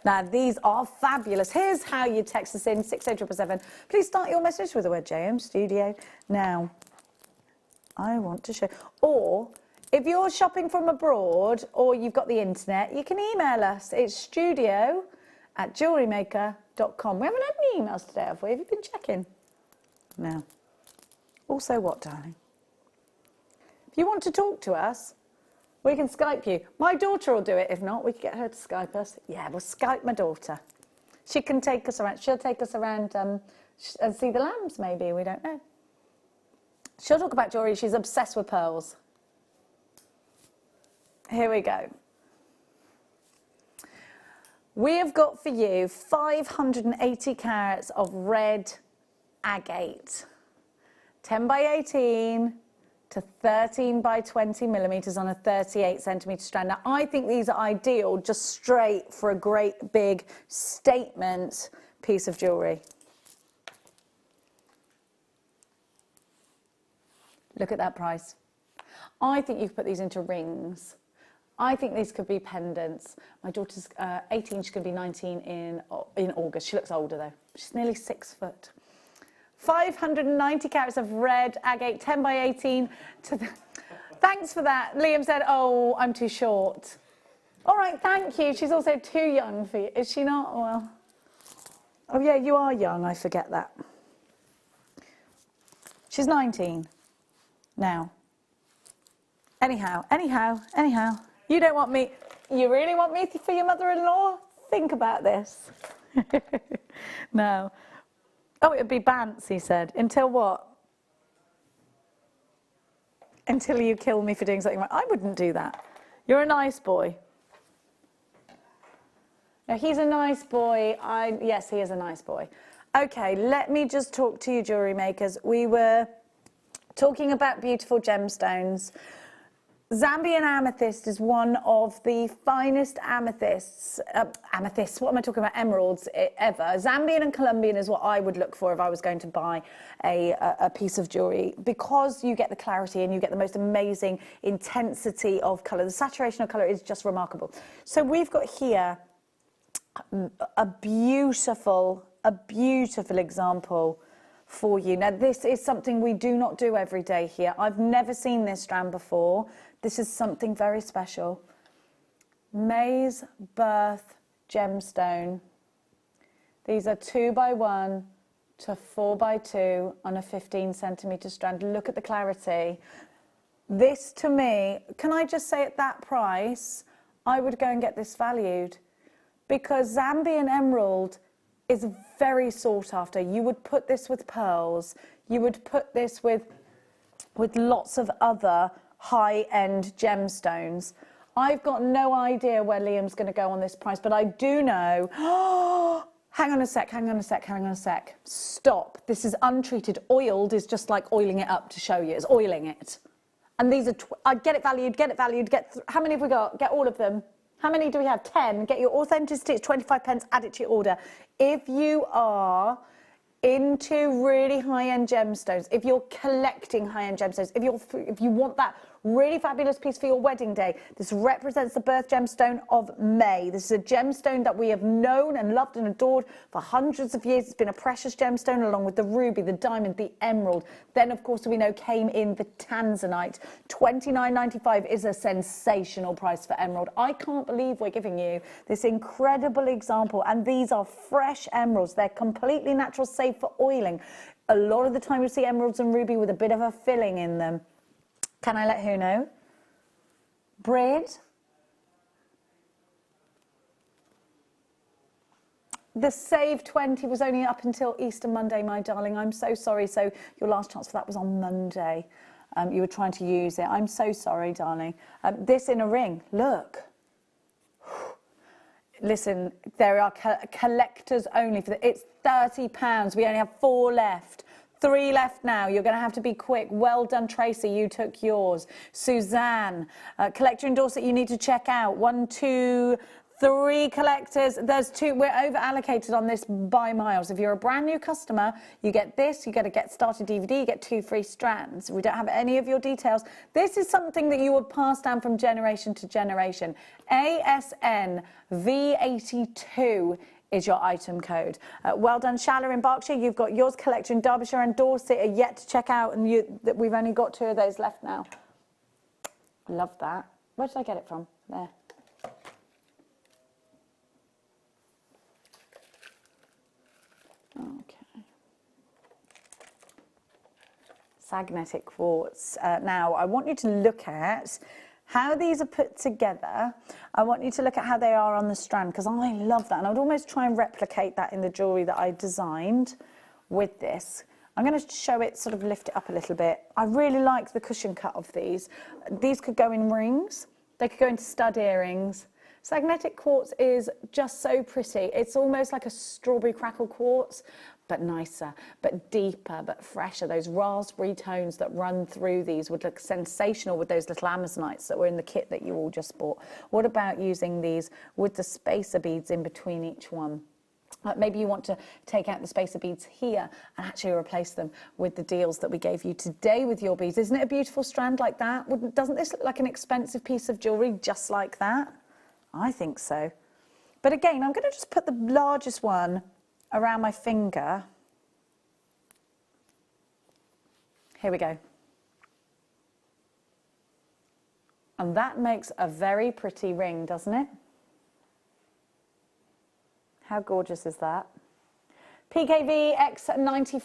Now, these are fabulous. Here's how you text us in, 60777. Please start your message with the word JM Studio. Now, I want to show... Or, if you're shopping from abroad or you've got the internet, you can email us. It's studio@JewelleryMaker.com. We haven't had any emails today, have we? Have you been checking? No. Also what, darling? If you want to talk to us, we can Skype you. My daughter will do it. If not, we can get her to Skype us. Yeah, we'll Skype my daughter. She can take us around. She'll take us around and see the lambs, maybe. We don't know. She'll talk about jewellery. She's obsessed with pearls. Here we go. We have got for you 580 carats of red agate. 10 by 18 to 13 by 20 millimetres on a 38 centimetre strand. Now, I think these are ideal just straight for a great big statement piece of jewellery. Look at that price. I think you could put these into rings. I think these could be pendants. My daughter's 18, she's going to be 19 in August. She looks older though. She's nearly 6 foot. 590 carats of red agate, 10 by 18. Thanks for that. Liam said, oh, I'm too short. All right, thank you. She's also too young for you. Is she not? Well, oh yeah, you are young. I forget that. She's 19 now. Anyhow. You don't want me, you really want me for your mother-in-law? Think about this. No. Oh, it would be Bants, he said. Until what? Until you kill me for doing something right. I wouldn't do that. You're a nice boy. No, he's a nice boy. Yes, he is a nice boy. Okay, let me just talk to you, jewellery makers. We were talking about beautiful gemstones. Zambian amethyst is one of the finest amethysts, what am I talking about, emeralds ever. Zambian and Colombian is what I would look for if I was going to buy a piece of jewellery, because you get the clarity and you get the most amazing intensity of colour. The saturation of colour is just remarkable. So we've got here a beautiful example for you. Now, this is something we do not do every day here. I've never seen this strand before. This is something very special. May's Birth gemstone. These are 2 by 1 to 4 by 2 on a 15 centimetre strand. Look at the clarity. This, to me, can I just say at that price, I would go and get this valued, because Zambian emerald is very sought after. You would put this with pearls. You would put this with lots of other high-end gemstones. I've got no idea where Liam's going to go on this price, but I do know... Oh, hang on a sec. Stop. This is untreated. Oiled is just like oiling it up to show you. It's oiling it. And these are... get it valued. How many have we got? Get all of them. How many do we have? 10. Get your authenticity. It's 25 pence. Add it to your order. If you are into really high-end gemstones, if you're collecting high-end gemstones, if you want that really fabulous piece for your wedding day, this represents the birth gemstone of May. This is a gemstone that we have known and loved and adored for hundreds of years. It's been a precious gemstone, along with the ruby, the diamond, the emerald. Then, of course, we know came in the tanzanite. $29.95 is a sensational price for emerald. I can't believe we're giving you this incredible example. And these are fresh emeralds. They're completely natural, safe for oiling. A lot of the time you see emeralds and ruby with a bit of a filling in them. Can I let who know? Bread. The Save 20 was only up until Easter Monday, my darling. I'm so sorry. So your last chance for that was on Monday. You were trying to use it. I'm so sorry, darling. This in a ring. Look. Listen, there are collectors only. It's £30. We only have 4 left. 3 left now. You're going to have to be quick. Well done, Tracy. You took yours. Suzanne, collector endorser you need to check out. 1, 2, 3 collectors. There's 2. We're over allocated on this by miles. If you're a brand new customer, you get this. You get a Get Started DVD. You get 2 free strands. We don't have any of your details. This is something that you would pass down from generation to generation. ASN V82 is your item code. Well done, Shala in Berkshire. You've got yours. Collector in Derbyshire and Dorset are yet to check out, and we've only got 2 of those left now. Love that. Where did I get it from? There. Okay. Sagnetic quartz. Now, I want you to look at how these are put together. I want you to look at how they are on the strand, because I love that. And I would almost try and replicate that in the jewellery that I designed with this. I'm going to show it, sort of lift it up a little bit. I really like the cushion cut of these. These could go in rings. They could go into stud earrings. Sagnetic quartz is just so pretty. It's almost like a strawberry crackle quartz, but nicer, but deeper, but fresher. Those raspberry tones that run through these would look sensational with those little amazonites that were in the kit that you all just bought. What about using these with the spacer beads in between each one? Maybe you want to take out the spacer beads here and actually replace them with the deals that we gave you today with your beads. Isn't it a beautiful strand like that? Doesn't this look like an expensive piece of jewellery just like that? I think so. But again, I'm going to just put the largest one around my finger. Here we go. And that makes a very pretty ring, doesn't it? How gorgeous is that? PKV X95,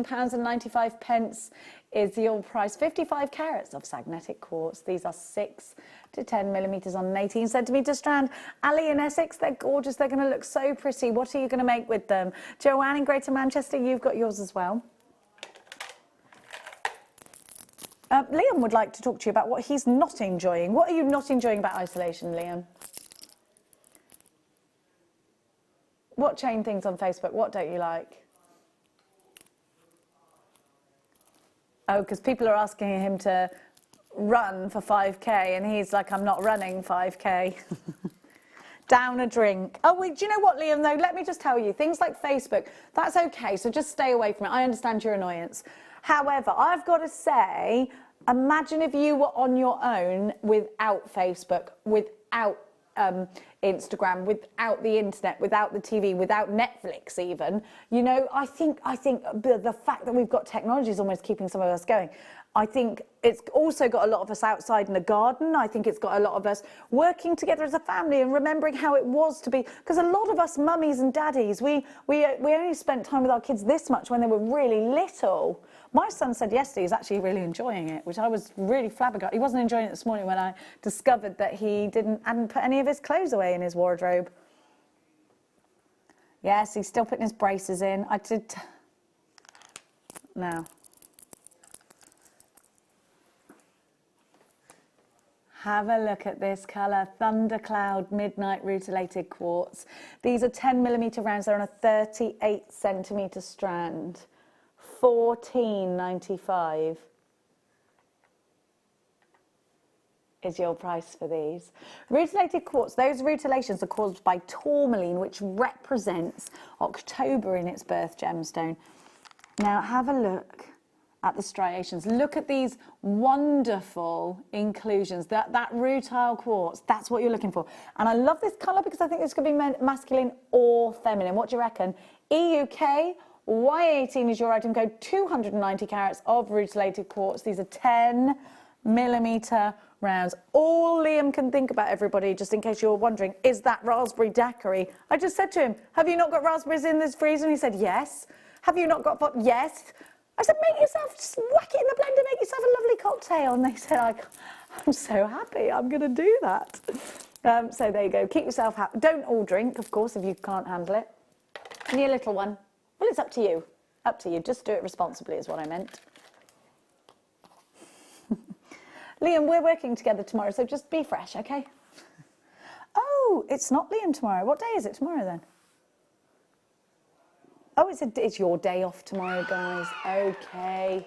£16.95 is your price. 55 carats of sagnetic quartz. These are 6 to 10 millimetres on an 18 centimetre strand. Ali in Essex, they're gorgeous. They're going to look so pretty. What are you going to make with them? Joanne in Greater Manchester, you've got yours as well. Liam would like to talk to you about what he's not enjoying. What are you not enjoying about isolation, Liam? What chain things on Facebook? What don't you like? Oh, because people are asking him to run for 5K, and he's like, I'm not running 5K. Down a drink. Oh, wait, do you know what, Liam, though? Let me just tell you, things like Facebook, that's okay, so just stay away from it. I understand your annoyance. However, I've got to say, imagine if you were on your own without Facebook, without Instagram, without the internet, without the TV, without Netflix even. You know, I think the fact that we've got technology is almost keeping some of us going. I think it's also got a lot of us outside in the garden. I think it's got a lot of us working together as a family and remembering how it was to be, because a lot of us mummies and daddies, we only spent time with our kids this much when they were really little. My son said yesterday he's actually really enjoying it, which I was really flabbergasted. He wasn't enjoying it this morning when I discovered that he hadn't put any of his clothes away in his wardrobe. Yes, he's still putting his braces in. I did. Now. Have a look at this colour, Thundercloud Midnight Rutilated Quartz. These are 10 millimetre rounds. They're on a 38 centimetre strand. $14.95 is your price for these. Rutilated quartz, those rutilations are caused by tourmaline, which represents October in its birth gemstone. Now have a look at the striations. Look at these wonderful inclusions. That rutile quartz, that's what you're looking for. And I love this colour because I think this could be masculine or feminine. What do you reckon? EUK Y18 is your item code, 290 carats of rutilated quartz. These are 10 millimetre rounds. All Liam can think about, everybody, just in case you're wondering, is that raspberry daiquiri. I just said to him, have you not got raspberries in this freezer? And he said, yes. Have you not got, yes. I said, make yourself, just whack it in the blender, make yourself a lovely cocktail. And they said, I'm so happy, I'm going to do that. So there you go, keep yourself happy. Don't all drink, of course, if you can't handle it. And your little one. Well, it's up to you. Up to you. Just do it responsibly is what I meant. Liam, we're working together tomorrow, so just be fresh, okay? Oh, it's not Liam tomorrow. What day is it tomorrow, then? Oh, it's your day off tomorrow, guys. Okay.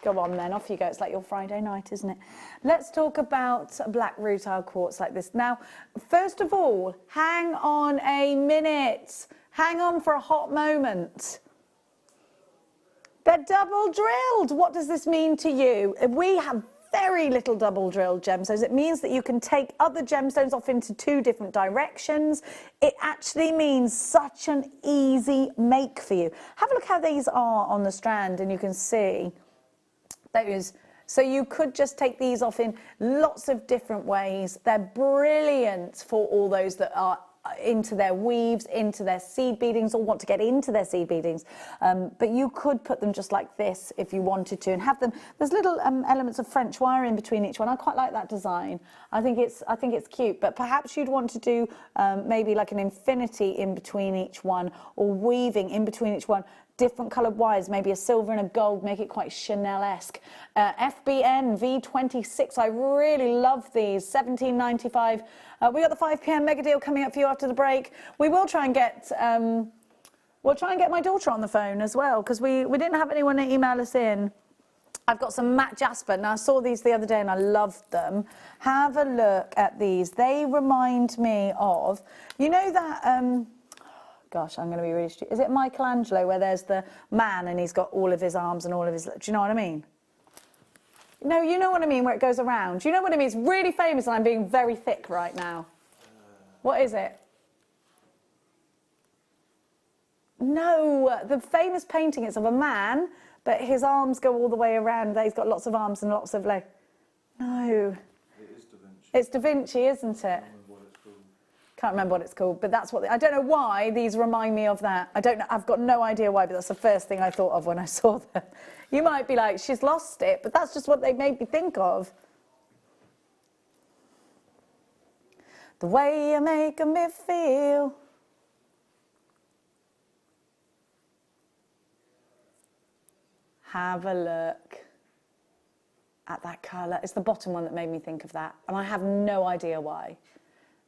Go on then, off you go. It's like your Friday night, isn't it? Let's talk about black rutile quartz like this. Now, first of all, hang on a minute. Hang on for a hot moment. They're double drilled. What does this mean to you? We have very little double drilled gemstones. It means that you can take other gemstones off into two different directions. It actually means such an easy make for you. Have a look how these are on the strand, and you can see those. So you could just take these off in lots of different ways. They're brilliant for all those that are into their weaves, into their seed beadings, or want to get into their seed beadings. But you could put them just like this if you wanted to, and have them. There's little elements of French wire in between each one. I quite like that design. I think it's cute. But perhaps you'd want to do maybe like an infinity in between each one, or weaving in between each one. Different coloured wires, maybe a silver and a gold, make it quite Chanel-esque. FBN V26, I really love these, $17.95. We got the 5 p.m. mega deal coming up for you after the break. We will try and get, my daughter on the phone as well, because we didn't have anyone to email us in. I've got some matte jasper. Now, I saw these the other day and I loved them. Have a look at these. They remind me of, you know that... gosh, I'm going to be really stupid. Is it Michelangelo where there's the man and he's got all of his arms and all of his... Do you know what I mean? No, you know what I mean, where it goes around. Do you know what I mean? It's really famous and I'm being very thick right now. What is it? No, the famous painting is of a man, but his arms go all the way around. He's got lots of arms and lots of legs. No. It is Da Vinci. It's Da Vinci, isn't it? Can't remember what it's called, but that's what I don't know why these remind me of that. I don't know. I've got no idea why, but that's the first thing I thought of when I saw them. You might be like, she's lost it, but that's just what they made me think of. The way you make me feel. Have a look at that colour. It's the bottom one that made me think of that, and I have no idea why.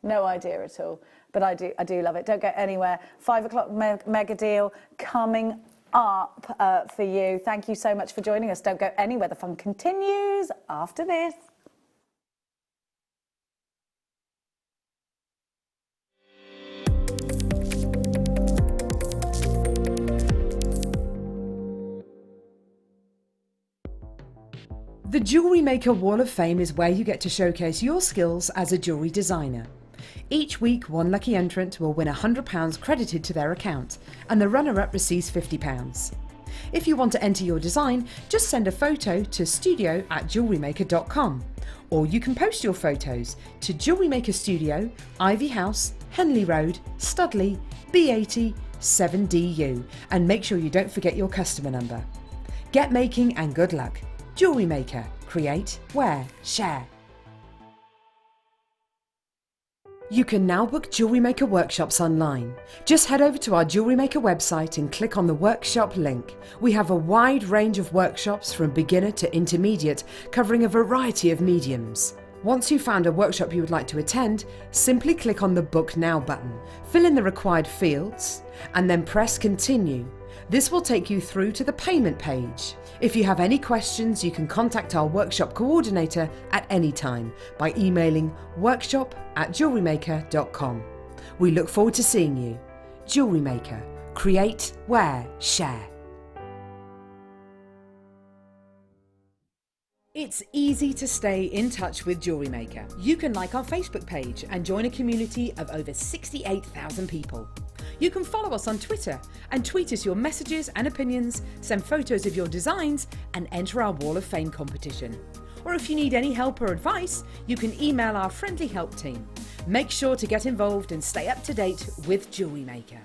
No idea at all, but I do love it. Don't go anywhere. 5 o'clock mega deal coming up for you. Thank you so much for joining us. Don't go anywhere. The fun continues after this. The Jewellery Maker Wall of Fame is where you get to showcase your skills as a jewellery designer. Each week, one lucky entrant will win £100 credited to their account, and the runner-up receives £50. If you want to enter your design, just send a photo to studio@jewellerymaker.com, or you can post your photos to Jewellery Maker Studio, Ivy House, Henley Road, Studley, B80 7DU, and make sure you don't forget your customer number. Get making and good luck. Jewellery Maker. Create, wear, share. You can now book Jewellery Maker workshops online. Just head over to our Jewellery Maker website and click on the workshop link. We have a wide range of workshops from beginner to intermediate, covering a variety of mediums. Once you've found a workshop you would like to attend, simply click on the Book Now button, fill in the required fields, and then press Continue. This will take you through to the payment page. If you have any questions, you can contact our workshop coordinator at any time by emailing workshop@jewellerymaker.com. We look forward to seeing you. Jewellery Maker. Create, wear, share. It's easy to stay in touch with Jewellery Maker. You can like our Facebook page and join a community of over 68,000 people. You can follow us on Twitter and tweet us your messages and opinions, send photos of your designs, and enter our Wall of Fame competition. Or if you need any help or advice, you can email our friendly help team. Make sure to get involved and stay up to date with Jewellery Maker.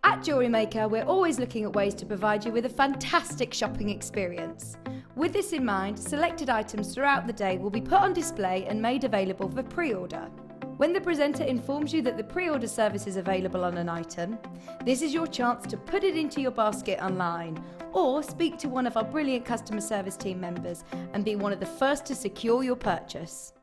At Jewellery Maker, we're always looking at ways to provide you with a fantastic shopping experience. With this in mind, selected items throughout the day will be put on display and made available for pre-order. When the presenter informs you that the pre-order service is available on an item, this is your chance to put it into your basket online, or speak to one of our brilliant customer service team members and be one of the first to secure your purchase.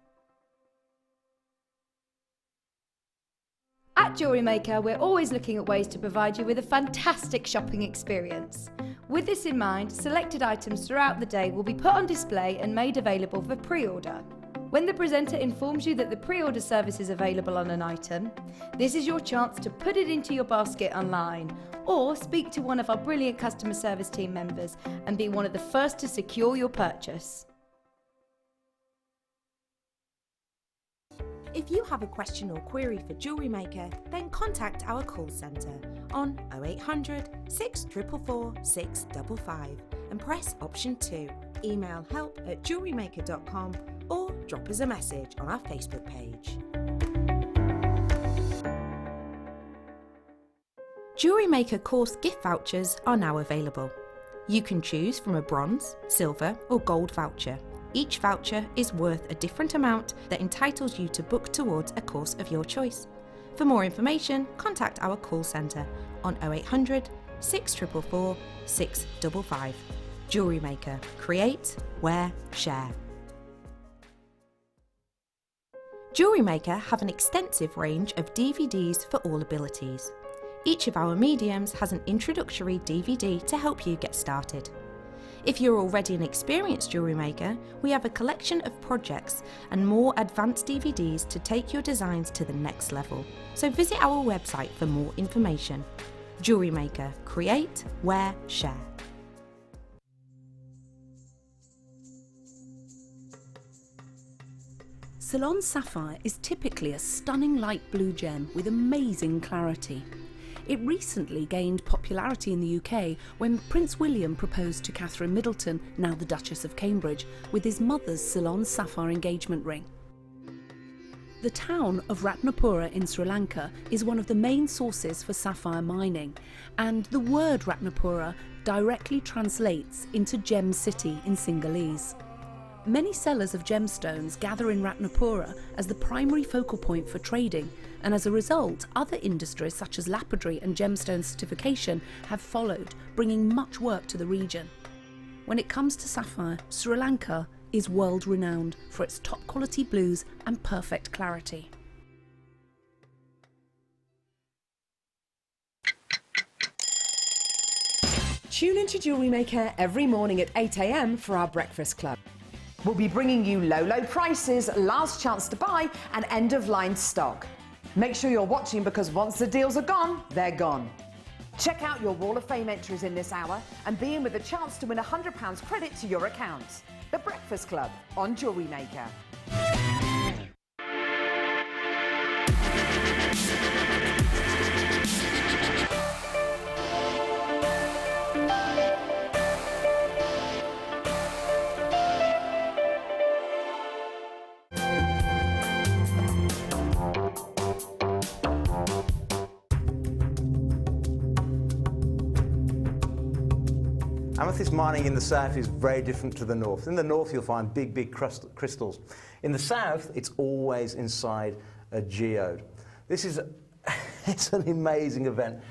At Jewellery Maker, we're always looking at ways to provide you with a fantastic shopping experience. With this in mind, selected items throughout the day will be put on display and made available for pre-order. When the presenter informs you that the pre-order service is available on an item, this is your chance to put it into your basket online or speak to one of our brilliant customer service team members and be one of the first to secure your purchase. If you have a question or query for Jewellery Maker, then contact our call centre on 0800 644 655 and press option 2. Email help@jewellerymaker.com or drop us a message on our Facebook page. Jewellery Maker course gift vouchers are now available. You can choose from a bronze, silver or gold voucher. Each voucher is worth a different amount that entitles you to book towards a course of your choice. For more information, contact our call centre on 0800 644 655. Jewellery Maker. Create, wear, share. Jewellery Maker have an extensive range of DVDs for all abilities. Each of our mediums has an introductory DVD to help you get started. If you're already an experienced jewellery maker, we have a collection of projects and more advanced DVDs to take your designs to the next level. So visit our website for more information. Jewellery Maker. Create, wear, share. Ceylon Sapphire is typically a stunning light blue gem with amazing clarity. It recently gained popularity in the UK when Prince William proposed to Catherine Middleton, now the Duchess of Cambridge, with his mother's Ceylon sapphire engagement ring. The town of Ratnapura in Sri Lanka is one of the main sources for sapphire mining, and the word Ratnapura directly translates into Gem City in Sinhalese. Many sellers of gemstones gather in Ratnapura as the primary focal point for trading, and as a result, other industries such as lapidary and gemstone certification have followed, bringing much work to the region. When it comes to sapphire, Sri Lanka is world-renowned for its top-quality blues and perfect clarity. Tune into Jewellery Maker every morning at 8 AM for our breakfast club. We'll be bringing you low prices, last chance to buy and end-of-line stock. Make sure you're watching because once the deals are gone, they're gone. Check out your Wall of Fame entries in this hour and be in with a chance to win £100 credit to your account. The Breakfast Club on Jewellery Maker. Amethyst mining in the south is very different to the north. In the north, you'll find big crystals. In the south, it's always inside a geode. This is it's an amazing event.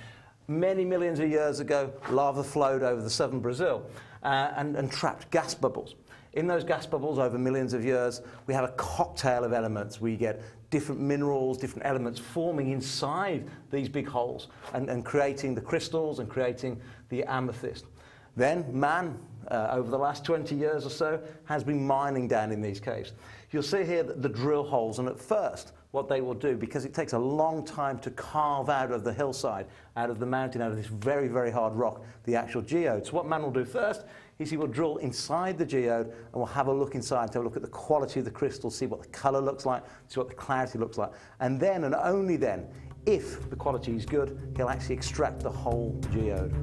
Many millions of years ago, lava flowed over the southern Brazil and trapped gas bubbles. In those gas bubbles, over millions of years, we have a cocktail of elements. We get different minerals, different elements forming inside these big holes and creating the crystals and creating the amethyst. Then man, over the last 20 years or so, has been mining down in these caves. You'll see here the drill holes, and at first what they will do, because it takes a long time to carve out of the hillside, out of the mountain, out of this very hard rock, the actual geode. So what man will do first is he will drill inside the geode and we'll have a look inside, to have a look at the quality of the crystal, see what the colour looks like, see what the clarity looks like. And then, and only then, if the quality is good, he'll actually extract the whole geode.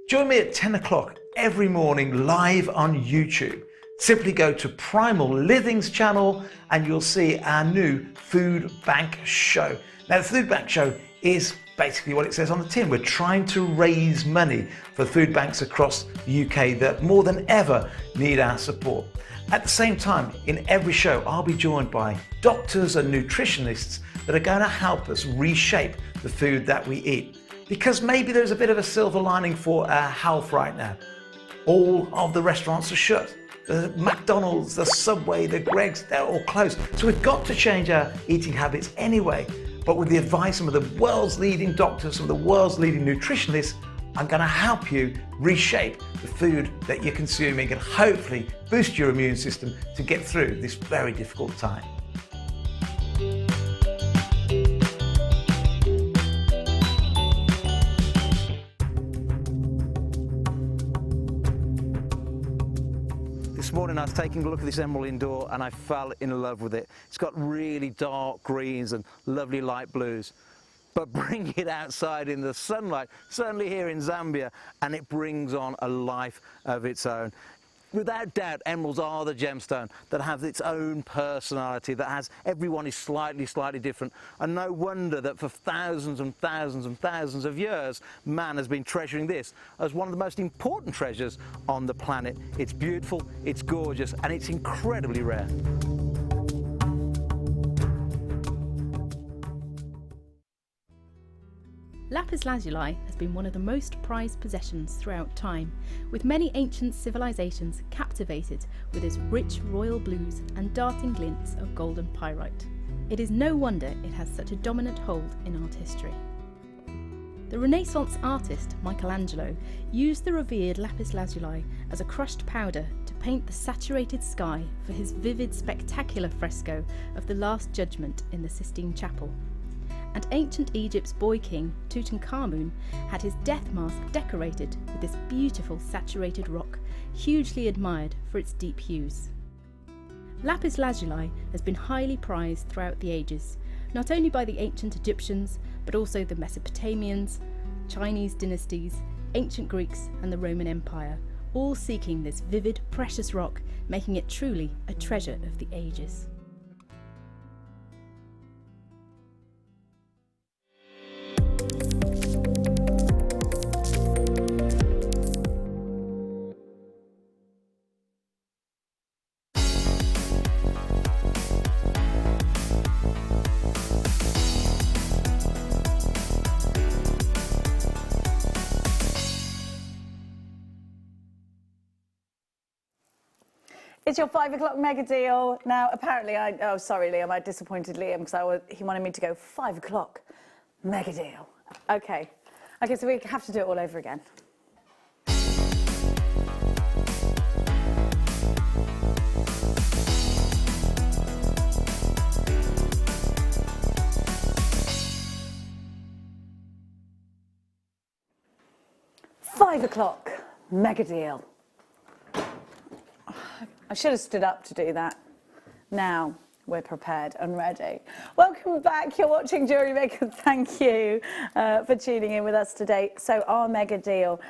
Join me at 10 o'clock every morning live on YouTube. Simply go to Primal Living's channel and you'll see our new food bank show. Now the food bank show is basically what it says on the tin. We're trying to raise money for food banks across the UK that more than ever need our support. At the same time, in every show, I'll be joined by doctors and nutritionists that are going to help us reshape the food that we eat. Because maybe there's a bit of a silver lining for our health right now. All of the restaurants are shut. The McDonald's, the Subway, the Greggs, they're all closed. So we've got to change our eating habits anyway. But with the advice of the world's leading doctors, some of the world's leading nutritionists, I'm going to help you reshape the food that you're consuming and hopefully boost your immune system to get through this very difficult time. This morning I was taking a look at this emerald indoor and I fell in love with it. It's got really dark greens and lovely light blues. But bring it outside in the sunlight, certainly here in Zambia, and it brings on a life of its own. Without doubt, emeralds are the gemstone that have its own personality, that has, everyone is slightly different. And no wonder that for thousands and thousands and thousands of years, man has been treasuring this as one of the most important treasures on the planet. It's beautiful, it's gorgeous, and it's incredibly rare. Lapis lazuli has been one of the most prized possessions throughout time, with many ancient civilizations captivated with its rich royal blues and darting glints of golden pyrite. It is no wonder it has such a dominant hold in art history. The Renaissance artist Michelangelo used the revered lapis lazuli as a crushed powder to paint the saturated sky for his vivid, spectacular fresco of the Last Judgment in the Sistine Chapel. And ancient Egypt's boy king, Tutankhamun, had his death mask decorated with this beautiful saturated rock, hugely admired for its deep hues. Lapis lazuli has been highly prized throughout the ages, not only by the ancient Egyptians, but also the Mesopotamians, Chinese dynasties, ancient Greeks and the Roman Empire, all seeking this vivid, precious rock, making it truly a treasure of the ages. It's your 5 o'clock mega deal. Now, apparently, oh, sorry, Liam, I disappointed Liam because he wanted me to go 5 o'clock mega deal. Okay. Okay, so we have to do it all over again. $5 o'clock mega deal. I should have stood up to do that. Now we're prepared and ready. Welcome back. You're watching Jewellery Maker. Thank you for tuning in with us today. So our mega deal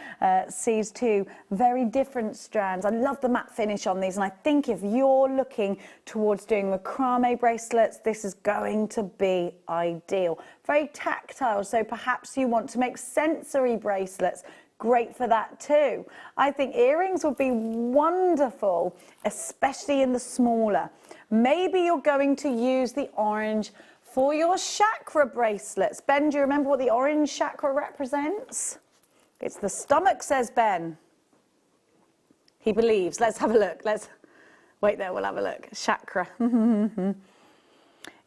sees two very different strands. I love the matte finish on these, and I think if you're looking towards doing macrame bracelets, this is going to be ideal. Very tactile, so perhaps you want to make sensory bracelets. Great for that too. I think earrings would be wonderful, especially in the smaller. Maybe you're going to use the orange for your chakra bracelets. Ben, do you remember what the orange chakra represents? It's the stomach, says Ben. He believes. Let's have a look. Let's wait there, we'll have a look. Chakra.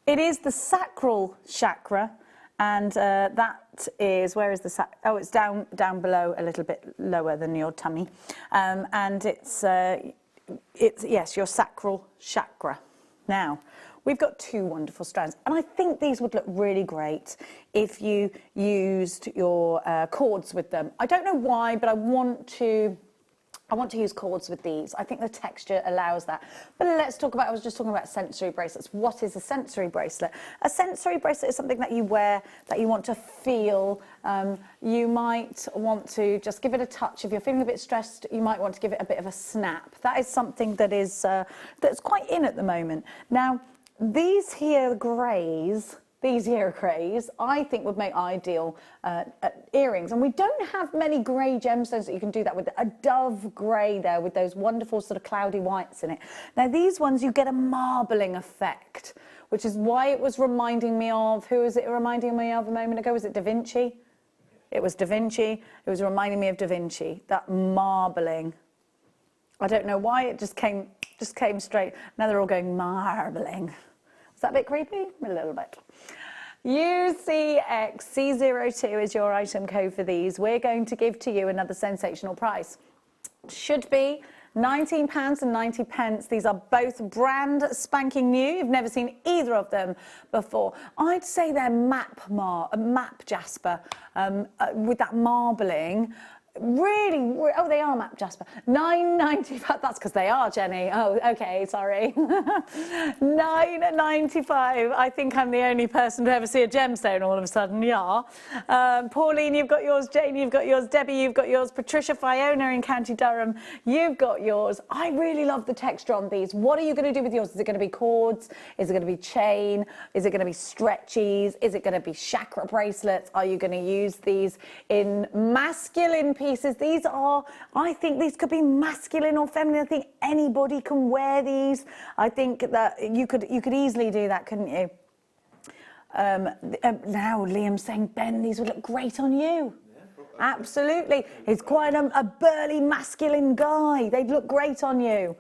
It is the sacral chakra. And that is, where is the, oh, it's down below, a little bit lower than your tummy. And it's, yes, your sacral chakra. Now, we've got two wonderful strands. And I think these would look really great if you used your cords with them. I don't know why, but I want to use cords with these. I think the texture allows that. But let's talk about, I was just talking about sensory bracelets. What is a sensory bracelet? A sensory bracelet is something that you wear, that you want to feel. You might want to just give it a touch. If you're feeling a bit stressed, you might want to give it a bit of a snap. That is something that is, that's quite in at the moment. Now, these here greys, I think would make ideal earrings. And we don't have many grey gemstones that you can do that with. A dove grey there with those wonderful sort of cloudy whites in it. Now these ones, you get a marbling effect, which is why it was reminding me of, who was it reminding me of a moment ago? Was it Da Vinci? It was Da Vinci. It was reminding me of Da Vinci, that marbling. I don't know why, it just came straight. Now they're all going marbling. Is that a bit creepy? A little bit. UCXC02 is your item code for these. We're going to give to you another sensational price. Should be £19.90. These are both brand spanking new. You've never seen either of them before. I'd say they're map jasper with that marbling. Really, oh, they are map jasper. £9.95. That's because they are, Jenny. Oh, okay, sorry. £9.95. I think I'm the only person to ever see a gemstone all of a sudden. Yeah. Pauline, you've got yours. Jane, you've got yours. Debbie, you've got yours. Patricia, Fiona in County Durham, you've got yours. I really love the texture on these. What are you going to do with yours? Is it going to be cords? Is it going to be chain? Is it going to be stretchies? Is it going to be chakra bracelets? Are you going to use these in masculine pieces? These are, I think these could be masculine or feminine. I think anybody can wear these. I think that you could easily do that, couldn't you? Now Liam's saying, Ben, these would look great on you. Absolutely. He's quite a burly masculine guy. They'd look great on you.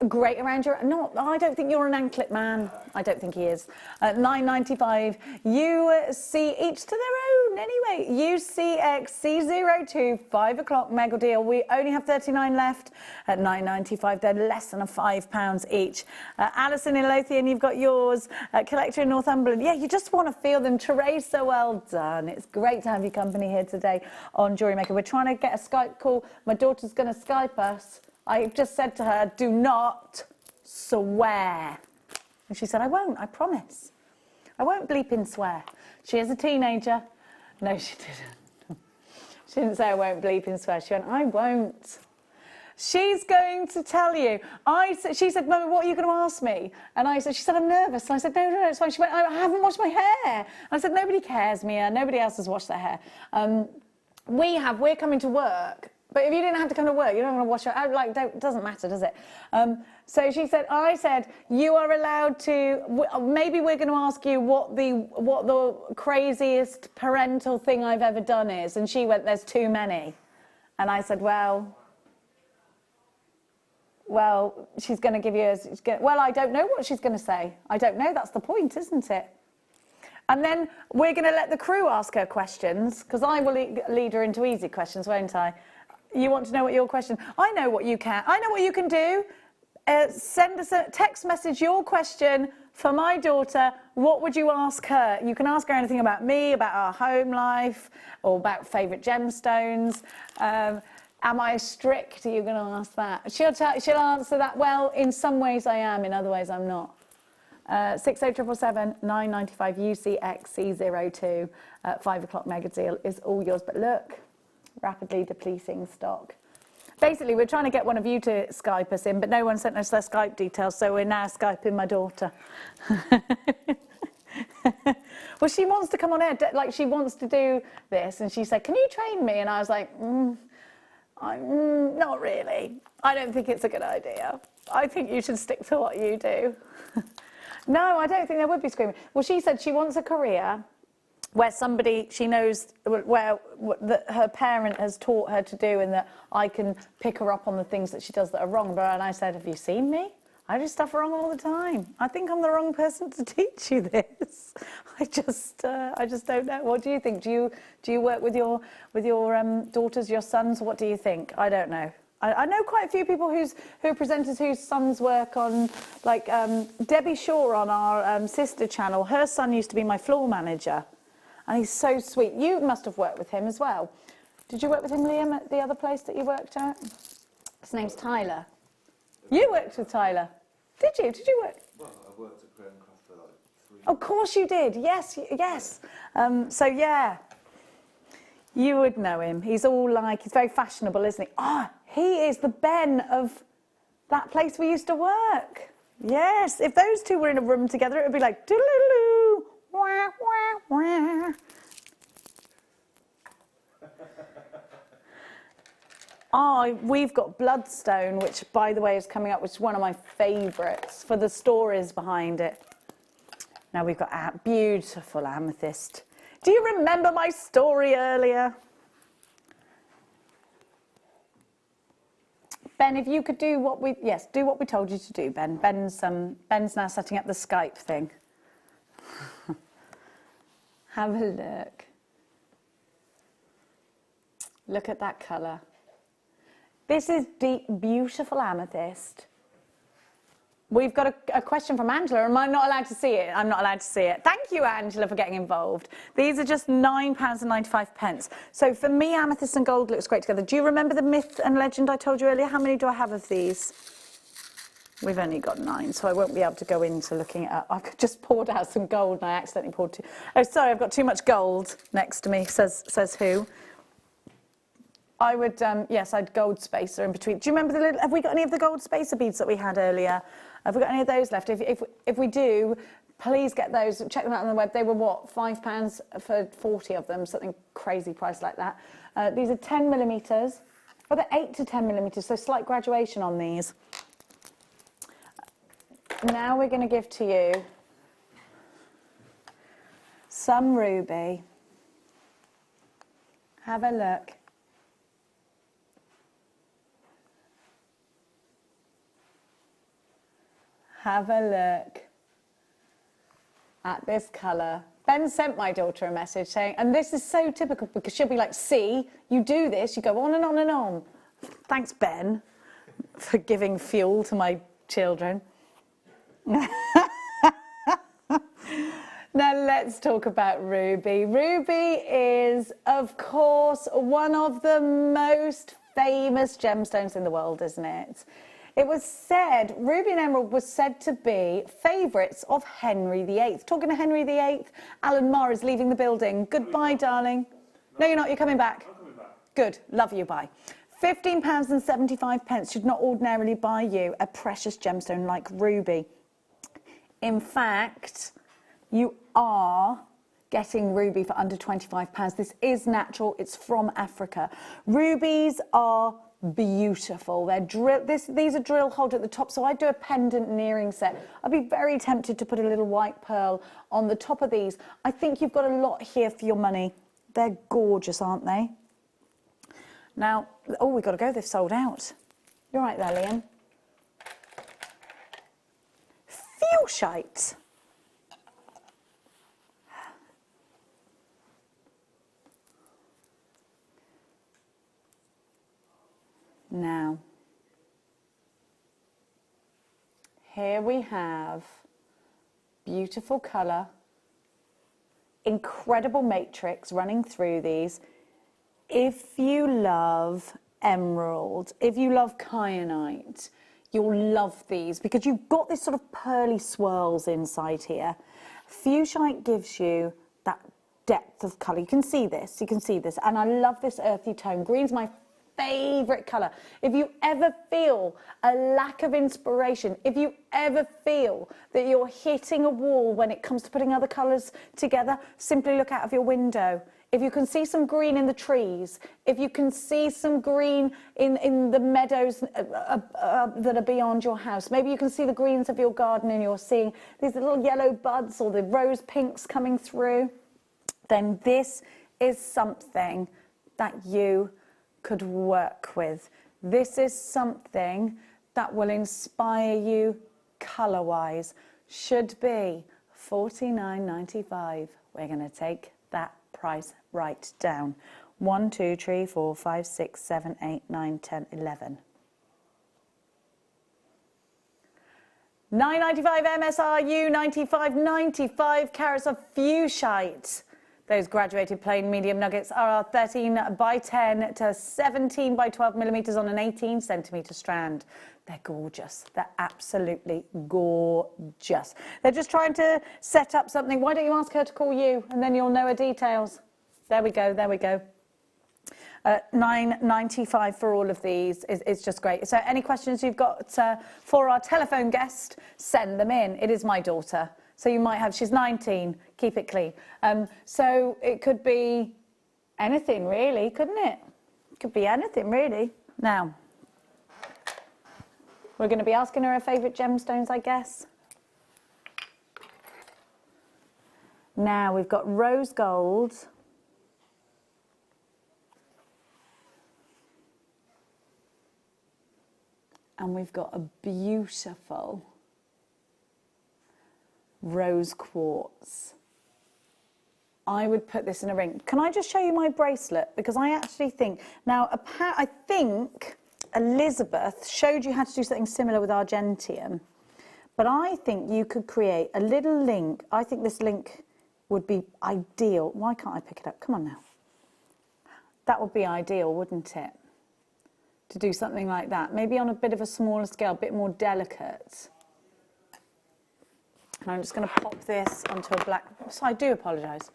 Great around your... No, I don't think you're an anklet man. I don't think he is. £9.95. UC, each to their own anyway. UCXC02, 5 o'clock mega deal. We only have 39 left at £9.95. They're less than £5 each. Alison in Lothian, you've got yours. Collector in Northumberland. Yeah, you just want to feel them. Therese, so well done. It's great to have your company here today on Jewellery Maker. We're trying to get a Skype call. My daughter's going to Skype us. I just said to her, do not swear. And she said, I won't, I promise. I won't bleep in swear. She is a teenager. No, she didn't. She didn't say I won't bleep in swear. She went, I won't. She's going to tell you. She said, Mummy, what are you going to ask me? And she said, I'm nervous. And I said, no, it's fine. She went, I haven't washed my hair. And I said, nobody cares, Mia. Nobody else has washed their hair. We're coming to work. But if you didn't have to come to work, you don't want to wash your hair. It doesn't matter, does it? So she said, I said, you are allowed to, maybe we're going to ask you what the craziest parental thing I've ever done is. And she went, there's too many. And I said, well, she's going to give you, well, I don't know what she's going to say. I don't know, that's the point, isn't it? And then we're going to let the crew ask her questions, because I will lead her into easy questions, won't I? You want to know what your question... I know what you can do. Send us a text message, your question for my daughter. What would you ask her? You can ask her anything about me, about our home life, or about favourite gemstones. Am I strict? Are you going to ask that? She'll answer that. Well, in some ways I am, in other ways I'm not. 60777 995 UCXC02 5 o'clock mega deal is all yours. But look, rapidly depleting stock. Basically, we're trying to get one of you to Skype us in, but no one sent us their Skype details, so we're now Skyping my daughter. Well, she wants to come on air, like she wants to do this, and she said, can you train me? And I was like, not really. I don't think it's a good idea. I think you should stick to what you do. No, I don't think there would be screaming. Well, she said she wants a career where somebody she knows, where her parent has taught her to do, and that I can pick her up on the things that she does that are wrong. And I said, have you seen me? I do stuff wrong all the time. I think I'm the wrong person to teach you this. I just don't know. What do you think? Do you work with your daughters, your sons? What do you think? I don't know. I know quite a few people who are presenters whose sons work on, like Debbie Shaw on our sister channel. Her son used to be my floor manager, and he's so sweet. You must have worked with him as well. Did you work with him, Liam, at the other place that you worked at? His name's Tyler. You worked with Tyler. Did you? Did you work? Well, I worked at Crown Craft for like 3 years. Of course you did. Yes, yes. So yeah, you would know him. He's all like, he's very fashionable, isn't he? Ah, he is the Ben of that place we used to work. Yes, if those two were in a room together, it would be like doodle-doo, wah, wah, wah. We've got Bloodstone, which, by the way, is coming up, which is one of my favourites for the stories behind it. Now we've got beautiful amethyst. Do you remember my story earlier? Ben, if you could do what we told you to do, Ben. Ben's now setting up the Skype thing. Have a look. Look at that colour. This is deep, beautiful amethyst. We've got a question from Angela. Am I not allowed to see it? I'm not allowed to see it. Thank you, Angela, for getting involved. These are just £9.95. So for me, amethyst and gold looks great together. Do you remember the myth and legend I told you earlier? How many do I have of these? We've only got 9, so I won't be able to go into looking it up. I've just poured out some gold and I accidentally poured too. Oh, sorry, I've got too much gold next to me, says who? I would, yes, I'd gold spacer in between. Do you remember the little, have we got any of the gold spacer beads that we had earlier? Have we got any of those left? If we do, please get those, check them out on the web. They were what, £5 for 40 of them, something crazy price like that. These are 10 millimetres, or they're 8 to 10 millimetres, so slight graduation on these. Now we're going to give to you some ruby. Have a look. Have a look at this colour. Ben sent my daughter a message saying, and this is so typical because she'll be like, see, you do this, you go on and on and on. Thanks, Ben, for giving fuel to my children. Now let's talk about ruby. Ruby is, of course, one of the most famous gemstones in the world, isn't it? It was said, ruby and emerald was said to be favourites of Henry VIII. Talking to Henry VIII, Alan Marr is leaving the building. Goodbye, darling. No, you're not. You're coming back. I'm coming back. Good. Love you. Bye. £15.75 should not ordinarily buy you a precious gemstone like ruby. In fact, you are getting ruby for under £25. This is natural. It's from Africa. Rubies are beautiful. They're these are drill holed at the top, so I do a pendant and earring set. I'd be very tempted to put a little white pearl on the top of these. I think you've got a lot here for your money. They're gorgeous, aren't they? Now, oh, we've got to go. They've sold out. You're right there, Liam. Fuchsite. Now, here we have beautiful colour, incredible matrix running through these. If you love emerald, if you love kyanite, you'll love these because you've got this sort of pearly swirls inside here. Fuchsite gives you that depth of colour. You can see this, and I love this earthy tone. Green's my favourite colour. If you ever feel a lack of inspiration, if you ever feel that you're hitting a wall when it comes to putting other colours together, simply look out of your window. If you can see some green in the trees, if you can see some green in the meadows that are beyond your house, maybe you can see the greens of your garden and you're seeing these little yellow buds or the rose pinks coming through, then this is something that you could work with. This is something that will inspire you colour-wise. Should be $49.95. We're going to take that price right down. 1, 2, 3, 4, 5, 6, 7, 8, 9, 10, 11. $9.95 MSRU, 95 carats of fuchsite. Those graduated plain medium nuggets are 13 by 10 to 17 by 12 millimetres on an 18 centimetre strand. They're gorgeous. They're absolutely gorgeous. They're just trying to set up something. Why don't you ask her to call you and then you'll know her details. There we go, there we go. $9.95 for all of these is just great. So any questions you've got for our telephone guest, send them in. It is my daughter. So you might have, she's 19, keep it clean. So it could be anything really, couldn't it? It could be anything really. Now, we're going to be asking her favourite gemstones, I guess. Now we've got rose gold. And we've got a beautiful rose quartz. I would put this in a ring. Can I just show you my bracelet? Because I actually think, now I think Elizabeth showed you how to do something similar with Argentium, but I think you could create a little link. I think this link would be ideal. Why can't I pick it up? Come on now. That would be ideal, wouldn't it? To do something like that. Maybe on a bit of a smaller scale, a bit more delicate. And I'm just going to pop this onto a black, so I do apologise.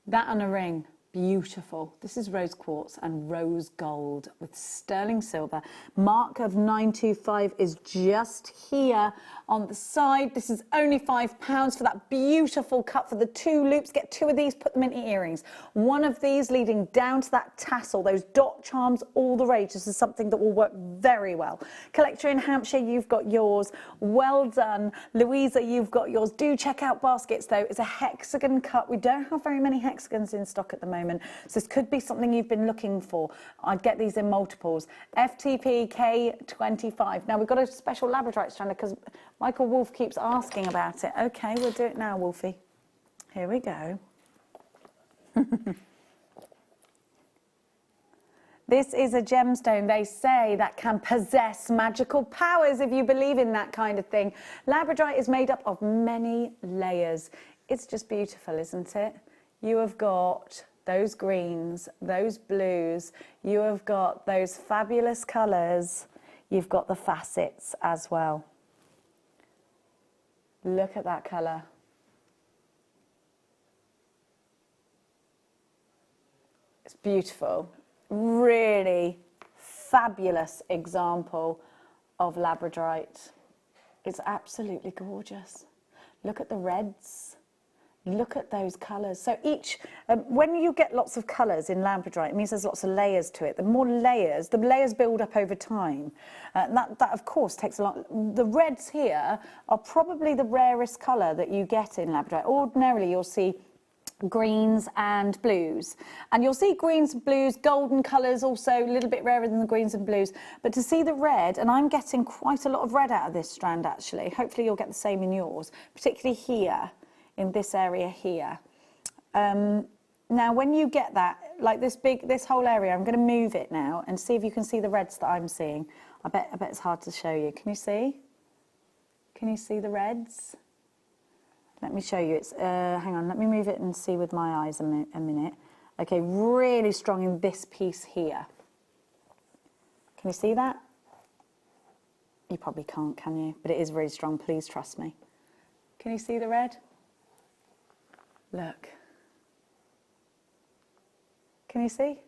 That on a ring, beautiful. This is rose quartz and rose gold with sterling silver. Mark of 925 is just here on the side. This is only £5 for that beautiful cut for the 2 loops. Get 2 of these, put them into earrings. 1 of these leading down to that tassel, those dot charms, all the rage. This is something that will work very well. Collector in Hampshire, you've got yours. Well done. Louisa, you've got yours. Do check out baskets though. It's a hexagon cut. We don't have very many hexagons in stock at the moment. So this could be something you've been looking for. I'd get these in multiples. FTP K25. Now we've got a special labradorite strand because Michael Wolf keeps asking about it. Okay, we'll do it now, Wolfie. Here we go. This is a gemstone, they say, that can possess magical powers if you believe in that kind of thing. Labradorite is made up of many layers. It's just beautiful, isn't it? You have got those greens, those blues, you have got those fabulous colours, you've got the facets as well. Look at that colour. It's beautiful. Really fabulous example of labradorite. It's absolutely gorgeous. Look at the reds. Look at those colours. So each, when you get lots of colours in labradorite, it means there's lots of layers to it. The more layers, the layers build up over time. That of course takes a lot. The reds here are probably the rarest colour that you get in labradorite. Ordinarily you'll see greens and blues, and you'll see greens and blues, golden colours also a little bit rarer than the greens and blues, but to see the red, and I'm getting quite a lot of red out of this strand actually, hopefully you'll get the same in yours, particularly here in this area here. Now when you get that, like this whole area, I'm going to move it now and see if you can see the reds that I'm seeing. I bet it's hard to show you. Can you see? Can you see the reds? Let me show you. It's hang on, let me move it and see with my eyes a minute. Okay, really strong in this piece here. Can you see that? You probably can't, can you? But it is really strong, please trust me. Can you see the red? Look. Can you see?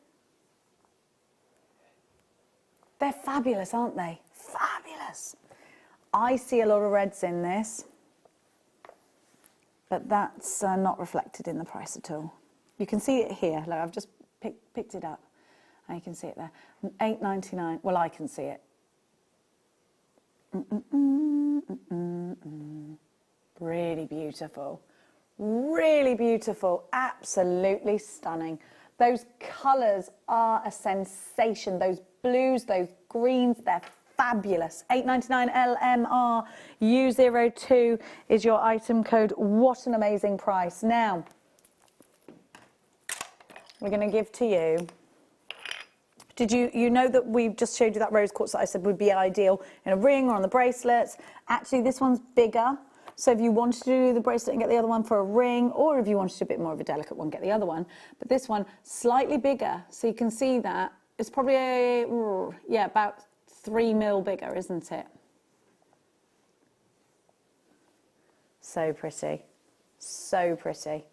They're fabulous, aren't they? Fabulous. I see a lot of reds in this, but that's not reflected in the price at all. You can see it here. Look, I've just picked it up, and you can see it there. £8.99. Well, I can see it. Really beautiful. Really beautiful. Absolutely stunning. Those colours are a sensation. Those blues, those greens, they're fabulous. £8.99 LMR U02 is your item code. What an amazing price. Now, we're going to give to you. Did you know that we just showed you that rose quartz that I said would be ideal in a ring or on the bracelets? Actually, this one's bigger. So if you wanted to do the bracelet and get the other one for a ring, or if you wanted a bit more of a delicate one, get the other one. But this one, slightly bigger. So you can see that. It's probably, yeah, about 3 mil bigger, isn't it? So pretty. So pretty.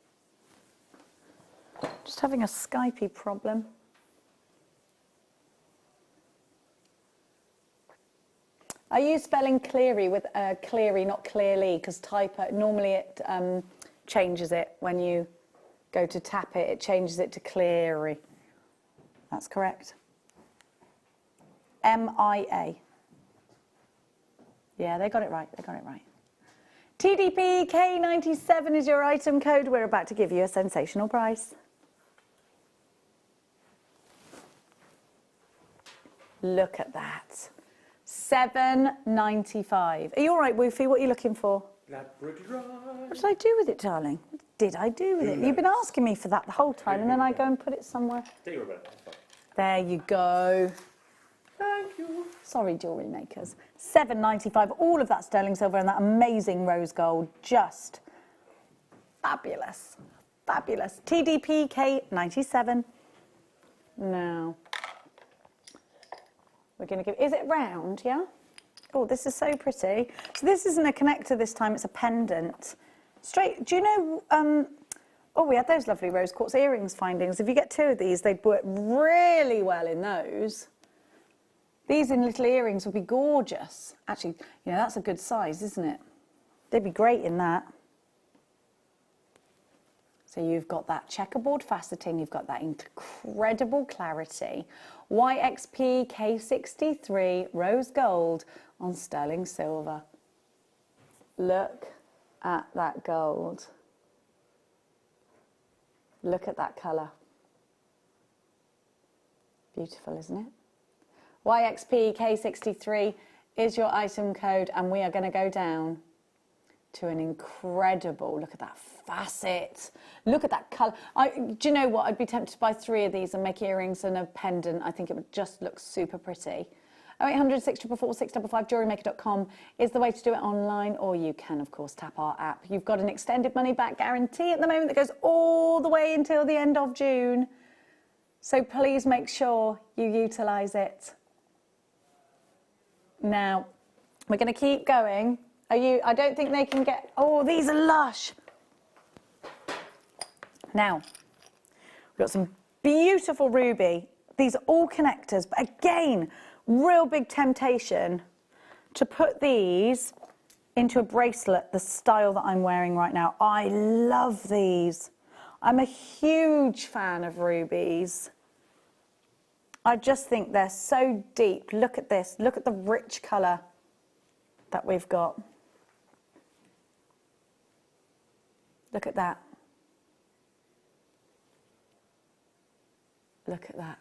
Just having a Skypey problem. Are you spelling Cleary with Cleary, not clearly? Because typo, normally it changes it when you go to tap it. It changes it to Cleary. That's correct. M-I-A. Yeah, they got it right. They got it right. TDP K97 is your item code. We're about to give you a sensational price. Look at that. £7.95. Are you all right, Woofy? What are you looking for? What did I do with it, darling? What did I do with it? You've been asking me for that the whole time, and then I go and put it somewhere. There you go. Thank you. Sorry, jewellery makers. £7.95. All of that sterling silver and that amazing rose gold. Just fabulous. Fabulous. TDP K97. Now, we're going to give... Is it round, yeah? Oh, this is so pretty. So this isn't a connector this time, it's a pendant. Straight, do you know, oh, we had those lovely rose quartz earrings findings. If you get 2 of these, they'd work really well in those. These in little earrings would be gorgeous. Actually, you know, that's a good size, isn't it? They'd be great in that. So you've got that checkerboard faceting, you've got that incredible clarity. YXP K63 rose gold on sterling silver. Look at that gold. Look at that colour. Beautiful, isn't it? YXP K63 is your item code, and we are going to go down to an incredible, look at that facet, look at that colour. Do you know what, I'd be tempted to buy 3 of these and make earrings and a pendant. I think it would just look super pretty. 0800 644 655 JewelleryMaker.com is the way to do it online, or you can of course tap our app. You've got an extended money back guarantee at the moment that goes all the way until the end of June, so please make sure you utilise it. Now we're going to keep going. I don't think they can get... Oh, these are lush. Now, we've got some beautiful ruby. These are all connectors, but again, real big temptation to put these into a bracelet, the style that I'm wearing right now. I love these. I'm a huge fan of rubies. I just think they're so deep. Look at this. Look at the rich colour that we've got. Look at that. Look at that.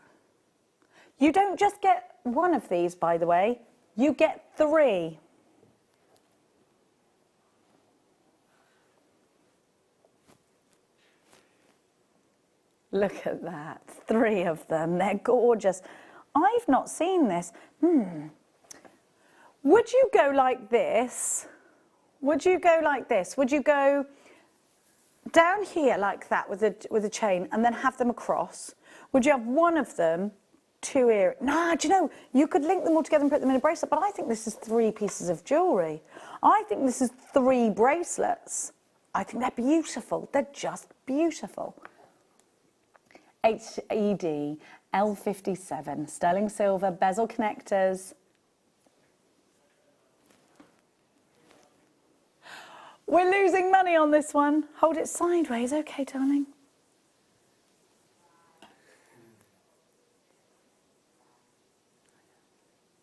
You don't just get 1 of these, by the way. You get 3. Look at that. 3 of them. They're gorgeous. I've not seen this. Would you go like this? Would you go like this? Would you go down here like that with a chain and then have them across? Would you have 1 of them, 2 earrings? No, do you know, you could link them all together and put them in a bracelet, but I think this is 3 pieces of jewellery. I think this is 3 bracelets. I think they're beautiful. They're just beautiful. HED L57, sterling silver, bezel connectors. We're losing money on this one. Hold it sideways. Okay, darling.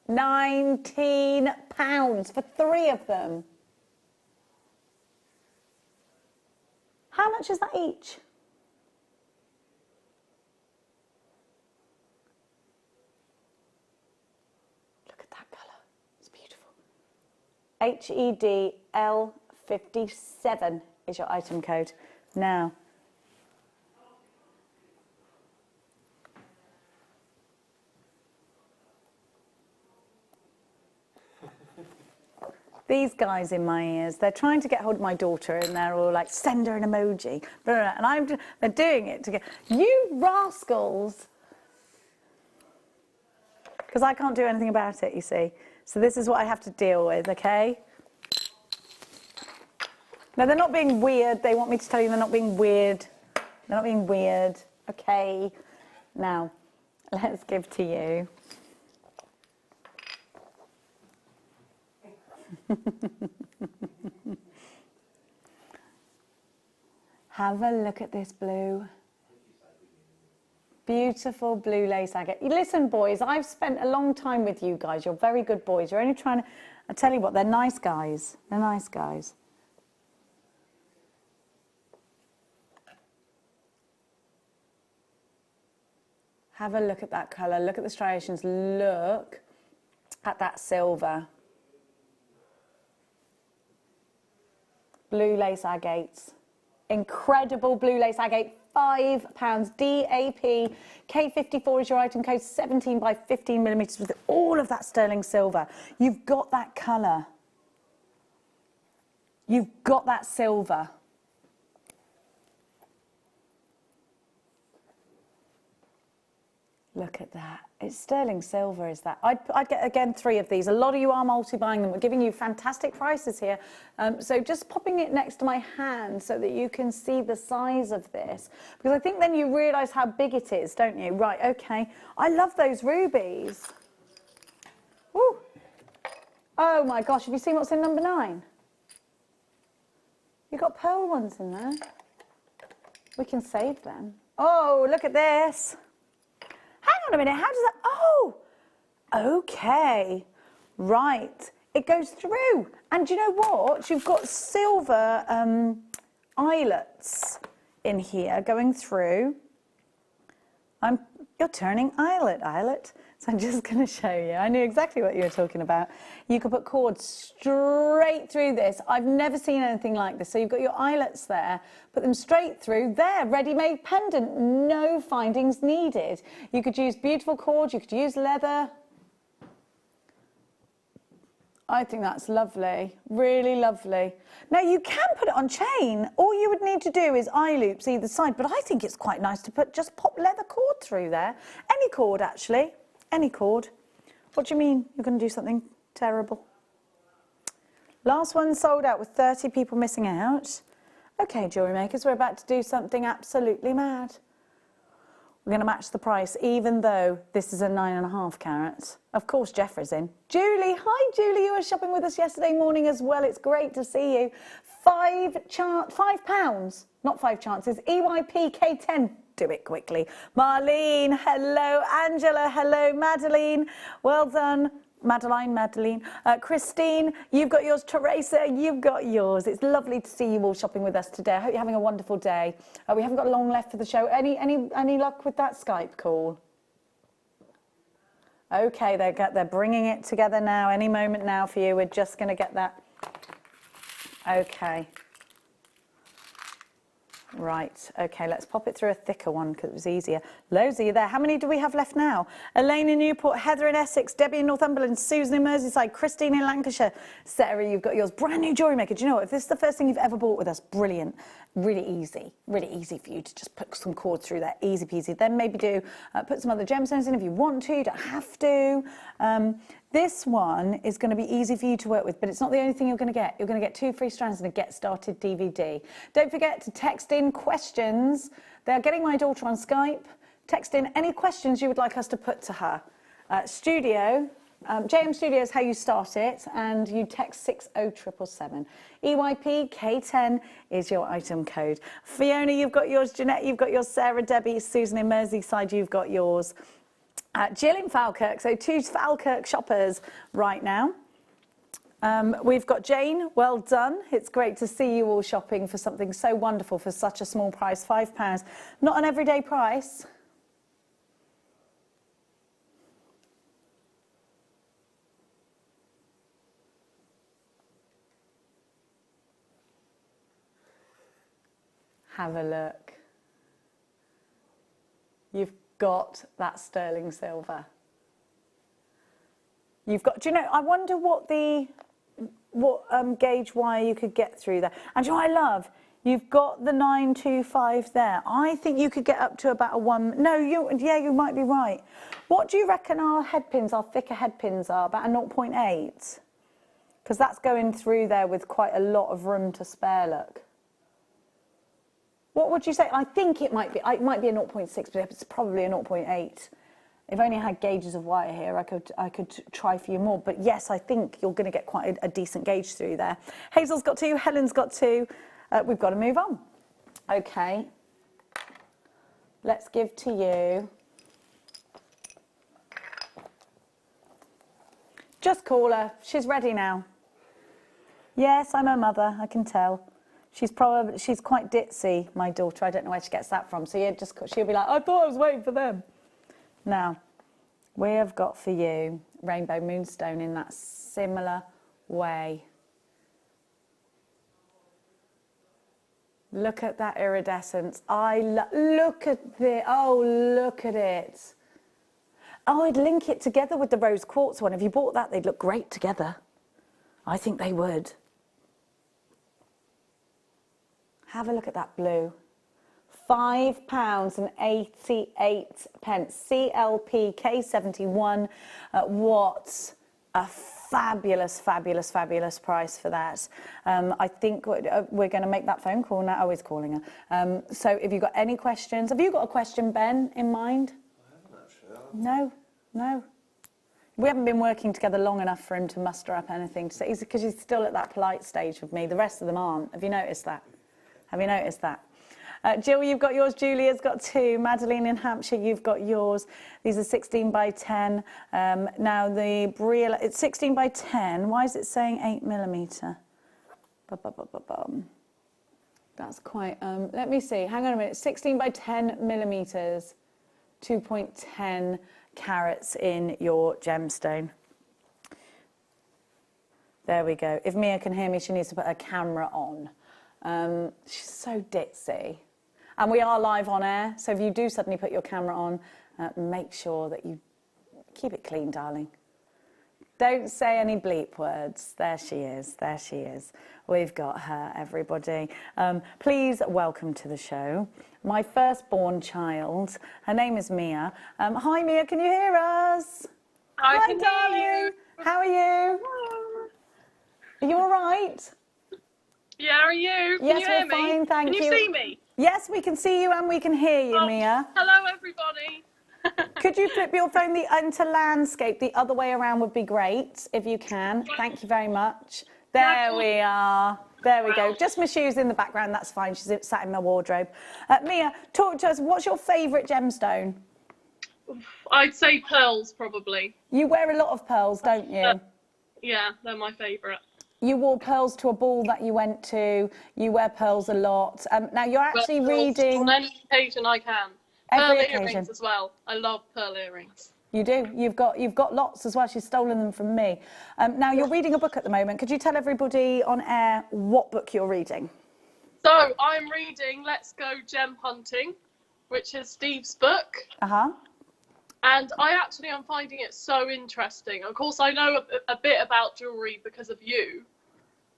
£19 for 3 of them. How much is that each? Look at that colour. It's beautiful. HED L57 is your item code. Now, these guys in my ears, they're trying to get hold of my daughter and they're all like, send her an emoji. And they're doing it to get, you rascals. Because I can't do anything about it, you see. So this is what I have to deal with, okay? No, they're not being weird. They want me to tell you they're not being weird. They're not being weird, okay? Now, let's give to you. Have a look at this blue. Beautiful blue lace agate. Listen, boys, I've spent a long time with you guys. You're very good boys. You're only trying to... I tell you what, they're nice guys. They're nice guys. Have a look at that colour. Look at the striations. Look at that silver. Blue lace agates. Incredible blue lace agate, £5. DAP, K54 is your item code, 17 by 15 millimetres with all of that sterling silver. You've got that colour. You've got that silver. Look at that. It's sterling silver, is that? I'd get, again, 3 of these. A lot of you are multi-buying them. We're giving you fantastic prices here. So just popping it next to my hand so that you can see the size of this. Because I think then you realise how big it is, don't you? Right, okay. I love those rubies. Woo. Oh, my gosh. Have you seen what's in number 9? You've got pearl ones in there. We can save them. Oh, look at this. Hang on a minute, how does that, oh, okay, right, it goes through. And you know what, you've got silver eyelets in here going through. You're turning eyelet. So I'm just going to show you. I knew exactly what you were talking about. You could put cords straight through this. I've never seen anything like this. So you've got your eyelets there, put them straight through. There, ready-made pendant, no findings needed. You could use beautiful cords, you could use leather. I think that's lovely, really lovely. Now you can put it on chain. All you would need to do is eye loops either side, but I think it's quite nice to just pop leather cord through there. Any cord, actually. Any cord. What do you mean you're going to do something terrible? Last one sold out with 30 people missing out. Okay, jewellery makers, we're about to do something absolutely mad. We're going to match the price, even though this is a 9.5 carat. Of course, Jeffrey's in. Julie, hi Julie, you were shopping with us yesterday morning as well. It's great to see you. £5, not 5 chances. EYP K10. Do it quickly. Marlene, hello. Angela, hello. Madeline, well done. Madeline. Christine, you've got yours. Teresa, you've got yours. It's lovely to see you all shopping with us today. I hope you're having a wonderful day. We haven't got long left for the show. Any luck with that Skype call? Okay, they're bringing it together now. Any moment now for you. We're just going to get that. Okay. Right, okay, let's pop it through a thicker one because it was easier. Loads of you there. How many do we have left now? Elaine in Newport, Heather in Essex, Debbie in Northumberland, Susan in Merseyside, Christine in Lancashire. Sarah, you've got yours. Brand new Jewellery Maker. Do you know what? If this is the first thing you've ever bought with us, brilliant. Really easy for you to just put some cords through there. Easy peasy. Then maybe put some other gemstones in if you want to. You don't have to. This one is going to be easy for you to work with, but it's not the only thing you're going to get. You're going to get 2 free strands and a Get Started DVD. Don't forget to text in questions. They're getting my daughter on Skype. Text in any questions you would like us to put to her. JM Studio is how you start it, and you text 60777. EYP K10 is your item code. Fiona, you've got yours. Jeanette, you've got yours. Sarah, Debbie, Susan in Merseyside, you've got yours. Jill in Falkirk, so 2 Falkirk shoppers right now. We've got Jane, well done. It's great to see you all shopping for something so wonderful for such a small price, £5. Not an everyday price. Have a look. You've got that sterling silver. You've got, do you know, I wonder what gauge wire you could get through there. And do you know what I love? You've got the 925 there. I think you could get up to about a 1. No, you might be right. What do you reckon our headpins, our thicker headpins are? About a 0.8? Because that's going through there with quite a lot of room to spare, look. What would you say? I think it might be a 0.6, but it's probably a 0.8. If I only had gauges of wire here, I could try for you more. But yes, I think you're going to get quite a decent gauge through there. Hazel's got 2, Helen's got 2. We've got to move on. Okay. Let's give to you. Just call her. She's ready now. Yes, I'm her mother. I can tell. She's quite ditzy, my daughter. I don't know where she gets that from. So she'll be like, I thought I was waiting for them. Now, We have got for you rainbow moonstone in that similar way. Look at that iridescence. Look at the, oh, look at it. Oh, I'd link it together with the rose quartz one. If you bought that, they'd look great together. I think they would. Have a look at that blue. £5.88. CLP K71. What a fabulous, fabulous, fabulous price for that. I think we're going to make that phone call now. Oh, he's calling her. So if you've got any questions, have you got a question, Ben, in mind? No, no. We haven't been working together long enough for him to muster up anything to say, because he's still at that polite stage with me. The rest of them aren't. Have you noticed that? Have you noticed that? Jill, you've got yours. Julia's got 2. Madeline in Hampshire, you've got yours. These are 16 by 10. Now the Brielle, it's 16 by 10. Why is it saying 8mm? That's quite, let me see. Hang on a minute. 16 by 10 millimeters. 2.10 carats in your gemstone. There we go. If Mia can hear me, she needs to put her camera on. She's so ditzy. And we are live on air, so if you do suddenly put your camera on, make sure that you keep it clean, darling. Don't say any bleep words. There she is, there she is. We've got her, everybody. Please welcome to the show my firstborn child. Her name is Mia. Hi, Mia, can you hear us? Hi, darling. How are you? Are you all right? Yeah, are you? Can Yes, you hear we're fine, me? thank you. Can you see me? Yes, we can see you and we can hear you, Mia. Hello, everybody. Could you flip your phone into landscape? The other way around would be great, if you can. Thank you very much. There we are. There we go. Just my shoes in the background, that's fine. She's sat in my wardrobe. Mia, talk to us. What's your favourite gemstone? I'd say pearls, probably. You wear a lot of pearls, don't you? Yeah, they're my favourite. You wore pearls to a ball that you went to. You wear pearls a lot. Now, you're actually reading... On any occasion I can. Every Pearl occasion. earrings as well. I love pearl earrings. You do. You've got lots as well. She's stolen them from me. Now, you're reading a book at the moment. Could you tell everybody on air what book you're reading? So, I'm reading Let's Go Gem Hunting, which is Steve's book. Uh-huh. And I actually am finding it so interesting. Of course, I know a bit about jewellery because of you.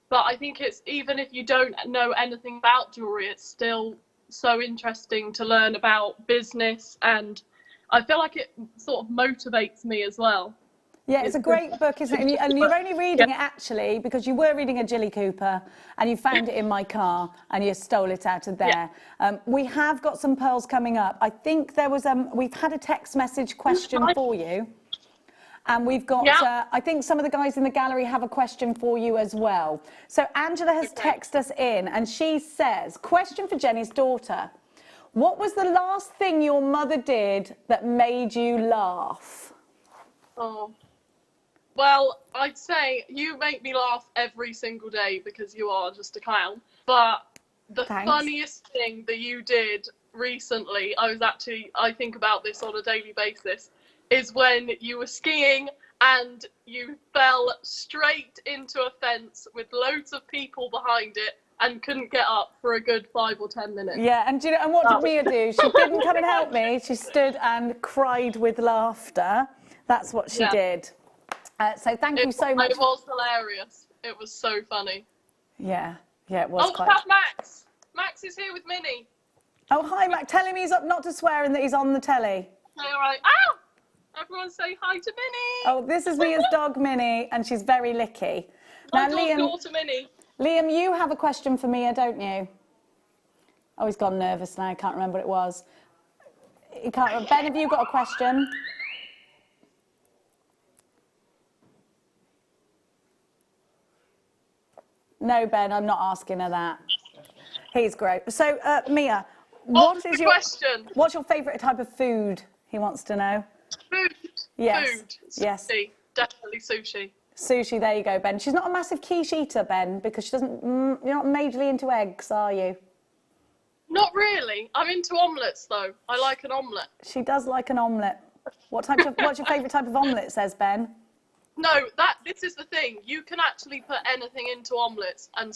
But I think it's, even if you don't know anything about jewellery, it's still so interesting to learn about business, and I feel like it sort of motivates me as well. Yeah, it's a great book, isn't it? And you're only reading it actually because you were reading a Jilly Cooper and you found it in my car and you stole it out of there. We have got some pearls coming up. I think there was we've had a text message question for you, and we've got I think some of the guys in the gallery have a question for you as well. So Angela has texted us in and she says, question for Jenny's daughter. What was the last thing your mother did that made you laugh? Oh, well, I'd say you make me laugh every single day because you are just a clown. But the funniest thing that you did recently, I think about this on a daily basis, is when you were skiing and you fell straight into a fence with loads of people behind it and couldn't get up for a good 5 or 10 minutes. Yeah, and what did Mia do? She didn't come and help me. She stood and cried with laughter. That's what she did. So thank you so much. It was hilarious. It was so funny. Yeah, it was quite... Oh, Max! Max is here with Minnie. Oh, hi, Max. Tell him he's up not to swear and that he's on the telly. All right. Ow! Everyone say hi to Minnie. Oh, this is Mia's dog, Minnie, and she's very licky. My daughter, Minnie. Liam, you have a question for Mia, don't you? Oh, he's gone nervous now. I can't remember what it was. He can't. Ben, have you got a question? No, Ben, I'm not asking her that. He's great. So, Mia, what's your question? What's your favourite type of food? He wants to know. Food. Yes. Food. Yes. Sushi. Definitely sushi. Sushi. There you go, Ben. She's not a massive quiche eater, Ben, because she doesn't. You're not majorly into eggs, are you? Not really. I'm into omelettes, though. I like an omelette. She does like an omelette. What's your favourite type of omelette, says Ben? No, this is the thing. You can actually put anything into omelettes and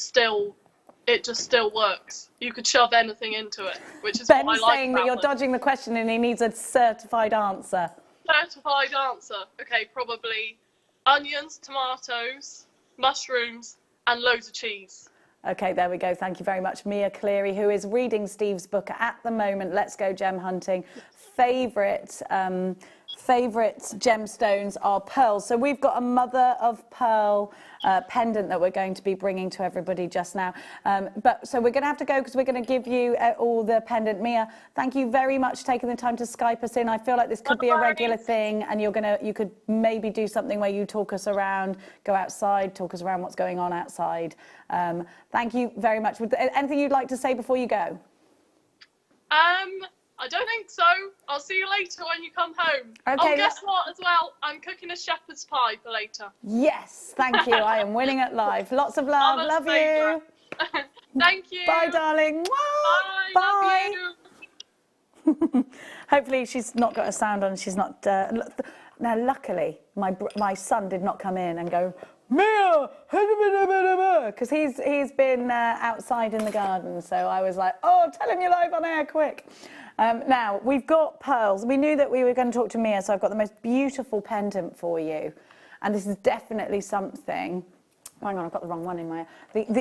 it just still works. You could shove anything into it, which is Ben's what I like saying about that you're them. dodging the question and he needs a certified answer. Certified answer. Okay, probably onions, tomatoes, mushrooms, and loads of cheese. Okay, there we go. Thank you very much. Mia Cleary, who is reading Steve's book at the moment, Let's Go Gem Hunting. Favourite gemstones are pearls. So we've got a mother of pearl pendant that we're going to be bringing to everybody just now. So we're going to have to go because we're going to give you all the pendant. Mia, thank you very much for taking the time to Skype us in. I feel like this could be a regular thing, and you could maybe do something where you talk us around, go outside, talk us around what's going on outside. Thank you very much. Anything you'd like to say before you go? I don't think so. I'll see you later when you come home. Okay, oh, guess what as well? I'm cooking a shepherd's pie for later. Yes, thank you. I am winning at life. Lots of love. Love you. Thank you. Bye, darling. Bye. Bye. Love you. Hopefully she's not got a sound on. She's not. Now, luckily, my son did not come in and go, Mia, because he's been outside in the garden. So I was like, oh, tell him you're live on air, quick. Now, we've got pearls. We knew that we were going to talk to Mia, so I've got the most beautiful pendant for you. And this is definitely something... Hang on, I've got the wrong one in my...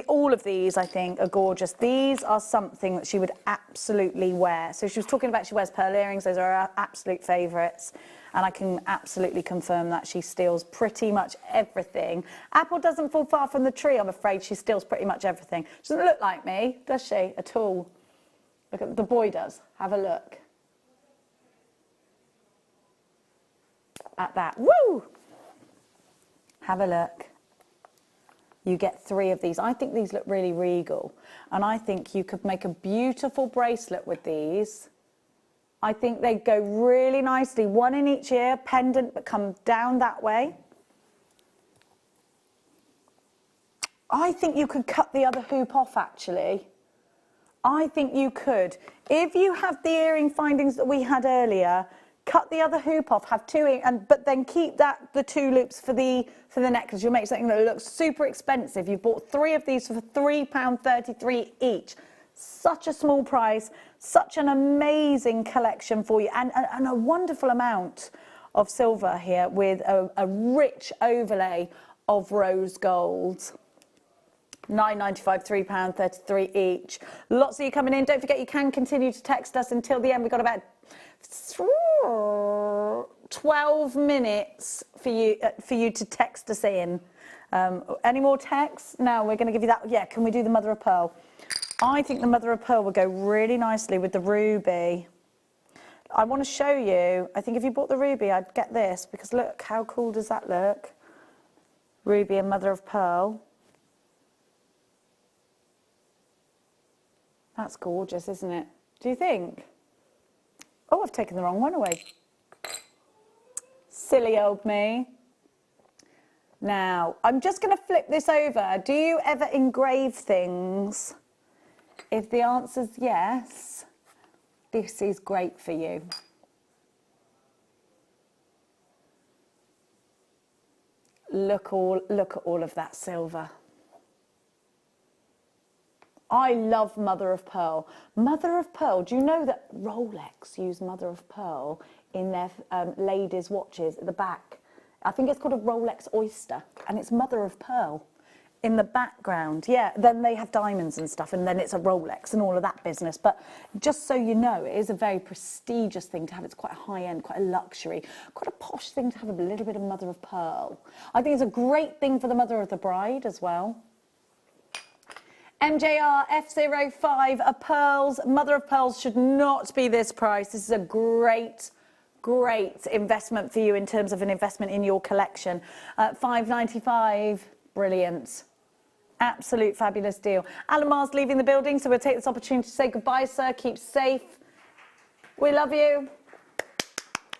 all of these, I think, are gorgeous. These are something that she would absolutely wear. So she was talking about she wears pearl earrings. Those are her absolute favourites. And I can absolutely confirm that she steals pretty much everything. Apple doesn't fall far from the tree, I'm afraid. She steals pretty much everything. She doesn't look like me, does she, at all? Look at the boy does. Have a look at that. Woo! Have a look. You get 3 of these. I think these look really regal. And I think you could make a beautiful bracelet with these. I think they go really nicely. 1 in each ear, pendant, but come down that way. I think you could cut the other hoop off, actually. I think you could. If you have the earring findings that we had earlier, cut the other hoop off, have 2 but then keep the 2 loops for the necklace. You'll make something that looks super expensive. You've bought 3 of these for £3.33 each. Such a small price, such an amazing collection for you, and a wonderful amount of silver here with a rich overlay of rose gold. £9.95, £3.33 each. Lots of you coming in. Don't forget you can continue to text us until the end. We've got about 12 minutes for you to text us in. Any more texts? No, we're going to give you that. Yeah, can we do the mother of pearl? I think the mother of pearl would go really nicely with the ruby. I want to show you. I think if you bought the ruby, I'd get this, because look, how cool does that look? Ruby and mother of pearl. That's gorgeous, isn't it? Do you think? Oh, I've taken the wrong one away. Silly old me. Now, I'm just going to flip this over. Do you ever engrave things? If the answer's yes, this is great for you. Look at all of that silver. I love mother of pearl. Mother of pearl, do you know that Rolex use mother of pearl in their ladies' watches at the back? I think it's called a Rolex Oyster, and it's mother of pearl in the background. Yeah, then they have diamonds and stuff, and then it's a Rolex and all of that business. But just so you know, it is a very prestigious thing to have. It's quite a high-end, quite a luxury, quite a posh thing to have a little bit of mother of pearl. I think it's a great thing for the mother of the bride as well. MJR F05, mother of pearls should not be this price. This is a great investment for you in terms of an investment in your collection. £5.95, brilliant. Absolute fabulous deal. Alan Marr's leaving the building, so we'll take this opportunity to say goodbye, sir. Keep safe. We love you.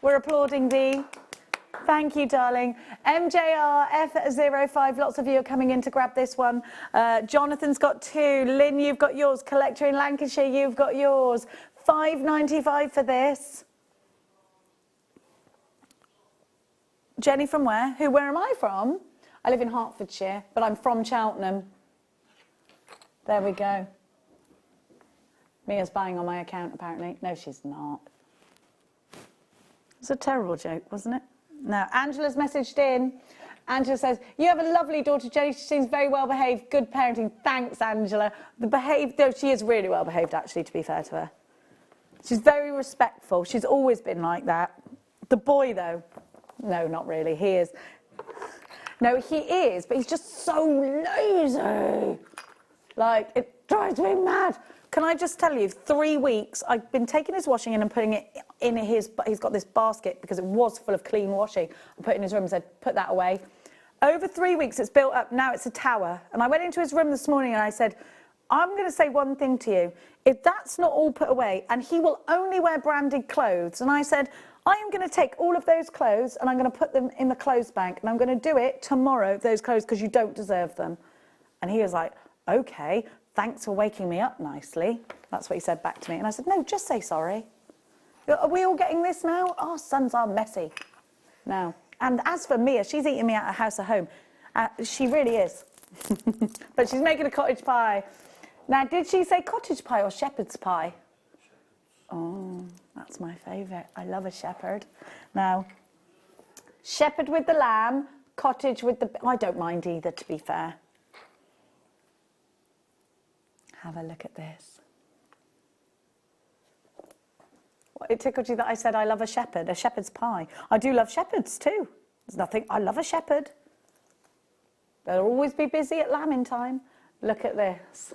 We're applauding thee. Thank you, darling. MJR F05, lots of you are coming in to grab this one. Jonathan's got 2. Lynn, you've got yours. Collector in Lancashire, you've got yours. £5.95 for this. Jenny from where? Where am I from? I live in Hertfordshire, but I'm from Cheltenham. There we go. Mia's buying on my account, apparently. No, she's not. It's a terrible joke, wasn't it? Now, Angela's messaged in. Angela says, you have a lovely daughter, Jenny. She seems very well behaved. Good parenting. Thanks, Angela. Though she is really well behaved, actually, to be fair to her. She's very respectful. She's always been like that. The boy, though, no, not really. He is. No, he is, but he's just so lazy. Like, it drives me mad. Can I just tell you, 3 weeks, I've been taking his washing in and putting it in he's got this basket because it was full of clean washing. I put it in his room and said, put that away. Over 3 weeks, it's built up. Now it's a tower. And I went into his room this morning and I said, I'm going to say one thing to you. If that's not all put away, and he will only wear branded clothes, and I said, I am going to take all of those clothes and I'm going to put them in the clothes bank and I'm going to do it tomorrow, those clothes, because you don't deserve them. And he was like, okay, thanks for waking me up nicely. That's what he said back to me. And I said, no, just say sorry. Are we all getting this now? Our sons are messy now. And as for Mia, she's eating me out of house at home. She really is. But she's making a cottage pie. Now, did she say cottage pie or shepherd's pie? Oh, that's my favourite. I love a shepherd. Now, shepherd with the lamb, cottage with the... I don't mind either, to be fair. Have a look at this. What, it tickled you that I said I love a shepherd's pie. I do love shepherds too. There's nothing... I love a shepherd. They'll always be busy at lambing time. Look at this.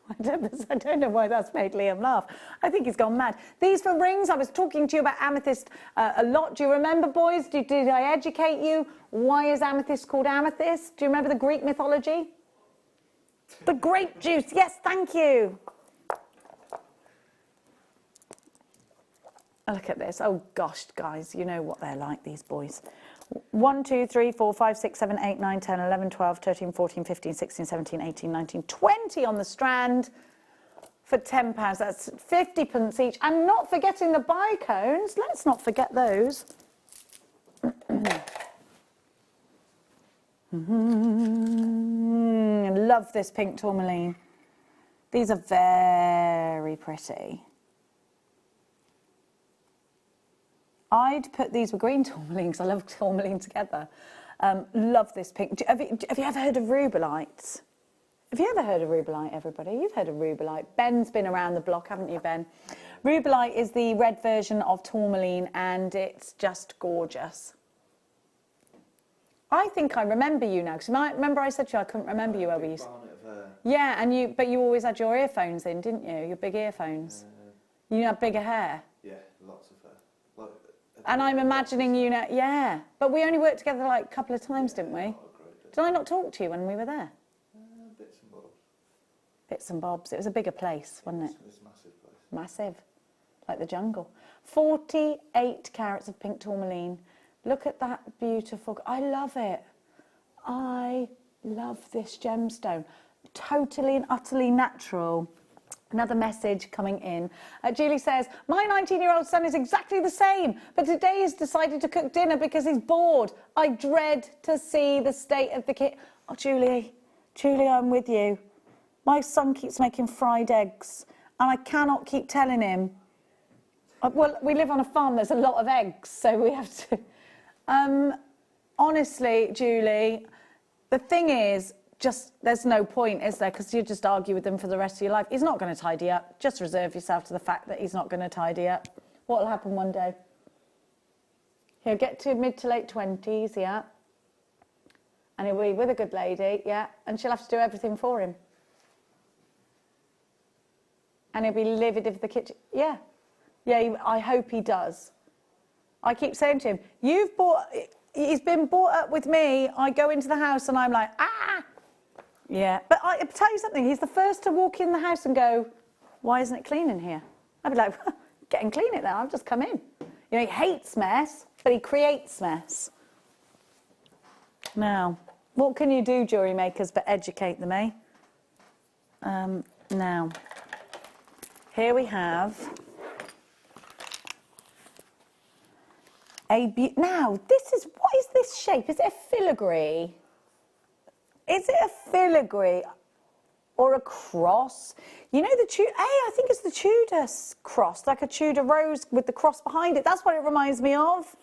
I don't know why that's made Liam laugh. I think he's gone mad. These for rings. I was talking to you about amethyst a lot. Do you remember, boys? Did I educate you? Why is amethyst called amethyst? Do you remember the Greek mythology? The grape juice. Yes, thank you. Oh, look at this. Oh, gosh, guys, you know what they're like, these boys. 1, 2, 3, 4, 5, 6, 7, 8, 9, 10, 11, 12, 13, 14, 15, 16, 17, 18, 19, 20 on the strand for £10. That's 50p each. And not forgetting the bicones. Let's not forget those. I love this pink tourmaline. These are very pretty. I'd put these with green tourmaline because I love tourmaline together. Love this pink. Have you ever heard of rubelite? Have you ever heard of rubelite, everybody? You've heard of rubelite. Ben's been around the block, haven't you, Ben? Rubelite is the red version of tourmaline and it's just gorgeous. I think I remember you now, because remember I said to you I couldn't remember you over you. Yeah, but you always had your earphones in, didn't you? Your big earphones. You had bigger hair. Yeah, lots of hair. Like, and I'm imagining you now, yeah. But we only worked together like a couple of times, didn't we? Did I not talk to you when we were there? Bits and bobs. Bits and bobs. It was a bigger place, wasn't it? It's a massive place. Massive. Like the jungle. 48 carats of pink tourmaline. Look at that beautiful... I love it. I love this gemstone. Totally and utterly natural. Another message coming in. Julie says, my 19-year-old son is exactly the same, but today he's decided to cook dinner because he's bored. I dread to see the state of the kitchen. Oh, Julie, I'm with you. My son keeps making fried eggs, and I cannot keep telling him. Well, we live on a farm. There's a lot of eggs, so we have to... honestly, Julie, the thing is, there's no point, is there? Because you just argue with him for the rest of your life. He's not going to tidy up. Just reserve yourself to the fact that he's not going to tidy up. What will happen one day? He'll get to mid to late 20s, yeah. And he'll be with a good lady, yeah. And she'll have to do everything for him. And he'll be livid if the kitchen... Yeah. Yeah, I hope he does. I keep saying to him, he's been brought up with me. I go into the house and I'm like, ah! Yeah, but I tell you something, he's the first to walk in the house and go, why isn't it clean in here? I'd be like, getting clean it now, I've just come in. You know, he hates mess, but he creates mess. Now, what can you do, jewellery makers, but educate them, eh? Now, here we have... Now, what is this shape? Is it a filigree? Is it a filigree or a cross? You know I think it's the Tudor cross, like a Tudor rose with the cross behind it. That's what it reminds me of.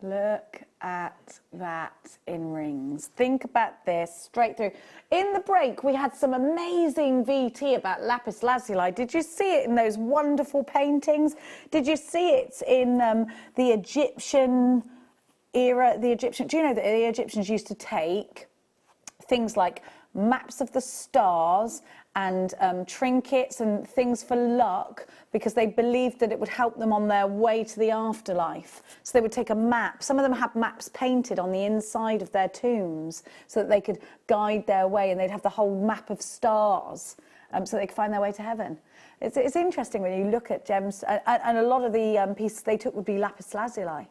Look at that in rings. Think about this straight through. In the break, we had some amazing VT about lapis lazuli. Did you see it in those wonderful paintings? Did you see it in the Egyptian era? Do you know that the Egyptians used to take things like maps of the stars and trinkets and things for luck because they believed that it would help them on their way to the afterlife. So they would take a map. Some of them had maps painted on the inside of their tombs so that they could guide their way, and they'd have the whole map of stars so they could find their way to heaven. It's interesting when you look at gems, and a lot of the pieces they took would be lapis lazuli.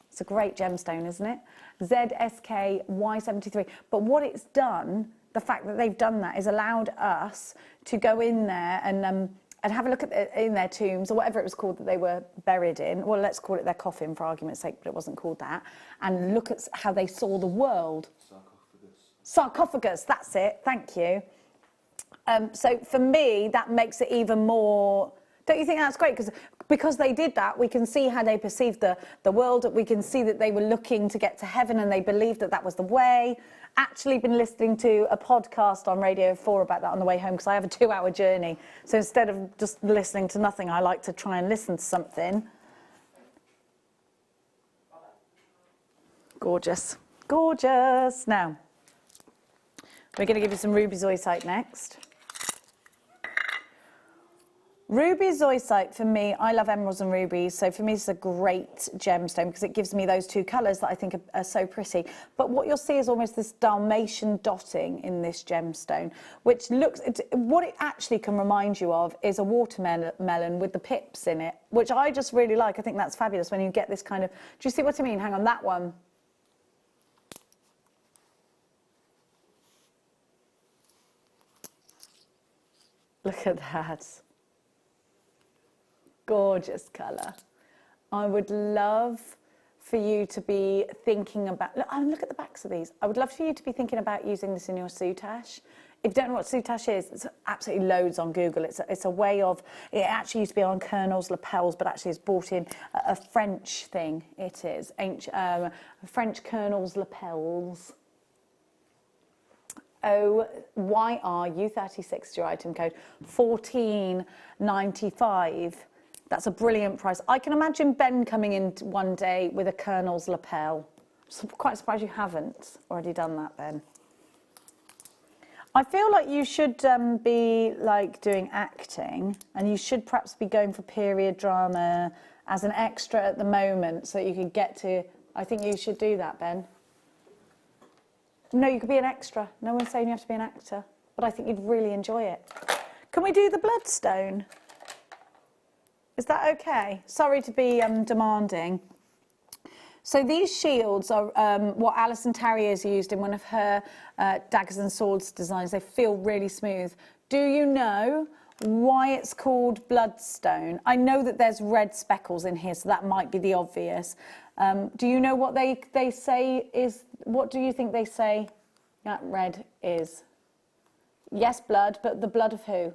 It's a great gemstone, isn't it? ZSKY73. But what it's done, the fact that they've done that, is allowed us to go in there and have a look at in their tombs, or whatever it was called that they were buried in. Well, let's call it their coffin for argument's sake, but it wasn't called that. And look at how they saw the world. Sarcophagus, that's it. Thank you. So for me, that makes it even more. Don't you think that's great? Because they did that, we can see how they perceived the world. We can see that they were looking to get to heaven, and they believed that that was the way. Actually been listening to a podcast on Radio 4 about that on the way home, because I have a 2-hour journey. So instead of just listening to nothing, I like to try and listen to something. Gorgeous. Gorgeous. Now, we're going to give you some ruby zoisite next. Ruby zoisite, for me, I love emeralds and rubies, so for me it's a great gemstone because it gives me those two colours that I think are so pretty. But what you'll see is almost this Dalmatian dotting in this gemstone, which looks, what it actually can remind you of is a watermelon with the pips in it, which I just really like. I think that's fabulous when you get this kind of, do you see what I mean? Hang on, that one. Look at that. Gorgeous colour. I would love for you to be thinking about, look at the backs of these. I would love for you to be thinking about using this in your soutache. If you don't know what soutache is, it's absolutely loads on Google. It's a way of, it actually used to be on colonels' lapels, but actually it's brought in a French thing. It is, French colonels' lapels. OYRU36 is your item code, $14.95. That's a brilliant price. I can imagine Ben coming in one day with a colonel's lapel. I'm quite surprised you haven't already done that, Ben. I feel like you should be like doing acting, and you should perhaps be going for period drama as an extra at the moment so that you could get to, I think you should do that, Ben. No, you could be an extra. No one's saying you have to be an actor, but I think you'd really enjoy it. Can we do the bloodstone? Is that okay? Sorry to be demanding. So these shields are what Alison Tarrier's used in one of her daggers and swords designs. They feel really smooth. Do you know why it's called bloodstone? I know that there's red speckles in here, so that might be the obvious. Do you know what they say is, what do you think they say that red is? Yes, blood, but the blood of who?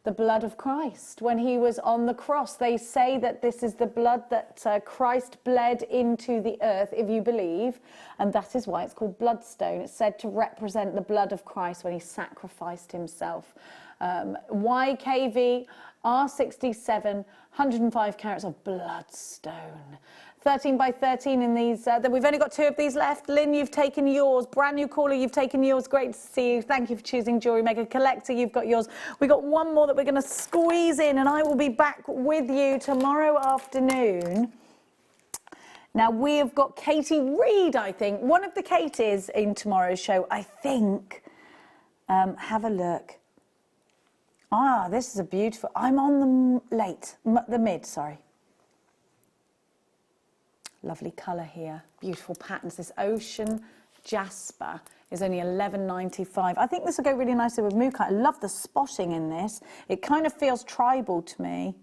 The blood of Christ. When he was on the cross, they say that this is the blood that Christ bled into the earth, if you believe, and that is why it's called bloodstone. It's said to represent the blood of Christ when he sacrificed himself. YKV R67, 105 carats of bloodstone. 13 by 13 in these. We've only got 2 of these left. Lynn, you've taken yours. Brand new caller, you've taken yours. Great to see you. Thank you for choosing Jewellery Maker. Collector, you've got yours. We've got one more that we're going to squeeze in, and I will be back with you tomorrow afternoon. Now, we have got Katie Reed, I think. One of the Katies in tomorrow's show, I think. Have a look. Ah, this is a beautiful... I'm on the mid, sorry. Lovely colour here. Beautiful patterns. This ocean Jasper is only $11.95. I think this will go really nicely with Mooka. I love the spotting in this. It kind of feels tribal to me.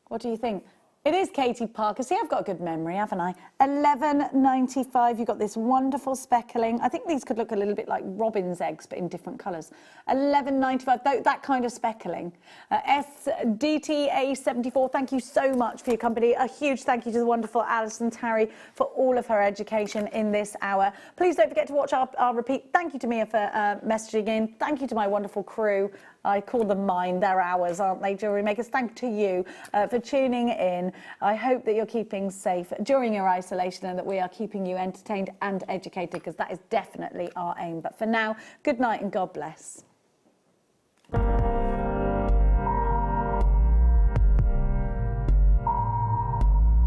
What do you think? It is Katie Parker. See, I've got a good memory, haven't I? $11.95. You've got this wonderful speckling. I think these could look a little bit like robin's eggs, but in different colours. $11.95. That kind of speckling. SDTA74, thank you so much for your company. A huge thank you to the wonderful Alison Tarry for all of her education in this hour. Please don't forget to watch our repeat. Thank you to Mia for messaging in. Thank you to my wonderful crew. I call them mine. They're ours, aren't they, Jewellery Makers? Thank to you for tuning in. I hope that you're keeping safe during your isolation and that we are keeping you entertained and educated, because that is definitely our aim. But for now, good night and God bless.